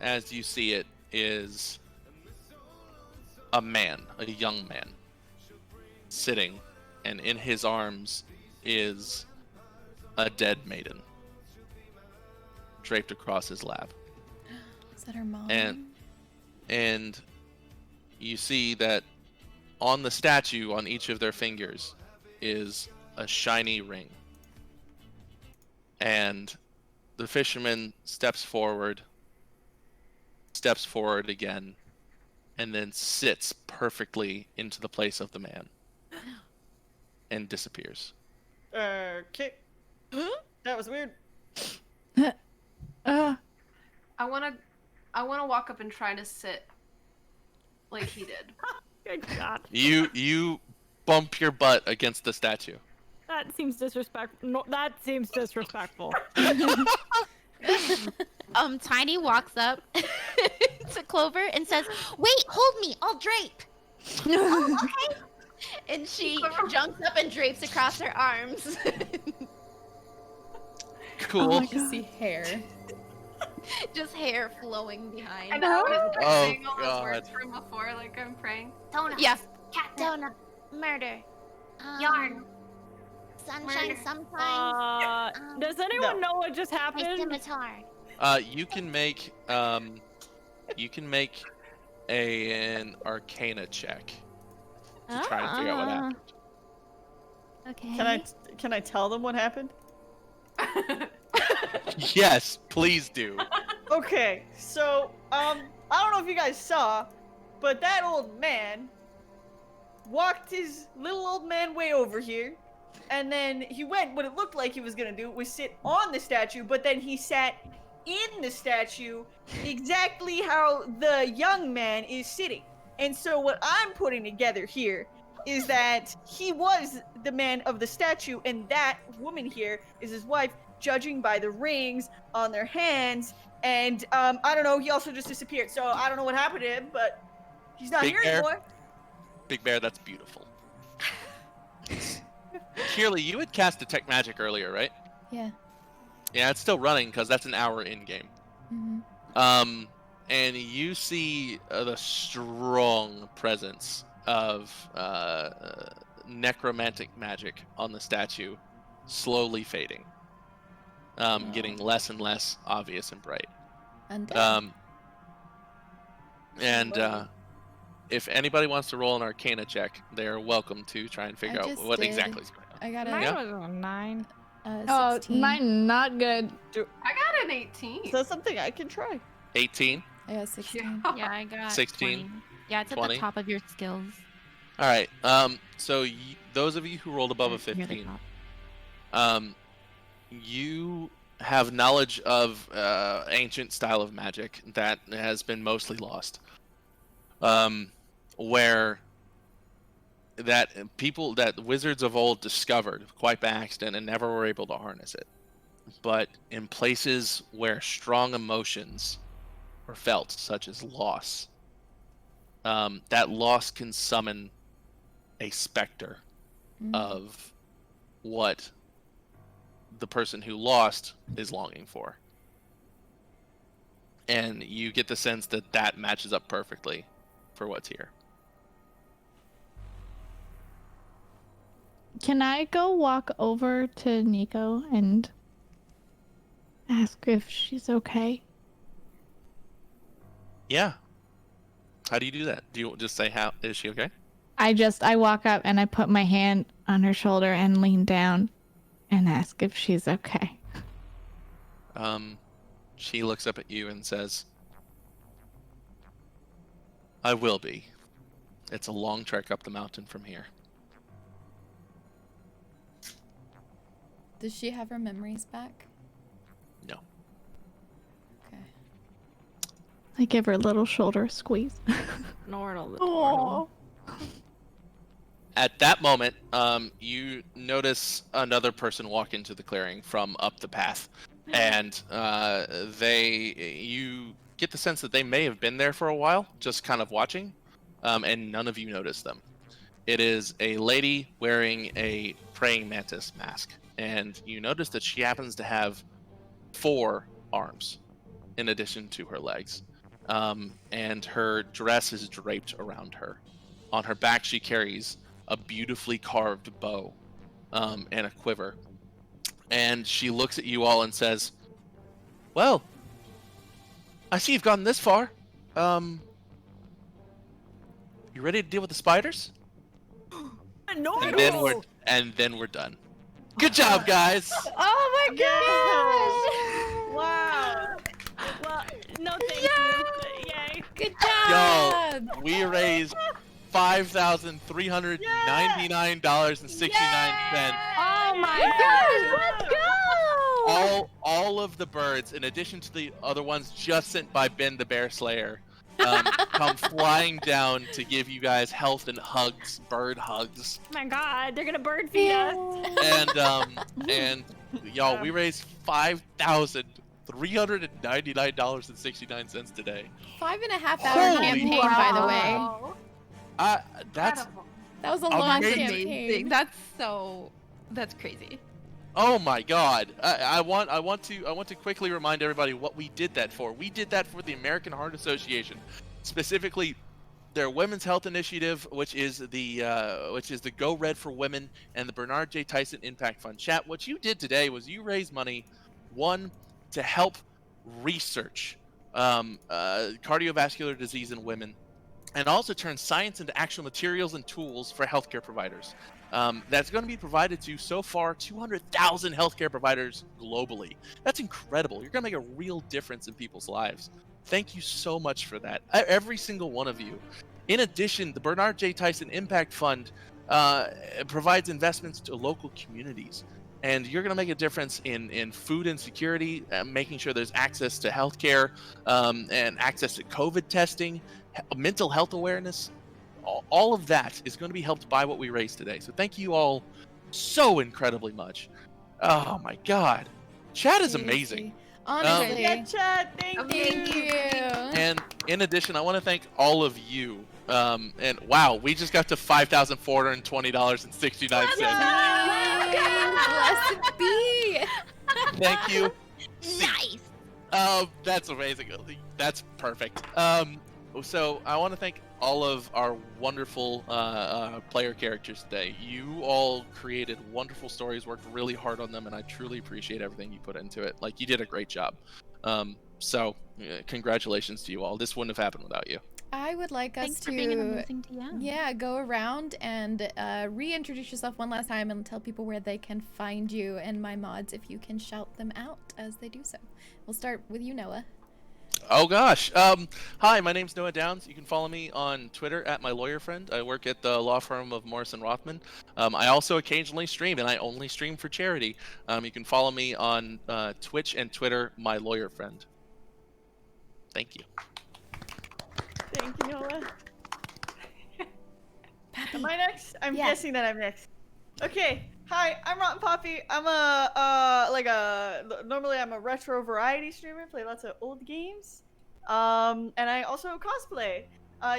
Speaker 1: as you see it, is a man, a young man, sitting, and in his arms is a dead maiden, draped across his lap.
Speaker 8: Is that her mom?
Speaker 1: And you see that on the statue, on each of their fingers, is a shiny ring. And the fisherman steps forward again, and then sits perfectly into the place of the man and disappears.
Speaker 2: Okay. That was weird.
Speaker 3: I wanna walk up and try to sit like he did.
Speaker 6: Good God.
Speaker 1: You bump your butt against the statue.
Speaker 6: That seems disrespectful. No, that seems disrespectful.
Speaker 11: Tiny walks up to Clover and says, "Wait, hold me, I'll drape." Oh, okay. And she jumps up and drapes across her arms.
Speaker 1: Cool.
Speaker 8: I can see hair.
Speaker 11: Just hair flowing behind.
Speaker 3: And I was
Speaker 1: Oh,
Speaker 3: saying all those
Speaker 1: God.
Speaker 3: words from before, like I'm praying.
Speaker 11: Donut.
Speaker 7: Yes.
Speaker 11: Donut. Murder.
Speaker 9: Yarn.
Speaker 11: Sunshine
Speaker 9: Murder.
Speaker 11: sometimes.
Speaker 6: Does anyone
Speaker 2: No.
Speaker 6: know what just
Speaker 11: My
Speaker 6: happened?
Speaker 11: scimitar.
Speaker 1: You can make an Arcana check to try to figure out what happened.
Speaker 11: Okay.
Speaker 2: Can I? Can I tell them what happened?
Speaker 1: Yes, please do.
Speaker 2: Okay, so I don't know if you guys saw, but that old man walked his little old man way over here, and then he went. What it looked like he was gonna do was sit on the statue, but then he sat in the statue exactly how the young man is sitting. And so what I'm putting together here is that he was the man of the statue, and that woman here is his wife, judging by the rings on their hands. And I don't know, he also just disappeared. So I don't know what happened to him, but he's not
Speaker 1: Big
Speaker 2: here
Speaker 1: Bear?
Speaker 2: anymore.
Speaker 1: Big Bear, that's beautiful. Shirley, you had cast Detect Magic earlier, right?
Speaker 8: Yeah.
Speaker 1: Yeah, it's still running because that's an hour in game.
Speaker 8: Mm-hmm.
Speaker 1: And you see the strong presence of necromantic magic on the statue slowly fading, getting less and less obvious and bright.
Speaker 8: Undead.
Speaker 1: If anybody wants to roll an Arcana check, they're welcome to try and figure out what exactly is going on.
Speaker 8: I got
Speaker 6: Mine
Speaker 8: a
Speaker 6: was a 9.
Speaker 8: 16.
Speaker 4: Mine not good.
Speaker 3: I got an 18.
Speaker 2: So that's something I can try.
Speaker 1: 18.
Speaker 8: I got 16.
Speaker 11: Yeah, I got
Speaker 1: 16,
Speaker 11: 20. Yeah, it's at
Speaker 1: 20.
Speaker 11: the top of your skills.
Speaker 1: All right. So those of you who rolled above a
Speaker 11: Near the
Speaker 1: 15,
Speaker 11: top.
Speaker 1: you have knowledge of ancient style of magic that has been mostly lost. Where that wizards of old discovered quite by accident and never were able to harness it. But in places where strong emotions are felt, such as loss, that loss can summon a specter of what the person who lost is longing for. And you get the sense that that matches up perfectly for what's here.
Speaker 4: Can I go walk over to Nico and ask if she's okay?
Speaker 1: Yeah. How do you do that? Do you just say, "How is she okay?"
Speaker 4: I walk up and I put my hand on her shoulder and lean down and ask if she's okay.
Speaker 1: She looks up at you and says, "I will be. It's a long trek up the mountain from here."
Speaker 8: Does she have her memories back?
Speaker 1: No.
Speaker 8: Okay.
Speaker 4: I give her a little shoulder squeeze.
Speaker 6: Nordle.
Speaker 4: Oh.
Speaker 1: At that moment, you notice another person walk into the clearing from up the path, and you get the sense that they may have been there for a while, just kind of watching, and none of you notice them. It is a lady wearing a praying mantis mask, and you notice that she happens to have 4 arms in addition to her legs, and her dress is draped around her. On her back, she carries a beautifully carved bow and a quiver. And she looks at you all and says, "Well, I see you've gotten this far. You ready to deal with the spiders?"
Speaker 6: No.
Speaker 1: And then we're done. Good job, guys.
Speaker 4: Oh my gosh!
Speaker 2: Wow.
Speaker 6: Well, no thank you. Yay.
Speaker 8: Good
Speaker 1: Yo,
Speaker 8: job!
Speaker 1: we raised $5,399.69.
Speaker 4: Oh my gosh! Let's go!
Speaker 1: All of the birds, in addition to the other ones just sent by Ben the Bear Slayer, come flying down to give you guys health and hugs, bird hugs.
Speaker 6: Oh my god, they're gonna bird feed us.
Speaker 1: And y'all, we raised $5,399.69 today.
Speaker 8: 5.5 hour
Speaker 1: Holy
Speaker 8: campaign, by the way.
Speaker 3: Wow.
Speaker 1: That's
Speaker 3: Incredible.
Speaker 8: That was a long
Speaker 1: Amazing.
Speaker 8: campaign.
Speaker 11: That's crazy.
Speaker 1: Oh my God! I want to quickly remind everybody what we did that for. We did that for the American Heart Association, specifically their Women's Health Initiative, which is the Go Red for Women and the Bernard J. Tyson Impact Fund. Chat, what you did today was you raised money, one, to help research cardiovascular disease in women, and also turn science into actual materials and tools for healthcare providers. that's going to be provided to, so far, 200,000 healthcare providers globally. That's incredible. You're going to make a real difference in people's lives. Thank you so much for that, every single one of you. In addition, the Bernard J. Tyson Impact Fund provides investments to local communities. And you're going to make a difference in food insecurity, making sure there's access to healthcare, and access to COVID testing, mental health awareness. All of that is going to be helped by what we raised today. So thank you all so incredibly much. Oh my God. Chat is amazing.
Speaker 8: Honestly.
Speaker 2: Yeah, chat. Thank you.
Speaker 1: And in addition, I want to thank all of you. And wow, we just got to $5,420.69.
Speaker 8: Blessed be.
Speaker 1: Thank you.
Speaker 11: Nice.
Speaker 1: That's amazing. That's perfect. So I want to thank all of our wonderful player characters today. You all created wonderful stories, worked really hard on them, and I truly appreciate everything you put into it. Like, you did a great job. So congratulations to you all. This wouldn't have happened without you.
Speaker 8: I would like us
Speaker 11: Thanks
Speaker 8: to
Speaker 11: for being an amazing DM.
Speaker 8: go around and reintroduce yourself one last time and tell people where they can find you and my mods, if you can shout them out as they do so. We'll start with you, Noah.
Speaker 1: Oh gosh. Hi, my name's Noah Downs. You can follow me on Twitter at my lawyer friend. I work at the law firm of Morrison Rothman. I also occasionally stream, and I only stream for charity. You can follow me on Twitch and Twitter, my lawyer friend. Thank you.
Speaker 2: Thank you, Noah. Am I next? I'm guessing that I'm next. Okay. Hi, I'm Rotten Poppy. I'm normally I'm a retro variety streamer, play lots of old games. And I also cosplay.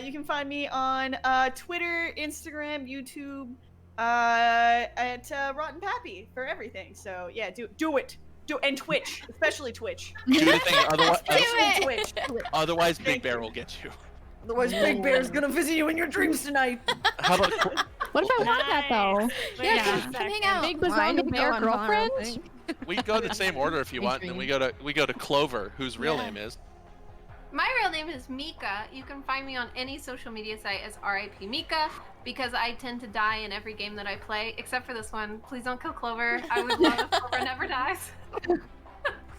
Speaker 2: You can find me on Twitter, Instagram, YouTube, at Rotten Pappy for everything. So yeah, do it. And Twitch, especially Twitch.
Speaker 1: Do the thing,
Speaker 2: Twitch.
Speaker 1: Otherwise Big Bear will get you.
Speaker 2: Otherwise, Big Bear's gonna visit you in your dreams tonight.
Speaker 1: How about
Speaker 4: What if I want that though?
Speaker 8: Yeah, come hang out.
Speaker 4: Big Bazonga Bear girlfriend?
Speaker 1: we go the same order if you want, and then we go to Clover, whose real name is.
Speaker 3: My real name is Mika. You can find me on any social media site as RIP Mika, because I tend to die in every game that I play, except for this one. Please don't kill Clover. I would love if Clover never dies.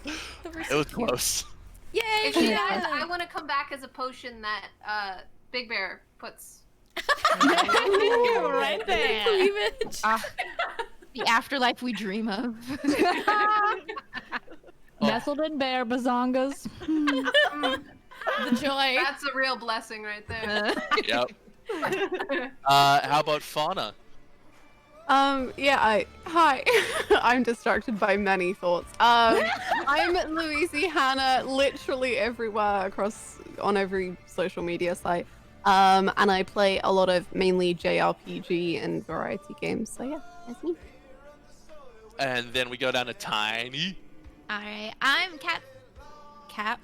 Speaker 1: It was close.
Speaker 8: Yay!
Speaker 3: If she dies, I want to come back as a potion that Big Bear puts.
Speaker 6: Right there.
Speaker 8: Cleavage.
Speaker 11: The afterlife we dream of.
Speaker 4: Nestled in bear bazongas.
Speaker 8: The joy.
Speaker 3: That's a real blessing right there.
Speaker 1: Yep. How about Fauna?
Speaker 10: Hi. I'm distracted by many thoughts. I'm Louisiana, literally everywhere on every social media site. And I play a lot of mainly JRPG and variety games. So yeah, that's me.
Speaker 1: And then we go down to Tiny.
Speaker 11: Alright, I'm Cat,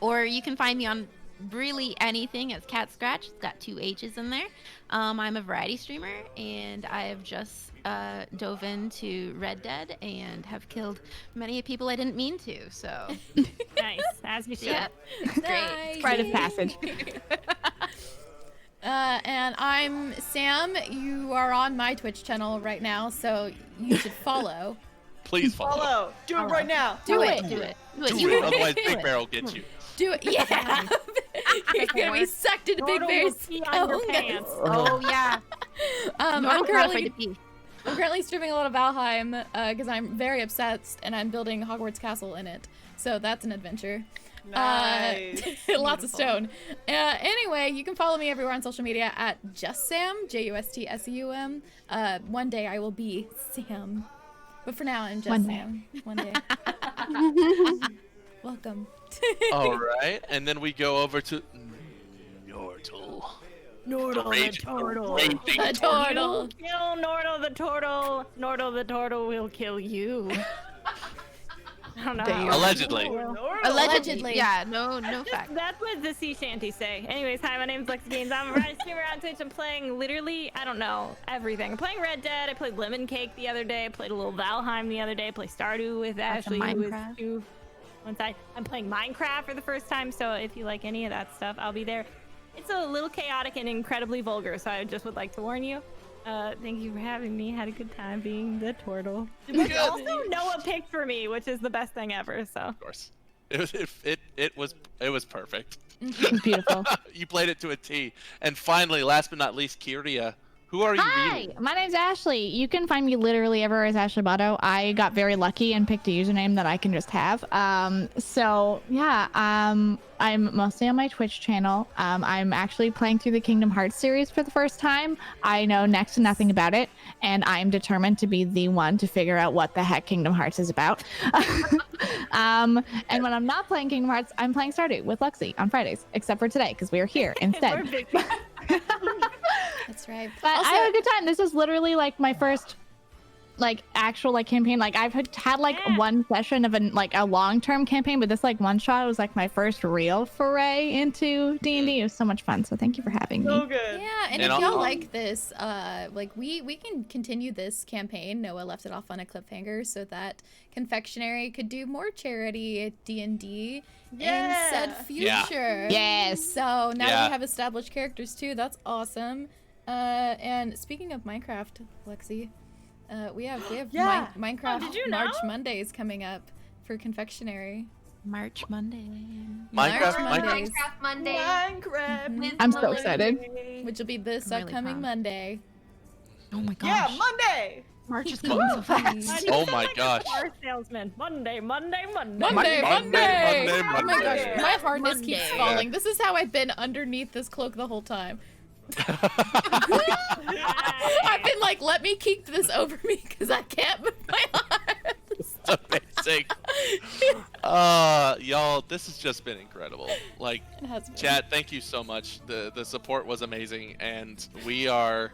Speaker 11: or you can find me on really anything as Cat Scratch. It's got 2 H's in there. I'm a variety streamer, and I have just dove into Red Dead and have killed many people I didn't mean to, so...
Speaker 6: Nice, as you should.
Speaker 11: Yeah, it's great.
Speaker 4: It's rite of passage.
Speaker 8: And I'm Sam. You are on my Twitch channel right now, so you should follow.
Speaker 1: Please follow.
Speaker 2: Do it right now.
Speaker 8: Do it.
Speaker 1: Otherwise Big Bear will get you.
Speaker 8: Do it. Yeah. You're gonna be sucked into Big Bear's
Speaker 6: pants.
Speaker 11: Oh, yeah.
Speaker 8: I'm currently streaming a lot of Valheim because I'm very obsessed and I'm building Hogwarts Castle in it. So that's an adventure.
Speaker 2: Nice.
Speaker 8: Lots of stone. Anyway, you can follow me everywhere on social media at JustSeum, JustSeum. One day I will be Sam. But for now, I'm just Sam. One day. Welcome.
Speaker 1: All right, and then we go over to Nordle.
Speaker 6: Nordle the turtle.
Speaker 8: The turtle.
Speaker 6: Kill Nordle the turtle. Nordle the turtle will kill you. I don't know.
Speaker 1: Allegedly.
Speaker 8: Allegedly.
Speaker 11: Yeah, no fact.
Speaker 6: That's what the sea shanty say. Anyways, hi, my name's Lexi Games. I'm a variety streamer on Twitch. I'm playing literally, I don't know, everything. I'm playing Red Dead. I played Lemon Cake the other day. I played a little Valheim the other day. I played Stardew with Ashley, who is one side. I'm playing Minecraft for the first time, so if you like any of that stuff, I'll be there. It's a little chaotic and incredibly vulgar, so I just would like to warn you. Thank you for having me. Had a good time being the turtle.
Speaker 1: Good.
Speaker 6: Also, Noah picked for me, which is the best thing ever. So.
Speaker 1: Of course. It was perfect.
Speaker 4: Beautiful.
Speaker 1: You played it to a T. And finally, last but not least, Kyria, who are you
Speaker 4: Hi,
Speaker 1: reading?
Speaker 4: my name's Ashley. You can find me literally everywhere as Ashley Botto. I got very lucky and picked a username that I can just have. So yeah, I'm mostly on my Twitch channel. I'm actually playing through the Kingdom Hearts series for the first time. I know next to nothing about it, and I'm determined to be the one to figure out what the heck Kingdom Hearts is about. And when I'm not playing Kingdom Hearts, I'm playing Stardew with Lexi on Fridays, except for today because we are here instead.
Speaker 8: That's right.
Speaker 4: But
Speaker 8: Also,
Speaker 4: I had a good time. This is literally like my first actual campaign. Like I've had one session of a long-term campaign, but this one shot was like my first real foray into D&D. It was so much fun. So thank you for having me.
Speaker 2: So good.
Speaker 8: yeah, and if y'all like this, we can continue this campaign. Noah left it off on a cliffhanger so that Confectionary could do more charity at D&D in said future.
Speaker 4: Yes.
Speaker 8: So now that we have established characters too, that's awesome. And speaking of Minecraft, Lexi, we have Minecraft
Speaker 6: did you
Speaker 8: March
Speaker 6: know?
Speaker 8: Mondays coming up for Confectionary.
Speaker 11: March Monday.
Speaker 1: Minecraft
Speaker 8: Mondays,
Speaker 9: Minecraft Monday.
Speaker 2: Minecraft.
Speaker 9: with
Speaker 4: I'm so
Speaker 9: Melody.
Speaker 4: excited.
Speaker 8: which will be this
Speaker 11: I'm really
Speaker 8: upcoming
Speaker 11: pumped.
Speaker 8: Monday.
Speaker 11: Oh my gosh.
Speaker 2: Yeah, Monday.
Speaker 11: March is coming so fast.
Speaker 1: Oh my gosh.
Speaker 6: Car salesman. Monday.
Speaker 8: Monday!
Speaker 1: Monday, Monday,
Speaker 8: Oh my
Speaker 1: Monday.
Speaker 8: gosh, my hardness keeps
Speaker 11: Monday.
Speaker 8: falling. This is how I've been underneath this cloak the whole time. I've been like, let me keep this over me because I can't move my arms.
Speaker 1: Amazing. Y'all, this has just been incredible. Like,
Speaker 8: It has been.
Speaker 1: chat, thank you so much. The support was amazing, and we are,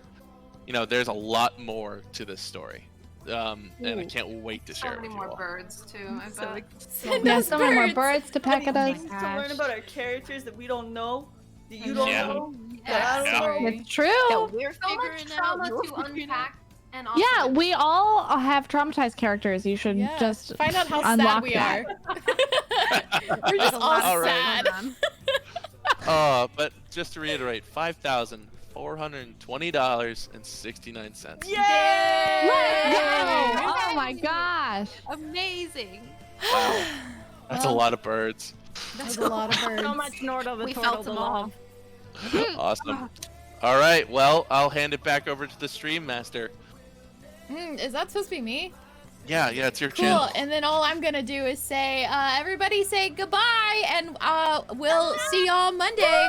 Speaker 1: there's a lot more to this story. And I can't wait to
Speaker 3: So
Speaker 1: share it
Speaker 3: many
Speaker 1: with you
Speaker 3: more
Speaker 1: all.
Speaker 3: birds too. I bet.
Speaker 8: Send
Speaker 4: Yeah,
Speaker 8: us
Speaker 4: so many more
Speaker 8: birds.
Speaker 4: birds to peck at us.
Speaker 2: To learn about our characters that we don't know, that you don't
Speaker 1: Yeah.
Speaker 2: know, that I don't
Speaker 1: Yeah.
Speaker 2: know.
Speaker 4: It's true.
Speaker 11: We're
Speaker 3: So much
Speaker 11: figuring
Speaker 3: trauma
Speaker 11: out.
Speaker 3: to unpack. And also
Speaker 4: Yeah, we all have traumatized characters. You should
Speaker 8: Yeah.
Speaker 4: just
Speaker 8: Find out how sad
Speaker 4: unlock
Speaker 8: we
Speaker 4: that.
Speaker 8: are. We're just all
Speaker 1: All right.
Speaker 8: sad.
Speaker 1: But just to reiterate, $5,420.69.
Speaker 2: Yay!
Speaker 4: Oh my gosh.
Speaker 11: Amazing.
Speaker 1: Wow. That's a lot of birds.
Speaker 8: That's a lot of birds.
Speaker 6: So much Nordle the
Speaker 11: We
Speaker 6: turtle
Speaker 11: felt
Speaker 6: to
Speaker 11: them all.
Speaker 6: love.
Speaker 1: Awesome. All right, well, I'll hand it back over to the stream master.
Speaker 8: Is that supposed to be me?
Speaker 1: Yeah, it's your
Speaker 8: Cool.
Speaker 1: channel.
Speaker 8: And then all I'm gonna do is say, everybody say goodbye, and we'll see y'all Monday.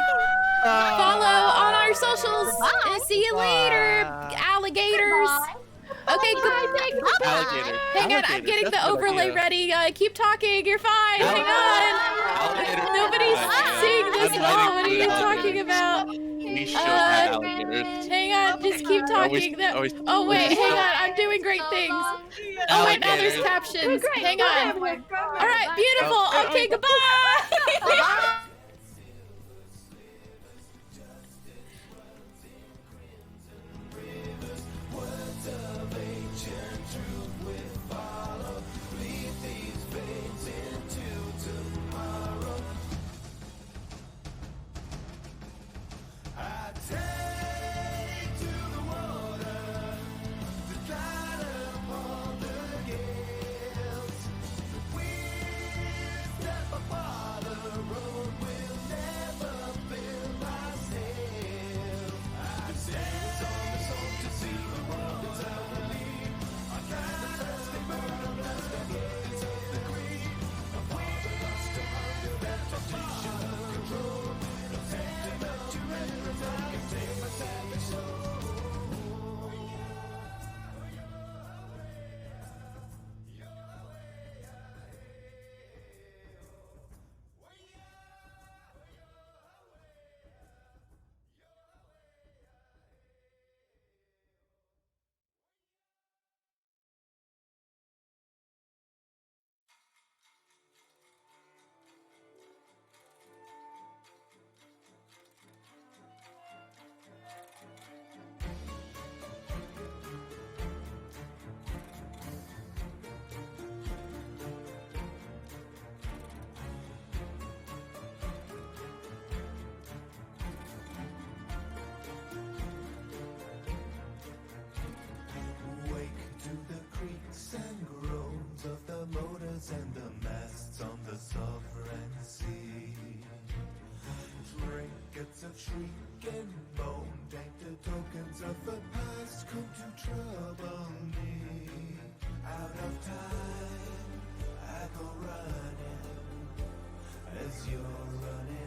Speaker 8: Follow on our socials. And see you later, alligators. Okay, goodbye.
Speaker 1: Alligator.
Speaker 8: Hang on, I'm
Speaker 1: Alligator,
Speaker 8: getting
Speaker 1: that's
Speaker 8: the
Speaker 1: a good
Speaker 8: overlay
Speaker 1: idea.
Speaker 8: ready. Keep talking. You're fine. Hang on.
Speaker 1: Alligator.
Speaker 8: Nobody's seeing this at all. What are you
Speaker 1: Alligator.
Speaker 8: talking about?
Speaker 1: We should have alligators.
Speaker 8: Hang on, just keep talking. Oh wait, hang on. I'm doing great things. Oh wait, now there's captions. Hang on. All right, beautiful. Okay, goodbye.
Speaker 13: Step upon the road. shrieking bone. Dank the tokens of the past come to trouble me. Out of time, I go running as you're running.